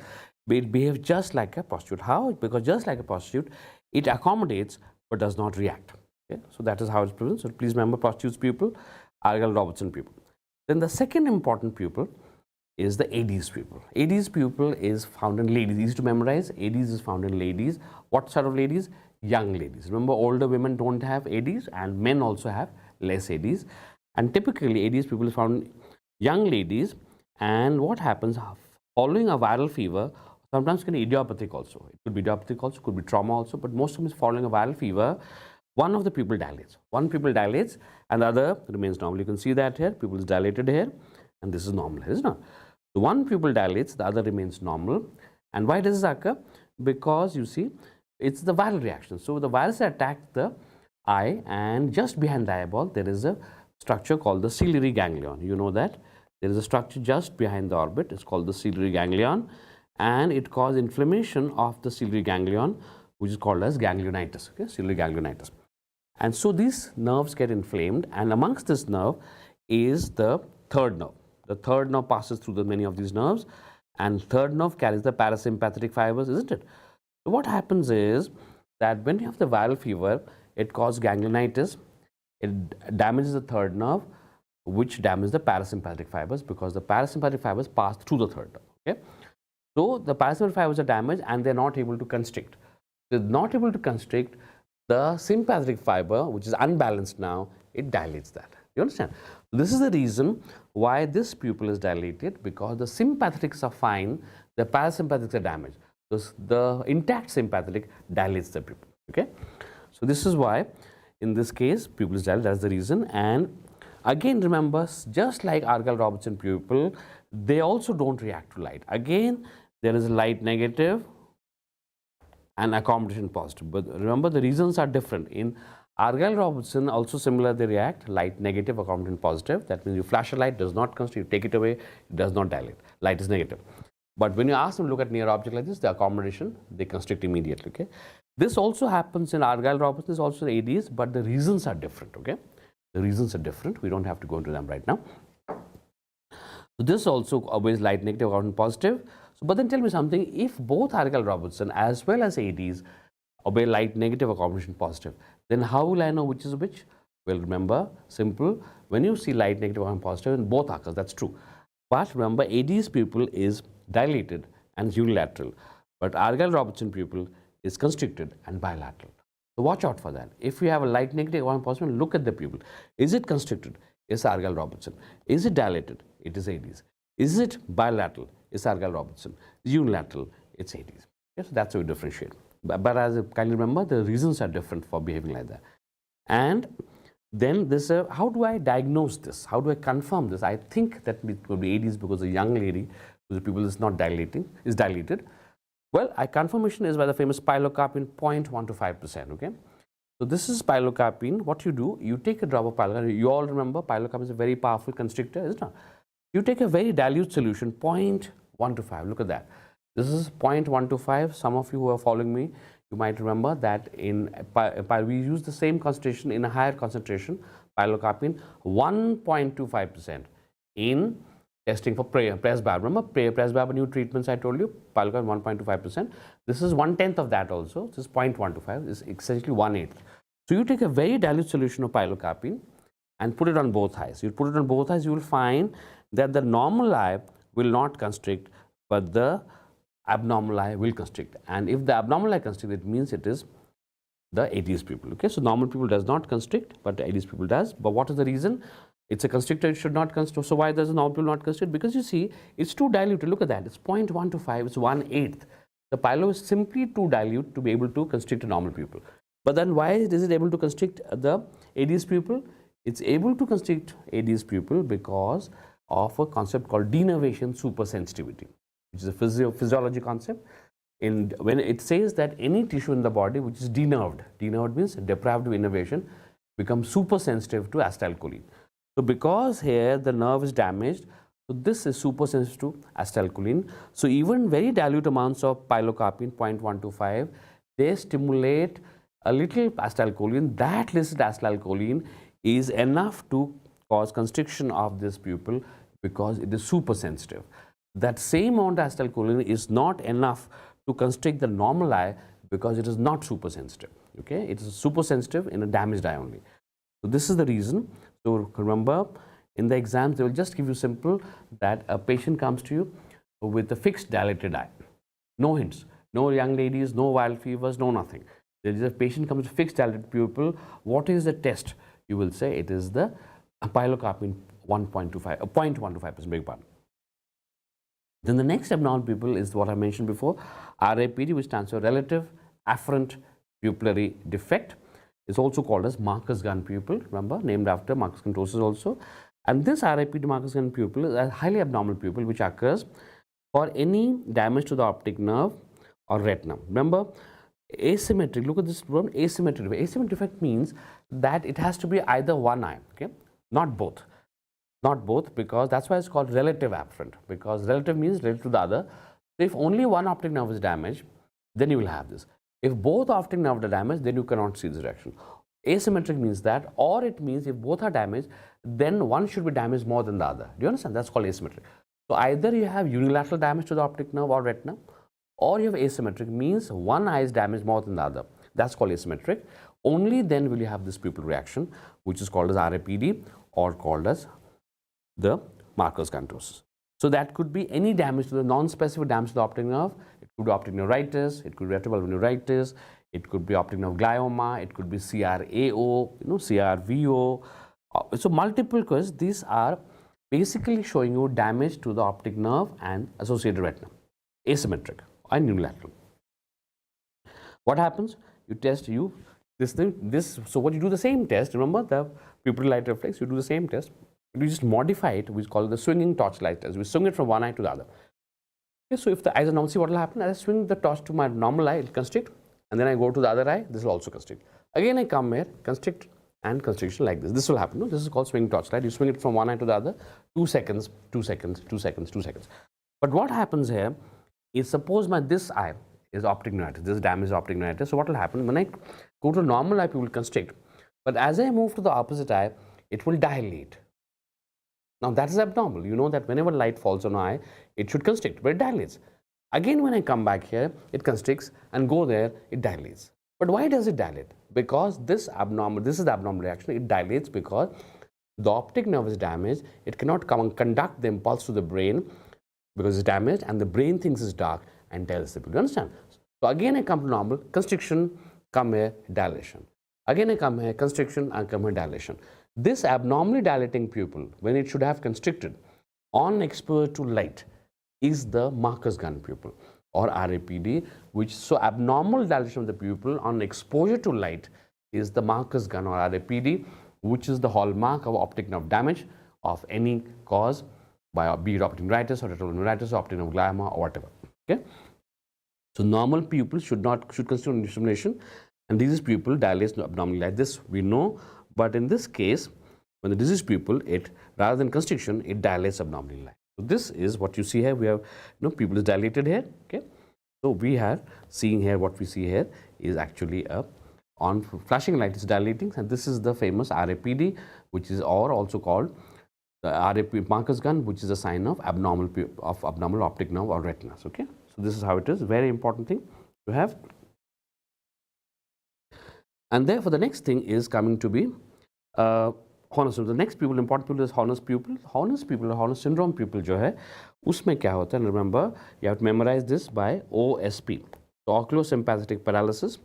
it behaves just like a prostitute. How? Because just like a prostitute, it accommodates but does not react. Okay? So that is how it's proven. So please remember prostitute's pupil, Argyll-Robertson pupil. Then the second important pupil is the AD's pupil. AD's pupil is found in ladies. Easy to memorize. AD's is found in ladies. What sort of ladies? Young ladies. Remember, older women don't have AD's, and men also have less AD's. And typically, AD's pupil is found in young ladies. And what happens following a viral fever? Sometimes it can be idiopathic also. It could be idiopathic also, could be trauma also. But most of them is following a viral fever. One of the pupil dilates. One pupil dilates, and the other remains normal. You can see that here. Pupil is dilated here, and this is normal, isn't it? So one pupil dilates, the other remains normal. And why does this occur? Because you see, it's the viral reaction. So the virus attacks the eye, and just behind the eyeball there is a structure called the ciliary ganglion. You know that There is a structure just behind the orbit. It's called the ciliary ganglion, and it causes inflammation of the ciliary ganglion, which is called as ganglionitis, okay, ciliary ganglionitis. And so these nerves get inflamed, and amongst this nerve is the third nerve. The third nerve passes through many of these nerves, and third nerve carries the parasympathetic fibers, isn't it? So what happens is that when you have the viral fever, it causes ganglionitis, it damages the third nerve, which damages the parasympathetic fibers, because the parasympathetic fibers pass through the third nerve. Okay? So the parasympathetic fibers are damaged and they're not able to constrict. They're not able to constrict the sympathetic fiber, which is unbalanced now, it dilates that. You understand? This is the reason why this pupil is dilated, because the sympathetics are fine, the parasympathetics are damaged. So the intact sympathetic dilates the pupil. Okay? So this is why in this case pupil is dilated, that's the reason. And again, remember, just like Argyll-Robertson pupil, they also don't react to light. Again, there is light negative and accommodation positive. But remember, the reasons are different. In Argyll-Robertson, also similar, they react light negative, accommodation positive. That means you flash a light, does not constrict, you take it away, it does not dilate. Light is negative. But when you ask them to look at near object like this, the accommodation, they constrict immediately. Okay. This also happens in Argyll-Robertson, this is also ADs, but the reasons are different. Okay. The reasons are different. We don't have to go into them right now. So this also obeys light negative, accommodation positive. So, but then tell me something, if both Argyll-Robertson as well as ADs obey light negative, accommodation positive, then how will I know which is which? Well, remember, simple, when you see light negative, accommodation positive in both occurs, that's true. But remember, AD's pupil is dilated and unilateral, but Argyll-Robertson pupil is constricted and bilateral. So watch out for that. If you have a light negative, accommodation positive, look at the pupil. Is it constricted? It's Argyll-Robertson. Is it dilated? It is ADs. Is it bilateral? It's Argyll-Robertson. Unilateral? It's ADs. Okay, so that's how we differentiate. But as you kindly remember, the reasons are different for behaving like that. And then this, how do I diagnose this? How do I confirm this? I think that it could be ADs because a young lady whose pupil is not dilating, is dilated. Well, confirmation is by the famous pilocarpine 0.1 to 5%. Okay. So this is pilocarpine. What you do, you take a drop of pilocarpine. You all remember pilocarpine is a very powerful constrictor, isn't it? You take a very dilute solution, 0.1 to 5. Look at that. This is 0.1 to 5. Some of you who are following me, you might remember that we use the same concentration in a higher concentration, pilocarpine, 1.25% in testing for presbyopia. Remember, presbyopia new treatments I told you, pilocarpine 1.25%. This is 1/10 of that also. This is 0.125. This is essentially 1/8. So you take a very dilute solution of pilocarpine and put it on both eyes. You put it on both eyes, you will find that the normal eye will not constrict, but the abnormal eye will constrict. And if the abnormal eye constricts, it means it is the AD's pupil. Okay, so normal pupil does not constrict, but the AD's pupil does. But what is the reason? It's a constrictor, it should not constrict. So why does the normal pupil not constrict? Because you see, it's too diluted. Look at that. It's 0.1 to 5, it's 1/8. The pilo is simply too dilute to be able to constrict a normal pupil. But then why is it able to constrict the AD's pupil? It's able to constrict AD's pupil because of a concept called denervation supersensitivity, which is a physiology concept. And when it says that any tissue in the body which is denerved means deprived of innervation, becomes super sensitive to acetylcholine. So because here the nerve is damaged, so this is super sensitive to acetylcholine. So even very dilute amounts of pilocarpine 0.1 to 5, they stimulate a little acetylcholine. That little acetylcholine is enough to cause constriction of this pupil because it is super sensitive. That same amount of acetylcholine is not enough to constrict the normal eye because it is not super sensitive. Okay, it is super sensitive in a damaged eye only. So this is the reason. So remember, in the exams they will just give you simple that a patient comes to you with a fixed dilated eye, no hints, no young ladies, no wild fevers, no nothing. There is a patient comes with fixed dilated pupil. What is the test? You will say it is the pilocarpine 0.1 to 5%, beg pardon. Then the next abnormal pupil is what I mentioned before, RAPD, which stands for relative afferent pupillary defect. It's also called as Marcus Gunn pupil, remember, named after Marcus Gunn also. And this RAPD Marcus Gunn pupil is a highly abnormal pupil which occurs for any damage to the optic nerve or retina. Remember, asymmetric, look at this problem, asymmetric. Asymmetric defect means that it has to be either one eye, okay, not both. Not both, because that's why it's called relative afferent, because relative means relative to the other. So if only one optic nerve is damaged, then you will have this. If both optic nerves are damaged, then you cannot see this direction. Asymmetric means that, or it means if both are damaged, then one should be damaged more than the other. Do you understand? That's called asymmetric. So either you have unilateral damage to the optic nerve or retina, or you have asymmetric, means one eye is damaged more than the other. That's called asymmetric. Only then will you have this pupil reaction, which is called as RAPD or called as the Marker's gantosis. So that could be any damage to the non-specific damage to the optic nerve. It could be optic neuritis, it could be retinal neuritis, it could be optic nerve glioma, it could be CRAO, CRVO. So multiple causes. These are basically showing you damage to the optic nerve and associated retina, asymmetric and unilateral. What happens? You test so what you do the same test, remember the pupillary light reflex, you do the same test, you just modify it, we call it the swinging torchlight test. We swing it from one eye to the other. Okay, so if the eyes are normal, see what will happen? As I swing the torch to my normal eye, it will constrict, and then I go to the other eye, this will also constrict. Again I come here, constrict and constriction like this. This will happen. No? This is called swinging torchlight. You swing it from one eye to the other, 2 seconds, 2 seconds, 2 seconds, 2 seconds. But what happens here is, suppose this eye is optic neuritis, this damage optic neuritis. So what will happen? When I go to normal eye, it will constrict. But as I move to the opposite eye, it will dilate. Now that is abnormal. You know that whenever light falls on an eye, it should constrict, but it dilates. Again, when I come back here, it constricts, and go there, it dilates. But why does it dilate? Because this is the abnormal reaction. It dilates because the optic nerve is damaged. It cannot come and conduct the impulse to the brain because it's damaged, and the brain thinks it's dark and tells the people. You understand? So again, I come to normal, constriction, come here, dilation. Again, I come here, constriction, and come here, dilation. This abnormally dilating pupil, when it should have constricted on exposure to light, is the Marker's gun pupil, or RAPD, which so abnormal dilation of the pupil on exposure to light is the Marker's gun, or RAPD, which is the hallmark of optic nerve damage of any cause, by be it optic neuritis or retinal neuritis or optic nerve glioma or whatever. Okay, so normal pupils should constitute stimulation, and diseased pupil dilates abnormally like this, we know. But in this case, when the diseased pupil, it rather than constriction, it dilates abnormally like. So this is what you see here. We have pupil is dilated here. Okay, so we are seeing here, what we see here is actually a on flashing light is dilating, and this is the famous RAPD, which is also called the RAPD Marker's gun, which is a sign of abnormal optic nerve or retinas. Okay, so this is how it is. Very important thing to have. And therefore, the next thing is coming to be Horner syndrome. The next pupil, important pupil is Horner's pupil. Horner's pupil or Horner syndrome pupil जो है, उसमें क्या होता है? Remember, you have to memorize this by OSP. So oculosympathetic paralysis.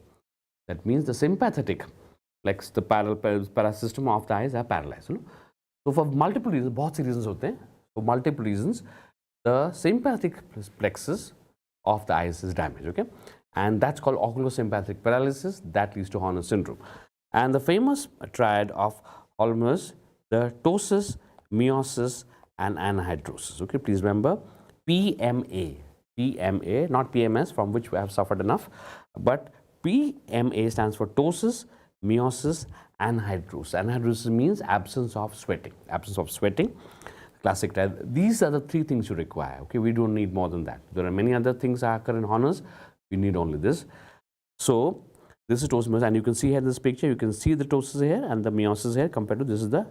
That means the sympathetic, like the parasystem of the eyes are paralyzed. So for multiple reasons, बहुत सी reasons होते हैं. For multiple reasons, the sympathetic plexus of the eyes is damaged. Okay. And that's called oculosympathetic paralysis. That leads to Horner syndrome. And the famous triad of Horner's, the ptosis, meiosis, and anhydrosis. Okay, please remember PMA, not PMS, from which we have suffered enough, but PMA stands for ptosis, meiosis, anhydrosis. Anhydrosis means absence of sweating. Absence of sweating. Classic triad. These are the three things you require. Okay, we don't need more than that. There are many other things that occur in Horner's. We need only this. So this is ptosis, and you can see here in this picture, you can see the ptosis here and the meiosis here compared to this is the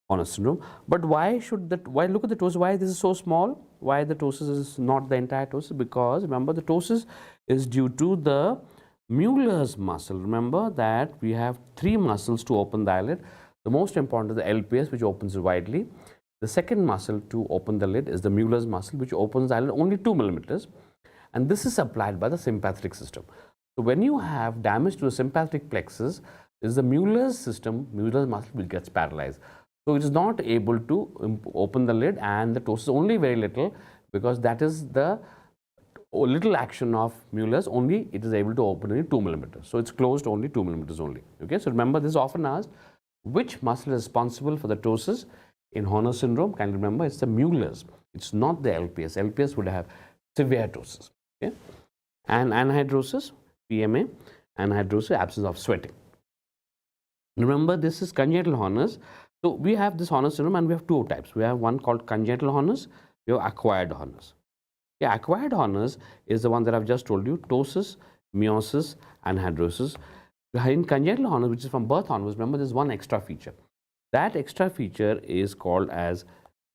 Horner syndrome. But why look at the ptosis? Why this is so small? Why the ptosis is not the entire ptosis? Because remember, the ptosis is due to the Mueller's muscle. Remember that we have 3 muscles to open the eyelid. The most important is the LPS, which opens it widely. The second muscle to open the lid is the Mueller's muscle, which opens the eyelid only 2 millimeters. And this is supplied by the sympathetic system. So when you have damage to the sympathetic plexus, is the Mueller's muscle which gets paralyzed. So it is not able to open the lid, and the ptosis only very little, because that is the little action of Mueller's, only it is able to open only 2 millimeters. So it's closed only 2 millimeters only. Okay, so remember, this is often asked, which muscle is responsible for the ptosis in Horner syndrome? Can you remember? It's the Mueller's. It's not the LPS. LPS would have severe ptosis. Okay, and anhydrosis, PMA, anhydrosis, absence of sweating. Remember, this is congenital Horner's. So we have this Horner syndrome, and we have two types. We have one called congenital Horner's, we have acquired Horner's. Yeah, acquired Horner's is the one that I've just told you, ptosis, meiosis, and hydrosis. In congenital Horner's, which is from birth onwards, remember there's one extra feature. That extra feature is called as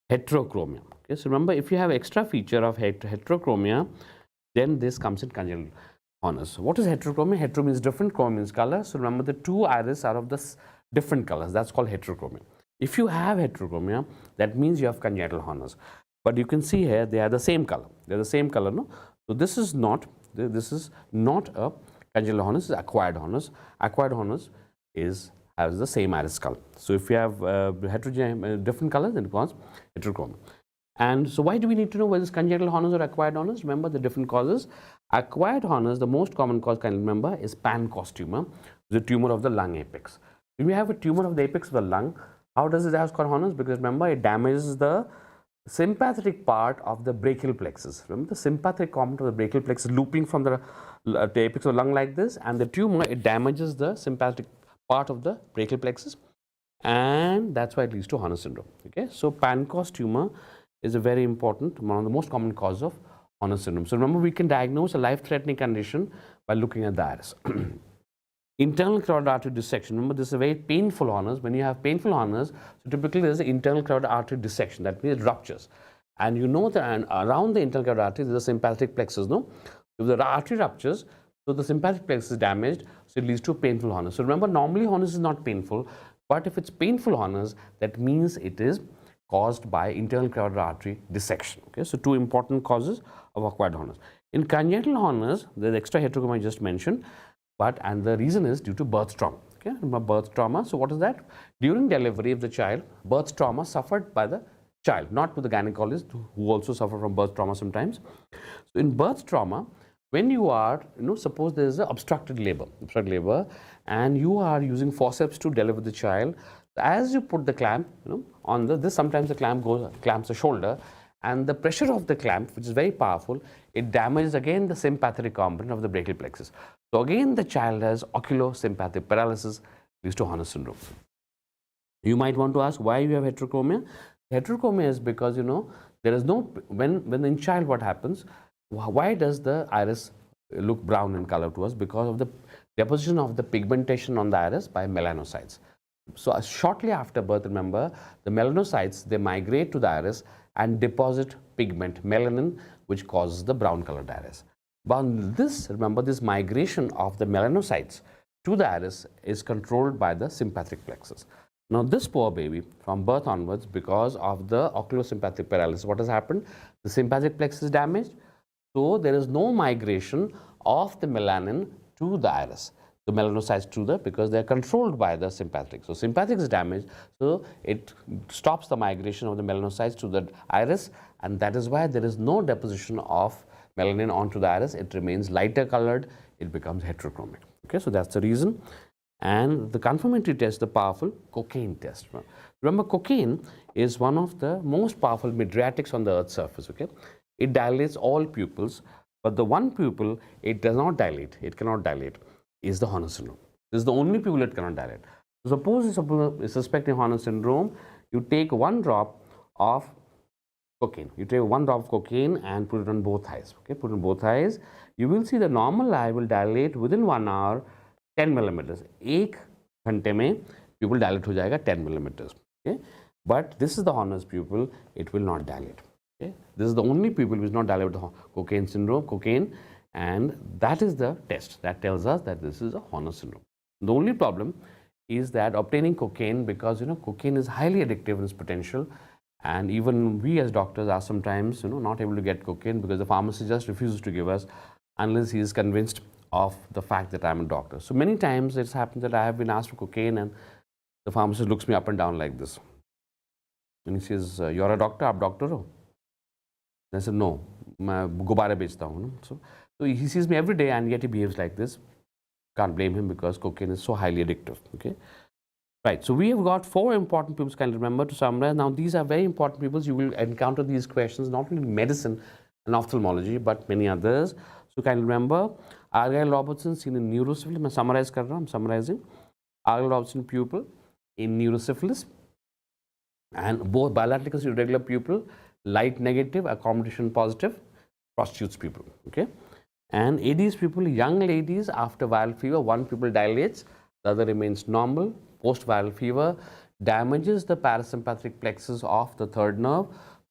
heterochromia. Okay, so remember, if you have extra feature of heterochromia, then this comes in congenital Horner's. What is heterochromia? Hetero means different, chroma means color. So remember, the two iris are of the different colors. That's called heterochromia. If you have heterochromia, that means you have congenital Horner's. But you can see here they are the same color. They're the same color, no? So this is not a congenital Horner's, it's acquired Horner's. Acquired Horner's has the same iris color. So if you have different colors, then it becomes heterochromia. And so why do we need to know whether it's congenital Horner's or acquired Horner's? Remember the different causes. Acquired Horner's, the most common cause, can you remember, is Pancoast tumor, the tumor of the lung apex. If we have a tumor of the apex of the lung, how does it have Horner's? Because remember, it damages the sympathetic part of the brachial plexus. Remember, the sympathetic component of the brachial plexus looping from the apex of the lung like this, and the tumor, it damages the sympathetic part of the brachial plexus, and that's why it leads to Horner syndrome. Okay, so Pancoast tumor is a very important, one of the most common cause of Horner syndrome. So remember, we can diagnose a life-threatening condition by looking at the iris. Internal carotid artery dissection. Remember, this is a very painful Horner's. When you have painful Horner's, so typically there is an internal carotid artery dissection. That means it ruptures. And you know that around the internal carotid artery, there is a sympathetic plexus, no? If the artery ruptures, so the sympathetic plexus is damaged, so it leads to painful Horner's. So remember, normally Horner's is not painful, but if it's painful Horner's, that means it is caused by internal carotid artery dissection. Okay, so two important causes of acquired Horner's. In congenital Horner's, the extra heterochromia I just mentioned, and the reason is due to birth trauma. Okay, remember birth trauma. So what is that? During delivery of the child, birth trauma suffered by the child, not with the gynecologist, who also suffer from birth trauma sometimes. So in birth trauma, when you are, suppose there is an obstructed labor, and you are using forceps to deliver the child. As you put the clamp, on this, sometimes the clamp clamps the shoulder, and the pressure of the clamp, which is very powerful, it damages again the sympathetic component of the brachial plexus. So again, the child has oculosympathetic paralysis, leads to Horner syndrome. You might want to ask why you have heterochromia. Heterochromia is because there is no, when in child what happens, why does the iris look brown in color to us? Because of the deposition of the pigmentation on the iris by melanocytes. So shortly after birth, remember, the melanocytes, they migrate to the iris and deposit pigment, melanin, which causes the brown colored iris. But this, remember, this migration of the melanocytes to the iris is controlled by the sympathetic plexus. Now this poor baby, from birth onwards, because of the oculosympathetic paralysis, what has happened? The sympathetic plexus is damaged, so there is no migration of the melanin to the iris, the melanocytes to the, because they are controlled by the sympathetic. So sympathetic is damaged, so it stops the migration of the melanocytes to the iris, and that is why there is no deposition of melanin onto the iris. It remains lighter colored, it becomes heterochromic. Okay, so that's the reason. And the confirmatory test, the powerful cocaine test. Remember, cocaine is one of the most powerful mydriatics on the Earth's surface. Okay, it dilates all pupils, but the one pupil it does not dilate, it cannot dilate, is the Horner syndrome. This is the only pupil it cannot dilate. So suppose you suspecting Horner syndrome, you take one drop of cocaine. You take one drop of cocaine and put it on both eyes. Okay, put it on both eyes. You will see the normal eye will dilate within 1 hour 10 millimeters. 1 घंटे में pupil dilate हो जाएगा 10 millimeters. Okay, but this is the Horner's pupil. It will not dilate. Okay, this is the only pupil which is not dilate with the cocaine syndrome, cocaine, and that is the test that tells us that this is a Horner syndrome. The only problem is that obtaining cocaine, because cocaine is highly addictive in its potential, and even we as doctors are sometimes not able to get cocaine because the pharmacist just refuses to give us unless he is convinced of the fact that I'm a doctor. So many times it's happened that I have been asked for cocaine and the pharmacist looks me up and down like this. And he says, "You're a doctor, आप doctor हो?" I said, "No, मैं गुब्बारे बेचता हूँ." So he sees me every day and yet he behaves like this. Can't blame him because cocaine is so highly addictive. Okay, right. So we have got 4 important pupils. Can you remember to summarize? Now these are very important pupils. You will encounter these questions not only in medicine and ophthalmology but many others. So can you remember? Argyll Robertson seen in neurosyphilis. मैं summarize कर रहा हूँ. I'm summarizing. Argyll Robertson pupil in neurosyphilis. And both bilaterally constitute irregular pupil, light negative, accommodation positive, prostitutes pupil. Okay. And ADs pupil, young ladies after viral fever, one pupil dilates, the other remains normal. Post viral fever damages the parasympathetic plexus of the third nerve,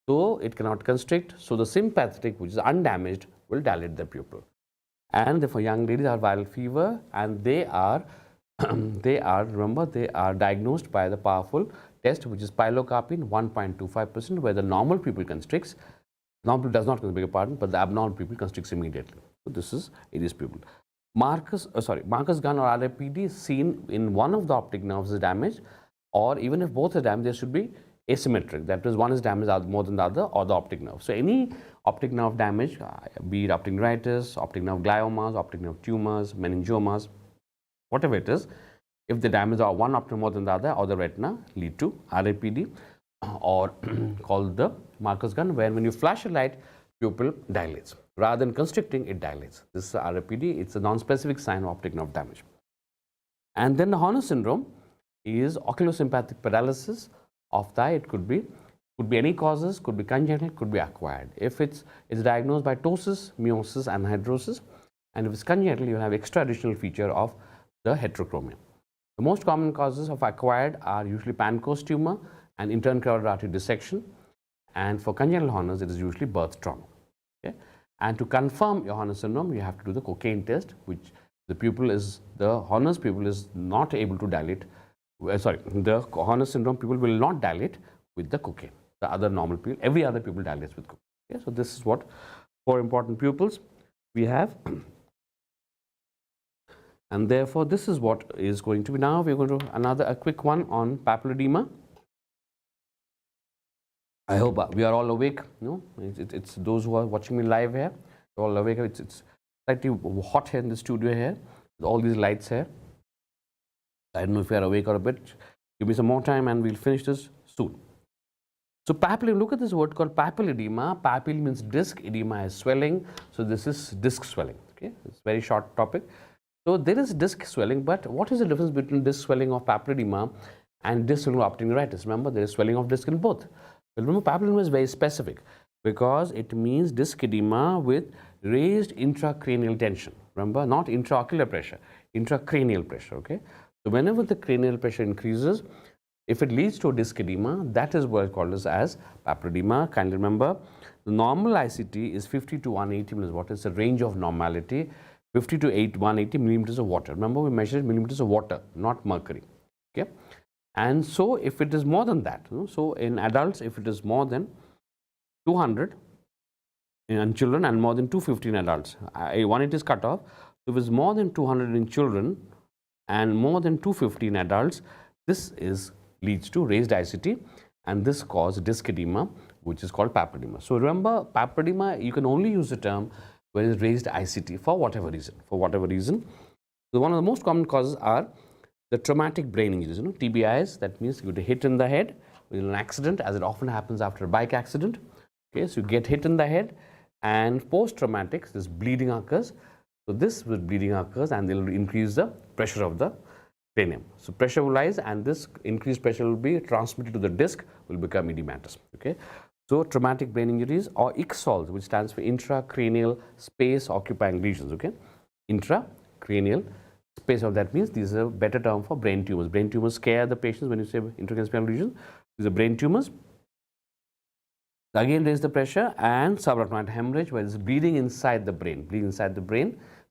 so it cannot constrict. So the sympathetic, which is undamaged, will dilate the pupil. And therefore, young ladies are viral fever, and they are remember, they are diagnosed by the powerful test, which is pilocarpine 1.25%, where the normal pupil constricts. Normal pupil does not constrict, beg your pardon, but the abnormal pupil constricts immediately. So this is ADs pupil. Marcus gun or RAPD is seen in one of the optic nerves is damaged, or even if both are damaged, there should be asymmetric. That is, one is damaged more than the other, or the optic nerve. So any optic nerve damage, be it optic neuritis, optic nerve gliomas, optic nerve tumors, meningiomas, whatever it is, if the damage are one optic more than the other or the retina, lead to RAPD, or called the Marcus gun, where when you flash a light, pupil dilates. Rather than constricting, it dilates. This is RAPD. It's a non-specific sign of optic nerve damage. And then the Horner syndrome is oculosympathetic paralysis of the eye. It could be any causes, could be congenital, could be acquired. If it's diagnosed by ptosis, meiosis, and hydrosis, and if it's congenital, you have extra additional feature of the heterochromia. The most common causes of acquired are usually Pancoast tumor and internal carotid artery dissection, and for congenital Horner's, it is usually birth trauma. Okay? And to confirm your Horner syndrome, you have to do the cocaine test, which the Horner's pupil is not able to dilate. The Horner syndrome pupil will not dilate with the cocaine. The other normal pupil, every other pupil dilates with cocaine. Okay? So this is what 4 important pupils we have. And therefore, this is what is going to be. Now we're going to a quick one on papilledema. I hope we are all awake. No, it's those who are watching me live here. You're all awake. It's slightly hot here in the studio here with all these lights here. I don't know if you are awake or a bit. Give me some more time and we'll finish this soon. So papilla, look at this word called papilledema. Papilla means disc, edema is swelling. So this is disc swelling. Okay, it's a very short topic. So there is disc swelling, but what is the difference between disc swelling of papilledema and disc swelling of optic neuritis? Remember, there is swelling of disc in both. Well, remember, papilledema is very specific because it means disc edema with raised intracranial tension. Remember, not intraocular pressure, intracranial pressure. Okay. So whenever the cranial pressure increases, if it leads to disc edema, that is what is called as papilledema. Kindly remember, the normal ICT is 50 to 180 millimeters of water. It's a range of normality. 50 to 180 millimeters of water. Remember, we measured millimeters of water, not mercury. Okay. And so if it is more than that, so in adults, if it is more than 200 in children and more than 250 in adults, 180 is cut off. So if it's more than 200 in children and more than 250 in adults, this leads to raised ICT, and this causes disc edema, which is called papilledema. So remember, papilledema, you can only use the term where it is raised ICT for whatever reason. So one of the most common causes are the traumatic brain injuries, TBIs. That means you get hit in the head with an accident, as it often happens after a bike accident. Okay, so you get hit in the head, and post-traumatic, this bleeding occurs. So this bleeding occurs, and they will increase the pressure of the cranium. So pressure will rise, and this increased pressure will be transmitted to the disc, will become edematous. Okay. So traumatic brain injuries, or ICSOLs, which stands for intracranial space occupying lesions. Okay, intracranial space. That means this is a better term for brain tumors. Brain tumors scare the patients when you say intracranial spinal lesions. These are brain tumors. Again, raise the pressure, and subarachnoid hemorrhage, where there is bleeding inside the brain.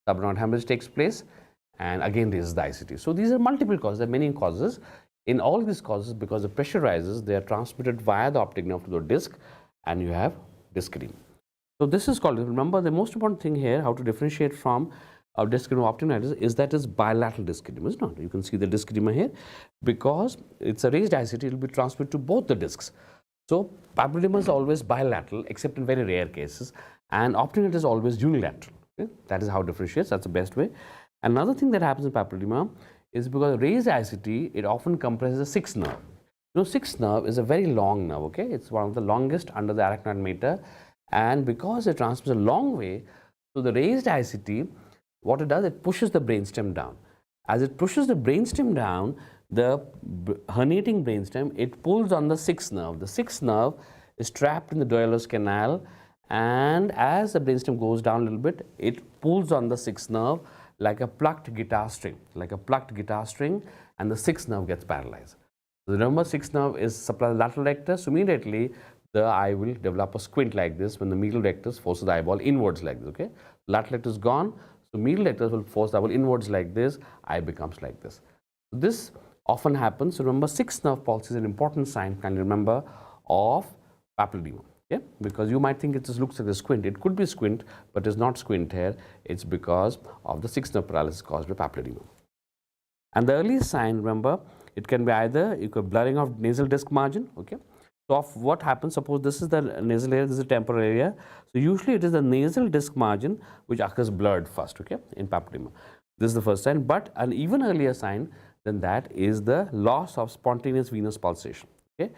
Subarachnoid hemorrhage takes place, and again raises the ICT. So these are multiple causes. There are many causes. In all these causes, because the pressure rises, they are transmitted via the optic nerve to the disc, and you have disc edema. So this is called, remember, the most important thing here, how to differentiate from disc edema optic neuritis, is that is bilateral disc edema. It's not. You can see the disc edema here, because it's a raised ICT, it will be transmitted to both the discs. So papilledema is always bilateral, except in very rare cases, and optic neuritis is always unilateral. Okay? That is how it differentiates. That's the best way. Another thing that happens in papilledema is because raised ICT, it often compresses the sixth nerve. Sixth nerve is a very long nerve. Okay, it's one of the longest under the arachnoid mater, and because it transmits a long way, so the raised ICT, what it does, it pushes the brainstem down. As it pushes the brainstem down, the herniating brainstem, it pulls on the sixth nerve. The sixth nerve is trapped in the Doyle's canal, and as the brainstem goes down a little bit, it pulls on the sixth nerve like a plucked guitar string, and the sixth nerve gets paralyzed. So remember, sixth nerve is supplied lateral rectus, so immediately the eye will develop a squint like this when the medial rectus forces the eyeball inwards like this, okay? Lateral rectus is gone, so medial rectus will force the eyeball inwards like this, eye becomes like this. So this often happens. So remember, sixth nerve palsy is an important sign, can you remember, of papilledema, okay? Because you might think it just looks like a squint. It could be squint, but it's not squint here. It's because of the sixth nerve paralysis caused by papilledema. And the earliest sign, remember, it can be either blurring of nasal disc margin, okay? So of what happens, suppose this is the nasal area, this is the temporal area. So usually it is the nasal disc margin which occurs blurred first, okay, in papilledema. This is the first sign, but an even earlier sign than that is the loss of spontaneous venous pulsation, okay?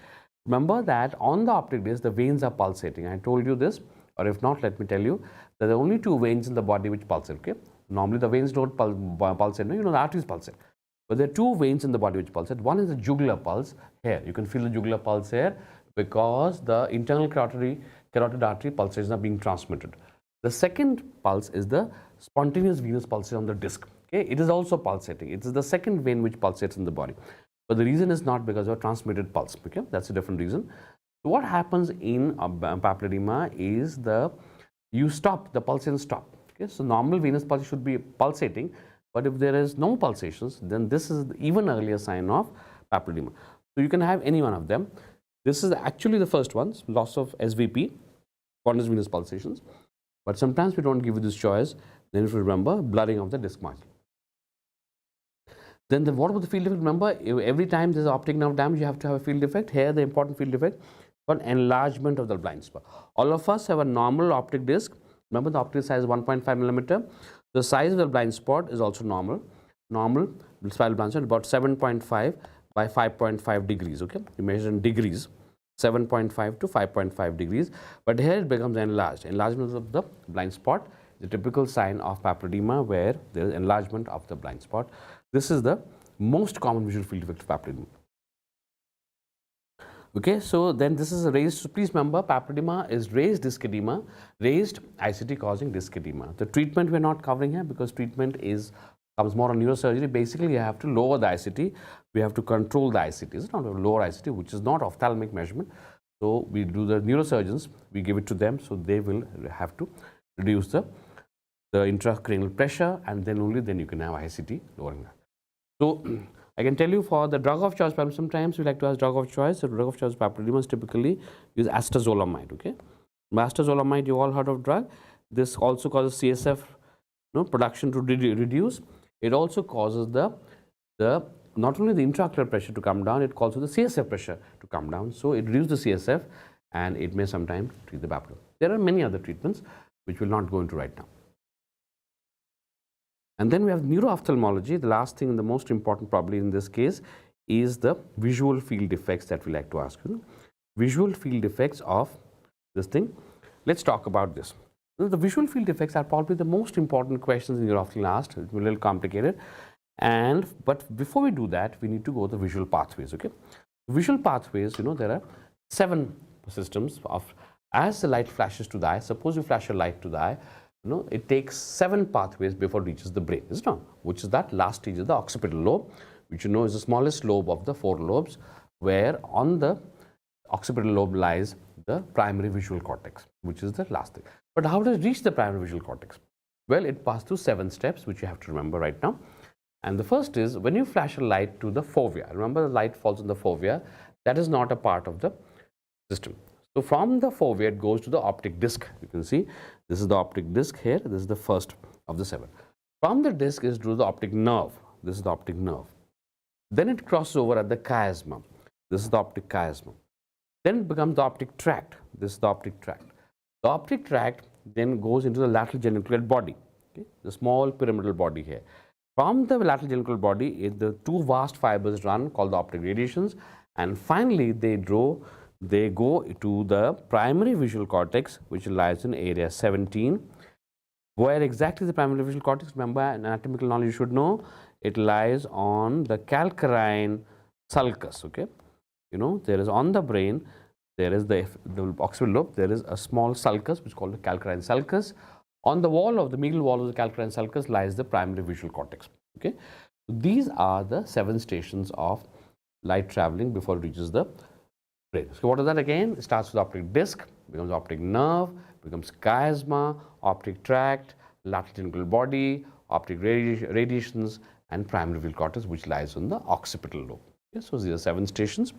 Remember that on the optic disc, the veins are pulsating. I told you this, or if not, let me tell you, there are only two veins in the body which pulsate, okay? Normally the veins don't pulsate, no, the arteries pulsate. But there are two veins in the body which pulsate. One is the jugular pulse here. You can feel the jugular pulse here because the internal carotid artery pulsations are being transmitted. The second pulse is the spontaneous venous pulsation on the disc. Okay? It is also pulsating. It is the second vein which pulsates in the body. But the reason is not because of a transmitted pulse. Okay? That's a different reason. So what happens in papilledema is the pulsations stop. Okay? So normal venous pulse should be pulsating. But if there is no pulsations, then this is the even earlier sign of papilledema. So you can have any one of them. This is actually the first one, loss of SVP, spontaneous venous pulsations. But sometimes we don't give you this choice. Then if you remember, blurring of the disc margin. Then what about the field effect? Remember, every time there's optic nerve damage, you have to have a field effect. Here, the important field effect for enlargement of the blind spot. All of us have a normal optic disc. Remember, the optic size is 1.5 millimeter. The size of the blind spot is also normal. Normal spiral blind spot about 7.5 by 5.5 degrees. Okay, you measure in degrees, 7.5 to 5.5 degrees. But here it becomes enlarged. Enlargement of the blind spot is a typical sign of papilledema where there is enlargement of the blind spot. This is the most common visual field effect of papilledema. Okay, so then this is a raised, so please remember, papilledema is raised disc edema, raised ICT causing disc edema. The treatment we are not covering here because treatment comes more on neurosurgery. Basically, you have to lower the ICT, we have to control the ICT. It's not a lower ICT, which is not ophthalmic measurement. So we do the neurosurgeons, we give it to them, so they will have to reduce the intracranial pressure, and then only then you can have ICT lowering that. So I can tell you for the drug of choice, sometimes we like to ask drug of choice. The drug of choice papilledema typically use astazolamide. Okay, astazolamide, you all heard of drug. This also causes CSF production to reduce. It also causes the not only the intraocular pressure to come down, it causes the CSF pressure to come down. So it reduces the CSF, and it may sometimes treat the papilloma. There are many other treatments which we'll not go into right now. And then we have neuro-ophthalmology. The last thing and the most important probably in this case is the visual field effects that we like to ask you. Visual field effects of this thing. Let's talk about this. The visual field effects are probably the most important questions in neuro-ophthalmology asked. It's a little complicated. But before we do that, we need to go to the visual pathways. Okay, visual pathways, there are 7 systems of, as the light flashes to the eye, suppose you flash a light to the eye, it takes 7 pathways before it reaches the brain, isn't it? Which is that last stage of the occipital lobe, which is the smallest lobe of the 4 lobes, where on the occipital lobe lies the primary visual cortex, which is the last thing. But how does it reach the primary visual cortex? Well, it passes through 7 steps, which you have to remember right now. And the first is when you flash a light to the fovea. Remember, the light falls on the fovea. That is not a part of the system. So from the fovea, it goes to the optic disc. You can see this is the optic disc here. This is the first of the 7. From the disc is to the optic nerve. This is the optic nerve. Then it crosses over at the chiasma. This is the optic chiasma. Then it becomes the optic tract. This is the optic tract. The optic tract then goes into the lateral geniculate body, okay? The small pyramidal body here. From the lateral geniculate body, the 2 vast fibers run called the optic radiations, and finally they go to the primary visual cortex, which lies in area 17. Where exactly the primary visual cortex? Remember, anatomical knowledge you should know. it lies on the calcarine sulcus. Okay, you know, there is on the brain, there is the occipital lobe, there is a small sulcus which is called the calcarine sulcus. On the wall of the medial wall of the calcarine sulcus lies the primary visual cortex. Okay, so these are the 7 stations of light traveling before it reaches the brain. So what is that again? It starts with optic disc, becomes optic nerve, becomes chiasma, optic tract, lateral genital body, optic radiations, and primary visual cortex, which lies on the occipital lobe. Okay, so these are 7 stations,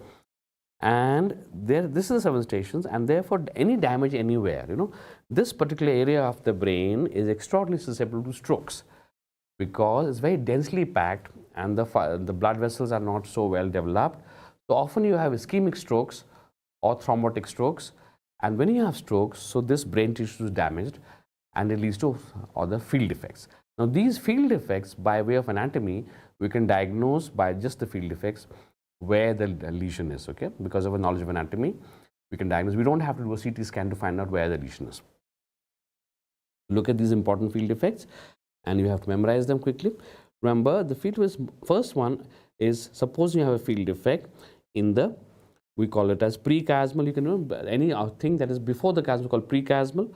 and this is the 7 stations, and therefore any damage anywhere, you know, this particular area of the brain is extraordinarily susceptible to strokes because it's very densely packed and the blood vessels are not so well developed. So often you have ischemic strokes or thrombotic strokes, and when you have strokes, so this brain tissue is damaged and it leads to other field defects. Now these field defects, by way of anatomy, we can diagnose by just the field defects where the lesion is. Okay, because of a knowledge of anatomy, we can diagnose. We don't have to do a CT scan to find out where the lesion is. Look at these important field defects, and you have to memorize them quickly. Remember, the field defects, first one is, suppose you have a field defect in the, we call it as prechiasmal. You can remember any thing that is before the chiasm is called prechiasmal.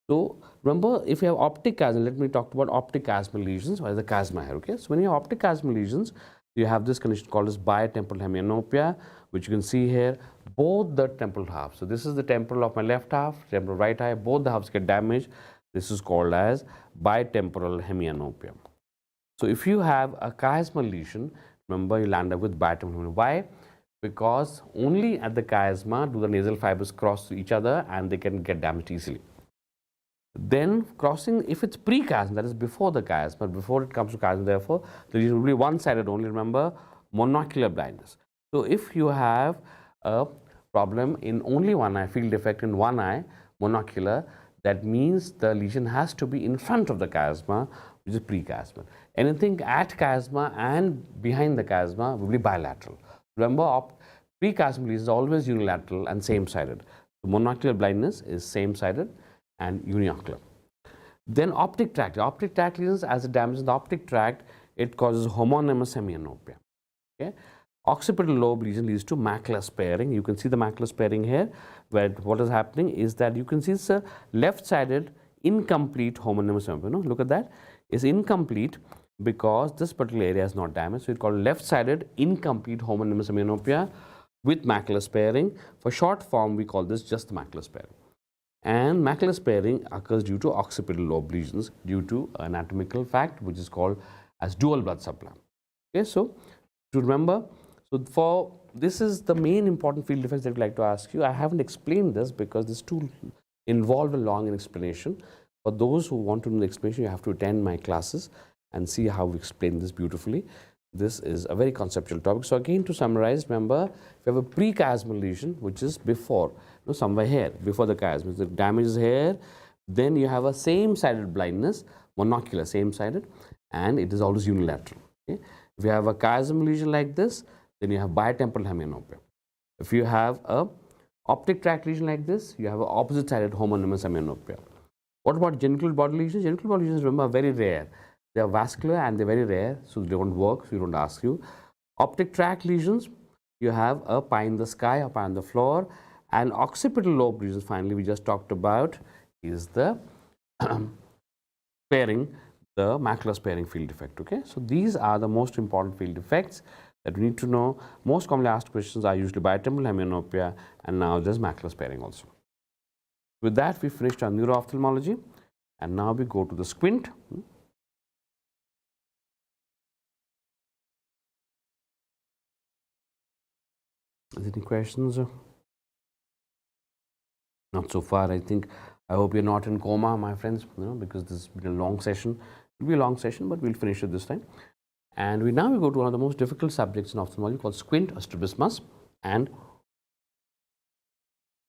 So remember, if you have optic chiasm, let me talk about optic chiasmal lesions, or the chiasma here. Okay, so when you have optic chiasmal lesions, you have this condition called as bitemporal hemianopia, which you can see here, both the temporal halves. So this is the temporal of my left half, temporal right eye, both the halves get damaged. This is called as bitemporal hemianopia. So if you have a chiasmal lesion, remember you land up with bitemporal hemianopia. Why? Because only at the chiasma do the nasal fibers cross to each other and they can get damaged easily. Then crossing, if it's pre-chiasm, that is before the chiasma, before it comes to chiasm, therefore the lesion will be one-sided only. Remember, monocular blindness. So if you have a problem in only one eye, field defect in one eye, monocular, that means the lesion has to be in front of the chiasma, which is pre-chiasmal. Anything at chiasma and behind the chiasma will be bilateral. Remember, pre-chiasmal lesion is always unilateral and same-sided. So monocular blindness is same-sided and uniocular. Then optic tract. Optic tract lesions, as it damages the optic tract, it causes homonymous hemianopia. Okay? Occipital lobe lesion leads to macular sparing. You can see the macular sparing here, where what is happening is that you can see it's a left-sided incomplete homonymous hemianopia. No? Look at that. It's incomplete because this particular area is not damaged. So it's called left-sided incomplete homonymous hemianopia with macular sparing. For short form, we call this just the macular sparing. And macular sparing occurs due to occipital lobe lesions due to anatomical fact which is called as dual blood supply. Okay, so to remember, so for this is the main important field defects that I'd like to ask you. I haven't explained this because this too involved a long explanation. For those who want to know the explanation, you have to attend my classes and see how we explain this beautifully. This is a very conceptual topic. So again, to summarize, remember, if you have a pre-chiasmal lesion, which is before, somewhere here, before the chiasm, the damage is here, then you have a same-sided blindness, monocular, same-sided, and it is always unilateral. Okay? If you have a chiasm lesion like this, then you have bitemporal hemianopia. If you have a optic tract lesion like this, you have an opposite-sided homonymous hemianopia. What about genital body lesions? Genital body lesions, remember, are very rare. They are vascular and they're very rare, so they don't work, so we don't ask you. Optic tract lesions, you have a pie in the sky, a pie on the floor, and occipital lobe lesions, finally, we just talked about, is the sparing, the macular sparing field defect. Okay, so these are the most important field defects that we need to know. Most commonly asked questions are usually bitemporal hemianopia, and now there's macular sparing also. With that, we finished our neuro-ophthalmology, and now we go to the squint. Is there any questions? Not so far, I think. I hope you're not in coma, my friends, because this has been a long session. It will be a long session, but we'll finish it this time. And now we go to one of the most difficult subjects in ophthalmology called squint or strabismus. And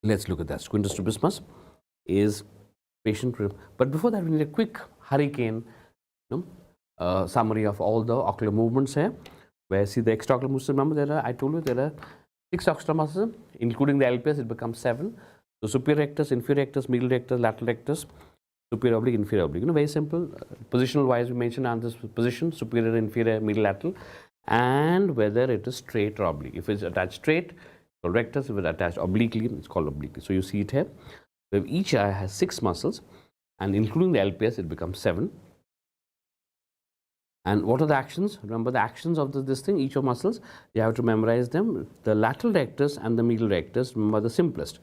let's look at that. Squint or strabismus is patient. But before that, we need a quick hurricane summary of all the ocular movements here. Where see the extraocular movements. Remember, I told you there are 6 ocular muscles, including the LPS, it becomes 7. So superior rectus, inferior rectus, medial rectus, lateral rectus. superior oblique, inferior oblique. Very simple. Positional wise, we mentioned on this position, superior, inferior, medial, lateral, and whether it is straight or oblique. If it's attached straight, it's called rectus. If it's attached obliquely, it's called obliquely. So you see it here. So each eye has 6 muscles, and including the LPS, it becomes 7. And what are the actions? Remember the actions of this thing, each of muscles, you have to memorize them. The lateral rectus and the medial rectus, remember the simplest.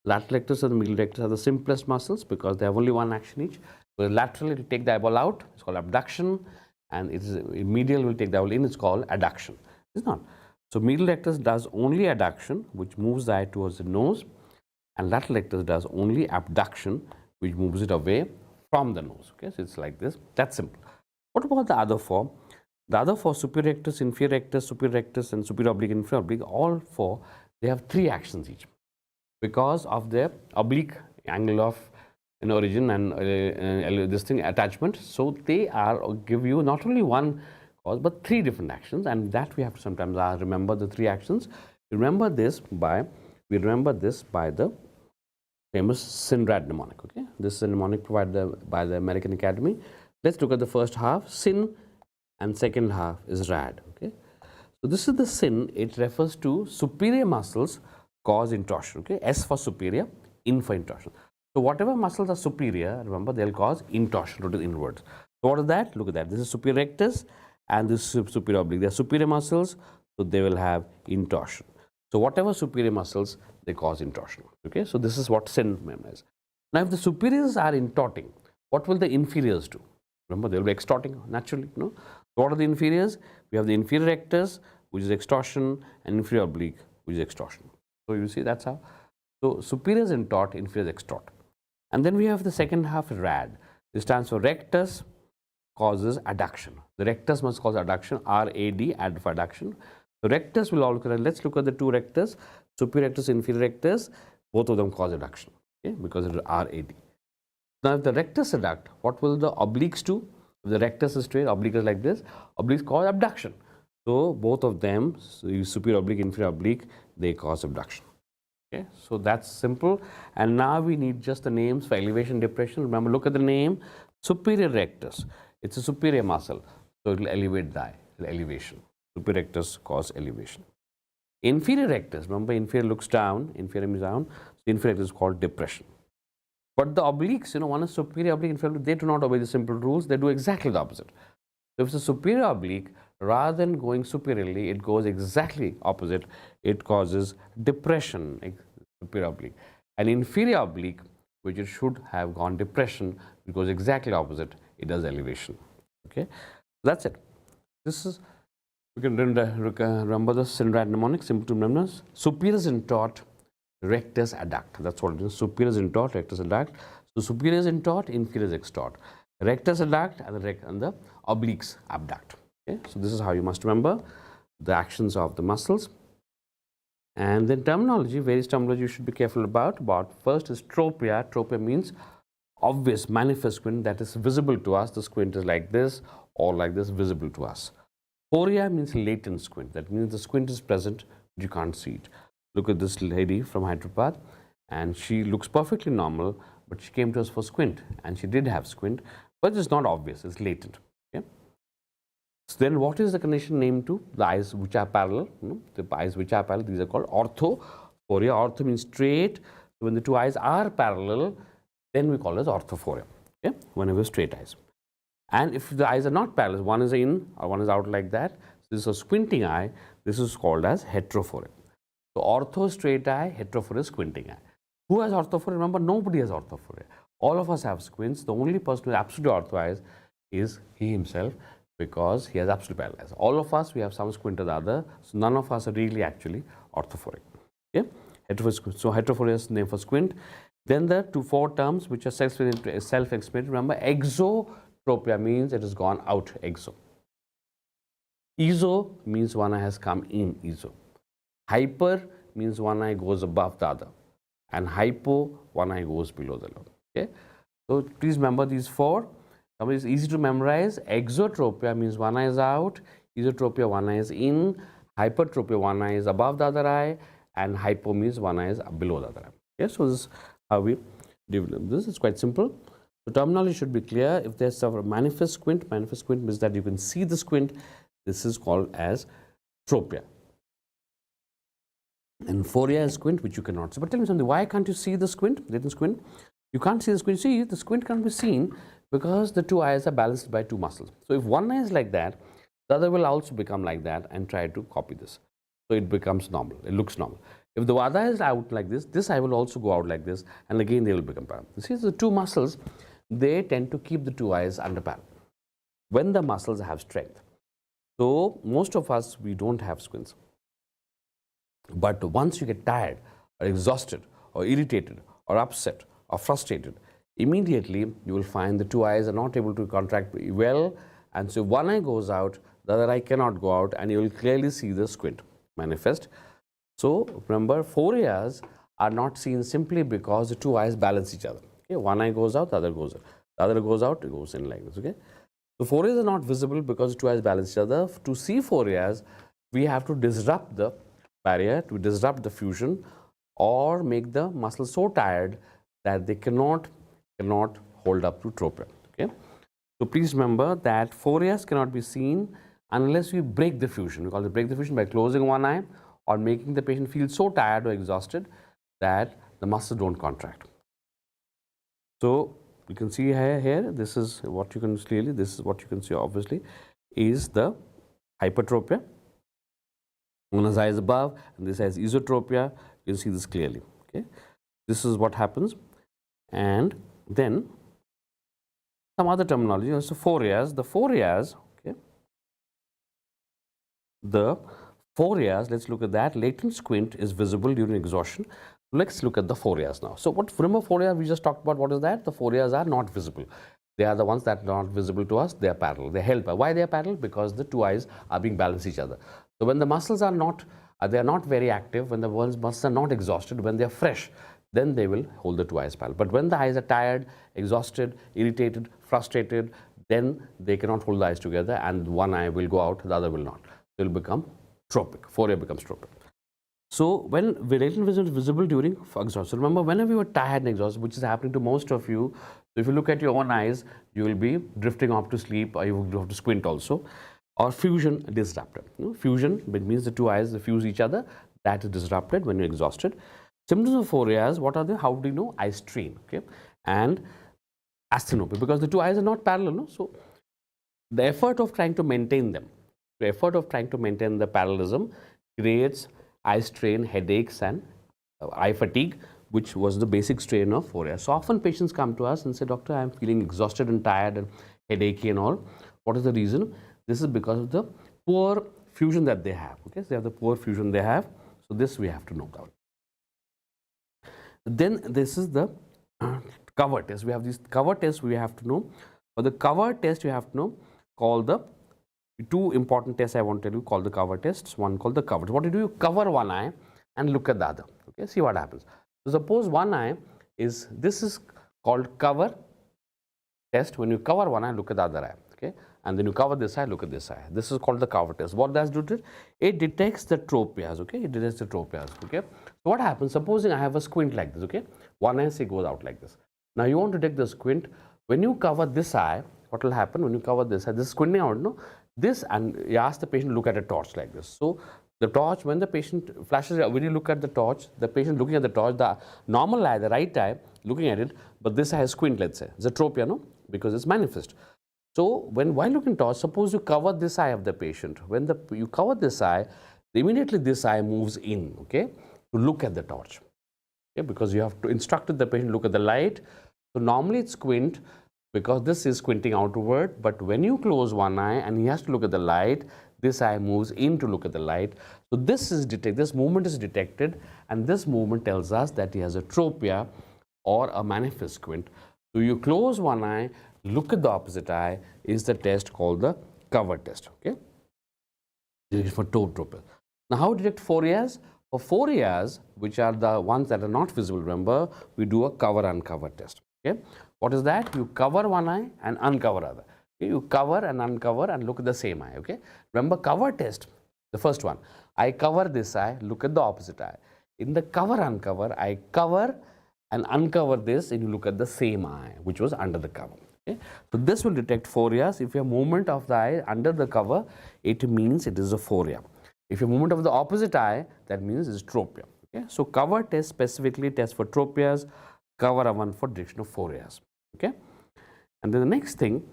Lateral rectus and the medial rectus are the simplest muscles because they have only one action each. Whereas lateral, it will take the eyeball out, it's called abduction, and it is medial will take the eyeball in, it's called adduction. It's not. So medial rectus does only adduction, which moves the eye towards the nose, and lateral rectus does only abduction, which moves it away from the nose. Okay, so it's like this. That's simple. What about the other four? The other four, superior rectus, inferior rectus, and superior oblique, inferior oblique, all four, they have 3 actions each because of their oblique angle of origin and this thing attachment. So they are give you not only one cause but 3 different actions, and that we have to sometimes remember the 3 actions. We remember this by the famous SYN-RAD mnemonic. Okay, this is a mnemonic provided by the American Academy. Let's look at the first half. SYN and second half is RAD. Okay, so this is the SYN. It refers to superior muscles cause intorsion. Okay, S for superior, in for intorsion. So whatever muscles are superior, remember they'll cause intorsion, rotate inwards. So what is that? Look at that. This is superior rectus and this is superior oblique. They are superior muscles, so they will have intorsion. So whatever superior muscles, they cause intorsion. Okay, so this is what SYN means. Now, if the superiors are intorting, what will the inferiors do? Remember, they will be extorting naturally. No. So what are the inferiors? We have the inferior rectus, which is extortion, and inferior oblique, which is extortion. So you see that's how. So superiors intort, inferiors extort. And then we have the second half, RAD. This stands for rectus causes adduction. The rectus must cause adduction, R-A-D, add for adduction. So rectus will all occur. Let's look at the 2 rectus, superior rectus, inferior rectus. Both of them cause adduction, okay, because it is R-A-D. Now, if the rectus adduct, what will the obliques do? If the rectus is straight, oblique is like this, obliques cause abduction. So both of them, so superior oblique, inferior oblique, they cause abduction. Okay, so that's simple. And now we need just the names for elevation, depression. Remember, look at the name, superior rectus. It's a superior muscle, so it will elevate the eye, elevation. Superior rectus cause elevation. Inferior rectus, remember, inferior looks down, inferior means down, so inferior rectus is called depression. But the obliques, one is superior oblique, inferior, they do not obey the simple rules, they do exactly the opposite. So if it's a superior oblique, rather than going superiorly, it goes exactly opposite. It causes depression, superior oblique. And inferior oblique, which it should have gone depression, it goes exactly opposite. It does elevation. Okay, that's it. This is, we can remember the SYN-RAD mnemonic, simple to remember. Superiors intort, rectus adduct. That's what it is. Superiors intort, rectus adduct. So superiors intort, inferiors extort. Rectus adduct and the obliques abduct. Okay, so this is how you must remember the actions of the muscles. And then terminology, various terminology you should be careful about. First is tropia. Tropia means obvious, manifest squint that is visible to us. The squint is like this or like this, visible to us. Phoria means latent squint. That means the squint is present, but you can't see it. Look at this lady from Hyderabad, and she looks perfectly normal, but she came to us for squint, and she did have squint, but it's not obvious, it's latent. Okay? So then what is the condition named to? The eyes which are parallel, the eyes which are parallel, these are called orthophoria. Ortho means straight. So when the 2 eyes are parallel, then we call it orthophoria, okay? Whenever straight eyes. And if the eyes are not parallel, one is in or one is out like that, so this is a squinting eye, this is called as heterophoria. So ortho straight eye, heterophoria squinting eye. Who has orthophoria? Remember, nobody has orthophoria. All of us have squints. The only person who has absolute ortho eyes is he himself, because he has absolute paralysis. All of us, we have some squint or the other, so none of us are really actually orthophoric. Okay? So heterophoria is the name for squint. Then the 4 terms which are self-explanatory. Remember, exotropia means it has gone out, exo. Ezo means one eye has come in, ezo. Hyper means one eye goes above the other, and hypo, one eye goes below the other. Okay, so please remember these 4. It's easy to memorize. Exotropia means one eye is out, esotropia one eye is in, hypertropia one eye is above the other eye, and hypo means one eye is below the other eye. Okay, so this is how we develop this. Is quite simple. The terminology should be clear. If there's a manifest squint means that you can see the squint. This is called as tropia. And foria is squint, which you cannot see. But tell me something, why can't you see the squint? Retinal squint? You can't see the squint. See, the squint can't be seen because the two eyes are balanced by two muscles. So if one eye is like that, the other will also become like that and try to copy this. So it becomes normal. It looks normal. If the other eye is out like this eye will also go out like this, and again they will become parallel. You see, the two muscles, they tend to keep the two eyes under parallel when the muscles have strength. So most of us, we don't have squints. But once you get tired or exhausted or irritated or upset or frustrated, immediately you will find the two eyes are not able to contract well, and so one eye goes out, the other eye cannot go out, and you will clearly see the squint manifest. So remember, forias are not seen simply because the two eyes balance each other. Okay? One eye goes out, the other goes out. The other goes out, it goes in like this. Okay? So forias are not visible because the two eyes balance each other. To see forias, we have to disrupt the barrier, to disrupt the fusion, or make the muscles so tired that they cannot hold up to tropia. Okay? So please remember that forias cannot be seen unless we break the fusion. We call it break the fusion by closing one eye or making the patient feel so tired or exhausted that the muscles don't contract. So you can see here, this is what you can clearly, this is what you can see obviously, is the hypertropia. One eye is above and this has esotropia. You can see this clearly. Okay, this is what happens. And then some other terminology. So forias, the forias. Okay, the forias. Let's look at that. Latent squint is visible during exhaustion. Let's look at the forias now. So what, remember foria we just talked about, what is that? The forias are not visible. They are the ones that are not visible to us. They are parallel. They are held by. Why they are parallel? Because the two eyes are being balanced each other. So when the muscles are not, they are not very active, when the muscles are not exhausted, when they are fresh, then they will hold the two eyes parallel. But when the eyes are tired, exhausted, irritated, frustrated, then they cannot hold the eyes together, and one eye will go out, the other will not. It will become tropic. Foria becomes tropic. So when latent vision is visible during exhaustion, remember whenever you are tired and exhausted, which is happening to most of you, so if you look at your own eyes, you will be drifting off to sleep, or you will have to squint also, or fusion disrupted. Fusion means the two eyes fuse each other, that is disrupted when you're exhausted. Symptoms of forias, what are they? How do you know? Eye strain, okay, and asthenopia, because the two eyes are not parallel. No? So the effort of trying to maintain them, the effort of trying to maintain the parallelism creates eye strain, headaches, and eye fatigue, which was the basic strain of foria. So often patients come to us and say, doctor, I am feeling exhausted and tired and headachy and all. What is the reason? This is because of the poor fusion that they have. Okay, so they have the poor fusion they have. So this we have to know about. Then this is the cover test. We have these cover tests we have to know. For the cover test, you have to know, called the two important tests I want to tell you, called the cover tests. One called the cover. What do? You cover one eye and look at the other. Okay, see what happens. So suppose one eye is, this is called cover test. When you cover one eye, look at the other eye. Okay, and then you cover this eye, look at this eye. This is called the cover test. What does it do? It detects the tropias. Okay, it detects the tropias. Okay, so what happens? Supposing I have a squint like this. Okay, one eye say goes out like this. Now you want to detect the squint. When you cover this eye, what will happen when you cover this eye? This is squinting out, no? This, and you ask the patient to look at a torch like this. So the torch, when the patient flashes, when you look at the torch, the patient looking at the torch, the normal eye, the right eye, looking at it, but this eye has squint, let's say. It's a tropia, no? Because it's manifest. So while looking at torch, suppose you cover this eye of the patient. When you cover this eye, immediately this eye moves in, okay, to look at the torch. Okay, because you have to instruct the patient to look at the light. So normally it's squint, because this is squinting outward, but when you close one eye and he has to look at the light, this eye moves in to look at the light. So this movement is detected, and this movement tells us that he has a tropia or a manifest squint. So you close one eye, look at the opposite eye, is the test called the cover test. Okay, this is for tropia. Now how to detect forias? For forias, which are the ones that are not visible, remember, we do a cover-uncover test. Okay, what is that? You cover one eye and uncover other. Okay? You cover and uncover and look at the same eye. Okay, remember cover test, the first one. I cover this eye, look at the opposite eye. In the cover-uncover, I cover and uncover this, and you look at the same eye which was under the cover. Okay? So this will detect phorias. If you have movement of the eye under the cover, it means it is a phoria. If you have movement of the opposite eye, that means it is tropia. Okay? So cover test specifically tests for tropias, cover one for detection of phorias. Okay? And then the next thing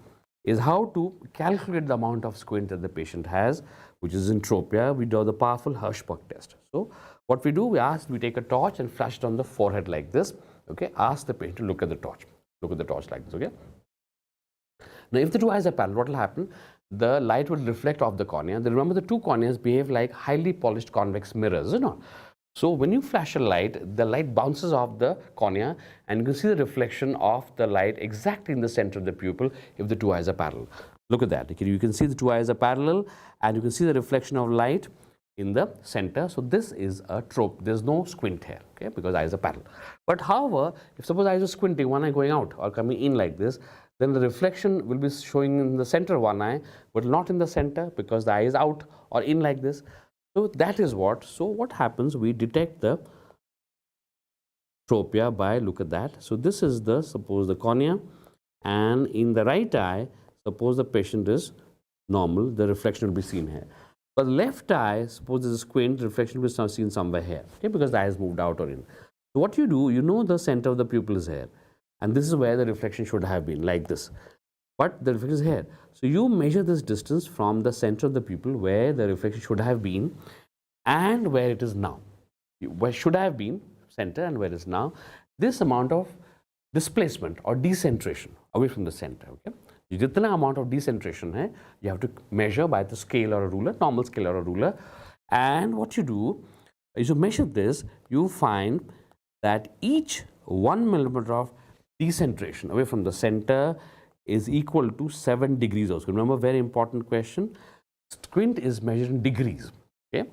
is how to calculate the amount of squint that the patient has, which is in tropia. We do the powerful Hirschberg test. So what we do, we take a torch and flash it on the forehead like this. Okay, ask the patient to look at the torch. Look at the torch like this. Okay. Now, if the two eyes are parallel, what will happen? The light will reflect off the cornea. Then remember, the two corneas behave like highly polished convex mirrors, you know. So when you flash a light, the light bounces off the cornea, and you can see the reflection of the light exactly in the center of the pupil if the two eyes are parallel. Look at that. Okay, you can see the two eyes are parallel, and you can see the reflection of light in the center. So this is a trope. There's no squint here, okay, because eyes are parallel. But however, if suppose eyes are squinting, one eye going out or coming in like this, then the reflection will be showing in the center of one eye, but not in the center because the eye is out or in like this. So that is what. So what happens? We detect the tropia by, look at that. So this is the, suppose the cornea, and in the right eye, suppose the patient is normal, the reflection will be seen here. But left eye, suppose there's a squint, the reflection will be seen somewhere here, okay, because the eye is moved out or in. So what you do, you know the center of the pupil is here, and this is where the reflection should have been, like this. But the reflection is here. So you measure this distance from the center of the pupil where the reflection should have been and where it is now. Where should have been center and where it is now. This amount of displacement or decentration away from the center. Okay, जितना amount of decentration है, you have to measure by the scale or a ruler, normal scale or a ruler. And what you do is you measure this, you find that each 1 millimeter of decentration away from the center is equal to 7 degrees also. Remember, very important question. Squint is measured in degrees. Okay,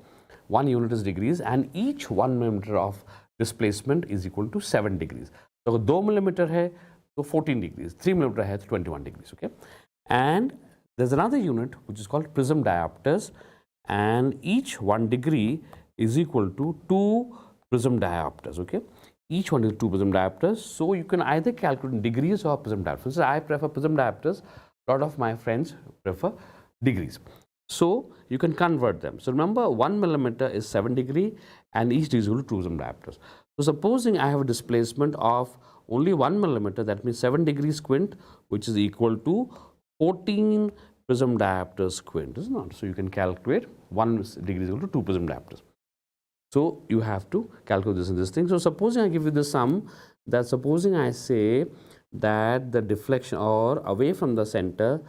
1 unit is degrees, and each 1 millimeter of displacement is equal to 7 degrees. So 2 millimeter है तो 14 degrees, 3 millimeter है तो 21 degrees. Okay, and there's another unit which is called prism diopters, and each 1 degree is equal to 2 prism diopters. Okay, each one is 2 prism diopters. So you can either calculate in degrees or prism diopters. So I prefer prism diopters. A lot of my friends prefer degrees. So you can convert them. So remember, 1 millimeter is 7 degree, and each degree is equal to 2 prism diopters. So supposing I have a displacement of only 1 millimeter, that means 7 degree squint, which is equal to 14 prism diopters squint, is not? So you can calculate 1 degree is equal to 2 prism diopters. So you have to calculate this and this thing. So supposing I give you the sum, that supposing I say that the deflection or away from the center,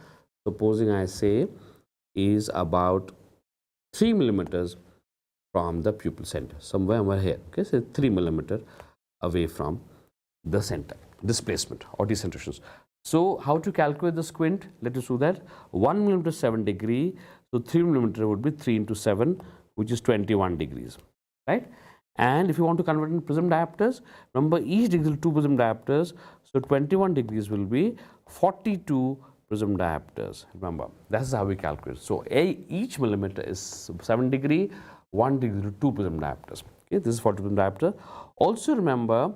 supposing I say is about 3 millimeters from the pupil center, somewhere over here. Okay, so 3 millimeter away from the center, displacement or decentrations. So how to calculate the squint? Let us do that. 1 millimeter 7 degree, so 3 millimeter would be 3 into 7, which is 21 degrees, right? And if you want to convert in prism diopters, remember each degree is 2 prism diopters, so 21 degrees will be 42 prism diopters. Remember, that's how we calculate. So each millimeter is 7 degree, 1 degree to 2 prism diopters. Okay, this is 40 prism diopter. Also remember,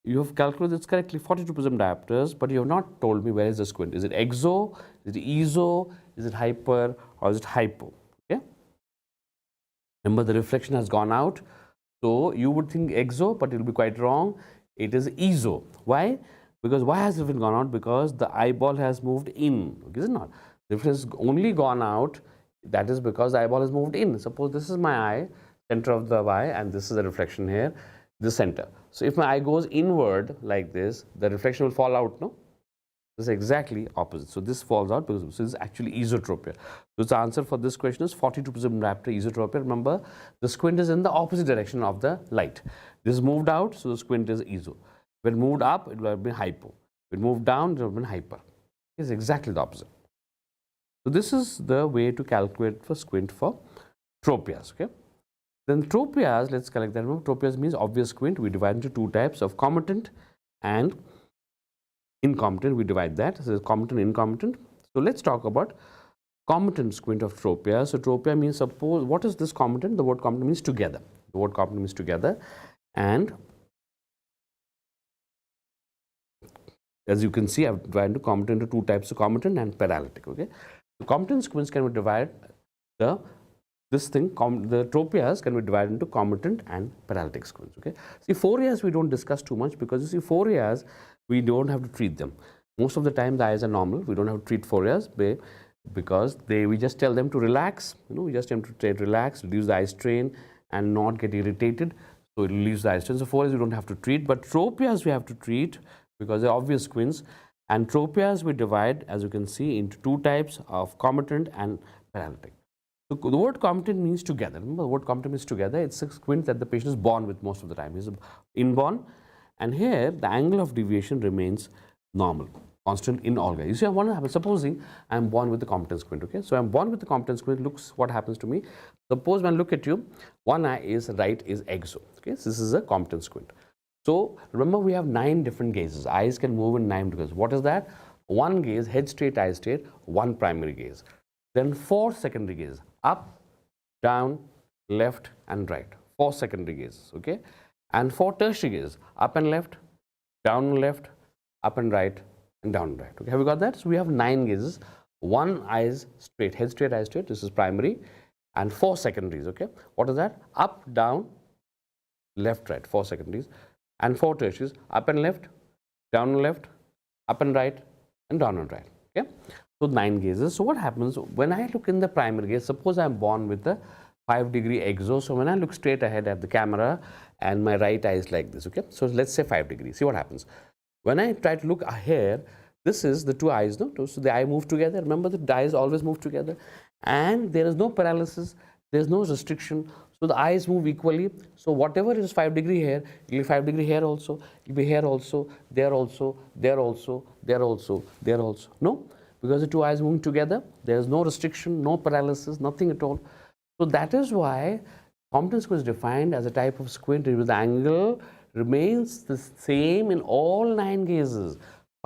you have calculated this correctly, 42 prism diopters, but you have not told me where is the squint. Is it exo, is it eso, is it hyper, or is it hypo? Okay. Remember, the reflection has gone out, so you would think exo, but it will be quite wrong. It is eso. Why? Because why has it gone out? Because the eyeball has moved in, is it not? The reflection has only gone out, that is because the eyeball has moved in. Suppose this is my eye, center of the eye, and this is the reflection here, the center. So if my eye goes inward like this, the reflection will fall out, no? This is exactly opposite. So this falls out because this is actually esotropia. So the answer for this question is 42 prism diopter esotropia. Remember, the squint is in the opposite direction of the light. This moved out, so the squint is eso. When moved up, it will have been hypo. When moved down, it will have been hyper. It's exactly the opposite. So this is the way to calculate for squint for tropias. Okay. Then tropias, let's collect that. Remember, tropias means obvious squint. We divide into two types of comitant and incomitant. We divide that. So comitant, incomitant. So let's talk about comitant squint of tropia. So tropia means, suppose, what is this comitant? The word comitant means together. The word comitant means together. And as you can see, I've divided comitant into two types of comitant and paralytic. Okay, so comitant squints can be divided. The tropias can be divided into comitant and paralytic squints. Okay, see, phorias we don't discuss too much because you see, phorias we don't have to treat them. Most of the time the eyes are normal. We don't have to treat phorias because we just tell them to relax. We just tell them to relax, reduce the eye strain, and not get irritated. So it relieves the eye strain. So phorias we don't have to treat, but tropias we have to treat because they're obvious squints. And tropias we divide, as you can see, into two types of comitant and paralytic. So the word comitant means together. Remember, the word comitant means together. It's a squint that the patient is born with most of the time. He's inborn, and here the angle of deviation remains normal, constant in all guys. You see, what happens? Supposing I'm born with the comitant squint. Okay, so I'm born with the comitant squint. Looks what happens to me. Suppose when I look at you, one eye is right is exo. Okay, so this is a comitant squint. So remember, we have 9 different gazes. Eyes can move in 9 gazes. What is that? One gaze, head straight, eye straight. One primary gaze. Then 4 secondary gazes: up, down, left, and right. 4 secondary gazes. Okay, and 4 tertiary gazes: up and left, down and left, up and right, and down and right. Okay, have you got that? So we have 9 gazes. One eye is straight, head straight, eye straight. This is primary, and 4 secondaries. Okay, what is that? Up, down, left, right. 4 secondaries, and 4 tertiaries: up and left, down and left, up and right, and down and right. Okay, so 9 gazes. So what happens when I look in the primary gaze? Suppose I'm born with a 5-degree exo. So when I look straight ahead at the camera and my right eye is like this. Okay, so let's say 5 degrees. See what happens when I try to look ahead. This is the 2 eyes, no? So the eye move together. Remember, the eyes always move together, and there is no paralysis. There is no restriction. So the eyes move equally. So whatever is 5-degree here, it will be 5-degree here also. It will be here also, there also, there also, there also, there also. No, because the 2 eyes moving together, there is no restriction, no paralysis, nothing at all. So that is why comitant squint is defined as a type of squint where the angle remains the same in all 9 gazes: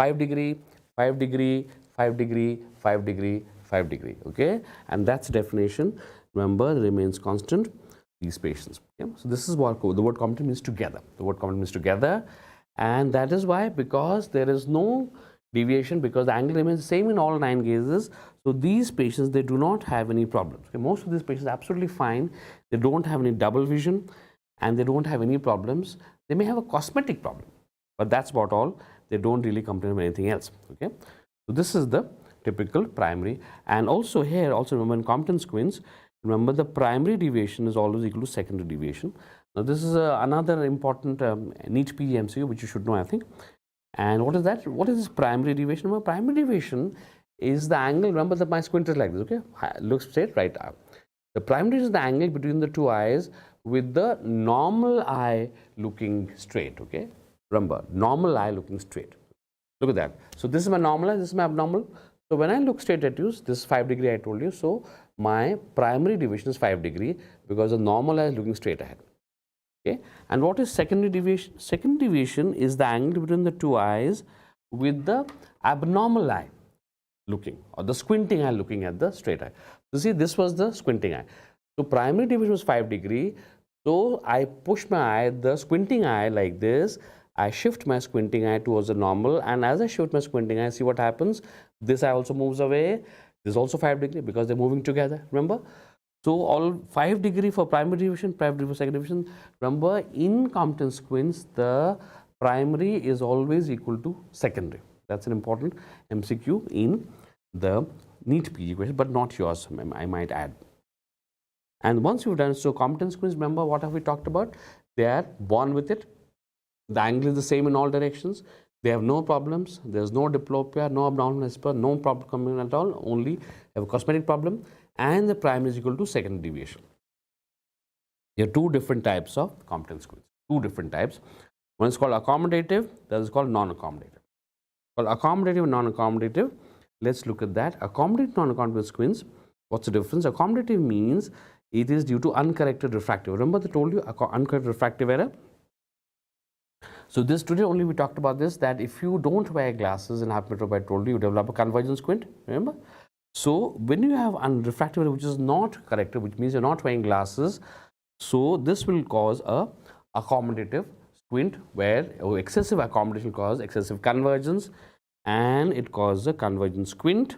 5-degree, 5-degree, 5-degree, 5-degree, 5-degree. Okay, and that's the definition. Remember, it remains constant. These patients. Okay? So this is what the word comitant means: together. The word comitant means together, and that is why, because there is no deviation, because the angle remains the same in all 9 gazes. So these patients, they do not have any problems. Okay? Most of these patients are absolutely fine. They don't have any double vision, and they don't have any problems. They may have a cosmetic problem, but that's about all. They don't really complain of anything else. Okay, so this is the typical primary. And also here, also remember, in comitant squints, remember, the primary deviation is always equal to secondary deviation. Now, this is another important NEET PG which you should know, I think. And what is that? What is this primary deviation? Remember, primary deviation is the angle. Remember that my squint is like this. Okay, look straight, right out. The primary is the angle between the 2 eyes with the normal eye looking straight. Okay, remember, normal eye looking straight. Look at that. So this is my normal eye. This is my abnormal. So when I look straight at you, this is 5-degree. I told you. So my primary deviation is 5-degree because the normal eye is looking straight ahead. Okay, and what is secondary deviation? Secondary deviation is the angle between the 2 eyes with the abnormal eye looking, or the squinting eye looking at the straight eye. So see, this was the squinting eye. So primary deviation was 5-degree. So I push my eye, the squinting eye, like this. I shift my squinting eye towards the normal, and as I shift my squinting eye, see what happens? This eye also moves away. This is also 5-degree because they're moving together. Remember? So all 5-degree for primary deviation, 5-degree for secondary deviation. Remember, in comitant squints, the primary is always equal to secondary. That's an important MCQ in the NEET PG question, but not yours, I might add. And once you've done so, comitant squints, remember what have we talked about? They are born with it. The angle is the same in all directions. They have no problems. There's no diplopia, no abnormal, no problem coming at all. Only have a cosmetic problem, and the primary is equal to secondary deviation. There are 2 different types of comitant squints. 2 different types. One is called accommodative. The other is called non-accommodative. Called accommodative and non-accommodative. Let's look at that. Accommodative, non-accommodative squints. What's the difference? Accommodative means it is due to uncorrected refractive. Remember, they told you uncorrected refractive error. So this today only we talked about this, that if you don't wear glasses in hyperopia, I told you, you develop a convergent squint. Remember? So when you have refractive error which is not corrected, which means you're not wearing glasses, so this will cause a accommodative squint where excessive accommodation causes excessive convergence and it causes a convergent squint,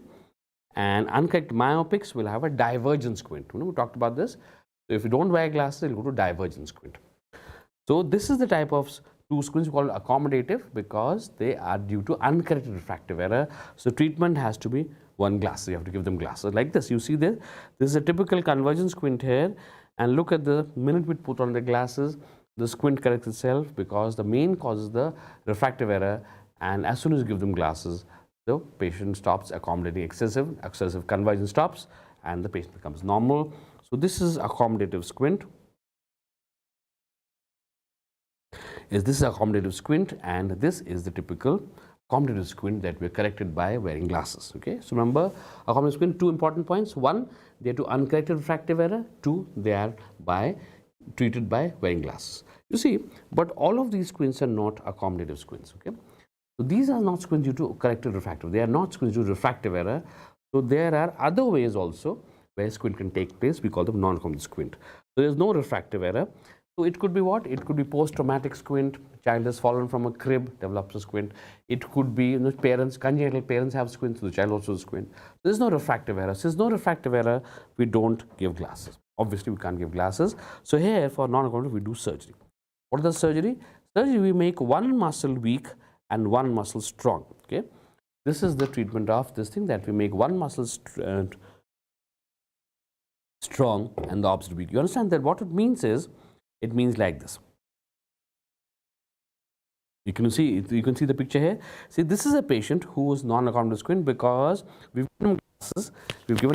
and uncorrected myopics will have a divergent squint. You know, we talked about this. So if you don't wear glasses, it will go to divergent squint. So this is the type of two squints called accommodative because they are due to uncorrected refractive error. So treatment has to be one glass. You have to give them glasses like this. You see this? This is a typical convergent squint here, and look at the minute we put on the glasses, the squint corrects itself because the main cause is the refractive error, and as soon as you give them glasses, the patient stops accommodating excessive convergence stops, and the patient becomes normal. So this is accommodative squint. This is accommodative squint, and this is the typical accommodative squint that we are corrected by wearing glasses. Okay, so remember, accommodative squint, two important points. One, they are to uncorrected refractive error. Two, they are treated by wearing glasses. You see, but all of these squints are not accommodative squints. Okay, so these are not squints due to corrected refractive. They are not squints due to refractive error. So there are other ways also where squint can take place. We call them non-accommodative squint. So there is no refractive error. So it could be what? It could be post-traumatic squint. Child has fallen from a crib, develops a squint. It could be, you know, congenital parents have squints, so the child also has squint. There is no refractive error. Since no refractive error, we don't give glasses. Obviously, we can't give glasses. So here for non-accommodative, we do surgery. What is the surgery? Surgery, we make one muscle weak and one muscle strong. Okay, this is the treatment of this thing, that we make one muscle strong and the opposite weak. You understand that what it means is, it means like this. You can see the picture here. See, this is a patient who is non-accommodative squint because we've given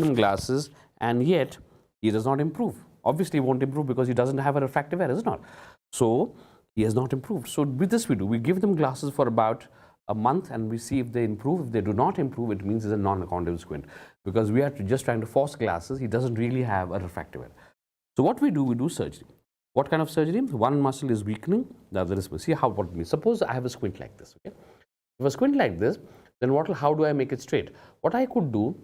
him glasses, and yet he does not improve. Obviously, he won't improve because he doesn't have a refractive error, is it not? So he has not improved. So with this we give them glasses for about a month and we see if they improve. If they do not improve, it means it's a non-accommodative squint because we are just trying to force glasses. He doesn't really have a refractive error. So what we do surgery. What kind of surgery? One muscle is weakening, the other is, see how what it means. Suppose I have a squint like this. Okay, if a squint like this, then how do I make it straight? What I could do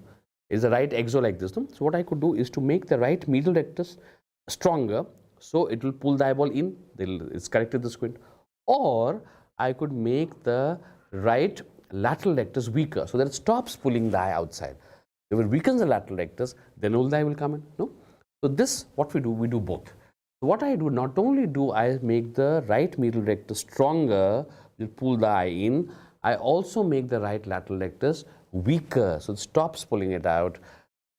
is the right exo like this. No? So what I could do is to make the right medial rectus stronger, so it will pull the eyeball in. It's corrected the squint. Or I could make the right lateral rectus weaker, so that it stops pulling the eye outside. If it weakens the lateral rectus, then all the eye will come in. No. So this, what we do both. So what I do, not only do I make the right medial rectus stronger, will pull the eye in, I also make the right lateral rectus weaker, so it stops pulling it out.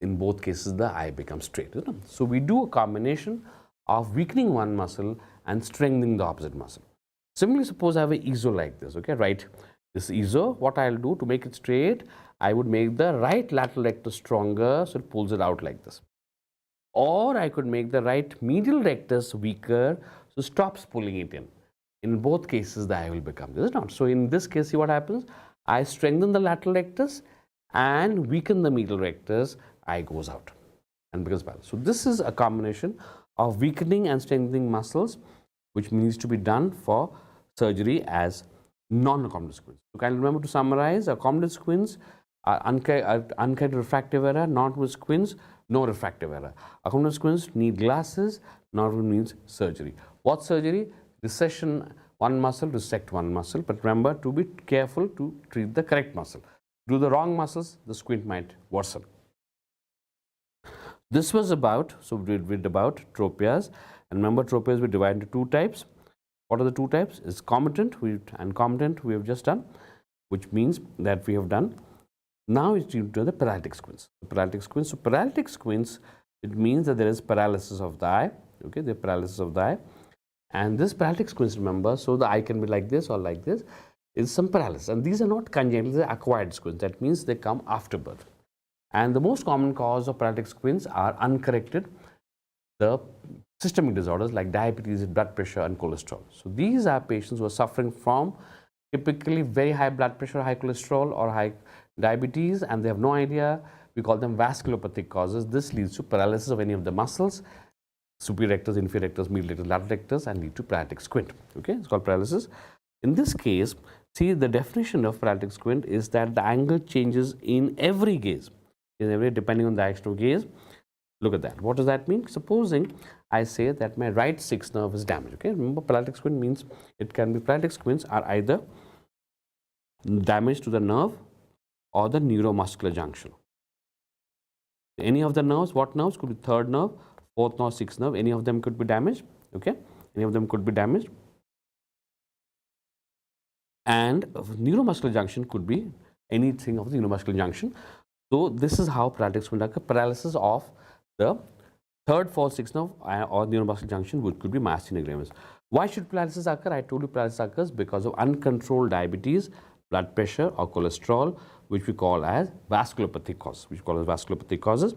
In both cases, the eye becomes straight. So we do a combination of weakening one muscle and strengthening the opposite muscle. Similarly, suppose I have an EZO like this. Okay, right? This EZO, what I'll do to make it straight, I would make the right lateral rectus stronger, so it pulls it out like this. Or I could make the right medial rectus weaker, so stops pulling it in. In both cases, the eye will become this, is not. So in this case, see what happens? I strengthen the lateral rectus and weaken the medial rectus, eye goes out and becomes balanced. So this is a combination of weakening and strengthening muscles, which needs to be done for surgery as non-accommodative squints. So kindly remember to summarize: accommodative squints are uncorrected refractive error, non-accommodative squints, no refractive error. Accommodative squints need glasses, non-accommodative means surgery. What surgery? Recession one muscle, resect one muscle, but remember to be careful to treat the correct muscle. Do the wrong muscles, the squint might worsen. This was about, so we did about tropias, and remember tropias we divide into two types. What are the two types? Is comitant and comitant we have just done, which means that we have done. Now it's due to the paralytic squints. Paralytic squints. So paralytic squints, it means that there is paralysis of the eye. Okay, the paralysis of the eye, and this paralytic squints, remember, so the eye can be like this or like this, is some paralysis, and these are not congenital, they are acquired squints. That means they come after birth. And the most common cause of paralytic squints are uncorrected, the systemic disorders like diabetes, blood pressure, and cholesterol. So these are patients who are suffering from typically very high blood pressure, high cholesterol, or high diabetes, and they have no idea. We call them vasculopathic causes. This leads to paralysis of any of the muscles, superior rectus, inferior rectus, medial rectus, lateral rectus, and lead to paralytic squint. Okay, it's called paralysis. In this case, see, the definition of paralytic squint is that the angle changes in every gaze, depending on the direction of gaze. Look at that. What does that mean? Supposing I say that my right sixth nerve is damaged. Okay, remember paralytic squint means it can be paralytic squints are either damage to the nerve or the neuromuscular junction. Any of the nerves, what nerves? Could be third nerve, fourth nerve, sixth nerve, any of them could be damaged. Okay, any of them could be damaged. And neuromuscular junction could be anything of the neuromuscular junction. So this is how paralytic squint occurs. Paralysis of the third, fourth, sixth nerve or neuromuscular junction could be myasthenia gravis. Why should paralysis occur? I told you paralysis occurs because of uncontrolled diabetes, blood pressure or cholesterol, which we call as vasculopathy causes,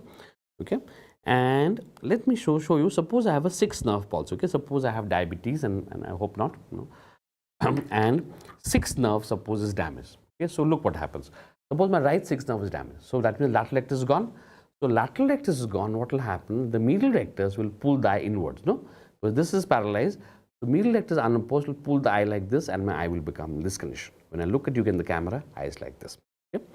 okay. And let me show you, suppose I have a sixth nerve pulse, okay. Suppose I have diabetes and I hope not, and sixth nerve suppose is damaged, okay. So look what happens. Suppose my right sixth nerve is damaged, so that means lateral rectus is gone. So lateral rectus is gone, what will happen? The medial rectus will pull the eye inwards, no? Because this is paralyzed, the medial rectus unopposed will pull the eye like this and my eye will become this condition. When I look at you in the camera, eyes like this, okay?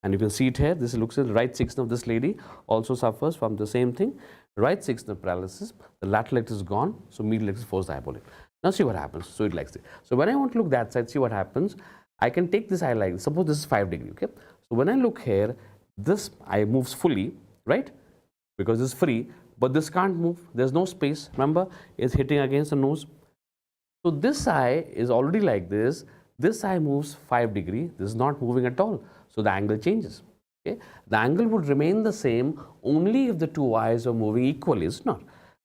And you can see it here, this looks at the right sixth nerve. This lady also suffers from the same thing. Right sixth nerve paralysis, the lateral rectus is gone, so medial rectus force the eyeball in. Now see what happens. So it likes it. So when I want to look that side, see what happens. I can take this eye like this. Suppose this is 5 degrees, okay? So when I look here, this eye moves fully, right? Because it's free, but this can't move. There's no space. Remember, it's hitting against the nose. So this eye is already like this. This eye moves 5 degrees. This is not moving at all. So the angle changes. Okay? The angle would remain the same only if the two eyes are moving equally. It's not.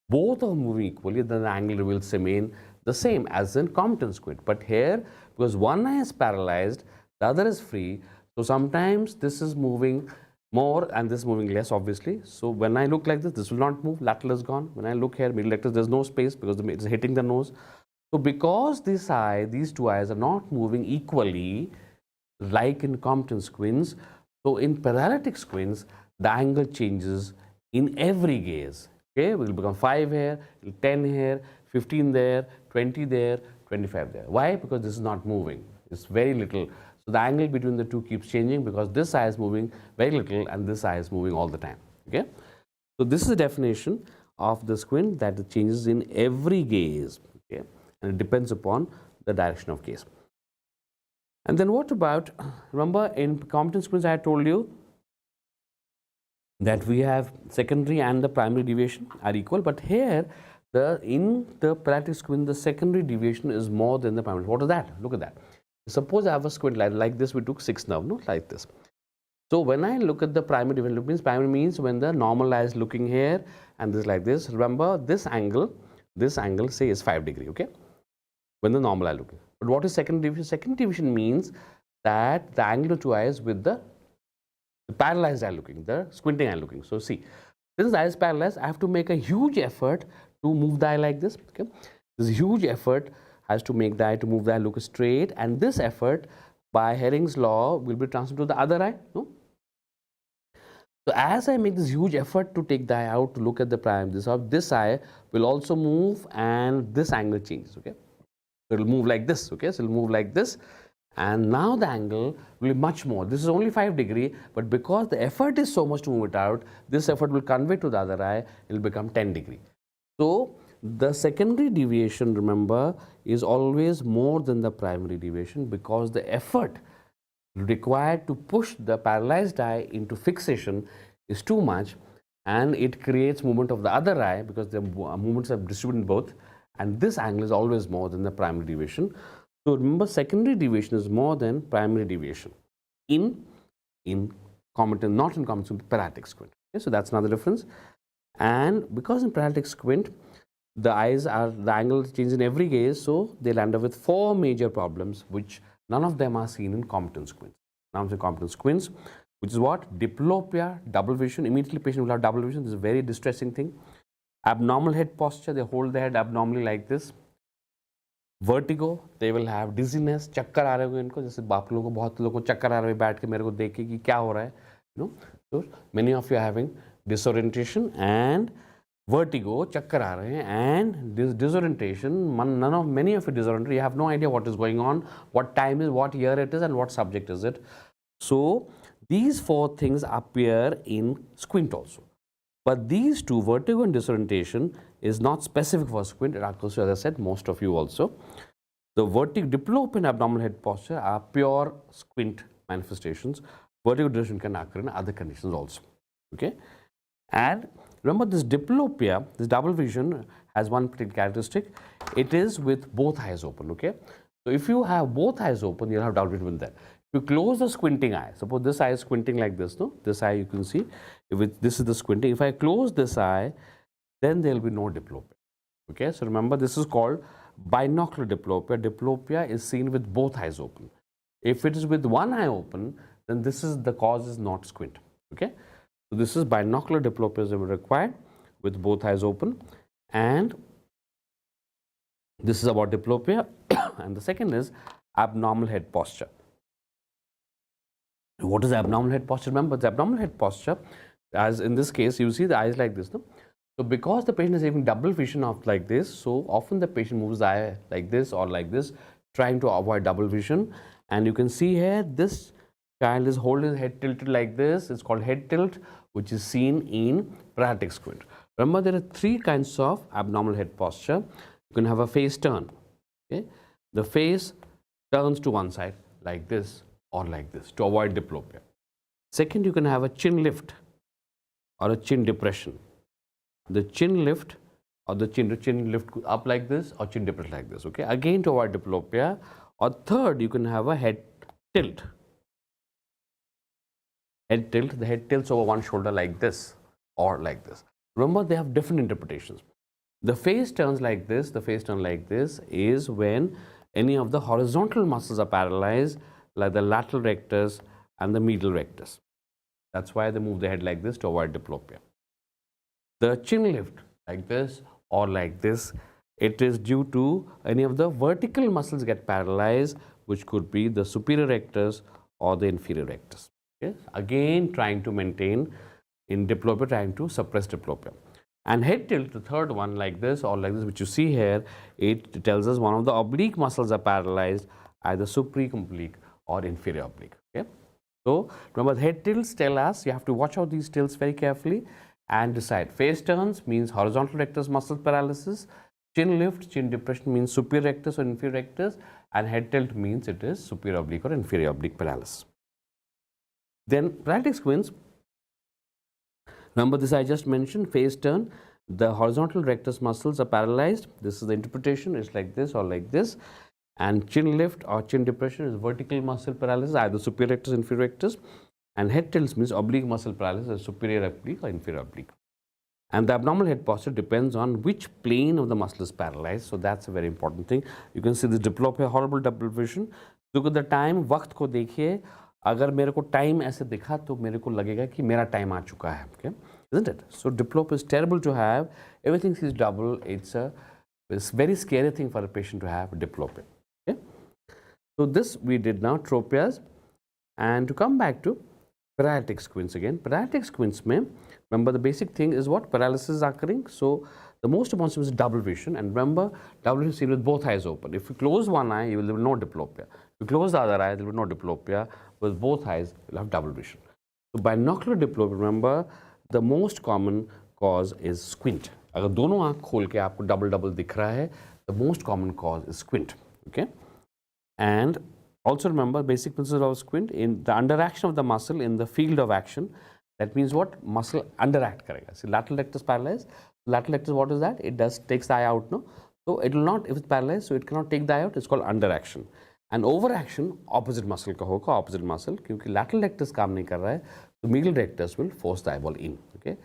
Both are moving equally, then the angle will remain the same as in Compton squint. But here, because one eye is paralyzed, the other is free. So sometimes this is moving more and this is moving less, obviously. So when I look like this will not move. Lateral is gone. When I look here, middle rectus, there's no space because it's hitting the nose. So because this eye, these two eyes are not moving equally, like in Compton squints, so in paralytic squints, the angle changes in every gaze. Okay, it will become 5 here, 10 here, 15 there, 20 there, 25 there. Why? Because this is not moving. It's very little. So the angle between the two keeps changing because this eye is moving very little and this eye is moving all the time. Okay. So this is the definition of the squint, that it changes in every gaze. Okay, and it depends upon the direction of gaze. And then what about, remember in Compton squints I had told you that we have secondary and the primary deviation are equal, but here in the paralytic squint the secondary deviation is more than the primary. What is that? Look at that. Suppose I have a squint like this, we took 6 nerve, no, like this. So when I look at the primary deviation, primary means when the normal eye is looking here and this like this. Remember this angle say is 5 degrees, okay, when the normal eye looking. But what is second deviation? Second deviation means that the angle of two eyes with the paralyzed eye looking, the squinting eye looking. So see, since the eye is paralyzed, I have to make a huge effort to move the eye like this. Okay, this huge effort has to make the eye to move the eye look straight, and this effort by Hering's law will be transferred to the other eye. No? So as I make this huge effort to take the eye out to look at the prime, this eye will also move and this angle changes. Okay, so it will move like this. Okay, so it will move like this. And now the angle will be much more. This is only 5 degrees, but because the effort is so much to move it out, this effort will convey to the other eye, it will become 10 degrees. So the secondary deviation, remember, is always more than the primary deviation because the effort required to push the paralyzed eye into fixation is too much, and it creates movement of the other eye because the movements are distributed both, and this angle is always more than the primary deviation. So remember, secondary deviation is more than primary deviation in Compton, not in Compton, paralytic squint. Okay, so that's another difference. And because in paralytic squint, the angle changes in every gaze, so they'll end up with 4 major problems, which none of them are seen in Compton squints. Now, in Compton squints, which is what? Diplopia, double vision. Immediately, patient will have double vision. This is a very distressing thing. Abnormal head posture, they hold the head abnormally like this. Vertigo, they will have dizziness, चक्कर आ रहे होंगे इनको, जैसे बाप लोगों को, बहुत लोगों को चक्कर आ रहे हैं बैठ के मेरे को देख के कि क्या हो रहा है, so many of you are having disorientation and vertigo, चक्कर आ रहे हैं, and this disorientation, many of you disoriented, you have no idea what is going on, what time is, what year it is, and what subject is it. So these 4 things appear in squint also. But these two, vertigo and disorientation, is not specific for squint. It occurs, as I said, most of you also. The vertigo, diplopia and abnormal head posture are pure squint manifestations. Vertigo disorientation can occur in other conditions also. Okay, and remember this diplopia, this double vision, has one particular characteristic. It is with both eyes open. Okay, so if you have both eyes open, you'll have double vision with that. If you close the squinting eye, suppose this eye is squinting like this, no? This eye you can see, this is the squinting. If I close this eye, then there will be no diplopia. Okay, so remember this is called binocular diplopia. Diplopia is seen with both eyes open. If it is with one eye open, then this is the cause is not squint. Okay, so this is binocular diplopia is required with both eyes open, and this is about diplopia. And the second is abnormal head posture. What is abnormal head posture? Remember, the abnormal head posture, as in this case, you see the eyes like this, no? So because the patient is having double vision of like this, so often the patient moves the eye like this or like this, trying to avoid double vision. And you can see here, this child is holding his head tilted like this. It's called head tilt, which is seen in paralytic squint. Remember, there are three kinds of abnormal head posture. You can have a face turn. Okay, the face turns to one side like this or like this to avoid diplopia. Second, you can have a chin lift or a chin depression. The chin lift or the chin lift up like this or chin depress like this. Okay, again to avoid diplopia. Or third, you can have a head tilt. Head tilt, the head tilts over one shoulder like this or like this. Remember, they have different interpretations. The face turns like this, the face turn like this is when any of the horizontal muscles are paralyzed, like the lateral rectus and the medial rectus. That's why they move the head like this to avoid diplopia. The chin lift like this or like this, it is due to any of the vertical muscles get paralyzed, which could be the superior rectus or the inferior rectus. Okay? Again, trying to maintain in diplopia, trying to suppress diplopia. And head tilt, the third one, like this or like this, which you see here, it tells us one of the oblique muscles are paralyzed, either supraoblique or inferior oblique. Okay? So remember, the head tilts tell us, you have to watch out these tilts very carefully and decide. Face turns means horizontal rectus muscle paralysis. Chin lift, chin depression means superior rectus or inferior rectus, and head tilt means it is superior oblique or inferior oblique paralysis. Then paralytic squints. Remember this I just mentioned, face turn, the horizontal rectus muscles are paralyzed. This is the interpretation, it's like this or like this. And chin lift or chin depression is vertical muscle paralysis, either superior rectus or inferior rectus. And head tilts means oblique muscle paralysis, superior oblique or inferior oblique. And the abnormal head posture depends on which plane of the muscle is paralyzed. So that's a very important thing. You can see this diplopia, horrible double vision. Look at the time, वक्त को देखिए. अगर मेरे को time ऐसे दिखा तो मेरे को लगेगा कि मेरा टाइम आ चुका है. Okay, isn't it? So diplopia is terrible to have. Everything is double. It's a very scary thing for a patient to have diplopia. Okay, so this we did now tropias, and to come back to paralytic squints again. Paralytic squints mein, remember the basic thing is what paralysis is occurring. So the most important is double vision, and remember double vision is seen with both eyes open. If you close one eye, you will have no diplopia. If you close the other eye, there will be no diplopia. With both eyes, you will have double vision. So binocular diplopia, remember the most common cause is squint. अगर दोनों आँख खोल के आपको double दिख रहा है, the most common cause is squint. Okay, and also remember basic principle of squint in the underaction of the muscle in the field of action. That means what? Muscle underact karega. See, lateral rectus paralyzed. Lateral rectus, what is that? It takes the eye out, no? So it will not, if it's paralyzed, so it cannot take the eye out. It's called underaction. And overaction, opposite muscle का होगा, opposite muscle, क्योंकि lateral rectus काम नहीं कर रहा है, so medial rectus will force the eyeball in. Okay,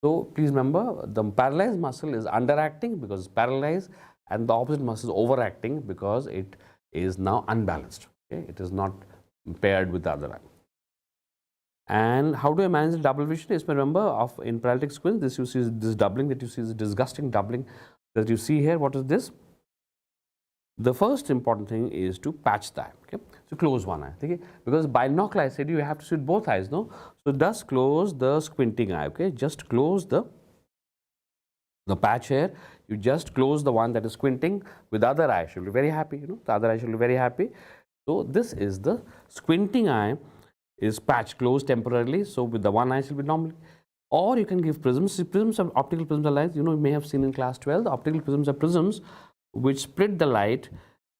so please remember the paralyzed muscle is underacting because it's paralyzed, and the opposite muscle is overacting because it is now unbalanced. Okay, it is not paired with the other eye. And how do I manage the double vision? Is remember of in paralytic squint, this you see this doubling that you see is disgusting doubling that you see here. What is this? The first important thing is to patch the eye. Okay, so close one eye. Okay, because binocular I said you have to see both eyes, no? So just close the squinting eye. Okay, just close the patch here. You just close the one that is squinting. With the other eye, she'll be very happy. You know, the other eye should be very happy. So this is the squinting eye is patch closed temporarily. So with the one eye she'll be normally. Or you can give prisms. Prisms are optical prisms are like, you may have seen in class 12, the optical prisms are prisms which split the light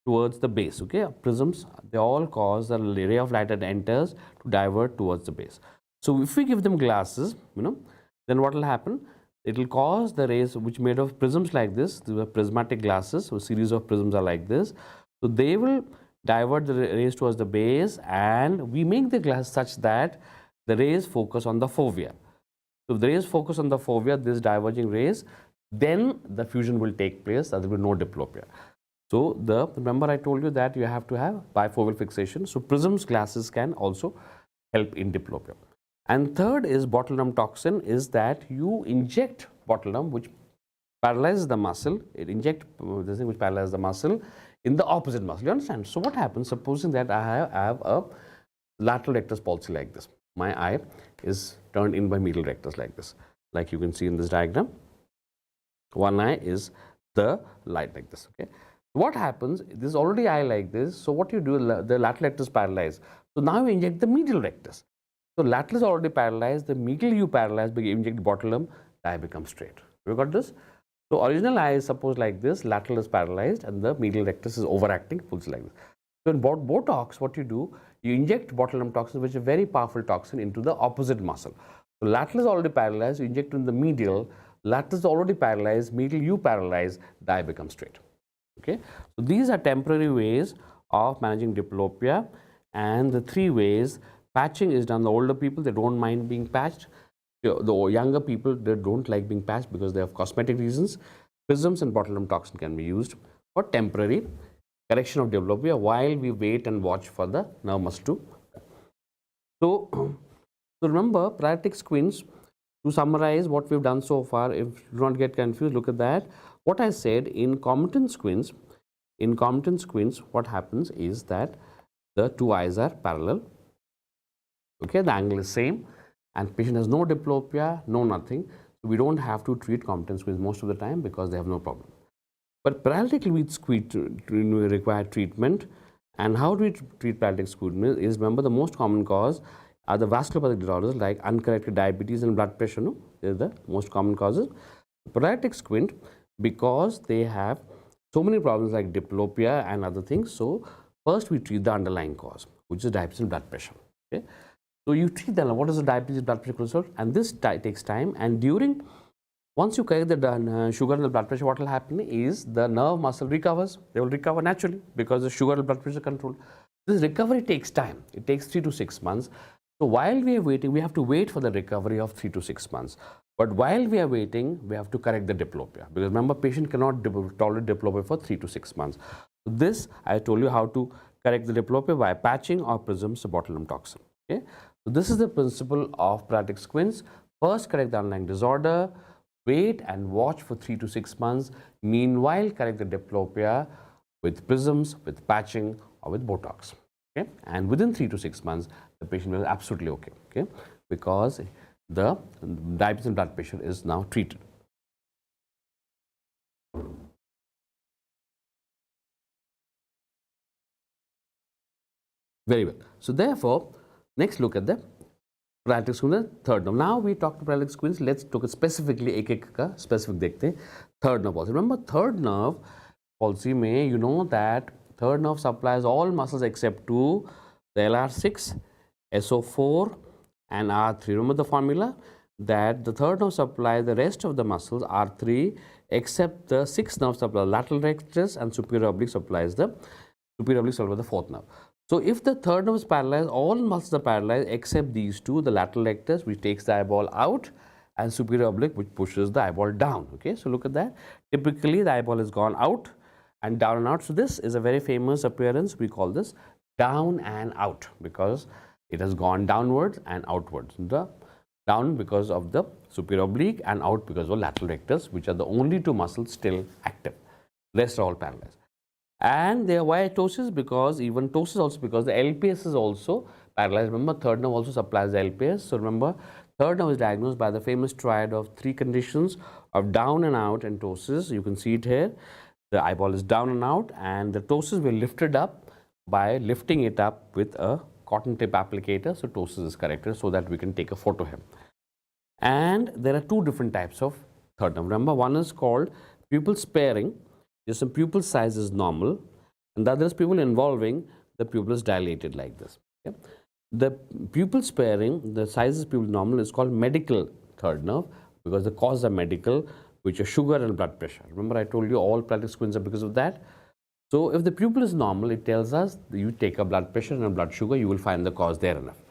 towards the base. Okay, prisms, they all cause the ray of light that enters to divert towards the base. So if we give them glasses, then what will happen? It will cause the rays which made of prisms like this. These are prismatic glasses. So a series of prisms are like this. So they will divert the rays towards the base, and we make the glass such that the rays focus on the fovea. So if the rays focus on the fovea, these diverging rays, then the fusion will take place. There will be no diplopia. So remember I told you that you have to have bifoveal fixation. So prisms glasses can also help in diplopia. And third is botulinum toxin, is that you inject botulinum which paralyzes the muscle. It inject this thing which paralyzes the muscle in the opposite muscle. You understand? So what happens? Supposing that I have a lateral rectus palsy like this. My eye is turned in by medial rectus like this. Like you can see in this diagram. One eye is the light like this. Okay. What happens? This is already eye like this. So what you do? The lateral rectus paralyzed. So now you inject the medial rectus. So lateral is already paralyzed. The medial you paralyze, but you inject botulinum, the eye becomes straight. You got this? So original eye is supposed like this. Lateral is paralyzed, and the medial rectus is overacting, pulls like this. So in Botox, what you do? You inject botulinum toxin, which is a very powerful toxin, into the opposite muscle. So lateral is already paralyzed. You inject in the medial. Lateral is already paralyzed. Medial you paralyze, the eye becomes straight. Okay. So these are temporary ways of managing diplopia, and the three ways. Patching is done. The older people, they don't mind being patched. The younger people, they don't like being patched because they have cosmetic reasons. Prisms and botulinum toxin can be used for temporary correction of diplopia while we wait and watch for the nerve muscle to. So remember, paralytic squints, to summarize what we've done so far, if you do not get confused, look at that. What I said in comitant squints, what happens is that the two eyes are parallel. Okay, the angle is same, and patient has no diplopia, no nothing. So we don't have to treat comitant squints most of the time because they have no problem. But paralytic with squint require treatment. And how do we treat paralytic squint? Is, remember, the most common cause are the vasculopathic disorders like uncorrected diabetes and blood pressure. No, they're the most common causes. Paralytic squint, because they have so many problems like diplopia and other things. So first we treat the underlying cause, which is diabetes and blood pressure. Okay. So you treat them. What is the diabetes, blood pressure, cholesterol? And this takes time. And once you correct the sugar and the blood pressure, what will happen is the nerve muscle recovers. They will recover naturally because the sugar and blood pressure control. This recovery takes time. It takes 3 to 6 months. So while we are waiting, we have to wait for the recovery of 3 to 6 months. But while we are waiting, we have to correct the diplopia, because remember, patient cannot tolerate diplopia for 3 to 6 months. So this, I told you how to correct the diplopia by patching or prisms botulinum toxin. Okay. So this is the principle of paralytic squints. First, correct the underlying disorder, wait and watch for 3 to 6 months. Meanwhile, correct the diplopia with prisms, with patching, or with Botox. Okay? And within 3 to 6 months, the patient will be absolutely okay. Okay? Because the diabetes and blood pressure is now treated. Very well. So therefore, next look at the paralytic squint, third nerve. Now we talk to paralytic squints. Let's look at specifically एक का specific देखते हैं. Third nerve palsy. Remember, third nerve palsy में you know that third nerve supplies all muscles except two, the LR6, SO4, and R3. Remember the formula that the third nerve supplies the rest of the muscles R3 except the sixth nerve supplies lateral rectus, and superior oblique supplies the fourth nerve. So if the third nerve is paralyzed, all muscles are paralyzed except these two, the lateral rectus, which takes the eyeball out, and superior oblique, which pushes the eyeball down. Okay, so look at that. Typically, the eyeball has gone out and down and out. So this is a very famous appearance. We call this down and out because it has gone downwards and outwards. The down because of the superior oblique and out because of lateral rectus, which are the only two muscles still active. Rest are all paralyzed. And they are why ptosis? Because even ptosis also because the LPS is also paralyzed. Remember, third nerve also supplies the LPS. So remember, third nerve is diagnosed by the famous triad of three conditions of down and out and ptosis. You can see it here. The eyeball is down and out, and the ptosis will lift it up by lifting it up with a cotton tip applicator. So ptosis is corrected so that we can take a photo here. And there are two different types of third nerve. Remember, one is called pupil sparing, just the pupil size is normal, and the other is pupil involving, the pupil is dilated like this. Okay? The pupil sparing, the size is pupil normal, is called medical third nerve because the causes are medical, which are sugar and blood pressure. Remember, I told you all paralytic squints are because of that. So if the pupil is normal, it tells us you take a blood pressure and a blood sugar, you will find the cause there enough.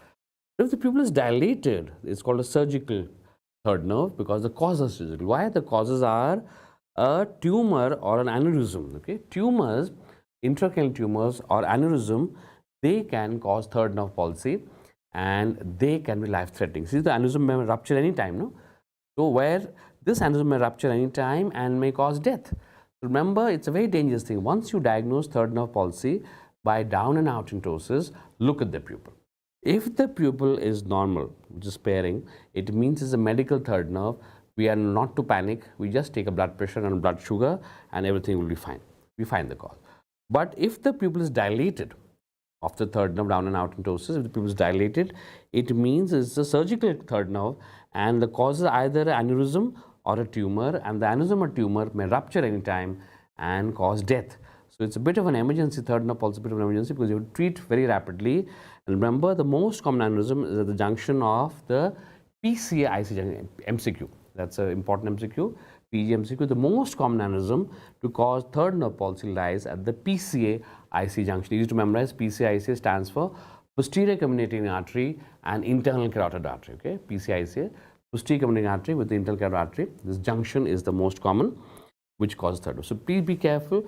If the pupil is dilated, it's called a surgical third nerve because the causes are surgical. Why? The causes are a tumor or an aneurysm. Okay, tumors, intracranial tumors or aneurysm, they can cause third nerve palsy and they can be life-threatening. See, the aneurysm may rupture any time, no? So where this aneurysm may rupture any time and may cause death. Remember, it's a very dangerous thing. Once you diagnose third nerve palsy by down and out ptosis, look at the pupil. If the pupil is normal, which is sparing, it means it's a medical third nerve. We are not to panic. We just take a blood pressure and blood sugar and everything will be fine. We find the cause. But if the pupil is dilated of the third nerve, down and out ptosis, if the pupil is dilated, it means it's a surgical third nerve and the cause is either an aneurysm or a tumor, and the aneurysm or tumor may rupture any time and cause death. So it's a bit of an emergency, third nerve pulse, a bit of an emergency because you have to treat very rapidly. And remember, the most common aneurysm is at the junction of the PCA-IC junction, MCQ. That's an important MCQ, PG-MCQ. The most common aneurysm to cause third nerve palsy lies at the PCA-IC junction. Easy to memorize. PCA-IC stands for posterior communicating artery and internal carotid artery. Okay, PCA-IC, posterior communicating artery with the internal carotid artery. This junction is the most common, which causes third nerve. So please be careful.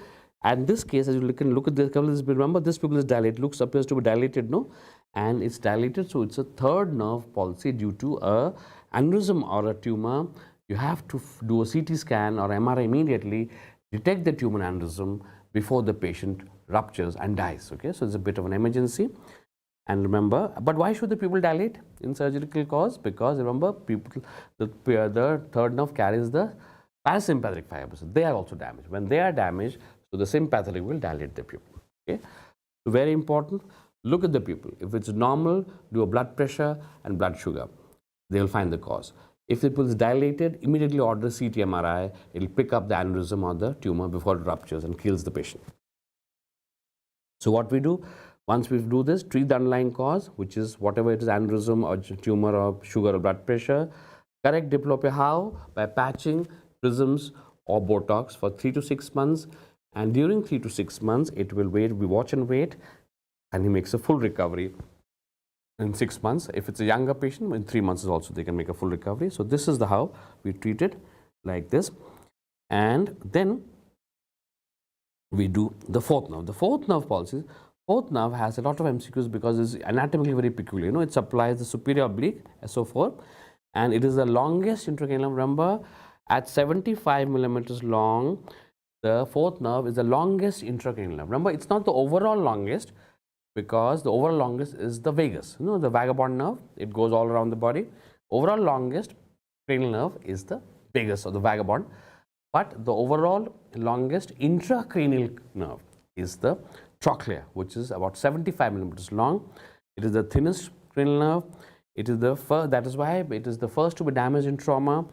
And this case, as you can look at this, remember this pupil is dilated, appears to be dilated, no? And it's dilated, so it's a third nerve palsy due to a aneurysm or a tumor. You have to do a CT scan or MRI immediately, detect the tumor aneurysm before the patient ruptures and dies. Okay, so it's a bit of an emergency. And remember, but why should the pupil dilate in surgical cause? Because remember, the third nerve carries the parasympathetic fibers. They are also damaged. When they are damaged, so the sympathetic will dilate the pupil. Okay, so very important. Look at the pupil. If it's normal, do a blood pressure and blood sugar. They will find the cause. If the pupil is dilated, immediately order CT MRI. It will pick up the aneurysm or the tumor before it ruptures and kills the patient. So what we do, once we do this, treat the underlying cause, which is whatever it is, aneurysm or tumor or sugar or blood pressure. Correct diplopia how? By patching, prisms or Botox for 3 to 6 months. And during 3 to 6 months, it will wait, we watch and wait, and he makes a full recovery in 6 months. If it's a younger patient, in 3 months also they can make a full recovery. So this is the how we treat it, like this. And then we do the fourth nerve. The fourth nerve palsy, fourth nerve has a lot of MCQs because it's anatomically very peculiar. You know, it supplies the superior oblique, SO4, and it is the longest intracranial. Remember, at 75 millimeters long, the fourth nerve is the longest intracranial nerve. Remember, it's not the overall longest because the overall longest is the vagus. You know, the vagabond nerve, it goes all around the body. Overall longest cranial nerve is the vagus or the vagabond. But the overall longest intracranial nerve is the trochlea, which is about 75 millimeters long. It is the thinnest cranial nerve. It is the first, that is why it is the first to be damaged in trauma,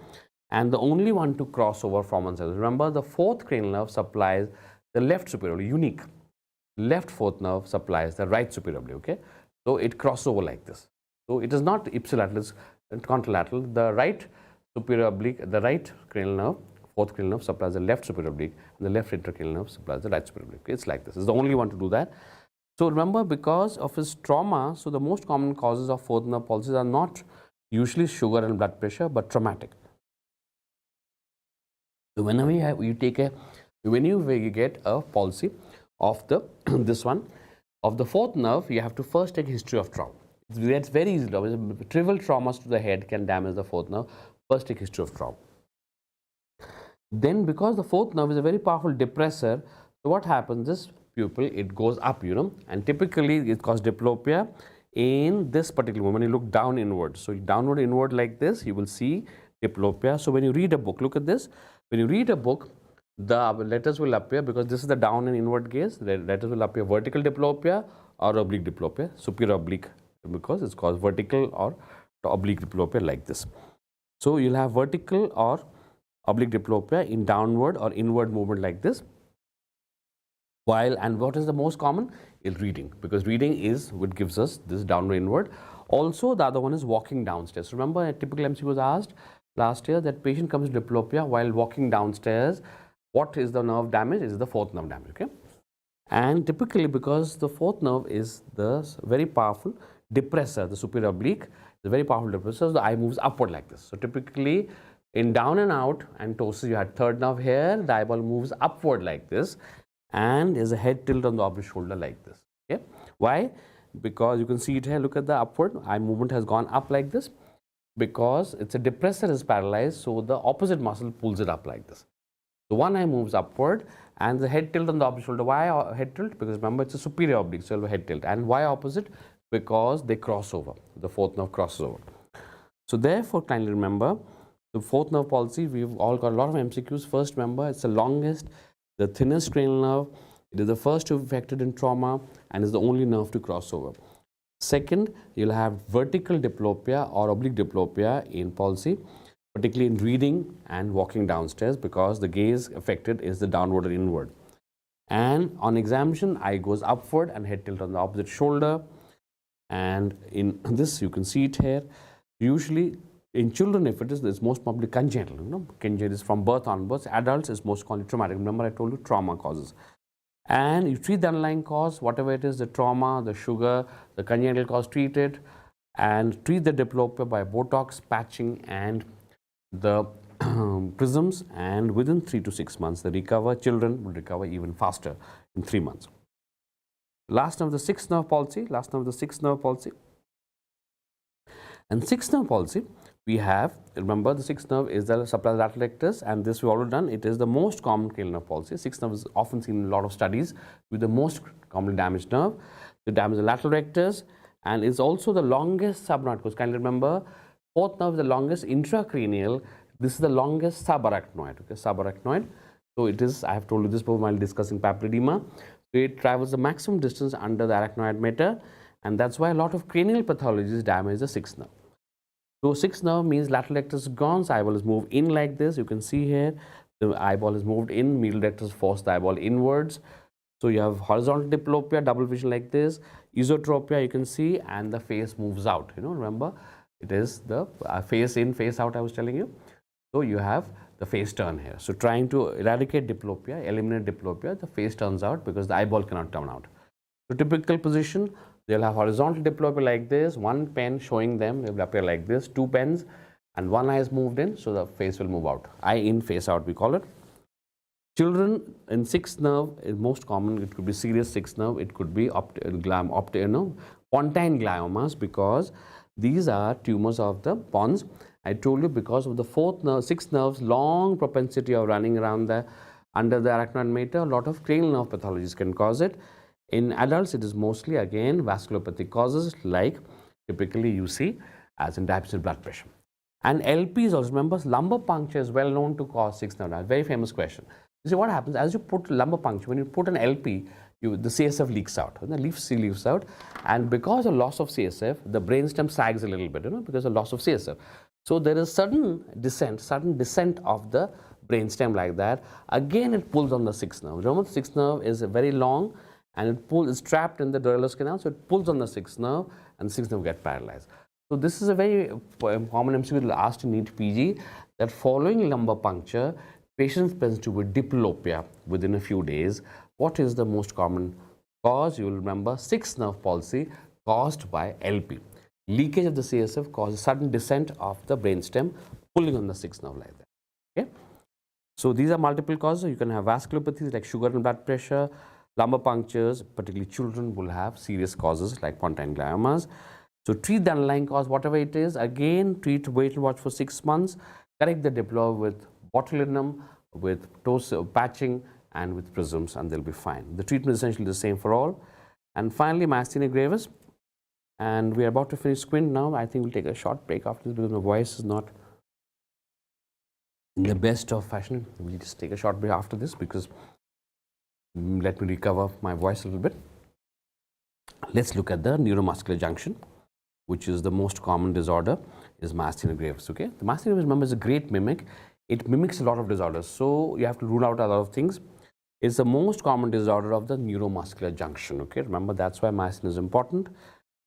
and the only one to cross over from one side. Remember, the fourth cranial nerve supplies the left superior oblique, unique. Left fourth nerve supplies the right superior oblique, okay? So it crosses over like this. So it is not ipsilateral, it's contralateral. The right superior oblique, the right cranial nerve, fourth cranial nerve supplies the left superior oblique, and the left intracranial nerve supplies the right superior oblique. Okay? It's like this. It's the only one to do that. So remember, because of his trauma, so the most common causes of fourth nerve palsies are not usually sugar and blood pressure, but traumatic. So whenever you get a palsy of the this one of the fourth nerve, you have to first take history of trauma. It's very easy. Trivial traumas to the head can damage the fourth nerve. First take history of trauma. Then, because the fourth nerve is a very powerful depressor, so what happens is pupil, it goes up, you know, and typically it causes diplopia in this particular moment. When you look down inward, so downward inward like this, you will see diplopia. So when you read a book, look at this. When you read a book, the letters will appear, because this is the down and inward gaze, the letters will appear vertical diplopia or oblique diplopia, superior oblique, because it's called vertical or oblique diplopia like this. So you'll have vertical or oblique diplopia in downward or inward movement like this. While, and what is the most common? Is reading, because reading is what gives us this downward inward. Also, the other one is walking downstairs. Remember, a typical MC was asked last year that patient comes to diplopia while walking downstairs. What is the nerve damage? Is the fourth nerve damage, okay? And typically, because the fourth nerve is the very powerful depressor, the superior oblique, the very powerful depressor, so the eye moves upward like this. So typically, in down and out and ptosis, you had third nerve here, the eyeball moves upward like this, and there's a head tilt on the opposite shoulder like this. Okay, why? Because you can see it here. Look at the upward eye movement has gone up like this, because it's a depressor is paralyzed, so the opposite muscle pulls it up like this. So one eye moves upward, and the head tilt on the opposite shoulder. Why head tilt? Because remember, it's a superior oblique, so head tilt. And why opposite? Because they cross over. The fourth nerve crosses over. So therefore, kindly remember, the fourth nerve palsy, we've all got a lot of MCQs. First, remember, it's the longest, the thinnest cranial nerve. It is the first to be affected in trauma and is the only nerve to cross over. Second, you'll have vertical diplopia or oblique diplopia in palsy, particularly in reading and walking downstairs, because the gaze affected is the downward and inward. And on examination, eye goes upward and head tilt on the opposite shoulder. And in this, you can see it here. Usually, in children, if it is, it's most probably congenital. Congenital is from birth onwards. Adults is most commonly traumatic. Remember, I told you trauma causes. And you treat the underlying cause, whatever it is, the trauma, the sugar, the congenital cause, treat it, and treat the diplopia by Botox, patching, and the prisms. And within 3 to 6 months, the children will recover even faster in 3 months. Last nerve, the sixth nerve palsy. And sixth nerve palsy, we have, remember, the sixth nerve is the supplies lateral rectus, and this we've already done. It is the most common cranial nerve palsy. Sixth nerve is often seen in a lot of studies with the most commonly damaged nerve. It damages the lateral rectus and is also the longest subarachnoid. Kindly remember, fourth nerve is the longest intracranial. This is the longest subarachnoid. Okay, subarachnoid. So it is, I have told you this before while discussing papilledema. So it travels the maximum distance under the arachnoid mater, and that's why a lot of cranial pathologies damage the sixth nerve. So sixth nerve means lateral rectus is gone, so eyeball is moved in like this. You can see here, the eyeball is moved in, medial rectus force the eyeball inwards. So you have horizontal diplopia, double vision like this, esotropia you can see, and the face moves out. Remember, it is the face in, face out I was telling you. So you have the face turn here. So trying to eradicate diplopia, eliminate diplopia, the face turns out because the eyeball cannot turn out. So typical position, they'll have horizontal diplopia like this, one pen showing them, they will appear like this, two pens, and one eye is moved in, so the face will move out. Eye in, face out, we call it. Children in sixth nerve is most common. It could be serious sixth nerve, it could be pontine gliomas, because these are tumors of the pons. I told you, because of the fourth nerve, sixth nerve's long propensity of running around under the arachnoid mater, a lot of cranial nerve pathologies can cause it. In adults, it is mostly again vasculopathic causes, like typically you see as in diabetes blood pressure. And LPs also, remember, lumbar puncture is well known to cause sixth nerve damage. Very famous question. You see what happens as you put lumbar puncture, when you put an LP, the CSF leaks out, the leaks out, and because of loss of CSF, the brainstem sags a little bit, because of loss of CSF. So there is sudden descent of the brainstem like that. Again, it pulls on the sixth nerve. Remember, the sixth nerve is very long, and it's trapped in the Doyle's canal, so it pulls on the sixth nerve, and the sixth nerve gets paralyzed. So this is a very common MCQ asked in NEET PG, that following lumbar puncture, patients present with diplopia within a few days. What is the most common cause? You will remember sixth nerve palsy caused by LP. Leakage of the CSF causes sudden descent of the brainstem, pulling on the sixth nerve like that. Okay. So these are multiple causes. You can have vasculopathies like sugar and blood pressure, lumbar punctures, particularly children will have serious causes like pontine gliomas. So treat the underlying cause, whatever it is. Again, wait and watch for 6 months. Correct the diplopia with botulinum, with patching, and with prisms, and they'll be fine. The treatment is essentially the same for all. And finally, myasthenia gravis. And we are about to finish Squint now. I think we'll take a short break after this because my voice is not in the best of fashion. We'll just take a short break after this because let me recover my voice a little bit. Let's look at the neuromuscular junction. which is the most common disorder, is myasthenia gravis. Okay, the myasthenia gravis, remember, is a great mimic. It mimics a lot of disorders, so you have to rule out a lot of things. It's the most common disorder of the neuromuscular junction. Okay, remember, that's why myasthenia is important.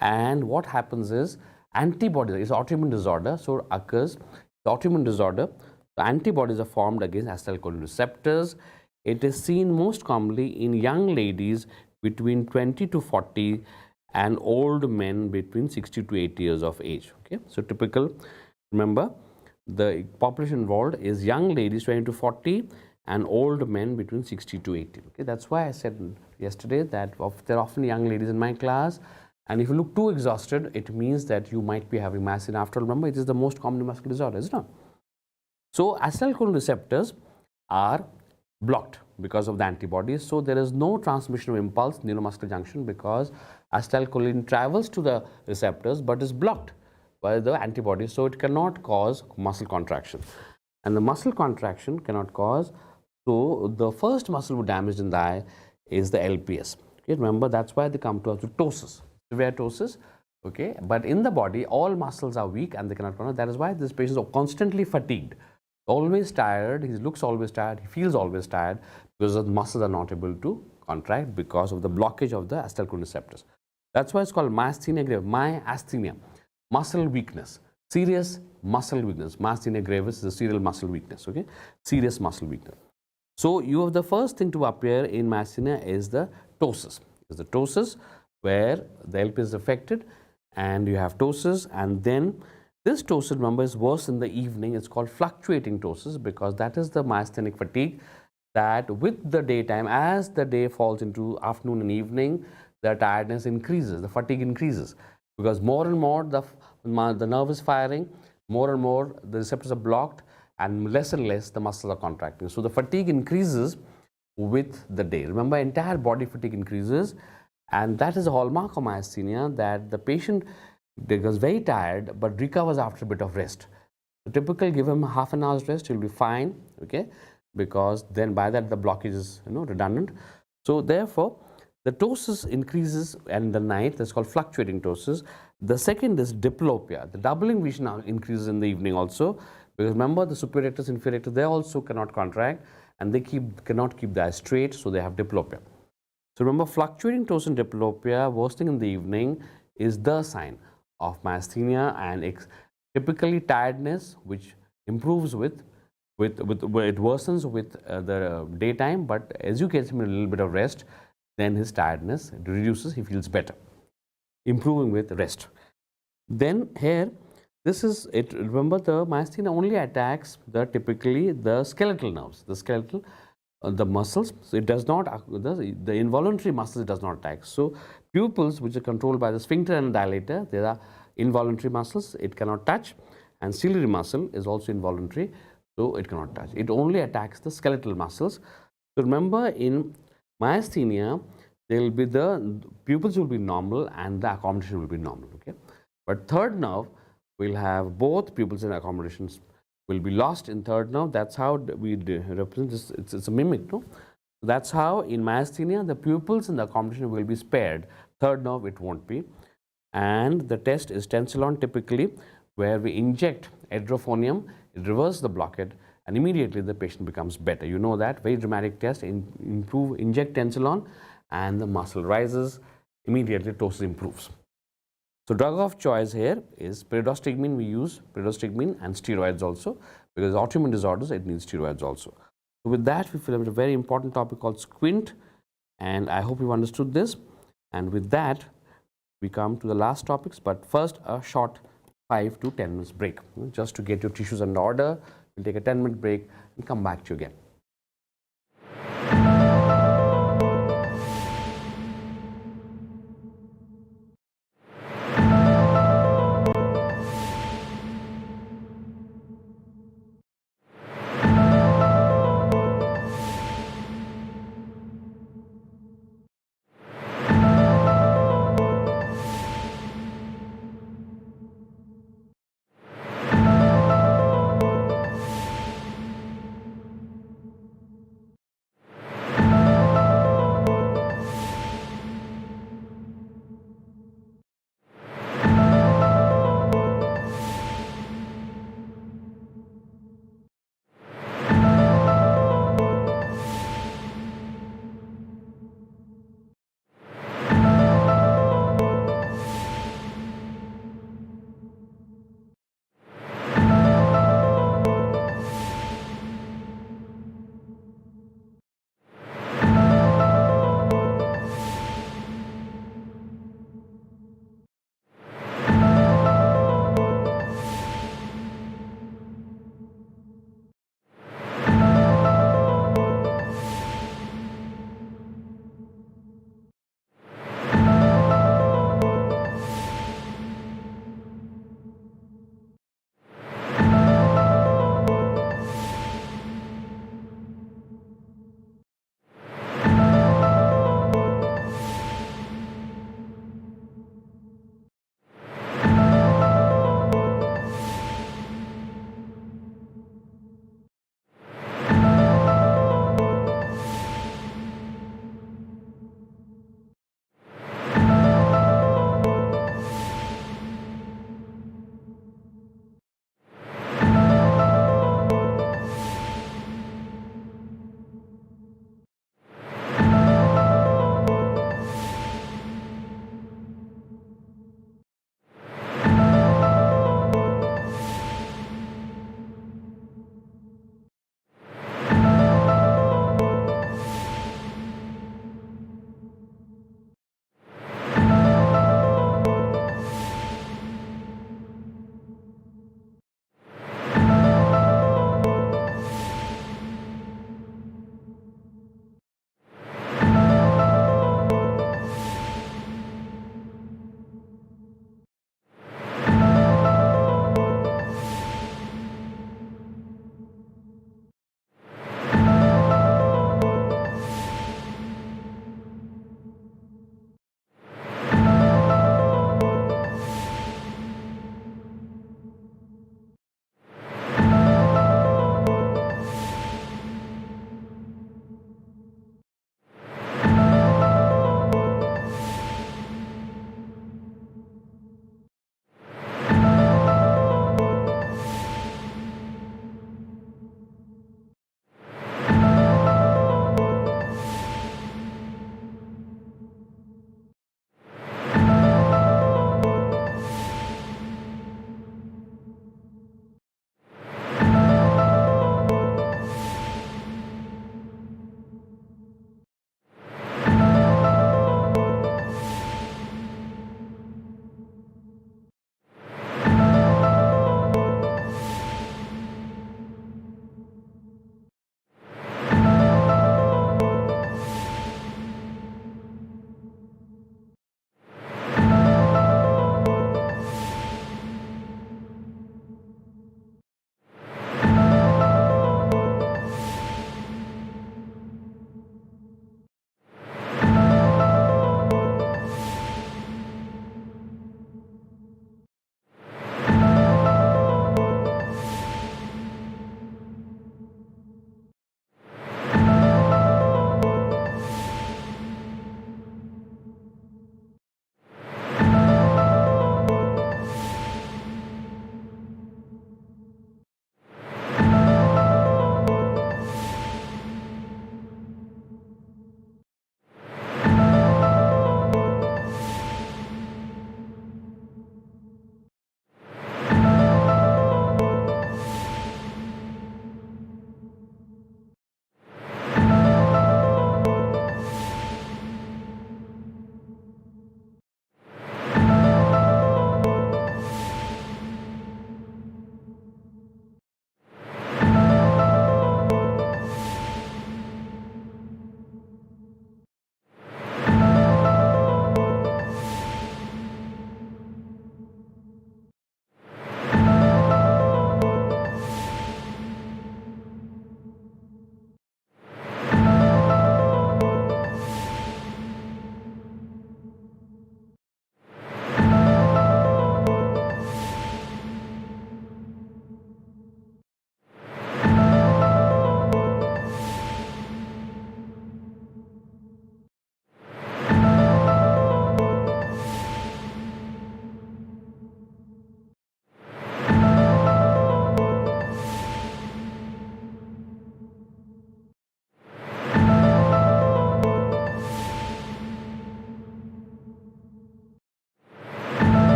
And what happens is antibodies, it's autoimmune disorder, so occurs the autoimmune disorder. The antibodies are formed against acetylcholine receptors. It is seen most commonly in young ladies between 20 to 40 and old men between 60 to 80 years of age. Okay, so typical, remember, the population involved is young ladies 20 to 40 and old men between 60 to 80. Okay, that's why I said yesterday that there are often young ladies in my class, and if you look too exhausted, it means that you might be having myasthenia. After all, remember, it is the most common muscular disorder, isn't it? So acetylcholine receptors are blocked because of the antibodies. So there is no transmission of impulse neuromuscular junction because acetylcholine travels to the receptors but is blocked by the antibodies. So it cannot cause muscle contraction, and the muscle contraction cannot cause. So the first muscle damaged in the eye is the LPS. Okay, remember, that's why they come to us with ptosis, severe ptosis. Okay, but in the body, all muscles are weak and they cannot contract. That is why this patient is constantly fatigued, always tired. He looks always tired. He feels always tired because the muscles are not able to contract because of the blockage of the acetylcholine receptors. That's why it's called myasthenia gravis. Myasthenia, muscle weakness, serious muscle weakness. Myasthenia gravis is a serial muscle weakness. Okay, serious muscle weakness. So you have the first thing to appear in myasthenia is the ptosis. Is the ptosis where the LP is affected, and you have ptosis, and then this ptosis, remember, is worse in the evening. It's called fluctuating ptosis because that is the myasthenic fatigue that with the daytime, as the day falls into afternoon and evening, the tiredness increases, the fatigue increases because more and more the nerve is firing, more and more the receptors are blocked, and less the muscles are contracting. So the fatigue increases with the day. Remember, entire body fatigue increases, and that is a hallmark of myasthenia, that the patient becomes very tired but recovers after a bit of rest. So typically, give him half an hour's rest, he'll be fine. Okay, because then by that the blockage is redundant. So therefore, the ptosis increases in the night. That's called fluctuating ptosis. The second is diplopia. The doubling vision increases in the evening also, because remember, the superior rectus, inferior rectus, they also cannot contract, and they cannot keep the eye straight, so they have diplopia. So remember, fluctuating ptosis and diplopia worsening in the evening is the sign of myasthenia, and typically tiredness, which improves with it worsens with the daytime, but as you get him a little bit of rest, then his tiredness reduces, he feels better, improving with rest. Then here, this is it. Remember, the myasthenia only attacks typically the skeletal nerves, the muscles. So it does not, the involuntary muscles it does not attack. So pupils, which are controlled by the sphincter and dilator, there are involuntary muscles it cannot touch, and ciliary muscle is also involuntary, so it cannot touch. It only attacks the skeletal muscles. So remember, in myasthenia, the pupils will be normal and the accommodation will be normal. Okay, but third nerve will have both pupils and accommodations will be lost in third nerve. That's how we represent this. It's a mimic, no? That's how in myasthenia the pupils and the accommodation will be spared. Third nerve it won't be. And the test is tensilon typically, where we inject edrophonium, it reverses the blockade, and immediately the patient becomes better. You know that, very dramatic test. Inject tensilon and the muscle rises, immediately ptosis improves. So drug of choice here is pyridostigmine. We use pyridostigmine and steroids also, because autoimmune disorders it needs steroids also. So with that, we feel a very important topic called squint, and I hope you understood this. And with that, we come to the last topics, but first a short 5 to 10 minutes break, just to get your tissues under order. We'll take a 10-minute break and come back to you again.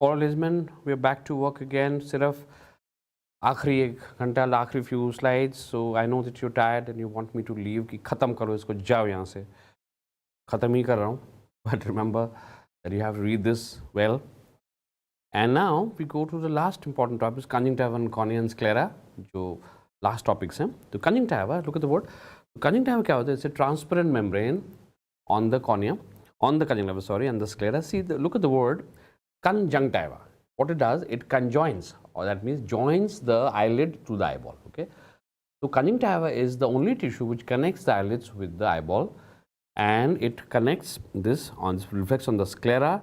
For listening, we're back to work again. सिर्फ आखिरी एक घंटा आखिरी few slides. So I know that you're tired and you want me to leave. कि ख़त्म करो इसको जाओ यहाँ से. ख़त्म ही कर रहा हूँ. But remember that you have to read this well. And now we go to the last important topic, conjunctiva and cornea and sclera, जो last topics हैं. तो conjunctiva, look at the word. Conjunctiva क्या होता है? It's a transparent membrane on the cornea, on the conjunctiva, sorry, and the sclera. See, look at the word conjunctiva. What it does, it conjoins, or that means joins the eyelid to the eyeball. Okay. So conjunctiva is the only tissue which connects the eyelids with the eyeball, and it connects this on reflects on the sclera,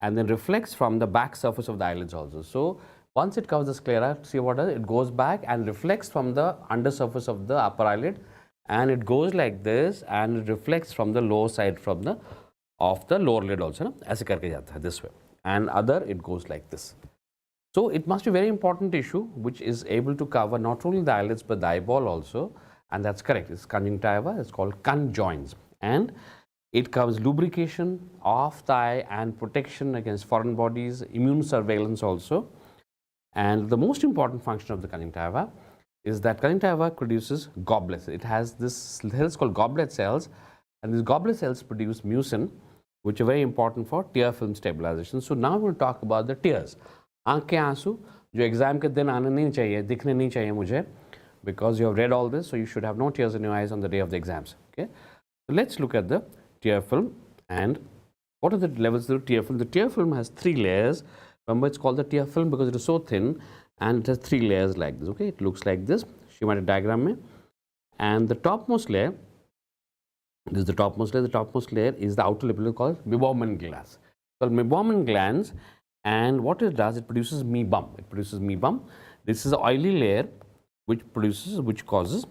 and then reflects from the back surface of the eyelids also. So once it covers the sclera, see what it goes back and reflects from the undersurface of the upper eyelid, and it goes like this and it reflects from the lower side from the of the lower lid also. ऐसे करके जाता है this way, and other it goes like this. So it must be very important tissue which is able to cover not only the eyelids but the eyeball also, and that's correct. It's conjunctiva. It's called conjoins, and it covers lubrication of the eye and protection against foreign bodies, immune surveillance also. And the most important function of the conjunctiva is that conjunctiva produces goblets. It has this cells called goblet cells, and these goblet cells produce mucin, which are very important for tear film stabilization. So now we'll talk about the tears. आंखें आंसू जो exam के दिन आने नहीं चाहिए, दिखने नहीं चाहिए मुझे, because you have read all this, so you should have no tears in your eyes on the day of the exams. Okay, so let's look at the tear film and what are the levels of the tear film. The tear film has 3 layers. Remember, it's called the tear film because it is so thin, and it has 3 layers like this. Okay, it looks like this schematic diagram mein. And the topmost layer, this is the topmost layer. The topmost layer is the outer layer called meibomian glands. Called meibomian glands, and what it does, it produces mebum. It produces mebum. This is an oily layer which causes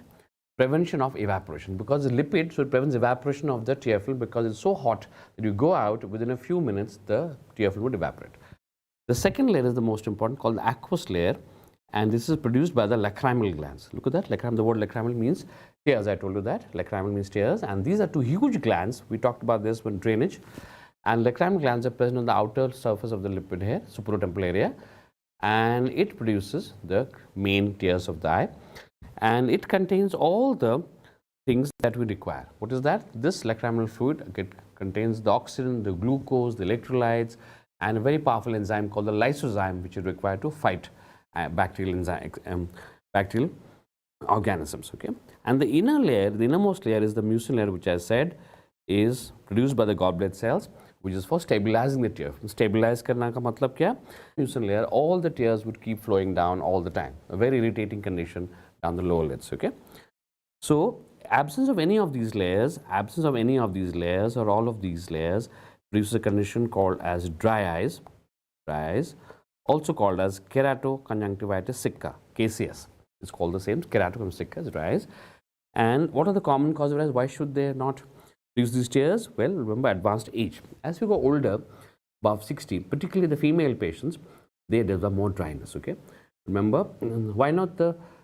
prevention of evaporation because the lipid, so it prevents evaporation of the tear film because it's so hot that you go out within a few minutes the tear film would evaporate. The second layer is the most important, called the aqueous layer, and this is produced by the lacrimal glands. Look at that, the word lacrimal means tears. I told you that lacrimal means tears, and these are 2 huge glands. We talked about this when drainage, and lacrimal glands are present on the outer surface of the lipid hair, supratemporal area, and it produces the main tears of the eye, and it contains all the things that we require. What is that? This lacrimal fluid contains the oxygen, the glucose, the electrolytes, and a very powerful enzyme called the lysozyme, which is required to fight bacterial organisms. Okay, and the inner layer, the innermost layer, is the mucin layer, which I said is produced by the goblet cells, which is for stabilizing the tear. Stabilize करना का मतलब क्या? Mucin layer, all the tears would keep flowing down all the time. A very irritating condition down the lower lids. Okay, so absence of any of these layers, or all of these layers, produces a condition called as dry eyes, also called as keratoconjunctivitis sicca, KCS. It's called the same, keratoconjunctivitis sicca is dry eyes. And what are the common causes of dry eyes? Why should they not produce these tears? Well, remember advanced age. As we go older, above 60, particularly the female patients, they develop more dryness. Okay, remember,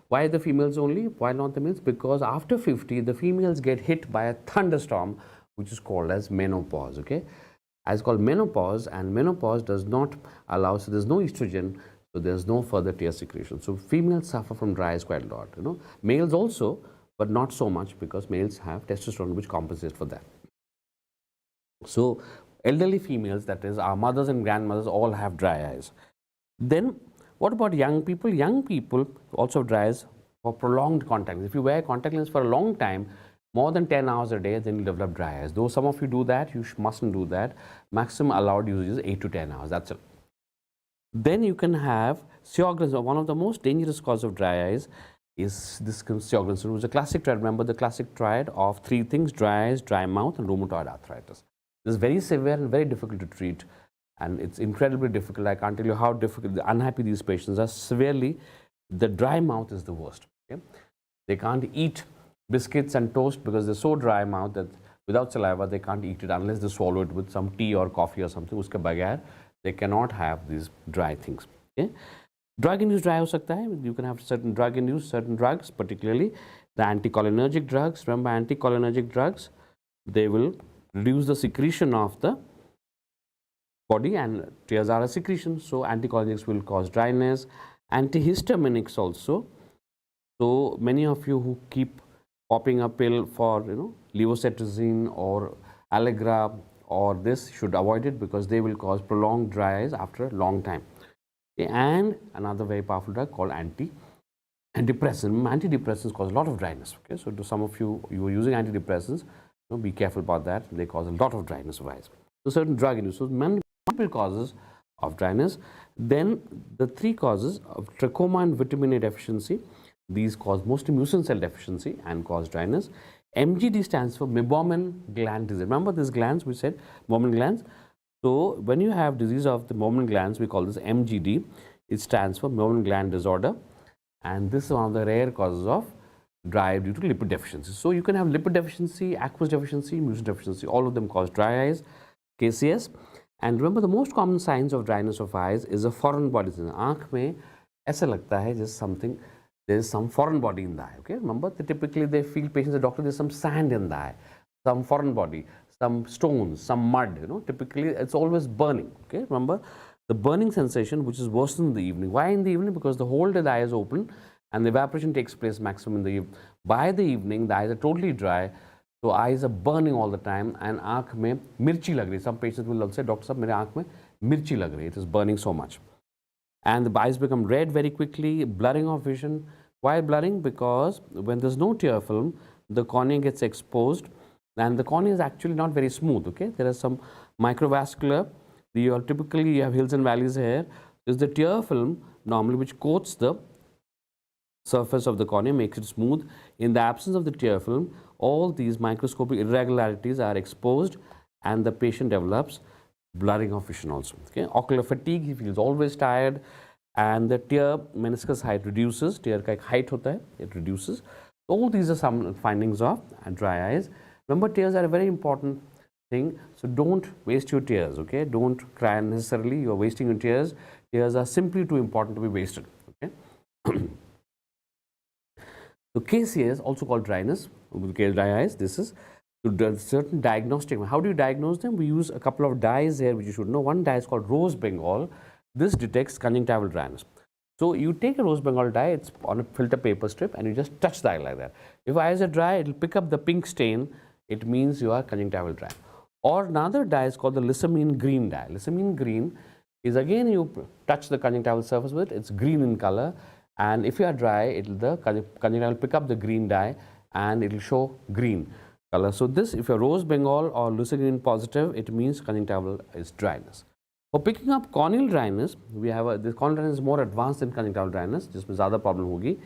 why the females only? Why not the males? Because after 50, the females get hit by a thunderstorm, which is called as menopause. Okay, as called menopause, and menopause does not allow, so there's no estrogen, so there's no further tear secretion. So females suffer from dry eyes quite a lot. Males also, but not so much because males have testosterone which compensates for that. So elderly females, that is our mothers and grandmothers, all have dry eyes. Then what about young people? Young people also have dry eyes for prolonged contact lens. If you wear contact lens for a long time, more than 10 hours a day, then you develop dry eyes. Though some of you do that, you mustn't do that. Maximum allowed usage is 8 to 10 hours. That's it. Then you can have Sjogren's. One of the most dangerous causes of dry eyes is this Sjogren's. It was a classic triad. Remember the classic triad of 3 things: dry eyes, dry mouth, and rheumatoid arthritis. This is very severe and very difficult to treat, and it's incredibly difficult. I can't tell you how difficult, unhappy these patients are. Severely, the dry mouth is the worst. Okay? They can't eat biscuits and toast because they're so dry mouth that without saliva they can't eat it unless they swallow it with some tea or coffee or something. Uske bagair they cannot have these dry things. Okay? Drug-induced dry हो सकता है. You can have certain drug-induced, certain drugs, particularly the anticholinergic drugs. Remember, anticholinergic drugs, they will reduce the secretion of the body, and tears are a secretion. So anticholinergics will cause dryness. Antihistaminics also. So many of you who keep popping a pill for levocetirizine or Allegra or this should avoid it, because they will cause prolonged dry eyes after a long time. Okay. And another very powerful drug called antidepressants cause a lot of dryness. Okay, so to some of you are using antidepressants, be careful about that. They cause a lot of dryness of eyes. So certain drug use. So multiple causes of dryness. Then the three causes of trachoma and vitamin A deficiency. These cause mostly mucin cell deficiency and cause dryness. MGD stands for meibomian gland disease. Remember these glands we said, meibomian glands. So when you have disease of the meibomian glands, we call this MGD. It stands for meibomian gland disorder, and this is one of the rare causes of dry eye due to lipid deficiency. So you can have lipid deficiency, aqueous deficiency, mucin deficiency. All of them cause dry eyes, KCS. And remember, the most common signs of dryness of eyes is a foreign body. आँख में ऐसा लगता है जैसे something, there is some foreign body in the eye. Okay, remember, typically they feel patients, the doctor, there's some sand in the eye, some foreign body, some stones, some mud. Typically it's always burning. Okay, remember the burning sensation, which is worse in the evening. Why in the evening? Because the whole day the eye is open and the evaporation takes place maximum in the evening. By the evening, the eyes are totally dry, so eyes are burning all the time, and आँख में मिर्ची लग रही. Some patients will say, doctor साहब मेरे आँख में मिर्ची लग रही. It is burning so much. And the eyes become red very quickly, blurring of vision. Why blurring? Because when there's no tear film, the cornea gets exposed, and the cornea is actually not very smooth. Okay, there are some microvascular. Typically you have hills and valleys here. Is the tear film normally which coats the surface of the cornea, makes it smooth. In the absence of the tear film, all these microscopic irregularities are exposed, and the patient develops blurring of vision also. Okay, ocular fatigue, he feels always tired, and the tear meniscus height reduces. Tear का एक height होता है, it reduces. All these are some findings of dry eyes. Remember, tears are a very important thing, so don't waste your tears. Okay, don't cry unnecessarily. You are wasting your tears. Tears are simply too important to be wasted. Okay. So KCS, also called dryness, dry eyes. This is to certain diagnostic. How do you diagnose them? We use a couple of dyes here, which you should know. One dye is called rose Bengal. This detects conjunctival dryness. So you take a rose Bengal dye, it's on a filter paper strip, and you just touch the eye like that. If eyes are dry, it will pick up the pink stain. It means you are conjunctival dry. Or another dye is called the lissamine green dye. Lissamine green is, again, you touch the conjunctival surface with it, it's green in color, and if you are dry, the conjunctival will pick up the green dye and it will show green color. So this, if you're rose Bengal or lissamine positive, it means conjunctival is dryness. For picking up corneal dryness, we have this corneal dryness is more advanced than conjunctival dryness, जिसमें ज़्यादा problem होगी.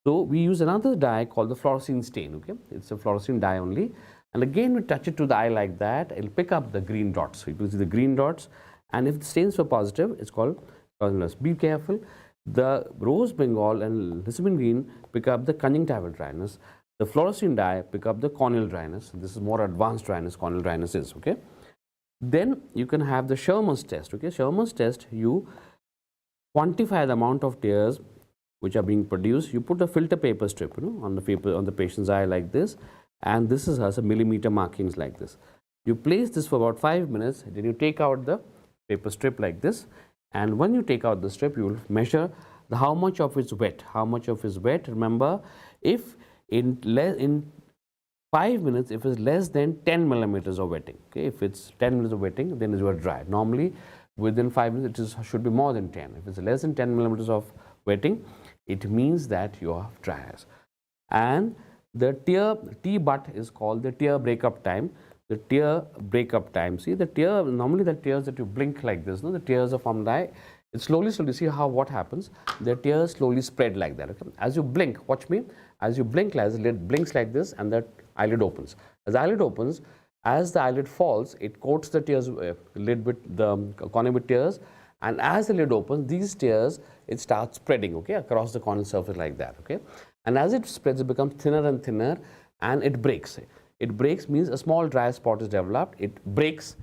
So we use another dye called the fluorescein stain. Okay, it's a fluorescein dye only, and again we touch it to the eye like that, it'll pick up the green dots. So you can see the green dots, and if the stains were positive, it's called corneal. Be careful. The rose Bengal and lissamine green pick up the conjunctival dryness. The fluorescein dye pick up the corneal dryness. This is more advanced dryness, corneal dryness is. Okay. Then you can have the Sherman's test. Okay, Sherman's test, you quantify the amount of tears which are being produced. You put a filter paper strip, on the paper, on the patient's eye like this, and this has a millimeter markings like this. You place this for about 5 minutes, then you take out the paper strip like this, and when you take out the strip, you will measure how much of it is wet. How much of it is wet? Remember, if in 5 minutes, if it's less than 10 millimeters of wetting, okay, if it's 10 minutes of wetting, then you are dry. Normally, within 5 minutes, it should be more than 10. If it's less than 10 millimeters of wetting, it means that you are dry eyes. And the T-but is called the tear breakup time. The tear breakup time. See, the tear, normally the tears that you blink like this, the tears are from the eye. It slowly, see what happens. The tears slowly spread like that. Okay? As you blink, watch me. As you blink, as the lid blinks like this, and the eyelid opens. As the eyelid opens, as the eyelid falls, it coats the tears lid with the cornea with tears, and as the lid opens, these tears, it starts spreading, okay, across the corneal surface like that. Okay, and as it spreads, it becomes thinner and thinner, and it breaks. It breaks means a small dry spot is developed. It breaks,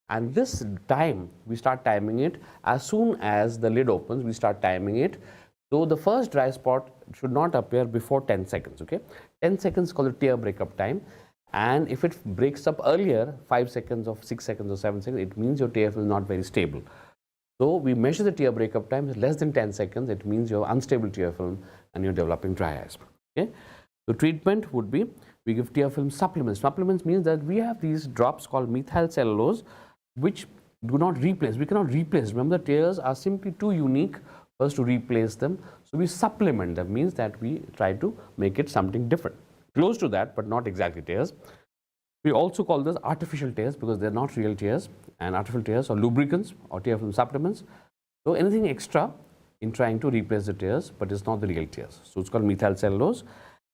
and this time we start timing it. As soon as the lid opens, we start timing it. So the first dry spot should not appear before 10 seconds. Okay, 10 seconds is called the tear breakup time. And if it breaks up earlier, 5 seconds or 6 seconds or 7 seconds, it means your tear film is not very stable. So we measure the tear breakup time is less than 10 seconds. It means you have unstable tear film and you're developing dry eyes. Okay. So treatment would be, we give tear film supplements. Supplements means that we have these drops called methyl cellulose, which do not replace. We cannot replace. Remember, the tears are simply too unique for us to replace them. So we supplement them, means that we try to make it something different, close to that, but not exactly tears. We also call this artificial tears because they're not real tears, and artificial tears are lubricants or tear film supplements. So anything extra in trying to replace the tears, but it's not the real tears. So it's called methyl cellulose.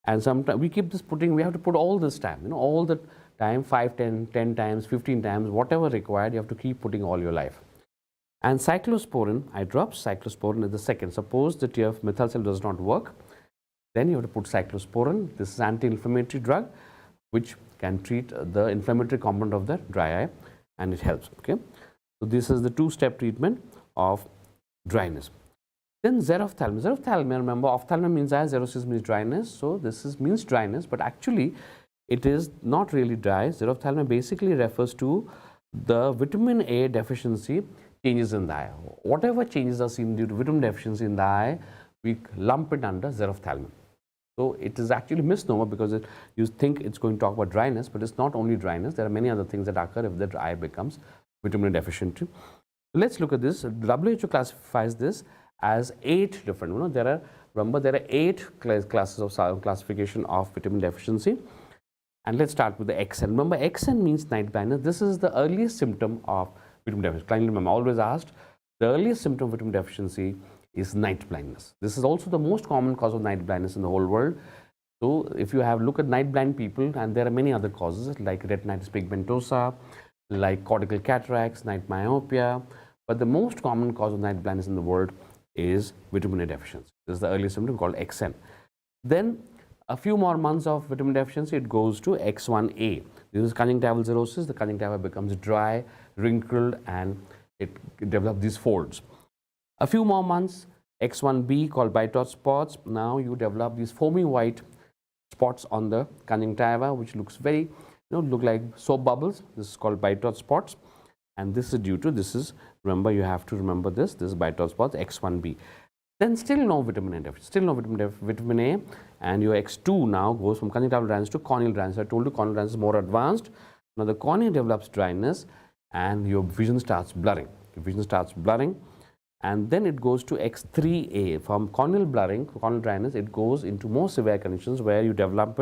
And sometimes we keep this putting, we have to put all this time, all the time, 5, 10 times, 15 times, whatever required, you have to keep putting all your life. And cyclosporin, eye drops, cyclosporin is the second. Suppose the tear methyl cellulose does not work, then you have to put cyclosporin. This is anti-inflammatory drug, which can treat the inflammatory component of the dry eye, and it helps. Okay, so this is the two-step treatment of dryness. Then xerophthalmia. Xerophthalmia, remember, ophthalmia means eye, xerosis means dryness. So this means dryness, but actually it is not really dry. Xerophthalmia basically refers to the vitamin A deficiency changes in the eye. Whatever changes are seen due to vitamin deficiency in the eye, we lump it under xerophthalmia. So it is actually misnomer because you think it's going to talk about dryness, but it's not only dryness. There are many other things that occur if the eye becomes vitamin deficient. So let's look at this. WHO classifies this as 8 different. Remember, there are 8 classes of classification of vitamin deficiency. And let's start with the XN. Remember, XN means night blindness. This is the earliest symptom of vitamin deficiency. Kindly remember, always asked, the earliest symptom of vitamin deficiency is night blindness. This is also the most common cause of night blindness in the whole world. So if you have look at night blind people, and there are many other causes like retinitis pigmentosa, like cortical cataracts, night myopia, but the most common cause of night blindness in the world is vitamin A deficiency. This is the earliest symptom called XN. Then a few more months of vitamin deficiency, it goes to X1A. This is conjunctival xerosis. The conjunctiva becomes dry, wrinkled, and it develops these folds. A few more months, X1B called Bitot spots. Now you develop these foamy white spots on the conjunctiva, which looks very, look like soap bubbles. This is called Bitot spots. And this is due to, remember, you have to remember this is Bitot spots, X1B. Then still no vitamin A deficiency, still no vitamin A, and your X2 now goes from conjunctival dryness to corneal dryness. I told you corneal dryness is more advanced. Now the cornea develops dryness and your vision starts blurring. Your vision starts blurring, and then it goes to X3A. From corneal blurring, corneal dryness, it goes into more severe conditions where you develop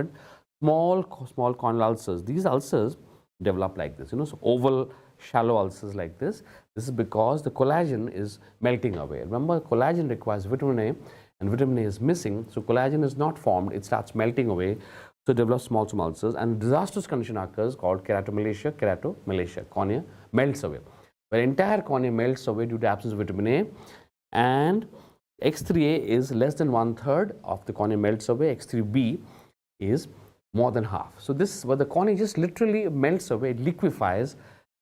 small corneal ulcers. These ulcers develop like this, so oval, shallow ulcers like this. This is because the collagen is melting away. Remember, collagen requires vitamin A, and vitamin A is missing, so collagen is not formed. It starts melting away, so it develops small ulcers, and a disastrous condition occurs called keratomalacia. Cornea melts away. Where entire cornea melts away due to absence of vitamin A, and X3A is less than 1/3 of the cornea melts away. X3B is more than half. So this, where the cornea just literally melts away, it liquefies,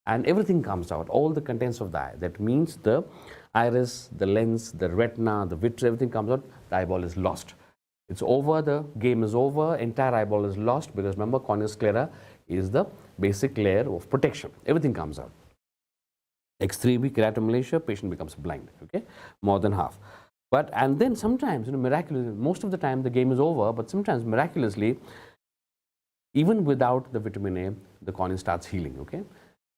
and everything comes out, all the contents of the eye. That means the iris, the lens, the retina, the vitreous, everything comes out, the eyeball is lost. It's over, the game is over, entire eyeball is lost, because remember, cornea sclera is the basic layer of protection. Everything comes out. X3B, keratomalacia, patient becomes blind, okay, more than half. But, and then sometimes, miraculously, most of the time the game is over, but sometimes miraculously, even without the vitamin A, the cornea starts healing, okay.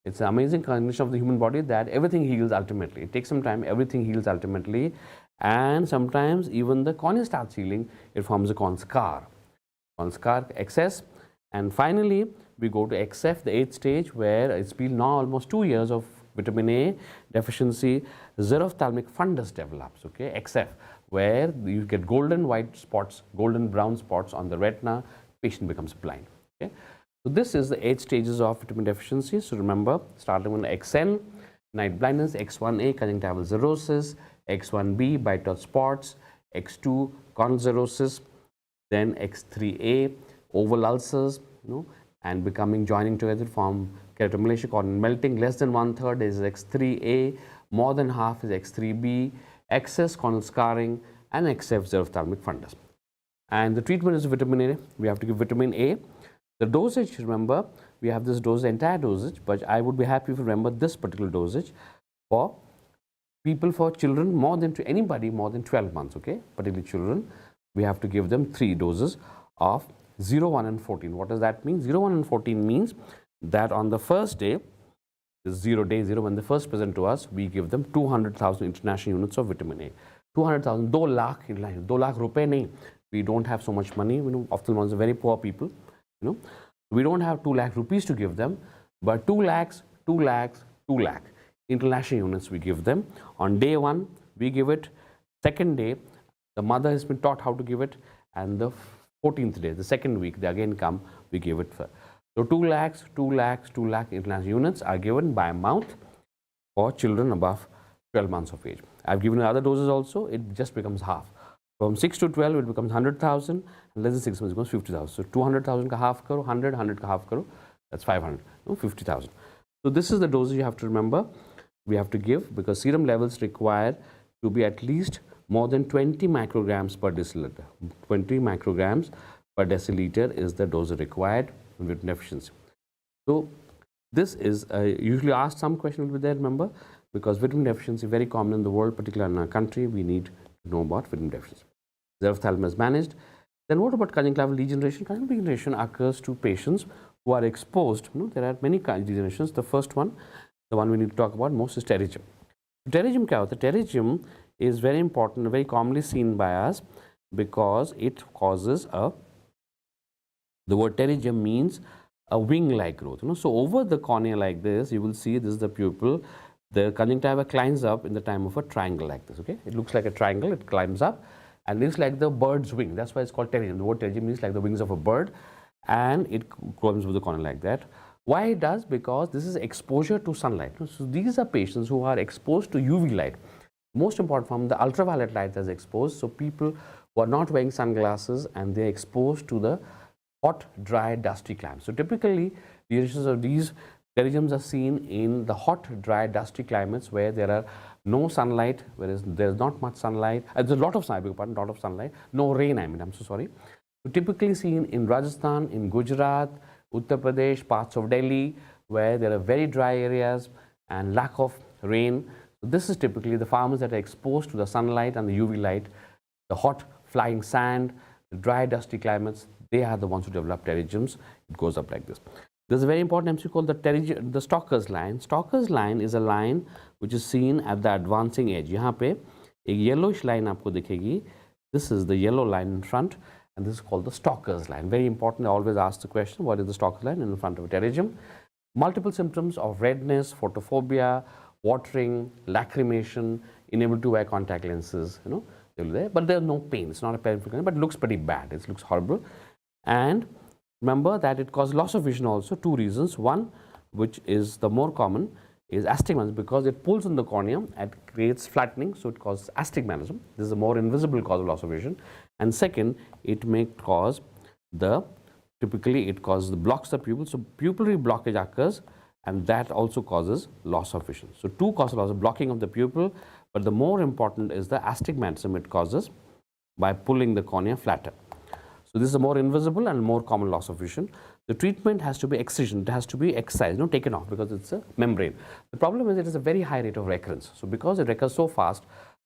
It's an amazing condition of the human body that everything heals ultimately. It takes some time, everything heals ultimately, and sometimes even the cornea starts healing, it forms a corn scar, XS, and finally we go to XF, the 8th stage, where it's been now almost 2 years of vitamin A deficiency. Xerophthalmic fundus develops, okay, XF, where you get golden white spots, golden brown spots on the retina, patient becomes blind, okay. So this is the 8 stages of vitamin deficiency. So remember, starting with XN, night blindness, X1A, conjunctival xerosis, X1B, Bitot spots, X2, corneal xerosis, then X3A, oval ulcers, and joining together from keratomalacia, corneal melting. Less than 1/3 is X3A, more than half is X3B, excess corneal scarring, and XF, xerophthalmic fundus. And the treatment is vitamin A. We have to give vitamin A. The dosage, remember, we have this dose, entire dosage, but I would be happy if you remember this particular dosage for people, for children more than, to anybody more than 12 months, okay, particularly children, we have to give them 3 doses of 0, 1 and 14. What does that mean? 0, 1 and 14 means that on the first day, the 0, day 0, when they first present to us, we give them 200,000 international units of vitamin A. 200,000, 2 lakh, 2 lakh rupees nahi. We don't have so much money, you know, ophthalmologists are very poor people, you know. We don't have 2 lakh rupees to give them, but 2 lakhs, 2 lakhs, 2 lakh international units we give them. On day 1, we give it. Second day, the mother has been taught how to give it, and the 14th day, the second week, they again come, we give it. So 2 lakhs, 2 lakhs, 2 lakh international units are given by mouth for children above 12 months of age. I've given other doses also, it just becomes half. From 6 to 12, it becomes 100,000, and less than 6 months, it becomes 50,000. So 200,000 ka half karo, 100 ka half karo, that's 500, no, 50,000. So this is the dosage you have to remember, we have to give, because serum levels require to be at least more than 20 micrograms per deciliter. 20 micrograms per deciliter is the dose required in vitamin deficiency. So this is usually asked, some question will be there, remember, because vitamin deficiency is very common in the world, particularly in our country, we need to know about vitamin deficiency. The ophthalmos is managed. Then what about conjunctival degeneration? Conjunctival degeneration occurs to patients who are exposed. You know, there are many degenerations. The first one, the one we need to talk about most, is pterygium. Pterygium kya hota hai? Pterygium is very important, very commonly seen by us, because it causes a, the word pterygium means a wing-like growth. You know, so over the cornea like this, you will see this is the pupil. The conjunctiva climbs up in the time of a triangle like this. Okay, it looks like a triangle. It climbs up, and looks like the bird's wing. That's why it's called pterygium. The word pterygium means like the wings of a bird, and it climbs over the cornea like that. Why it does? Because this is exposure to sunlight. So these are patients who are exposed to UV light. Most important from the ultraviolet light that's exposed. So people who are not wearing sunglasses and they're exposed to the hot, dry, dusty climate. So typically, the reactions of these pterygiums are seen in the hot, dry, dusty climates where there are no sunlight, whereas there's not much sunlight. There's a lot of sunlight, lot of sunlight. No rain, I mean, I'm so sorry. So typically seen in Rajasthan, in Gujarat, Uttar Pradesh, parts of Delhi, where there are very dry areas and lack of rain. So this is typically the farmers that are exposed to the sunlight and the UV light, the hot flying sand, the dry dusty climates, they are the ones who develop pterygiums. It goes up like this. There's a very important MC called the Stalker's line. Stalker's line is a line which is seen at the advancing edge. यहाँ पे एक yellowish line आपको दिखेगी. This is the yellow line in front, and this is called the Stalker's line. Very important. I always ask the question, what is the Stalker's line in front of a pterygium? Multiple symptoms of redness, photophobia, watering, lacrimation, unable to wear contact lenses. You know, they're there, but there's no pain. It's not a painful condition, but it looks pretty bad. It looks horrible, and remember that it causes loss of vision also. 2 reasons. One, which is the more common, is astigmatism, because it pulls in the cornea and creates flattening, so it causes astigmatism. This is a more invisible cause of loss of vision. And second, it may cause the, typically it causes the blocks the pupil, so pupillary blockage occurs, and that also causes loss of vision. So 2 causes loss of blocking of the pupil, but the more important is the astigmatism it causes by pulling the cornea flatter. So this is a more invisible and more common loss of vision. The treatment has to be excision, it has to be excised, not taken off, because it's a membrane. The problem is it has a very high rate of recurrence. So because it recurs so fast,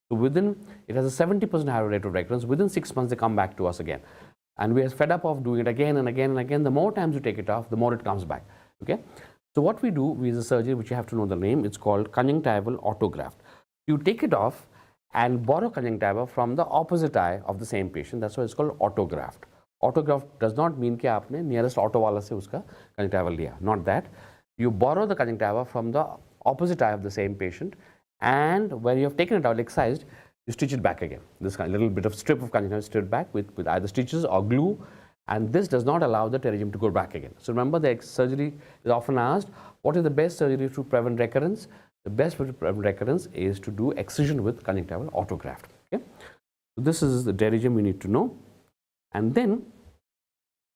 so within, it has a 70% higher rate of recurrence. Within 6 months, they come back to us again. And we are fed up of doing it again and again and again. The more times you take it off, the more it comes back. Okay. So what we do, we as a surgeon, which you have to know the name, it's called conjunctival autograft. You take it off and borrow conjunctiva from the opposite eye of the same patient. That's why it's called autograft. Autograft does not mean कि आपने nearest auto वाला से उसका conjunctiva लिया. Not that. You borrow the conjunctiva from the opposite eye of the same patient, and when you have taken it out, excised, you stitch it back again. This kind of little bit of strip of conjunctiva stitched back with either stitches or glue, and this does not allow the pterygium to go back again. So remember, the surgery is often asked, what is the best surgery to prevent recurrence? The best way to prevent recurrence is to do excision with conjunctival autograft. Okay? So this is the pterygium we need to know. And then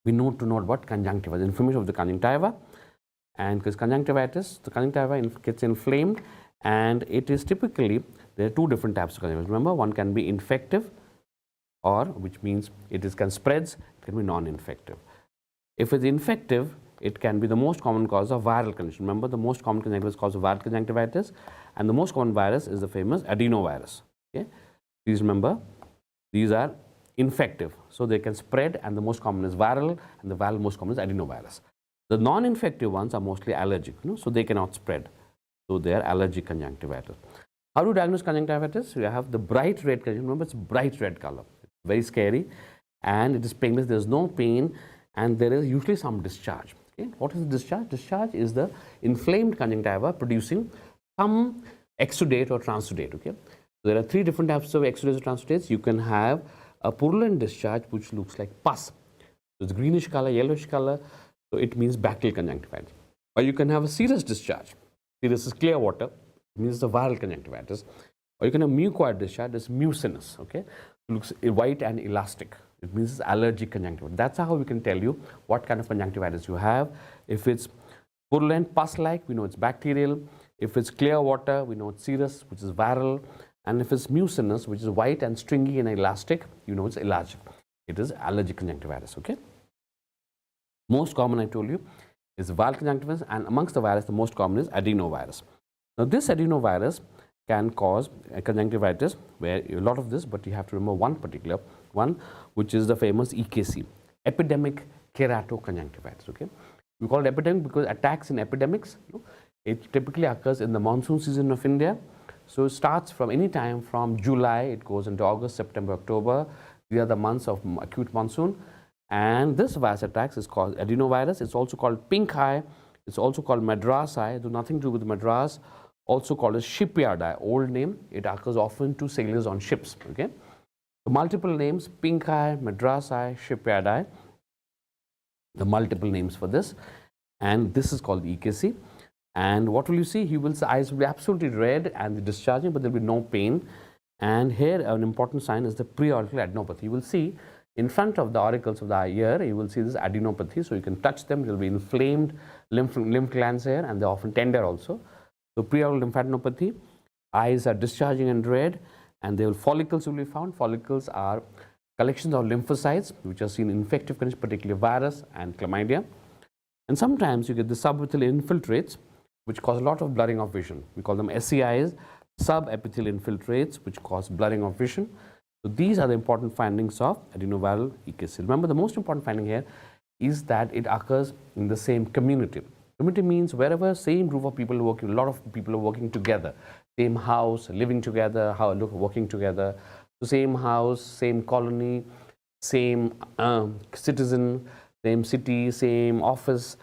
we need to know about conjunctiva, the inflammation of the conjunctiva, and because conjunctivitis, the conjunctiva gets inflamed, and it is typically, there are 2 different types of conjunctivitis. Remember, one can be infective, or which means it can spreads, it can be non-infective. If it's infective, it can be the most common cause of viral condition. Remember, the most common conjunctivitis cause of viral conjunctivitis, and the most common virus is the famous adenovirus. Okay? Please remember, these are infective, so they can spread, and the most common is viral, and the viral most common is adenovirus. The non-infective ones are mostly allergic, so they cannot spread. So they are allergic conjunctivitis. How to diagnose conjunctivitis? You have the bright red color. Remember, it's bright red color. It's very scary, and it is painless. There is no pain, and there is usually some discharge. Okay? What is the discharge? Discharge is the inflamed conjunctiva producing some exudate or transudate. Okay? So there are three different types of exudates or transudates. You can have a purulent discharge which looks like pus. So it's greenish color, yellowish color. So it means bacterial conjunctivitis. Or you can have a serous discharge. Serous is clear water. It means the viral conjunctivitis. Or you can have mucoid discharge. It's mucinous. Okay, it looks white and elastic. It means it's allergic conjunctivitis. That's how we can tell you what kind of conjunctivitis you have. If it's purulent, pus-like, we know it's bacterial. If it's clear water, we know it's serous, which is viral. And if it's mucinous, which is white and stringy and elastic, you know it's allergic. It is allergic conjunctivitis. Okay. Most common, I told you, is viral conjunctivitis, and amongst the virus, the most common is adenovirus. Now, this adenovirus can cause a conjunctivitis, where a lot of this, but you have to remember one particular one, which is the famous EKC, epidemic keratoconjunctivitis. Okay, we call it epidemic because attacks in epidemics. It typically occurs in the monsoon season of India. So it starts from any time from July, it goes into August, September, October. These are the months of acute monsoon. And this virus attacks is called adenovirus. It's also called pink eye. It's also called Madras eye. Do nothing to do with Madras. Also called as shipyard eye, old name. It occurs often to sailors on ships. Okay, so multiple names: pink eye, Madras eye, shipyard eye. The multiple names for this, and this is called EKC. And what will you see? His eyes will be absolutely red and discharging, but there will be no pain. And here, an important sign is the preauricular adenopathy. You will see in front of the auricles of the eye here, you will see this adenopathy. So you can touch them. There will be inflamed lymph glands here, and they're often tender also. So preauricular lymphadenopathy, eyes are discharging and red, and there will follicles will be found. Follicles are collections of lymphocytes which are seen in infective conditions, particularly virus and chlamydia. And sometimes you get the subepithelial infiltrates, which cause a lot of blurring of vision. We call them SEIs, subepithelial infiltrates, which cause blurring of vision. So these are the important findings of adenoviral EKC. Remember, the most important finding here is that it occurs in the same community. Community means wherever same group of people are working, a lot of people are working together, same house, living together, working together, the same house, same colony, same citizen, same city, same office,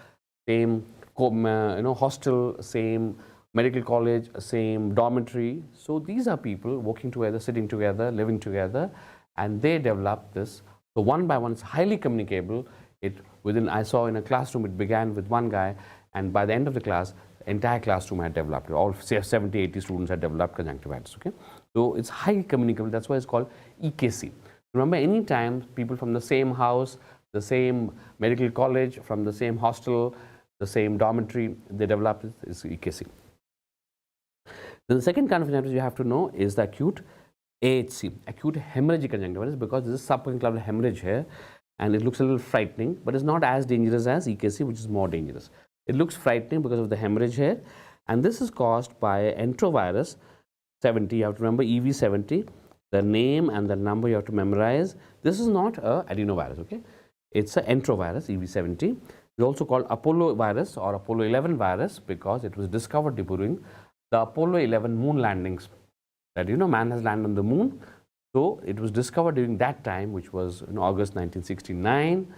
same hostel, same medical college, same dormitory. So these are people working together, sitting together, living together, and they develop this. So one by one, it's highly communicable. I saw in a classroom, it began with one guy, and by the end of the class, the entire classroom had developed. All 70, 80 students had developed conjunctivitis. Okay, so it's highly communicable. That's why it's called EKC. Remember, anytime people from the same house, the same medical college, from the same hostel, the same dormitory, they develop is EKC. Then the second kind of conjunctivitis you have to know is the acute AHC, acute hemorrhagic conjunctivitis, because there is a subconjunctival hemorrhage here, and it looks a little frightening, but it's not as dangerous as EKC, which is more dangerous. It looks frightening because of the hemorrhage here, and this is caused by enterovirus 70. You have to remember EV70, the name and the number you have to memorize. This is not a adenovirus, okay? It's an enterovirus, EV70. It's also called Apollo virus or Apollo 11 virus because it was discovered during the Apollo 11 moon landings. That man has landed on the moon. So it was discovered during that time, which was in August 1969.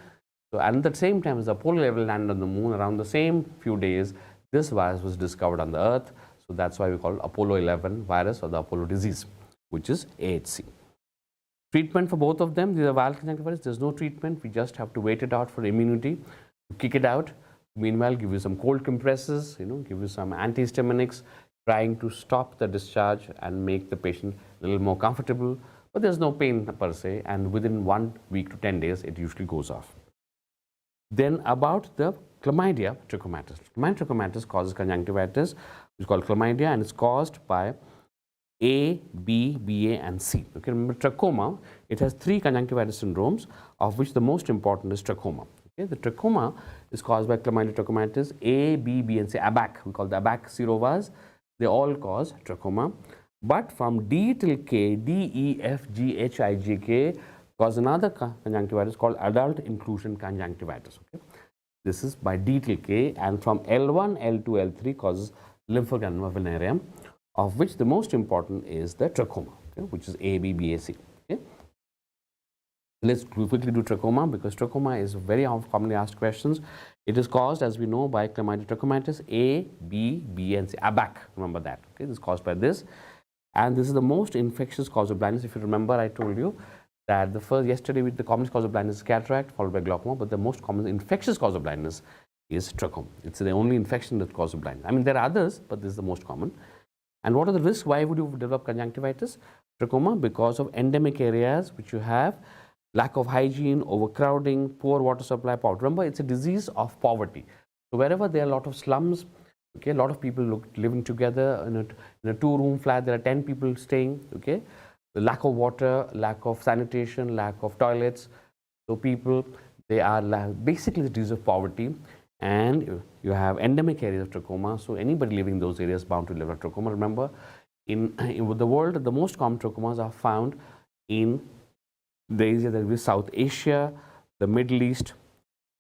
So at the same time as the Apollo 11 landed on the moon, around the same few days, this virus was discovered on the Earth. So that's why we call it Apollo 11 virus or the Apollo disease, which is AHC. Treatment for both of them, these are viral conjunctivitis. There's no treatment. We just have to wait it out for immunity to kick it out. Meanwhile, give you some cold compresses, give you some antihistaminics, trying to stop the discharge and make the patient a little more comfortable. But there's no pain per se, and within 1 week to 10 days, it usually goes off. Then about the chlamydia trachomatis. Chlamydia trachomatis causes conjunctivitis, which is called chlamydia, and it's caused by A, B, BA, and C. Okay, remember trachoma, it has 3 conjunctivitis syndromes, of which the most important is trachoma. Okay? The trachoma is caused by chlamydia trachomatis A, B, B, and C. ABAC, we call the ABAC serovas. They all cause trachoma. But from D till K, D, E, F, G, H, I, J, K cause another conjunctivitis called adult inclusion conjunctivitis. Okay? This is by D till K, and from L1, L2, L3 causes lymphogranuloma venereum, of which the most important is the trachoma, okay, which is A, B, B, A, C. Okay? Let's quickly do trachoma, because trachoma is very commonly asked questions. It is caused, as we know, by chlamydia trachomatis A, B, B, and C. ABAC, remember that. Okay? This is caused by this. And this is the most infectious cause of blindness. If you remember, I told you that yesterday the commonest cause of blindness is cataract, followed by glaucoma, but the most common infectious cause of blindness is trachoma. It's the only infection that causes blindness. I mean, there are others, but this is the most common. And what are the risks? Why would you develop conjunctivitis? Trachoma, because of endemic areas which you have, lack of hygiene, overcrowding, poor water supply, poverty. Remember, it's a disease of poverty. So wherever there are a lot of slums, okay, a lot of people living together in a two-room flat, there are 10 people staying, okay. The lack of water, lack of sanitation, lack of toilets. So people, they are basically the disease of poverty, and you have endemic areas of trachoma. So anybody living in those areas is bound to develop trachoma. Remember, in the world, the most common trachomas are found in the area that is South Asia, the Middle East,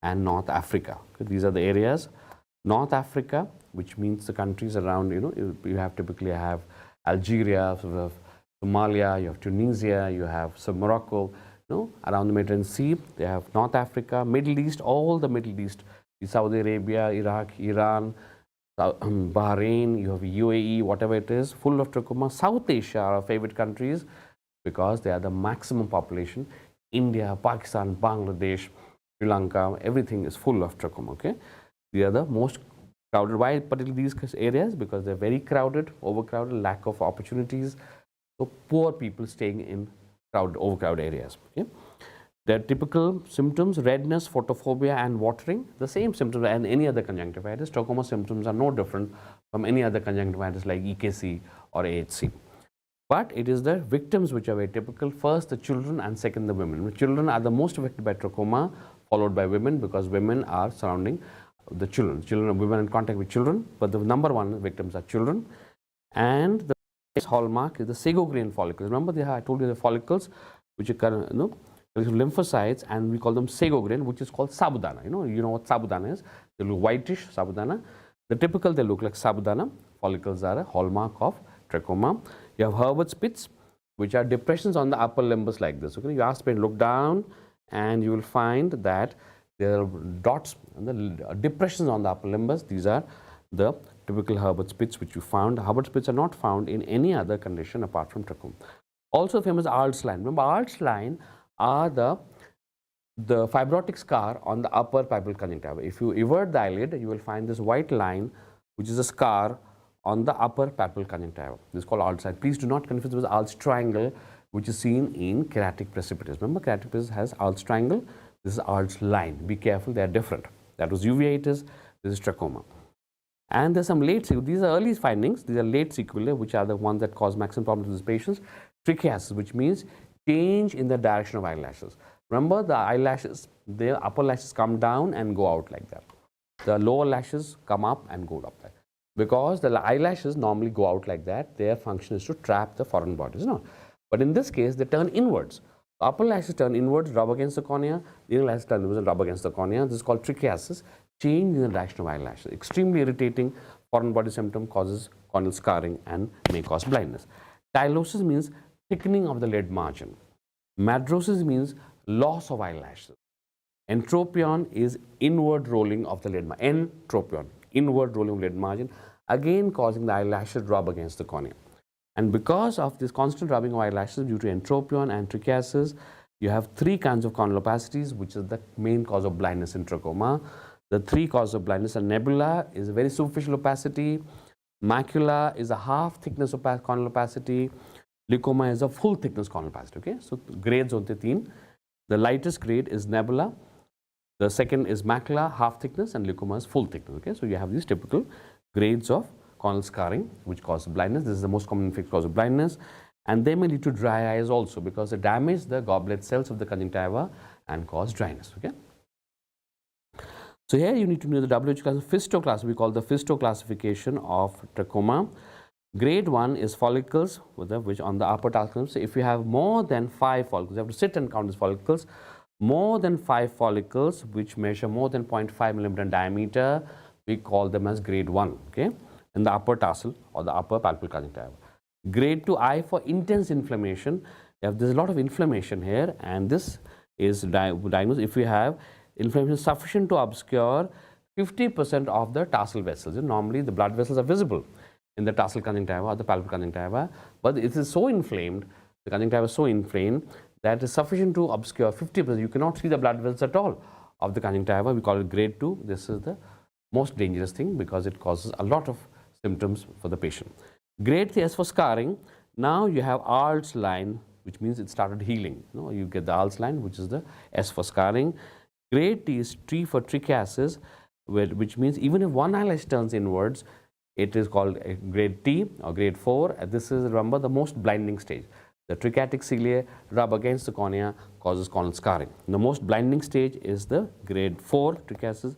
and North Africa. Okay, these are the areas. North Africa, which means the countries around, you have typically have Algeria, Somalia, you have Tunisia, you have some Morocco, around the Mediterranean Sea. They have North Africa, Middle East, all the Middle East, Saudi Arabia, Iraq, Iran, Bahrain, you have UAE, whatever it is, full of trachoma. South Asia are our favorite countries because they are the maximum population. India, Pakistan, Bangladesh, Sri Lanka, everything is full of trachoma. Okay, they are the most crowded. Why particularly these areas? Because they're very crowded, overcrowded, lack of opportunities. So poor people staying in overcrowded areas. Okay, their typical symptoms: redness, photophobia, and watering. The same symptoms as any other conjunctivitis. Trachoma symptoms are no different from any other conjunctivitis like EKC or AHC. But it is the victims which are very typical. First, the children, and second, the women. The children are the most affected by trachoma, followed by women, because women are surrounding the children. Children and women in contact with children, but the number one victims are children. And the hallmark is the segograin follicles. Remember, I told you the follicles, which are lymphocytes, and we call them segograin, which is called sabudana. You know what sabudana is? They look whitish, sabudana. The typical, they look like sabudana. Follicles are a hallmark of trachoma. You have Herbert's pits, which are depressions on the upper limbus like this. Okay, you ask the patient, look down, and you will find that there are dots and the depressions on the upper limbus. These are the typical Herbert's pits which you found. Herbert's pits are not found in any other condition apart from trachoma. Also famous Arld's line. Remember, Arld's line are the fibrotic scar on the upper pupil conjunctiva. If you invert the eyelid, you will find this white line, which is a scar on the upper pupil conjunctiva. This is called Arld's line. Please do not confuse with Arld's triangle, which is seen in keratic precipitatus. Remember, keratic precipitatus has Arld's triangle. This is Arld's line. Be careful, they are different. That was uveitis. This is trachoma. And there's some late sequelae. These are early findings. These are late sequelae, which are the ones that cause maximum problems to these patients. Trichiasis, which means change in the direction of eyelashes. Remember, the eyelashes, the upper lashes come down and go out like that. The lower lashes come up and go up like that. Because the eyelashes normally go out like that, their function is to trap the foreign bodies. No. But in this case, they turn inwards. The upper lashes turn inwards, rub against the cornea. The inner lashes turn inwards and rub against the cornea. This is called trichiasis, change in the direction of eyelashes. Extremely irritating foreign body symptom, causes corneal scarring and may cause blindness. Tylosis means thickening of the lid margin. Madrosis means loss of eyelashes. Entropion is inward rolling of the lid margin. Entropion, inward rolling of lid margin, again causing the eyelashes to rub against the cornea. And because of this constant rubbing of eyelashes due to entropion and trichiasis, you have three kinds of corneal opacities, which is the main cause of blindness in trachoma. The three causes of blindness are nebula is a very superficial opacity, macula is a half thickness of corneal opacity, glaucoma is a full thickness corneal opacity. Okay, so grades hote teen. The lightest grade is nebula. The second is macula, half thickness, and glaucoma is full thickness. Okay, so you have these typical grades of corneal scarring which causes blindness. This is the most common infectious cause of blindness, and they may lead to dry eyes also because they damage the goblet cells of the conjunctiva and cause dryness. Okay. So here you need to know the WHO class, Fisto class, we call the Fisto classification of trachoma. Grade 1 is follicles, which on the upper tarsal. So if you have more than 5 follicles, you have to sit and count these follicles. More than 5 follicles which measure more than 0.5 millimeter in diameter, we call them as grade 1, okay, in the upper tarsal or the upper palpebral conjunctiva. Grade 2 I for intense inflammation. There's a lot of inflammation here, and this is diagnosed if we have inflammation sufficient to obscure 50% of the tarsal vessels. Normally the blood vessels are visible in the tarsal conjunctiva or the palpebral conjunctiva, but it is so inflamed, the conjunctiva is so inflamed that is sufficient to obscure 50%. You cannot see the blood vessels at all of the conjunctiva. We call it grade 2. This is the most dangerous thing because it causes a lot of symptoms for the patient. Grade 3 is for scarring. Now you have Arl's line, which means it started healing. You get the Arl's line, which is the S for scarring. Grade T is T for trichiasis, which means even if one eyelash turns inwards, it is called a grade T or grade 4. This is, remember, the most blinding stage. The trichiatic cilia rub against the cornea, causes corneal scarring. The most blinding stage is the grade 4 trichiasis.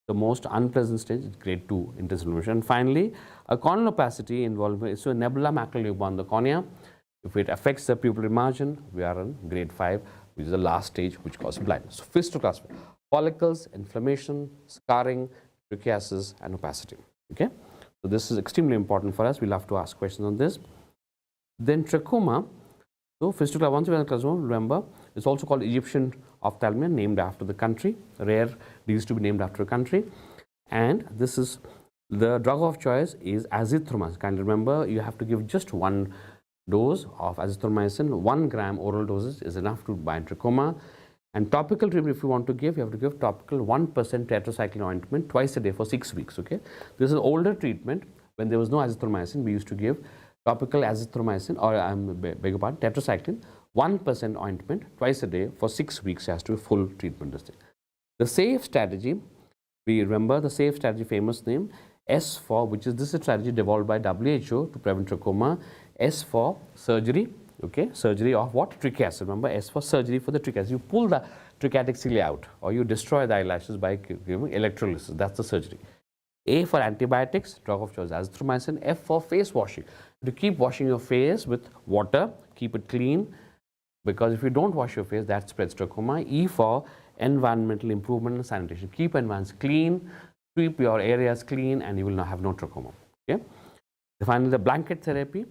The most unpleasant stage is grade 2 intense inflammation. And finally, a corneal opacity involvement is a nebula macular on the cornea. If it affects the pupillary margin, we are in grade 5, which is the last stage which causes blindness. So, Fisto class: follicles, inflammation, scarring, trichiasis, and opacity. Okay. So this is extremely important for us. We'll have to ask questions on this. Then trachoma. So fistula, once you have trachoma, remember, it's also called Egyptian ophthalmia, named after the country. Rare disease to be named after a country. And this is the drug of choice is azithromycin. Kindly remember, you have to give just 1 dose of azithromycin. 1 gram oral dosage is enough to bind trachoma. And topical treatment, if you want to give, you have to give topical 1% tetracycline ointment twice a day for 6 weeks. Okay, this is older treatment. When there was no azithromycin, we used to give topical azithromycin, or beg your pardon, tetracycline, 1% ointment twice a day for 6 weeks. Has to be full treatment. The safe strategy, we remember the safe strategy, famous name S for, which is this is a strategy developed by WHO to prevent trachoma. S for surgery. Okay, surgery of what? Trichiasis. Remember, S for surgery for the trichiasis. You pull the trichiatic cilia out, or you destroy the eyelashes by giving electrolysis. That's the surgery. A for antibiotics, drug of choice azithromycin. F for face washing. To keep washing your face with water, keep it clean, because if you don't wash your face, that spreads trachoma. E for environmental improvement and sanitation. Keep environments clean, keep your areas clean, and you will not have no trachoma. Okay. Finally, the blanket therapy.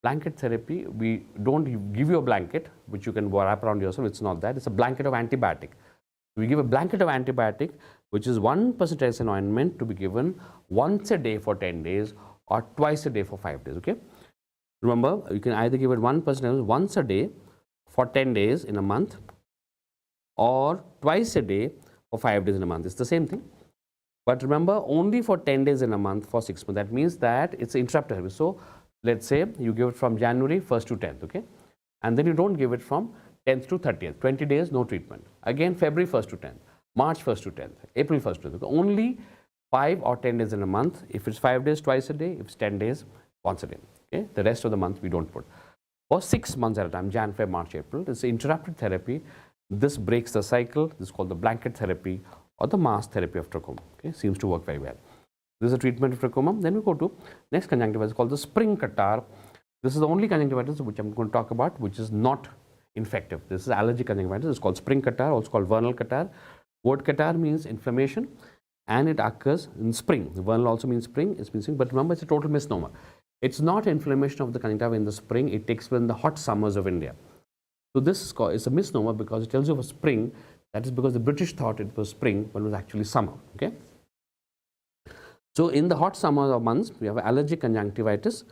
Blanket therapy, we don't give you a blanket which you can wrap around yourself. It's not that. It's a blanket of antibiotic. We give a blanket of antibiotic, which is 1% tetracycline ointment to be given once a day for 10 days or twice a day for 5 days. Okay. Remember, you can either give it 1% once a day for 10 days in a month, or twice a day for 5 days in a month. It's the same thing. But remember, only for 10 days in a month for 6 months. That means that it's interrupted therapy. So let's say you give it from January 1st to 10th, okay? And then you don't give it from 10th to 30th, 20 days, no treatment. Again, February 1st to 10th, March 1st to 10th, April 1st to 10th. Only 5 or 10 days in a month. If it's 5 days, twice a day. If it's 10 days, once a day, okay? The rest of the month, we don't put. For 6 months at a time, Jan, Feb, March, April, it's interrupted therapy. This breaks the cycle. This is called the blanket therapy or the mask therapy of trachoma, okay? Seems to work very well. This is a treatment of trachoma. Then we go to next conjunctivitis called the spring catarrh. This is the only conjunctivitis which I'm going to talk about, which is not infective. This is allergic conjunctivitis. It's called spring catarrh, also called vernal catarrh. Word catarrh means inflammation, and it occurs in spring. Vernal also means spring. It's means spring, but remember, it's a total misnomer. It's not inflammation of the conjunctiva in the spring. It takes place in the hot summers of India. So this is called, it's a misnomer because it tells you of a spring. That is because the British thought it was spring when it was actually summer. Okay. So in the hot summer months, we have allergic conjunctivitis.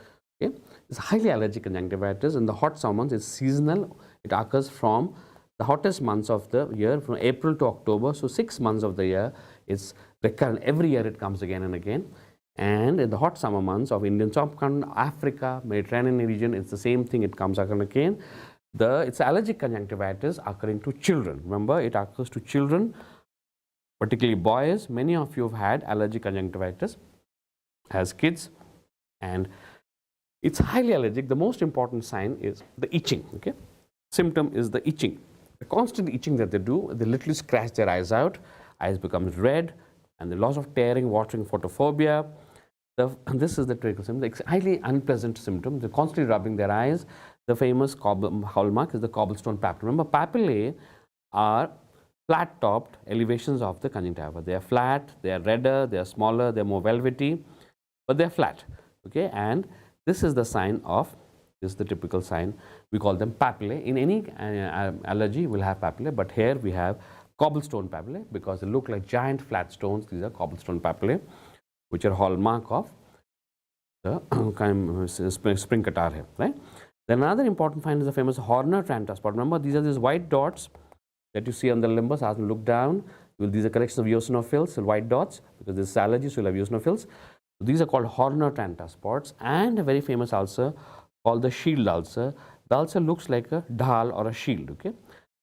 Okay, it's highly allergic conjunctivitis. In the hot summer months, it's seasonal. It occurs from the hottest months of the year, from April to October. So 6 months of the year, it's recurrent. Every year it comes again and again. And in the hot summer months of Indian subcontinent, Africa, Mediterranean region, it's the same thing. It comes again and again. It's allergic conjunctivitis occurring to children. Remember, it occurs to children, particularly boys. Many of you have had allergic conjunctivitis as kids, and it's highly allergic. The most important sign is the itching. Okay, symptom is the itching. The constant itching that they do, they literally scratch their eyes out. Eyes becomes red, and the loss of tearing, watering, photophobia. This is the critical symptom. It's highly unpleasant symptom. They're constantly rubbing their eyes. The famous hallmark is the cobblestone papilla. Remember, papillae are flat-topped elevations of the conjunctiva. They are flat, they are redder, they are smaller, they are more velvety, but they are flat. Okay, and this is the sign of, this is the typical sign. We call them papillae. In any allergy, we'll have papillae, but here we have cobblestone papillae because they look like giant flat stones. These are cobblestone papillae, which are hallmark of the spring catarrh here, right? Then another important find is the famous Horner-Tranter spot. Remember, these are these white dots that you see on the limbus. As you look down, these are collections of eosinophils, so white dots, because this is allergy, so you'll have eosinophils. So these are called Horner-Tranter spots, and a very famous ulcer called the shield ulcer. The ulcer looks like a dhal or a shield, okay?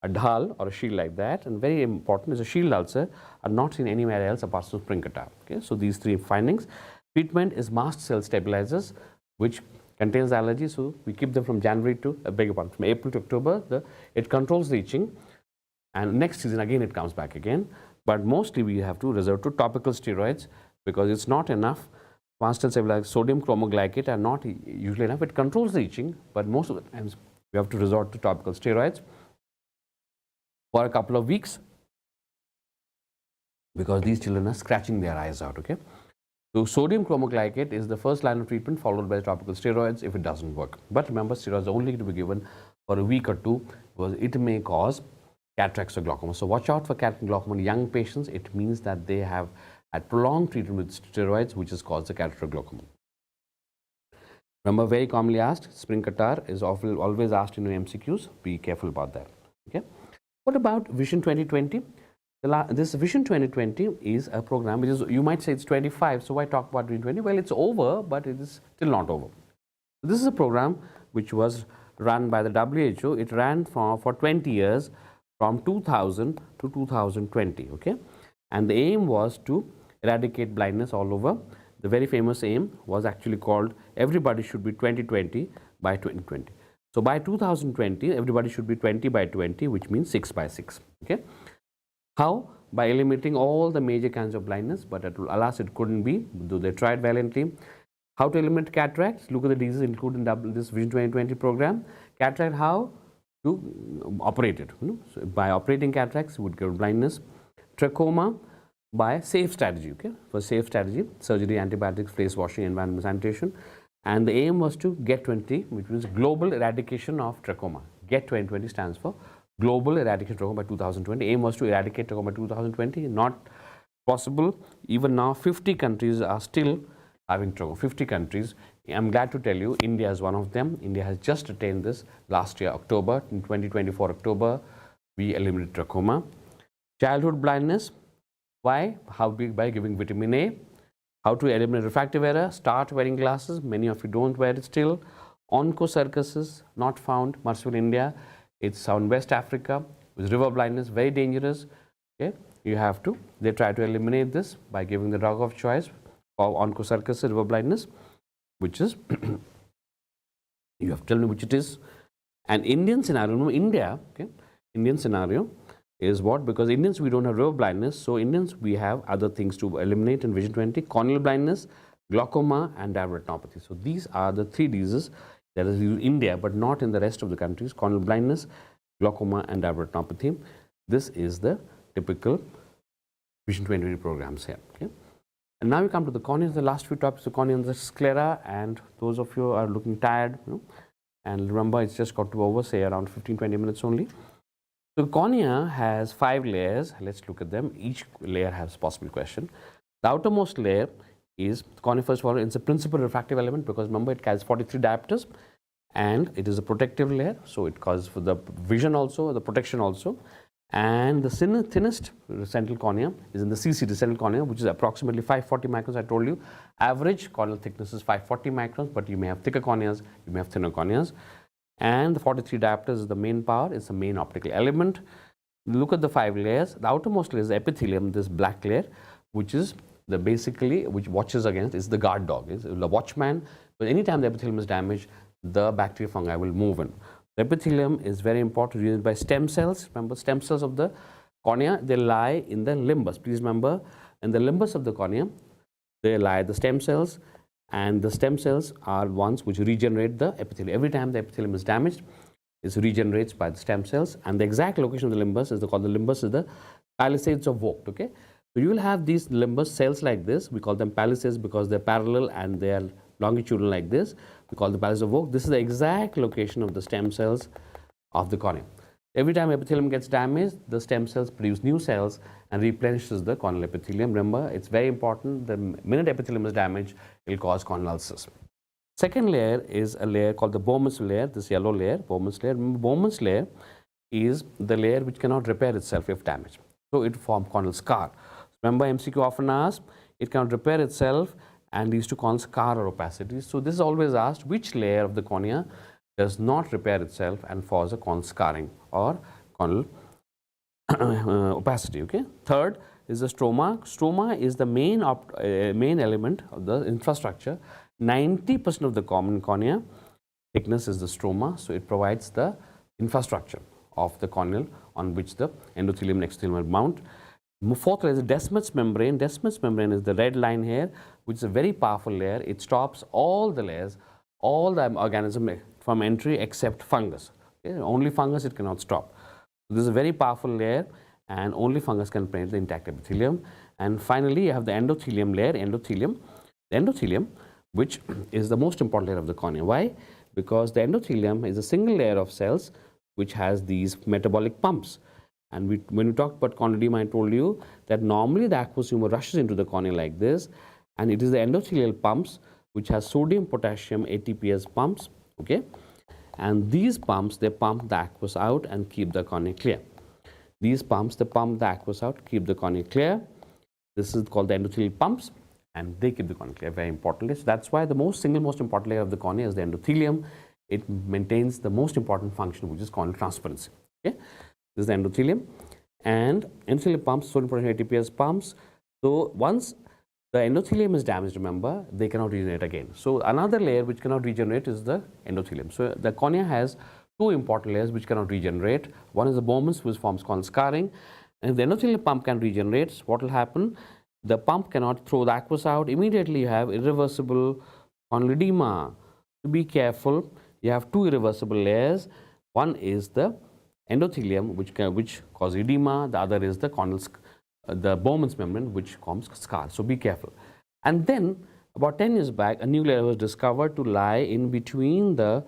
A dhal or a shield like that, and very important is a shield ulcer are not seen anywhere else apart from spring catarrh, okay? So these three findings. Treatment is mast cell stabilizers, which contains allergy, so we keep them from January to, from April to October. It controls the itching, and next season again it comes back again. But mostly we have to resort to topical steroids because it's not enough. Mast cell stabilizers, sodium chromoglycate are not usually enough. It controls the itching, but most of the times we have to resort to topical steroids for a couple of weeks because these children are scratching their eyes out, okay? So sodium chromoglycate is the first line of treatment followed by topical steroids if it doesn't work. But remember, steroids are only to be given for a week or two because it may cause cataracts or glaucoma. So watch out for cataract and glaucoma in young patients. It means that they have had prolonged treatment with steroids, which has caused the cataract or glaucoma. Remember, very commonly asked, spring catarrh is always asked in your MCQs. Be careful about that. Okay. What about Vision 2020? This Vision 2020 is a program which is, you might say it's 25, so why talk about Vision 20? Well, it's over, but it is still not over. This is a program which was run by the WHO. It ran for 20 years from 2000 to 2020, okay? And the aim was to eradicate blindness all over. The very famous aim was actually called everybody should be 20/20 by 2020. So by 2020, everybody should be 20 by 20, which means 6 by 6, okay? How? By eliminating all the major kinds of blindness, but alas, it couldn't be, though they tried valiantly. How to eliminate cataracts? Look at the diseases included in this Vision 2020 program. Cataract, how? To operate it. So by operating cataracts, you would get blindness. Trachoma, by safe strategy, okay? For safe strategy, surgery, antibiotics, face washing, environmental sanitation. And the aim was to get 20, which means global eradication of trachoma. Get 2020 stands for global eradication of trachoma by 2020. Aim was to eradicate trachoma by 2020. Not possible. Even now, 50 countries are still having trachoma. 50 countries. I'm glad to tell you, India is one of them. India has just attained this last year, October. In 2024, October, we eliminated trachoma. Childhood blindness. Why? How? By giving vitamin A. How to eliminate refractive error? Start wearing glasses. Many of you don't wear it still. Onchocerciasis, not found. Merciful India. It's on West Africa. With river blindness, very dangerous. Okay, you have to. They try to eliminate this by giving the drug of choice for onchocerciasis, river blindness, which is you have to tell me which it is. And Indian scenario, no, India. Okay, Indian scenario is what? Because Indians, we don't have river blindness, so Indians, we have other things to eliminate in Vision 20, corneal blindness, glaucoma, and retinopathy. So these are the three diseases that is in India, but not in the rest of the countries: corneal blindness, glaucoma, and retinopathy. This is the typical Vision 2020 programs here. Okay? And now we come to the cornea. The last few topics, the cornea and the sclera, and those of you are looking tired, and remember, it's just got to over, say around 15-20 minutes only. So the cornea has 5 layers. Let's look at them. Each layer has a possible question. The outermost layer is the cornea. First of all, it's a principal refractive element because remember it has 43 diopters, and it is a protective layer. So it causes for the vision also, the protection also. And the thinnest central cornea is in the CC, the central cornea, which is approximately 540 microns. I told you, average corneal thickness is 540 microns, but you may have thicker corneas, you may have thinner corneas. And the 43 diopters is the main power, it's the main optical element. Look at the 5 layers. The outermost layer is the epithelium, this black layer, which is the basically, which watches against, is the guard dog, is the watchman. But anytime the epithelium is damaged, the bacteria fungi will move in. The epithelium is very important, used by stem cells. Remember, stem cells of the cornea, they lie in the limbus. Please remember, In the limbus of the cornea, there lie the stem cells, and the stem cells are ones which regenerate the epithelium. Every time the epithelium is damaged, it regenerates by the stem cells, and the exact location of the limbus is called the limbus is the palisades of Vogt. Okay, so you will have these limbus cells like this. We call them palisades because they're parallel and they are longitudinal like this. We call the palisades of Vogt. This is the exact location of the stem cells of the cornea. Every time epithelium gets damaged, the stem cells produce new cells and replenishes the corneal epithelium. Remember, it's very important. The minute epithelium is damaged, it will cause corneal ulcers. Second layer is a layer called the Bowman's layer, this yellow layer, Bowman's layer. Remember, Bowman's layer is the layer which cannot repair itself if damaged. So it forms corneal scar. Remember, MCQ often asks, it cannot repair itself and leads to corneal scar or opacity. So this is always asked, which layer of the cornea does not repair itself and cause a corneal scarring or corneal opacity. Okay. Third is the stroma. Stroma is the main element of the infrastructure. 90% of the common cornea thickness is the stroma, so it provides the infrastructure of the corneal on which the endothelium and exothelium will mount. Fourth layer is the Descemet's membrane. Descemet's membrane is the red line here, which is a very powerful layer. It stops all the layers, all the organism from entry except fungus. Okay? Only fungus it cannot stop. This is a very powerful layer, and only fungus can penetrate the intact epithelium. And finally, you have the endothelium layer, endothelium. The endothelium, which is the most important layer of the cornea. Why? Because the endothelium is a single layer of cells which has these metabolic pumps. And when we talked about corneal edema, I told you that normally the aqueous humor rushes into the cornea like this, and it is the endothelial pumps which has sodium, potassium, ATPase pumps. Okay, and these pumps, they pump the aqueous out and keep the cornea clear. These pumps, they pump the aqueous out, keep the cornea clear. This is called the endothelial pumps, and they keep the cornea clear very importantly. So that's why the single most important layer of the cornea is the endothelium. It maintains the most important function, which is corneal transparency. Okay, this is the endothelium, and endothelial pumps, sodium, potassium, ATPase pumps. So once the endothelium is damaged, remember, they cannot regenerate again. So another layer which cannot regenerate is the endothelium. So the cornea has two important layers which cannot regenerate. One is the Bowman's, which forms corneal scarring. And if the endothelial pump can regenerate, what will happen? The pump cannot throw the aqueous out. Immediately you have irreversible corneal edema. So be careful. You have two irreversible layers. One is the endothelium, which causes edema. The other is the corneal the Bowman's membrane, which forms scar. So be careful. And then about 10 years back, a new layer was discovered to lie in between the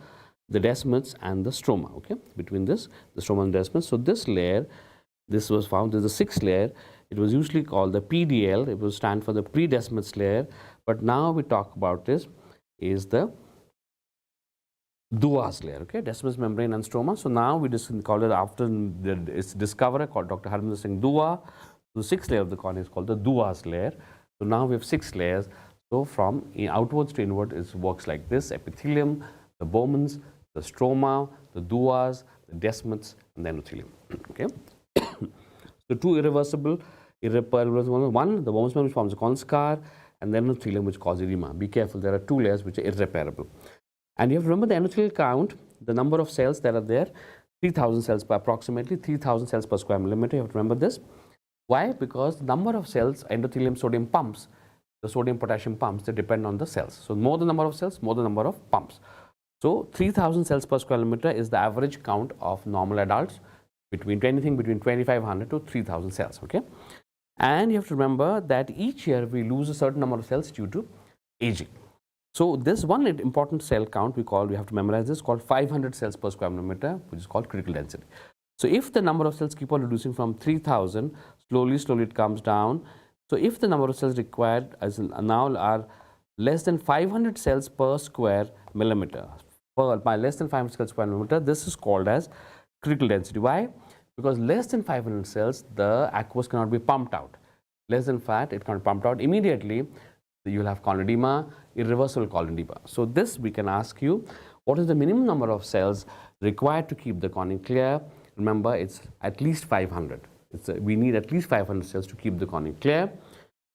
descemet's and the stroma. Okay, between this, the stroma and descemet's. So this layer, this was found. This is the sixth layer. It was usually called the PDL. It will stand for the pre-descemet's layer. But now we talk about this is the Duas layer, okay, Descemet's membrane and stroma. So now we just call it after its discoverer called Dr. Harvinder Singh Dua. The sixth layer of the cornea is called the Duas layer. So now we have 6 layers. So from outwards to inward, it works like this: epithelium, the Bowman's, the stroma, the Duas, the Descemet's, and the endothelium. Okay. So two irreversible, one, the Bowman's membrane forms a corneal scar, and then endothelium which causes edema. Be careful, there are 2 layers which are irreparable. And you have to remember the endothelial count, the number of cells that are there, 3,000 cells per approximately 3,000 cells per square millimeter. You have to remember this. Why? Because the number of cells, endothelium sodium pumps, the sodium potassium pumps, they depend on the cells. So more the number of cells, more the number of pumps. So 3,000 cells per square millimeter is the average count of normal adults, anything between 2,500 to 3,000 cells. Okay, and you have to remember that each year we lose a certain number of cells due to aging. So this one important cell count we have to memorize this, called 500 cells per square millimeter, which is called critical density. So if the number of cells keep on reducing from 3,000, slowly it comes down. So if the number of cells required now are less than 500 cells per square millimeter, by less than 500 cells per millimeter, this is called as critical density. Why? Because less than 500 cells, the aqueous cannot be pumped out. Less than that, it cannot be pumped out immediately. You will have corneal edema, irreversible corneal edema. So this we can ask you, what is the minimum number of cells required to keep the cornea clear? Remember, it's at least 500. We need at least 500 cells to keep the cornea clear.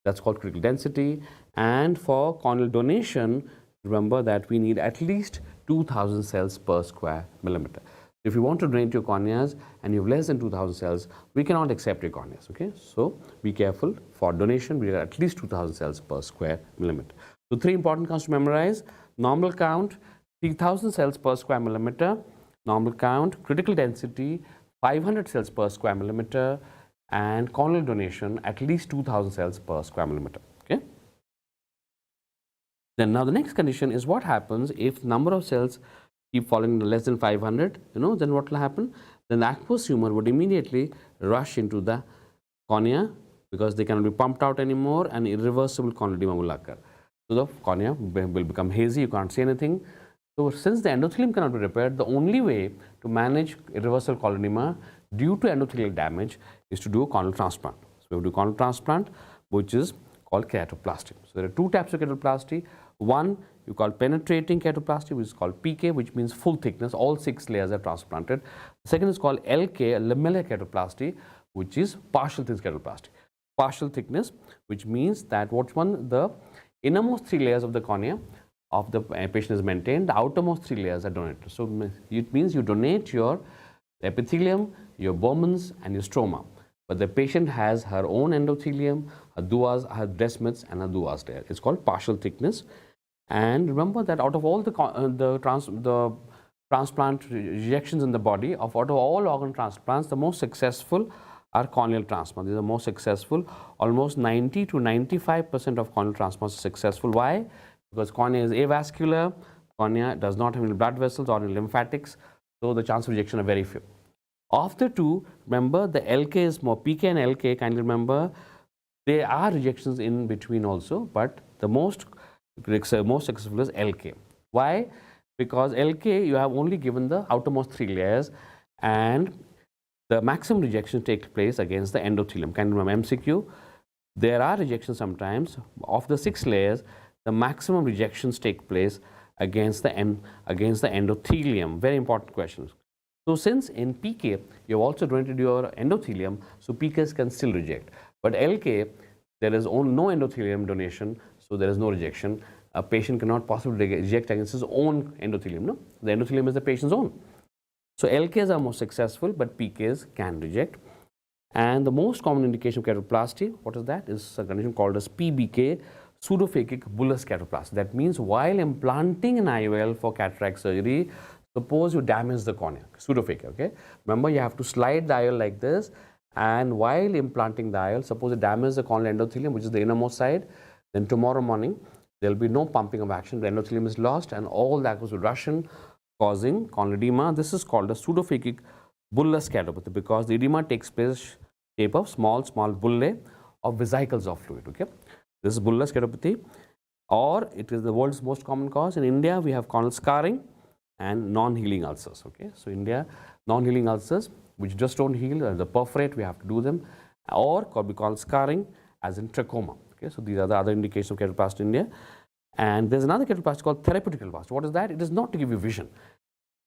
That's called critical density. And for corneal donation, remember that we need at least 2,000 cells per square millimeter. If you want to donate your corneas and you have less than 2000 cells, we cannot accept your corneas. Okay, so be careful. For donation, we are at least 2000 cells per square millimeter. So 3 important counts to memorize: normal count 3000 cells per square millimeter, normal count, critical density 500 cells per square millimeter, and corneal donation at least 2000 cells per square millimeter. Okay. Then now the next condition is what happens if number of cells keep falling less than 500, then what will happen? Then the aqueous humor would immediately rush into the cornea because they cannot be pumped out anymore, and irreversible corneal edema will occur. So the cornea will become hazy, you can't see anything. So since the endothelium cannot be repaired, the only way to manage irreversible corneal edema due to endothelial damage is to do a corneal transplant. So we do corneal transplant, which is called keratoplasty. So there are 2 types of keratoplasty. One you call penetrating keratoplasty, which is called PK, which means full thickness, all 6 layers are transplanted. The second is called LK, lamellar keratoplasty, which is partial thickness keratoplasty. Partial thickness, which means that the innermost 3 layers of the cornea of the patient is maintained, the outermost 3 layers are donated. So it means you donate your epithelium, your Bowman's, and your stroma, but the patient has her own endothelium, her duas, her descemets, and her duas there. It's called partial thickness. And remember that out of all the transplant rejections in the body, out of all organ transplants, the most successful are corneal transplants. These are most successful. Almost 90 to 95% of corneal transplants are successful. Why? Because cornea is avascular, cornea does not have any blood vessels or any lymphatics, so the chance of rejection are very few. Of the 2, remember the LK is more, PK and LK, kindly remember, there are rejections in between also, but the most successful is LK. Why? Because LK, you have only given the outermost 3 layers, and the maximum rejection takes place against the endothelium. Can you remember MCQ? There are rejections sometimes. Of the 6 layers, the maximum rejections take place against the endothelium. Very important questions. So since in PK, you have also donated your endothelium, so PKs can still reject. But LK, there is no endothelium donation, so there is no rejection. A patient cannot possibly reject against his own endothelium. No? The endothelium is the patient's own. So LKs are most successful, but PKs can reject. And the most common indication of keratoplasty, what is that? Is a condition called as PBK, pseudophakic bullous keratoplasty. That means while implanting an IOL for cataract surgery, suppose you damage the cornea, pseudophakic, okay? Remember, you have to slide the IOL like this, and while implanting the IOL, suppose you damage the corneal endothelium, which is the innermost side, then tomorrow morning, there will be no pumping of action, the endothelium is lost, and all that goes to rush in, causing corneal edema. This is called a pseudophakic bullous keratopathy because the edema takes place shape of small bullae of vesicles of fluid, okay? This is bullous keratopathy, or it is the world's most common cause. In India, we have corneal scarring and non-healing ulcers, okay? So India, non-healing ulcers, which just don't heal, the perforate, we have to do them, or could be called scarring, as in trachoma, okay? So these are the other indications of keratoplasty in India. And there's another keratoplasty called therapeutic keratoplasty. What is that? It is not to give you vision.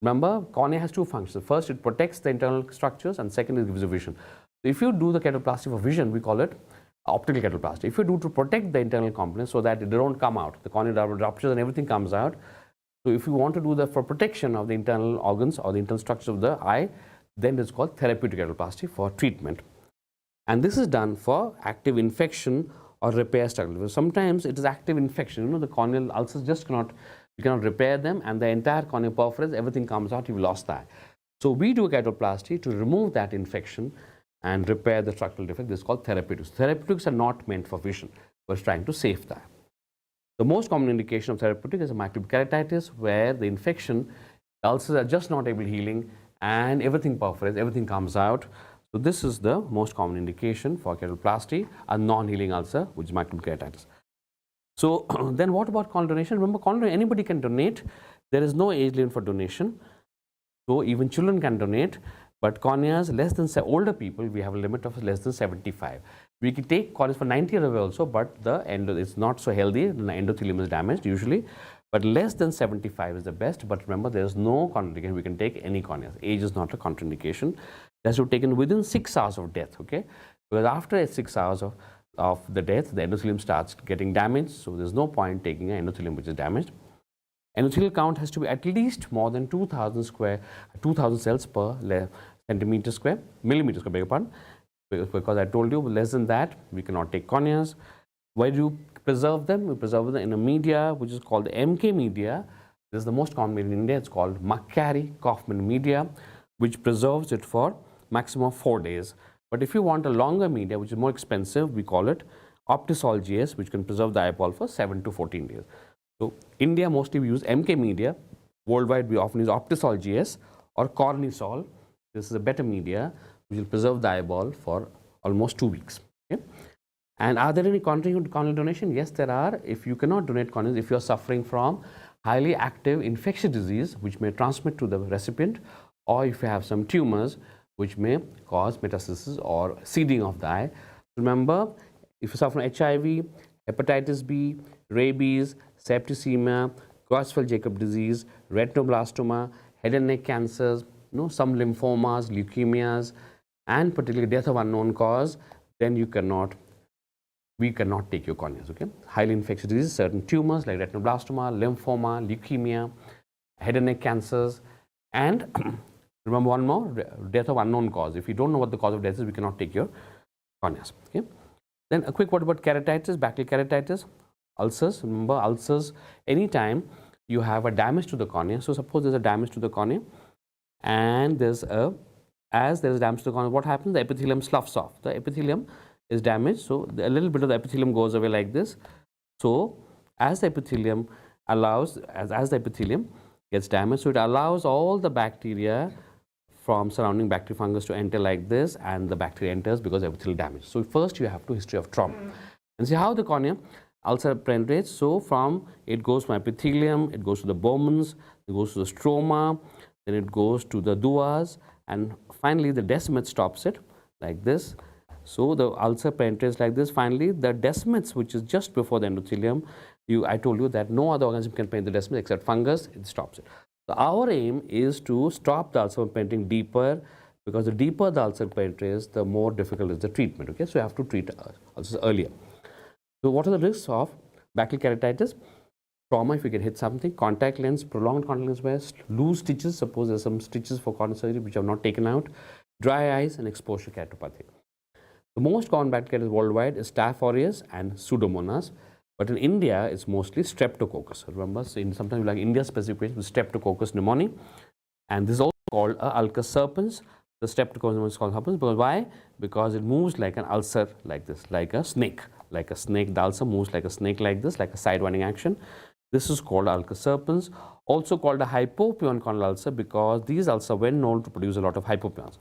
Remember, cornea has 2 functions. First, it protects the internal structures, and second, it gives you vision. So if you do the keratoplasty for vision, we call it optical keratoplasty. If you do to protect the internal components so that they don't come out, the cornea ruptures and everything comes out. So if you want to do that for protection of the internal organs or the internal structure of the eye, then it's called therapeutic keratoplasty for treatment. And this is done for active infection or repair struggle. Sometimes it is active infection. The corneal ulcers just you cannot repair them, and the entire cornea perforates, everything comes out, you've lost that. So we do a keratoplasty to remove that infection and repair the structural defect. This is called therapeutics. Therapeutics are not meant for vision. We're trying to save that. The most common indication of therapeutic is a myasthenic keratitis, where the infection, the ulcers are just not able healing, and everything perforates, everything comes out. So this is the most common indication for keratoplasty, a non-healing ulcer, which is myasthenic keratitis. So then what about corneal donation? Remember, corneal, anybody can donate. There is no age limit for donation. So even children can donate, but corneas less than older people, we have a limit of less than 75. We can take corneas for 90 years away also, but the is not so healthy, the endothelium is damaged usually, but less than 75 is the best. But remember, there is no contraindication, we can take any corneas. Age is not a contraindication. It has to be taken within 6 hours of death, okay? Because after 6 hours of the death, the endothelium starts getting damaged, so there's no point taking an endothelium which is damaged. Endothelial count has to be at least more than 2000 cells per millimeter square, beg your pardon, because I told you less than that we cannot take corneas. Why do you preserve them? We preserve them in a media which is called the MK media. This is the most common media in India. It's called Macquarie-Kaufman media, which preserves it for maximum of 4 days. But if you want a longer media, which is more expensive, we call it Optisol GS, which can preserve the eyeball for 7 to 14 days. So, India mostly we use MK media. Worldwide, we often use Optisol GS or Cornisol. This is a better media which will preserve the eyeball for almost 2 weeks. Okay? And are there any corneal donation? Yes, there are. If you cannot donate corneas, if you are suffering from highly active infectious disease which may transmit to the recipient, or if you have some tumors which may cause metastasis or seeding of the eye. Remember, if you suffer from HIV, hepatitis B, rabies, septicemia, Creutzfeldt-Jakob disease, retinoblastoma, head and neck cancers, some lymphomas, leukemias, and particularly death of unknown cause, then we cannot take your corneas. Okay? Highly infectious diseases, certain tumors like retinoblastoma, lymphoma, leukemia, head and neck cancers, and remember one more, death of unknown cause. If you don't know what the cause of death is, we cannot take your corneas. Okay? Then a quick word about keratitis, bacterial keratitis, ulcers. Remember, ulcers, anytime you have a damage to the cornea. So suppose there's a damage to the cornea, and as there is damage to the cornea, what happens? The epithelium sloughs off. The epithelium is damaged, so a little bit of the epithelium goes away like this. So as the epithelium as the epithelium gets damaged, so it allows all the bacteria from surrounding bacteria fungus to enter like this, and the bacteria enters because epithelial damage. So first you have to history of trauma and see how the cornea ulcer penetrates. So it goes from epithelium, it goes to the Bowman's, it goes to the stroma, then it goes to the duas, and finally the descemet stops it like this. So the ulcer penetrates like this. Finally, the descements, which is just before the endothelium, I told you that no other organism can penetrate the descements except fungus. It stops it. So our aim is to stop the ulcer from penetrating deeper, because the deeper the ulcer penetrates, the more difficult is the treatment. Okay, so you have to treat ulcers earlier. So what are the risks of bacterial keratitis? Trauma, if you get hit something, contact lens, prolonged contact lens wear, loose stitches. Suppose there's some stitches for cornea surgery which are not taken out, dry eyes, and exposure to keratopathy. The most common bacteria worldwide is Staph aureus and Pseudomonas, but in India it's mostly Streptococcus. Remember, so sometimes like India-specific patients with Streptococcus pneumoniae, and this is also called a ulcus serpens. The Streptococcus is called serpens because why? Because it moves like an ulcer like this, like a snake. Like a snake, the ulcer moves like a snake like this, like a side-winding action. This is called ulcus serpens, also called a hypopia and corneal ulcer, because these ulcers are well known to produce a lot of hypopions.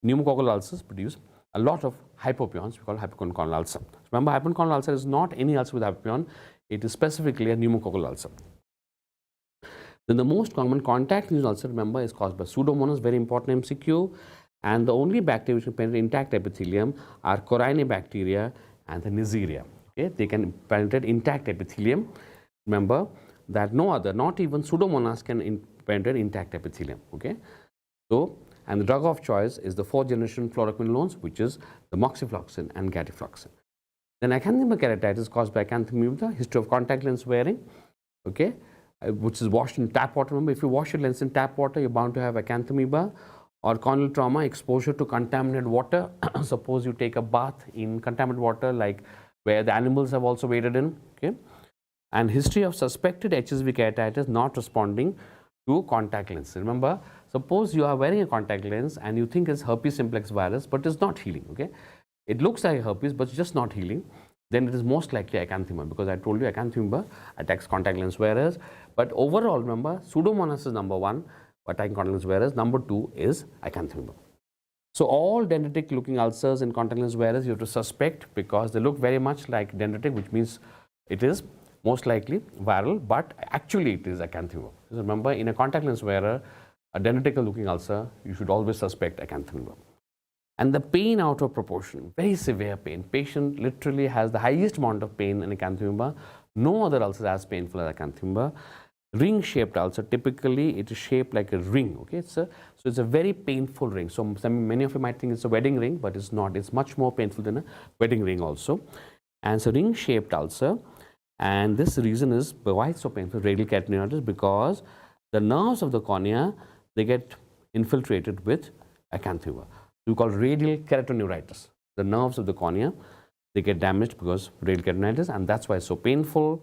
Pneumococcal ulcers produce a lot of hypopions. We call it hypopion corneal ulcer. Remember, hypopion corneal ulcer is not any ulcer with hypopion. It is specifically a pneumococcal ulcer. Then the most common contact lens ulcer, remember, is caused by Pseudomonas, very important MCQ. And the only bacteria which can penetrate intact epithelium are Corynebacteria and the Neisseria. Okay? They can penetrate intact epithelium. Remember that no other, not even Pseudomonas, can penetrate intact epithelium. Okay? So, and the drug of choice is the 4th generation fluoroquinolones, which is the moxifloxacin and gatifloxacin. Then acanthamoeba keratitis is caused by acanthamoeba, history of contact lens wearing, okay, which is washed in tap water. Remember, if you wash your lens in tap water, you're bound to have acanthamoeba. Or corneal trauma, exposure to contaminated water. Suppose you take a bath in contaminated water, like where the animals have also waded in. Okay, and history of suspected HSV keratitis not responding to contact lens. Remember, suppose you are wearing a contact lens and you think it's herpes simplex virus, but it's not healing. Okay, it looks like herpes, but it's just not healing. Then it is most likely acanthamoeba, because I told you acanthamoeba attacks contact lens wearers. But overall, remember, Pseudomonas is number 1. Attacking contact lens wearers. Number 2 is acanthamoeba. So all dendritic looking ulcers in contact lens wearers you have to suspect, because they look very much like dendritic, which means it is most likely viral, but actually it is acanthamoeba. So remember, in a contact lens wearer, a dendritic looking ulcer, you should always suspect acanthamoeba. And the pain out of proportion, very severe pain. Patient literally has the highest amount of pain in acanthamoeba. No other ulcer is as painful as acanthamoeba. Ring-shaped ulcer, typically it is shaped like a ring. Okay, so it's a very painful ring. So many of you might think it's a wedding ring, but it's not. It's much more painful than a wedding ring also. And so ring-shaped ulcer, And this reason is why it's so painful, radial keratinoitis, because the nerves of the cornea, they get infiltrated with acanthamoeba. We call radial keratoneuritis. The nerves of the cornea, they get damaged because radial keratinitis, and that's why it's so painful.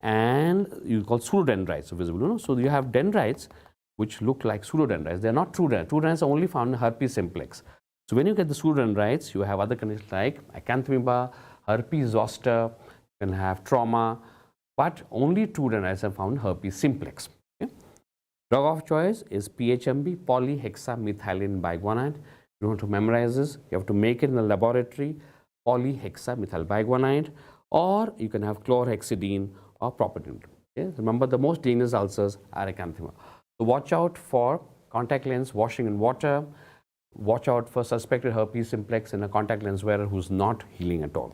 And you call pseudodendrites visible. So you have dendrites which look like pseudodendrites. They're not true dendrites. True dendrites are only found in herpes simplex. So when you get the pseudodendrites, you have other conditions like acanthamoeba, herpes zoster, you can have trauma, but only true dendrites are found in herpes simplex. Okay? Drug of choice is PHMB, polyhexamethylene biguanide. You don't have to memorize this. You have to make it in the laboratory, polyhexamethyl biguanide, or you can have chlorhexidine or properdine. Okay? Remember, the most dangerous ulcers are acanthamoeba. So watch out for contact lens washing in water. Watch out for suspected herpes simplex in a contact lens wearer who's not healing at all.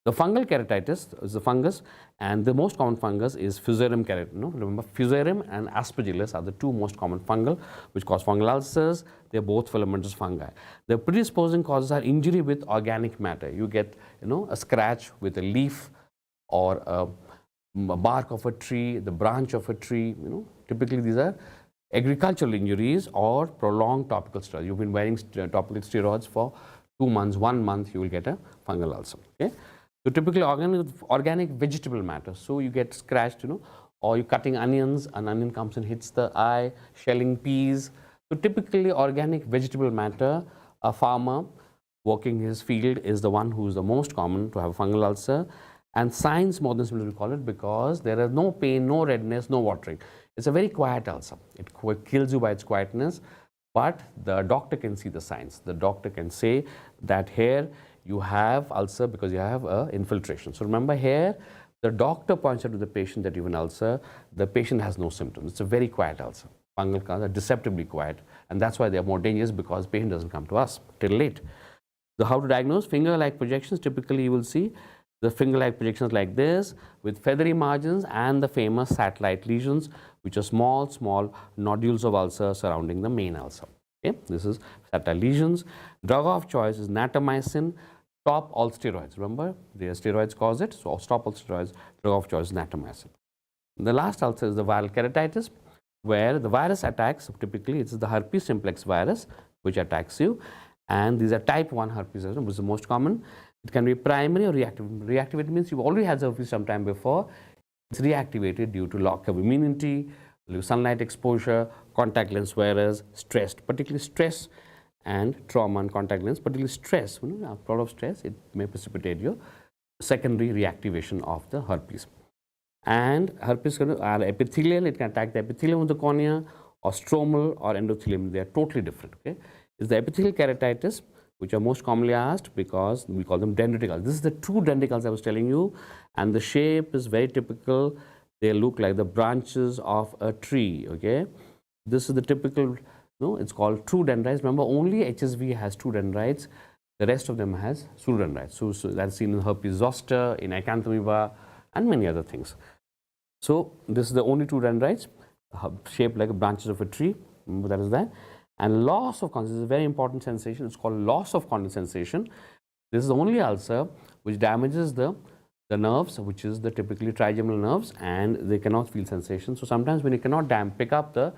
The fungal keratitis is the fungus, and the most common fungus is Fusarium keratinum. Remember, Fusarium and Aspergillus are the two most common fungal which cause fungal ulcers. They are both filamentous fungi. The predisposing causes are injury with organic matter. You get, a scratch with a leaf or a bark of a tree, the branch of a tree. Typically these are agricultural injuries or prolonged topical steroids. You've been wearing topical steroids for 2 months, 1 month, you will get a fungal ulcer. Okay? So typically organic vegetable matter. So you get scratched, or you're cutting onions, an onion comes and hits the eye, shelling peas. So typically organic vegetable matter, a farmer working his field is the one who is the most common to have a fungal ulcer. And signs more than symptoms, we call it, because there is no pain, no redness, no watering. It's a very quiet ulcer. It kills you by its quietness, but the doctor can see the signs. The doctor can say that here you have ulcer because you have infiltration. So remember, here the doctor points out to the patient that you have an ulcer. The patient has no symptoms. It's a very quiet ulcer. Fungal ulcers are deceptively quiet, and that's why they are more dangerous, because the patient doesn't come to us till late. So how to diagnose? Finger-like projections. Typically you will see the finger-like projections like this with feathery margins and the famous satellite lesions, which are small nodules of ulcer surrounding the main ulcer. Okay? This is satellite lesions. Drug of choice is natamycin. Stop all steroids. Remember, the steroids cause it, so stop all steroids. Drug of choice is natamycin. The last ulcer is the viral keratitis, where the virus attacks. Typically, it's the herpes simplex virus which attacks you, and these are type 1 herpes, which is the most common. It can be primary or reactive. Reactivated means you've already had herpes sometime before. It's reactivated due to lack of immunity, sunlight exposure, contact lens wearers, stressed, particularly stress and trauma and contact lens, particularly stress. A lot of stress, it may precipitate your secondary reactivation of the herpes. And herpes are epithelial. It can attack the epithelium of the cornea, or stromal or endothelium. They are totally different. Okay? It's the epithelial keratitis which are most commonly asked, because we call them dendritic ulcers. This is the true dendritic ulcer I was telling you, and the shape is very typical. They look like the branches of a tree. Okay, this is the typical. It's called true dendrites. Remember, only HSV has true dendrites. The rest of them has pseudodendrites. So that's seen in herpes zoster, in acanthamoeba, and many other things. So this is the only true dendrites, shaped like branches of a tree. Remember, that is that. And loss of consciousness is a very important sensation. It's called loss of conscious sensation. This is the only ulcer which damages the nerves, which is the typically trigeminal nerves, and they cannot feel sensation. So sometimes when you cannot pick up the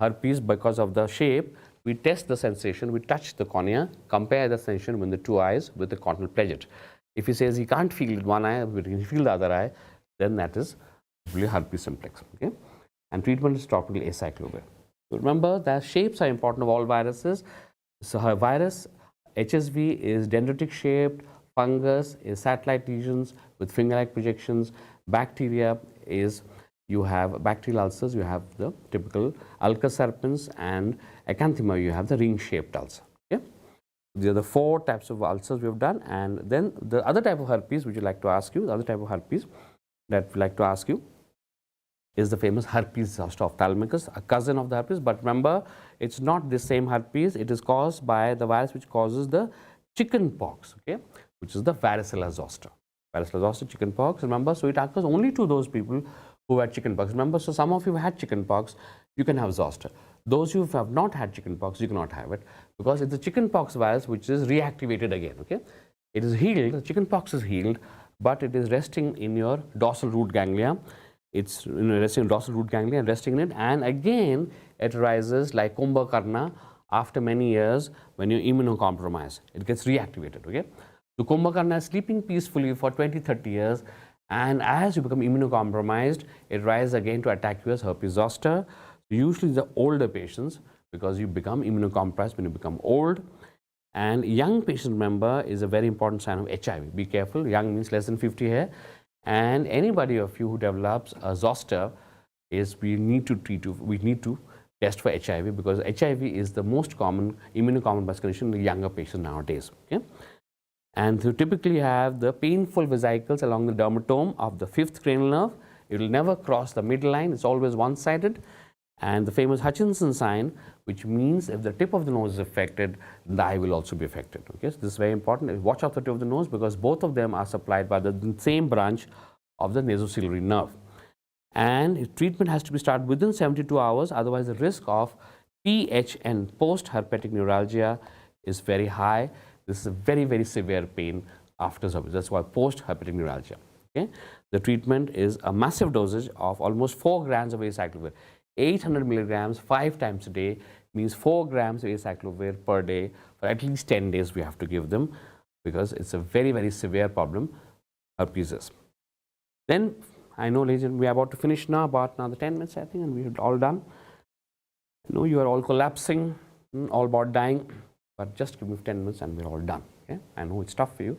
herpes because of the shape, we test the sensation, we touch the cornea, compare the sensation with the two eyes with the corneal pledget. If he says he can't feel one eye, but he can feel the other eye, then that is really herpes simplex. Okay? And treatment is topical acyclovir. So remember that shapes are important of all viruses. So her virus, HSV, is dendritic shaped, fungus is satellite lesions with finger-like projections, bacteria is, you have bacterial ulcers, you have the typical ulcus serpens, and acanthamoeba, you have the ring-shaped ulcer. Okay? These are the 4 types of ulcers we have done, and then the other type of herpes which we like to ask you, the other type of herpes that we like to ask you is the famous herpes zoster ophthalmicus, a cousin of the herpes. But remember, it's not the same herpes. It is caused by the virus which causes the chicken pox, okay, which is the varicella zoster. Varicella zoster, chicken pox, remember, so it occurs only to those people who had chicken pox. Remember, so some of you have had chicken pox, you can have zoster. Those who have not had chicken pox, you cannot have it, because it's the chicken pox virus which is reactivated again, okay. It is healed, the chicken pox is healed, but it is resting in your dorsal root ganglia. It's resting in dorsal root ganglia and resting in it, and again it rises like Kumbhakarna after many years when you're immunocompromised. It gets reactivated, okay? So Kumbhakarna is sleeping peacefully for 20-30 years, and as you become immunocompromised, it rises again to attack you as herpes zoster. Usually the older patients, because you become immunocompromised when you become old. And young patient, remember, is a very important sign of HIV. Be careful, young means less than 50 here. And anybody of you who develops a zoster, we need to test for HIV, because HIV is the most common immunocompromised condition in the younger patients nowadays. Okay? And you typically have the painful vesicles along the dermatome of the 5th cranial nerve. It will never cross the midline, it's always one-sided. And the famous Hutchinson sign, which means if the tip of the nose is affected, the eye will also be affected. Okay? So this is very important. Watch out the tip of the nose, because both of them are supplied by the same branch of the nasociliary nerve. And treatment has to be started within 72 hours, otherwise the risk of PHN, post-herpetic neuralgia, is very high. This is a very, very severe pain after surgery. That's why post-herpetic neuralgia. Okay? The treatment is a massive dosage of almost 4 grams of acyclovir. 800 milligrams 5 times a day means 4 grams of acyclovir per day for at least 10 days we have to give them, because it's a very, very severe problem, herpes is. Then, I know, ladies and gentlemen, we are about to finish now, about another 10 minutes, I think, and we are all done. I know you are all collapsing, all about dying, but just give me 10 minutes and we're all done. Okay? I know it's tough for you,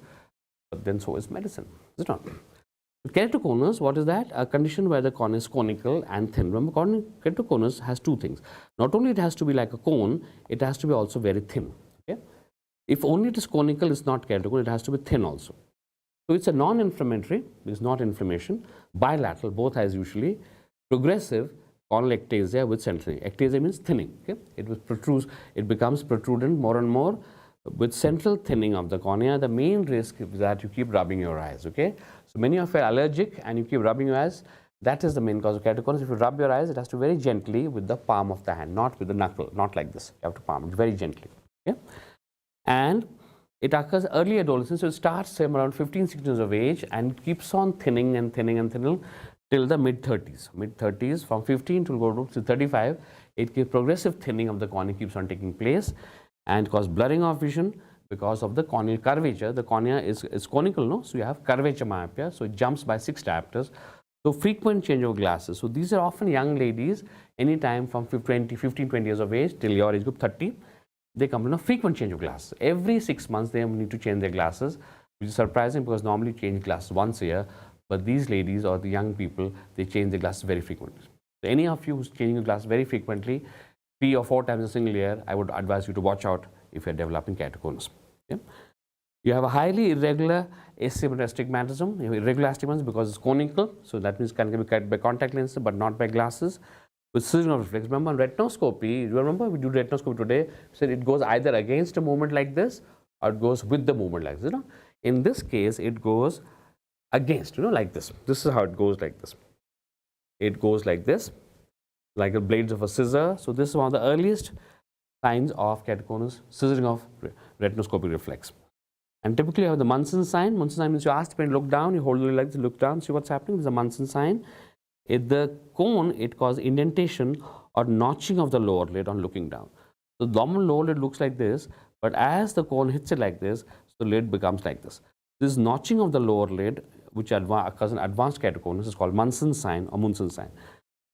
but then so is medicine, is it not? Keratoconus, what is that? A condition where the cornea is conical and thin. Remember, keratoconus has 2 things. Not only it has to be like a cone, it has to be also very thin. Okay? If only it is conical, it's not keratoconus, it has to be thin also. So it's a non-inflammatory, it's not inflammation, bilateral, both eyes usually, progressive corneal ectasia with central. Ectasia means thinning. Okay? It becomes protrudent more and more with central thinning of the cornea. The main risk is that you keep rubbing your eyes. Okay? So many of you are allergic and you keep rubbing your eyes. That is the main cause of keratoconus. If you rub your eyes, it has to very gently with the palm of the hand, not with the knuckle, not like this. You have to palm it very gently. Okay? And it occurs early adolescence, so it starts say around 15-16 years of age and keeps on thinning and thinning and thinning till the mid-30s. Mid-30s, from 15 to go to 35, it keeps progressive thinning of the cornea keeps on taking place and cause blurring of vision because of the corneal curvature. The cornea is conical, no? So you have curvature myopia, so it jumps by 6 diopters. So frequent change of glasses. So these are often young ladies, anytime from 15, 20 years of age till your age group 30. They come in a frequent change of glasses. Every 6 months they need to change their glasses, which is surprising because normally change glasses once a year. But these ladies or the young people, they change their glasses very frequently. So any of you who's changing your glasses very frequently, 3 or 4 times a single year, I would advise you to watch out if you're developing keratoconus. Okay? You have a highly irregular astigmatism. You have irregular astigmatism because it's conical, so that means it can be cut by contact lenses but not by glasses. With scission of reflex. Remember on retinoscopy, you remember we do retinoscopy today, so it goes either against a movement like this or it goes with the movement like this. You know? In this case, it goes against, like this. This is how it goes like this. It goes like this, like the blades of a scissor. So this is one of the earliest signs of keratoconus, scissoring of retinoscopic reflex. And typically you have the Munson sign. Munson sign means you ask the patient, look down, you hold it like this, look down, see what's happening. This is a Munson sign. The cone, it causes indentation or notching of the lower lid on looking down. So the normal lower lid looks like this, but as the cone hits it like this, the lid becomes like this. This notching of the lower lid, which occurs in advanced keratoconus, is called Munson sign or Munson sign.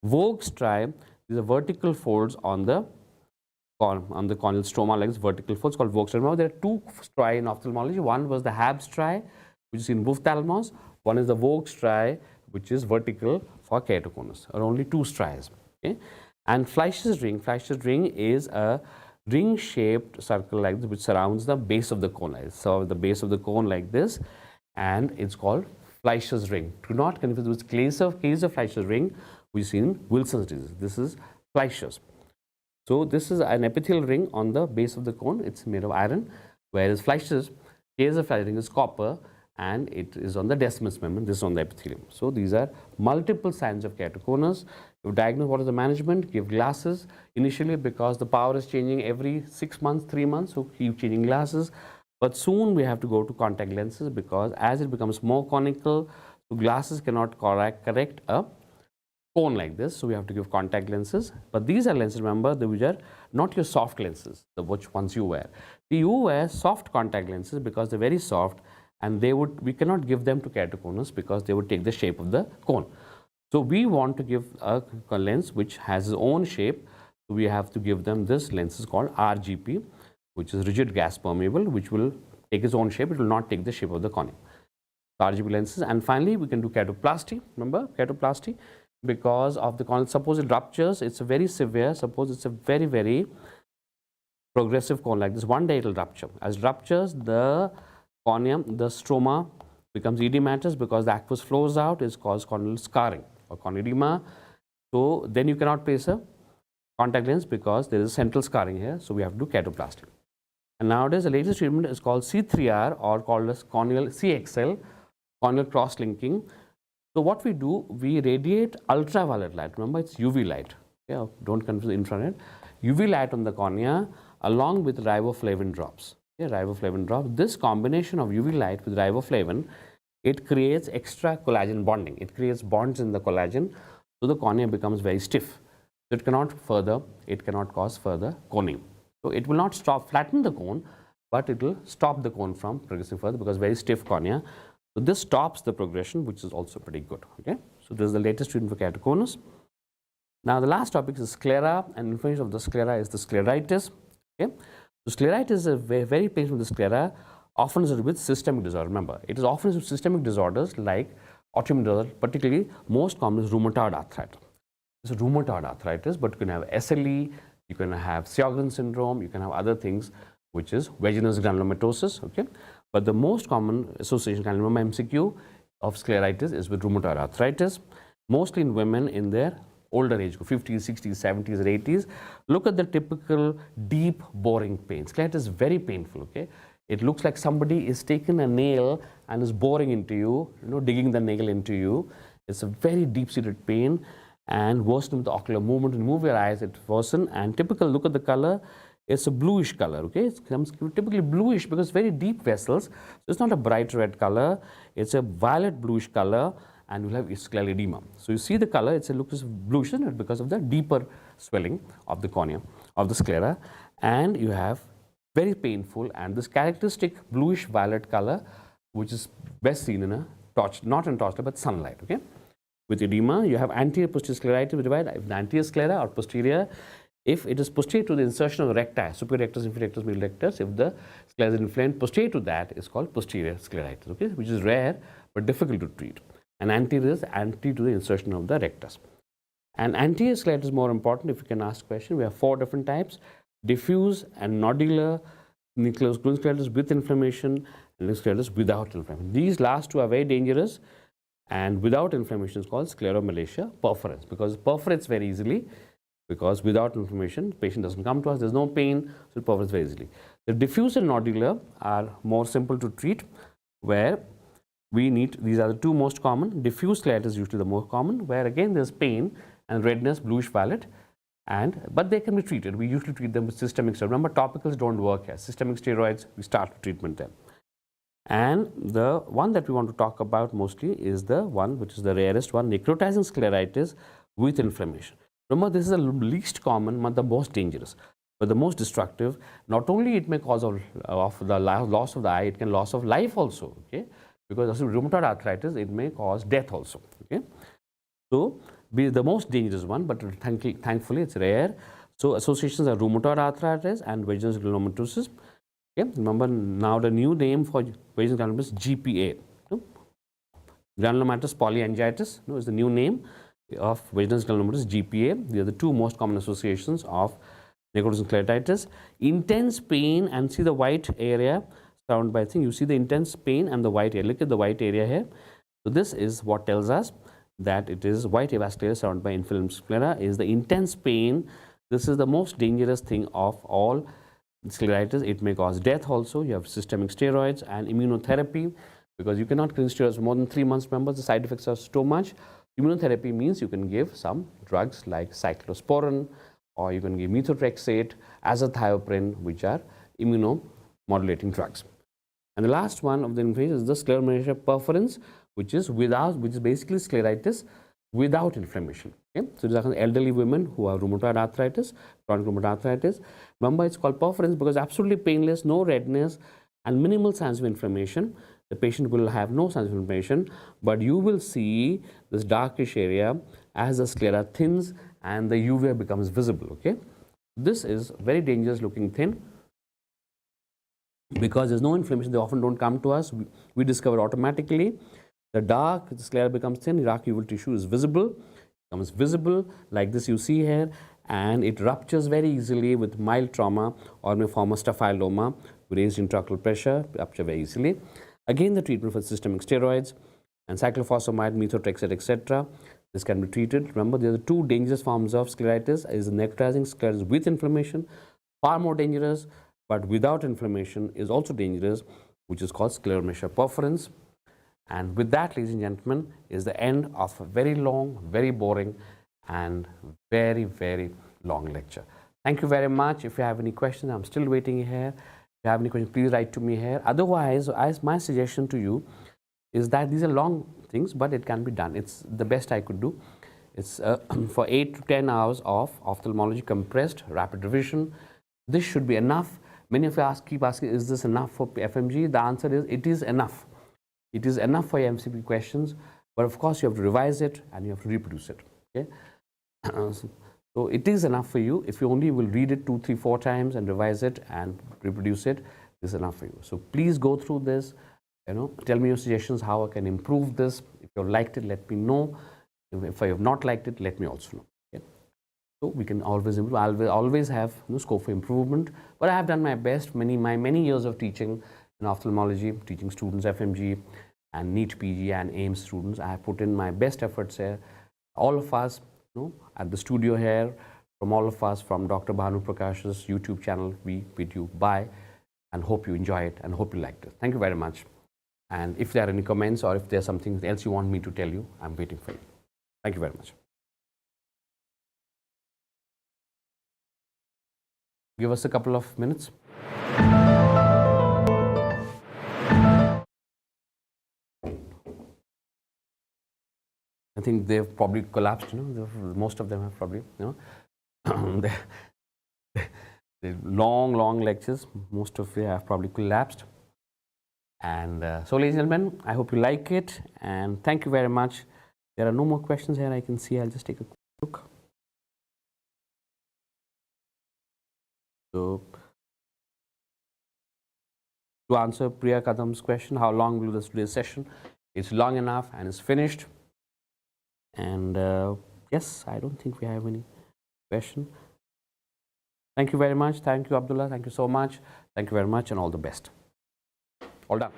Vogue stripe, these are vertical folds on the corneal stroma, like this, vertical folds called Vogue stripe. Now there are 2 striae in ophthalmology. One was the Hab striae, which is in ophthalmos. One is the Vogue striae, which is vertical for keratoconus, or only 2 striae. Okay? And Fleisch's ring is a ring-shaped circle like this, which surrounds the base of the cone. So the base of the cone like this, and it's called Fleisch's ring. Do not confuse with case of Fleisch's ring, which is in Wilson's disease. This is Fleisch's. So this is an epithelial ring on the base of the cone. It's made of iron, whereas Fleisch's case of Fleisch's ring is copper, and it is on the descemes membrane. This is on the epithelium. So these are multiple signs of keratoconus. You diagnose what is the management, give glasses initially because the power is changing every 6 months, 3 months, so keep changing glasses. But soon we have to go to contact lenses, because as it becomes more conical, so glasses cannot correct a cone like this, so we have to give contact lenses. But these are lenses, remember, which are not your soft lenses, the which ones you wear. You wear soft contact lenses because they're very soft, and we cannot give them to keratoconus because they would take the shape of the cone. So we want to give a lens which has its own shape. So we have to give them this lens is called RGP, which is rigid gas permeable, which will take its own shape. It will not take the shape of the cornea. RGP lenses. And finally, we can do keratoplasty. Remember keratoplasty, because of the cornea. Suppose it ruptures, it's a very severe. Suppose it's a very, very progressive cone like this. One day it will rupture. As it ruptures, the cornea, the stroma becomes edematous because the aqueous flows out. It's caused corneal scarring or corneedema. So then you cannot place a contact lens because there is a central scarring here. So we have to do keratoplasty. And nowadays the latest treatment is called C3R, or called as corneal CXL, corneal cross-linking. So what we do, we radiate ultraviolet light. Remember, it's UV light. Okay? Don't confuse infrared. UV light on the cornea along with riboflavin drops. Okay? Riboflavin drops. This combination of UV light with riboflavin, it creates extra collagen bonding. It creates bonds in the collagen, so the cornea becomes very stiff. So it cannot cause further coning. So it will not flatten the cone, but it will stop the cone from progressing further because very stiff cornea. So this stops the progression, which is also pretty good. Okay. So this is the latest treatment for keratoconus. Now the last topic is sclera, and inflammation of the sclera is the scleritis. Okay. So scleritis is a very painful sclera, often is with systemic disorder. Remember, it is often with systemic disorders like autoimmune disorder, particularly most common is rheumatoid arthritis. It's a rheumatoid arthritis, but you can have SLE, you can have Sjogren syndrome, you can have other things, which is vaginous granulomatosis. Okay. But the most common association, can remember MCQ, of scleritis is with rheumatoid arthritis, mostly in women in their older age, 50s, 60s, 70s, or 80s. Look at the typical deep boring pain. Scleritis is very painful. Okay, it looks like somebody is taking a nail and is boring into you, digging the nail into you. It's a very deep-seated pain and worsen with the ocular movement. When you move your eyes, it worsen. And typical, look at the color. It's a bluish color. Okay, it's typically bluish because very deep vessels. So it's not a bright red color. It's a violet bluish color, and you'll have sclerodema. So you see the color. It looks bluish, isn't it? Because of the deeper swelling of the cornea, of the sclera, and you have very painful and this characteristic bluish violet color, which is best seen in a torch, not in torchlight but sunlight. Okay, with edema, you have anterior posterior scleritis. We divide if the anterior sclera or posterior. If it is posterior to the insertion of the recti, superior rectus, inferior rectus, middle rectus, if the sclera is inflamed, posterior to that is called posterior scleritis, okay, which is rare but difficult to treat. And anterior is anterior to the insertion of the rectus. And anterior scleritis is more important. If you can ask a question, we have 4 different types: diffuse and nodular, nucleus scleritis with inflammation, and scleritis without inflammation. These last 2 are very dangerous, and without inflammation is called scleromalacia perforans, because it perforates very easily. Because without inflammation, the patient doesn't come to us, there's no pain, so it perforates very easily. The diffuse and nodular are more simple to treat, where we need, these are the 2 most common. Diffuse scleritis is usually the most common, where again there's pain and redness, bluish violet, but they can be treated. We usually treat them with systemic steroids. Remember, topicals don't work here. Systemic steroids, we start treatment then. And the one that we want to talk about mostly is the one which is the rarest one, necrotizing scleritis with inflammation. Remember, this is the least common but the most dangerous, but the most destructive. Not only it may cause the loss of the eye, it can loss of life also. Okay, because of rheumatoid arthritis, it may cause death also. Okay, so be the most dangerous one, but thankfully it's rare. So associations are rheumatoid arthritis and vaginous granulomatosis. Okay, remember now the new name for vaginous granulomatosis is GPA. Granulomatous polyangiitis is the new name of vaginous granulomatosis, GPA. These are the 2 most common associations of necrotizing scleritis. Intense pain, and see the white area surrounded by thing. You see the intense pain and the white area. Look at the white area here. So this is what tells us that it is white avascular surrounded by inflamed sclera is the intense pain. This is the most dangerous thing of all scleritis. It may cause death also. You have systemic steroids and immunotherapy, because you cannot give steroids for more than 3 months. Remember, the side effects are so much. Immunotherapy means you can give some drugs like cyclosporin, or you can give methotrexate, azathioprine, which are immunomodulating drugs. And the last one of the inflammation is the scleromeria perforans, which is basically scleritis without inflammation. Okay? So these are elderly women who have rheumatoid arthritis, chronic rheumatoid arthritis. Remember, it's called perforans because absolutely painless, no redness, and minimal signs of inflammation. The patient will have no signs of inflammation, but you will see this darkish area as the sclera thins and the uvea becomes visible. Okay, this is very dangerous looking thin because there's no inflammation. They often don't come to us. We discover automatically. The sclera becomes thin, dark uveal tissue is visible, becomes visible like this you see here, and it ruptures very easily with mild trauma or may form a staphyloma, raised intraocular pressure, rupture very easily. Again, the treatment for systemic steroids and cyclophosphamide, methotrexate, etc. This can be treated. Remember, there are two dangerous forms of scleritis: is necrotizing scleritis with inflammation, far more dangerous, but without inflammation is also dangerous, which is called scleromeria perforans. And with that, ladies and gentlemen, is the end of a very long, very boring, and very, very long lecture. Thank you very much. If you have any questions, I'm still waiting here. If you have any questions, please write to me here. Otherwise, my suggestion to you is that these are long things, but it can be done. It's the best I could do. It's for 8 to 10 hours of ophthalmology compressed, rapid revision. This should be enough. Many of you keep asking, is this enough for FMGE? The answer is, it is enough. It is enough for your MCQ questions, but of course you have to revise it and you have to reproduce it. Okay? So it is enough for you. If you only will read it 2, 3, 4 times and revise it and reproduce it, this is enough for you. So please go through this. Tell me your suggestions, how I can improve this. If you have liked it, let me know. If I have not liked it, let me also know. Okay? So we can always improve. I'll always have scope for improvement. But I have done my best. My many years of teaching in ophthalmology, teaching students FMG and NEET PG and AIMS students, I have put in my best efforts here. All of us, at the studio here, from all of us, from Dr. Bhanu Prakash's YouTube channel, we bid you bye and hope you enjoy it and hope you liked it. Thank you very much. And if there are any comments or if there's something else you want me to tell you, I'm waiting for you. Thank you very much. Give us a couple of minutes. I think they've probably collapsed, most of them have probably, the long lectures, most of you have probably collapsed. And so, ladies and gentlemen, I hope you like it, and thank you very much. There are no more questions here I can see. I'll just take a quick look. So, to answer Priya Kadam's question, how long will today's session? It's long enough and it's finished. And yes, I don't think we have any question. Thank you very much. Thank you, Abdullah. Thank you so much. Thank you very much and all the best. All done.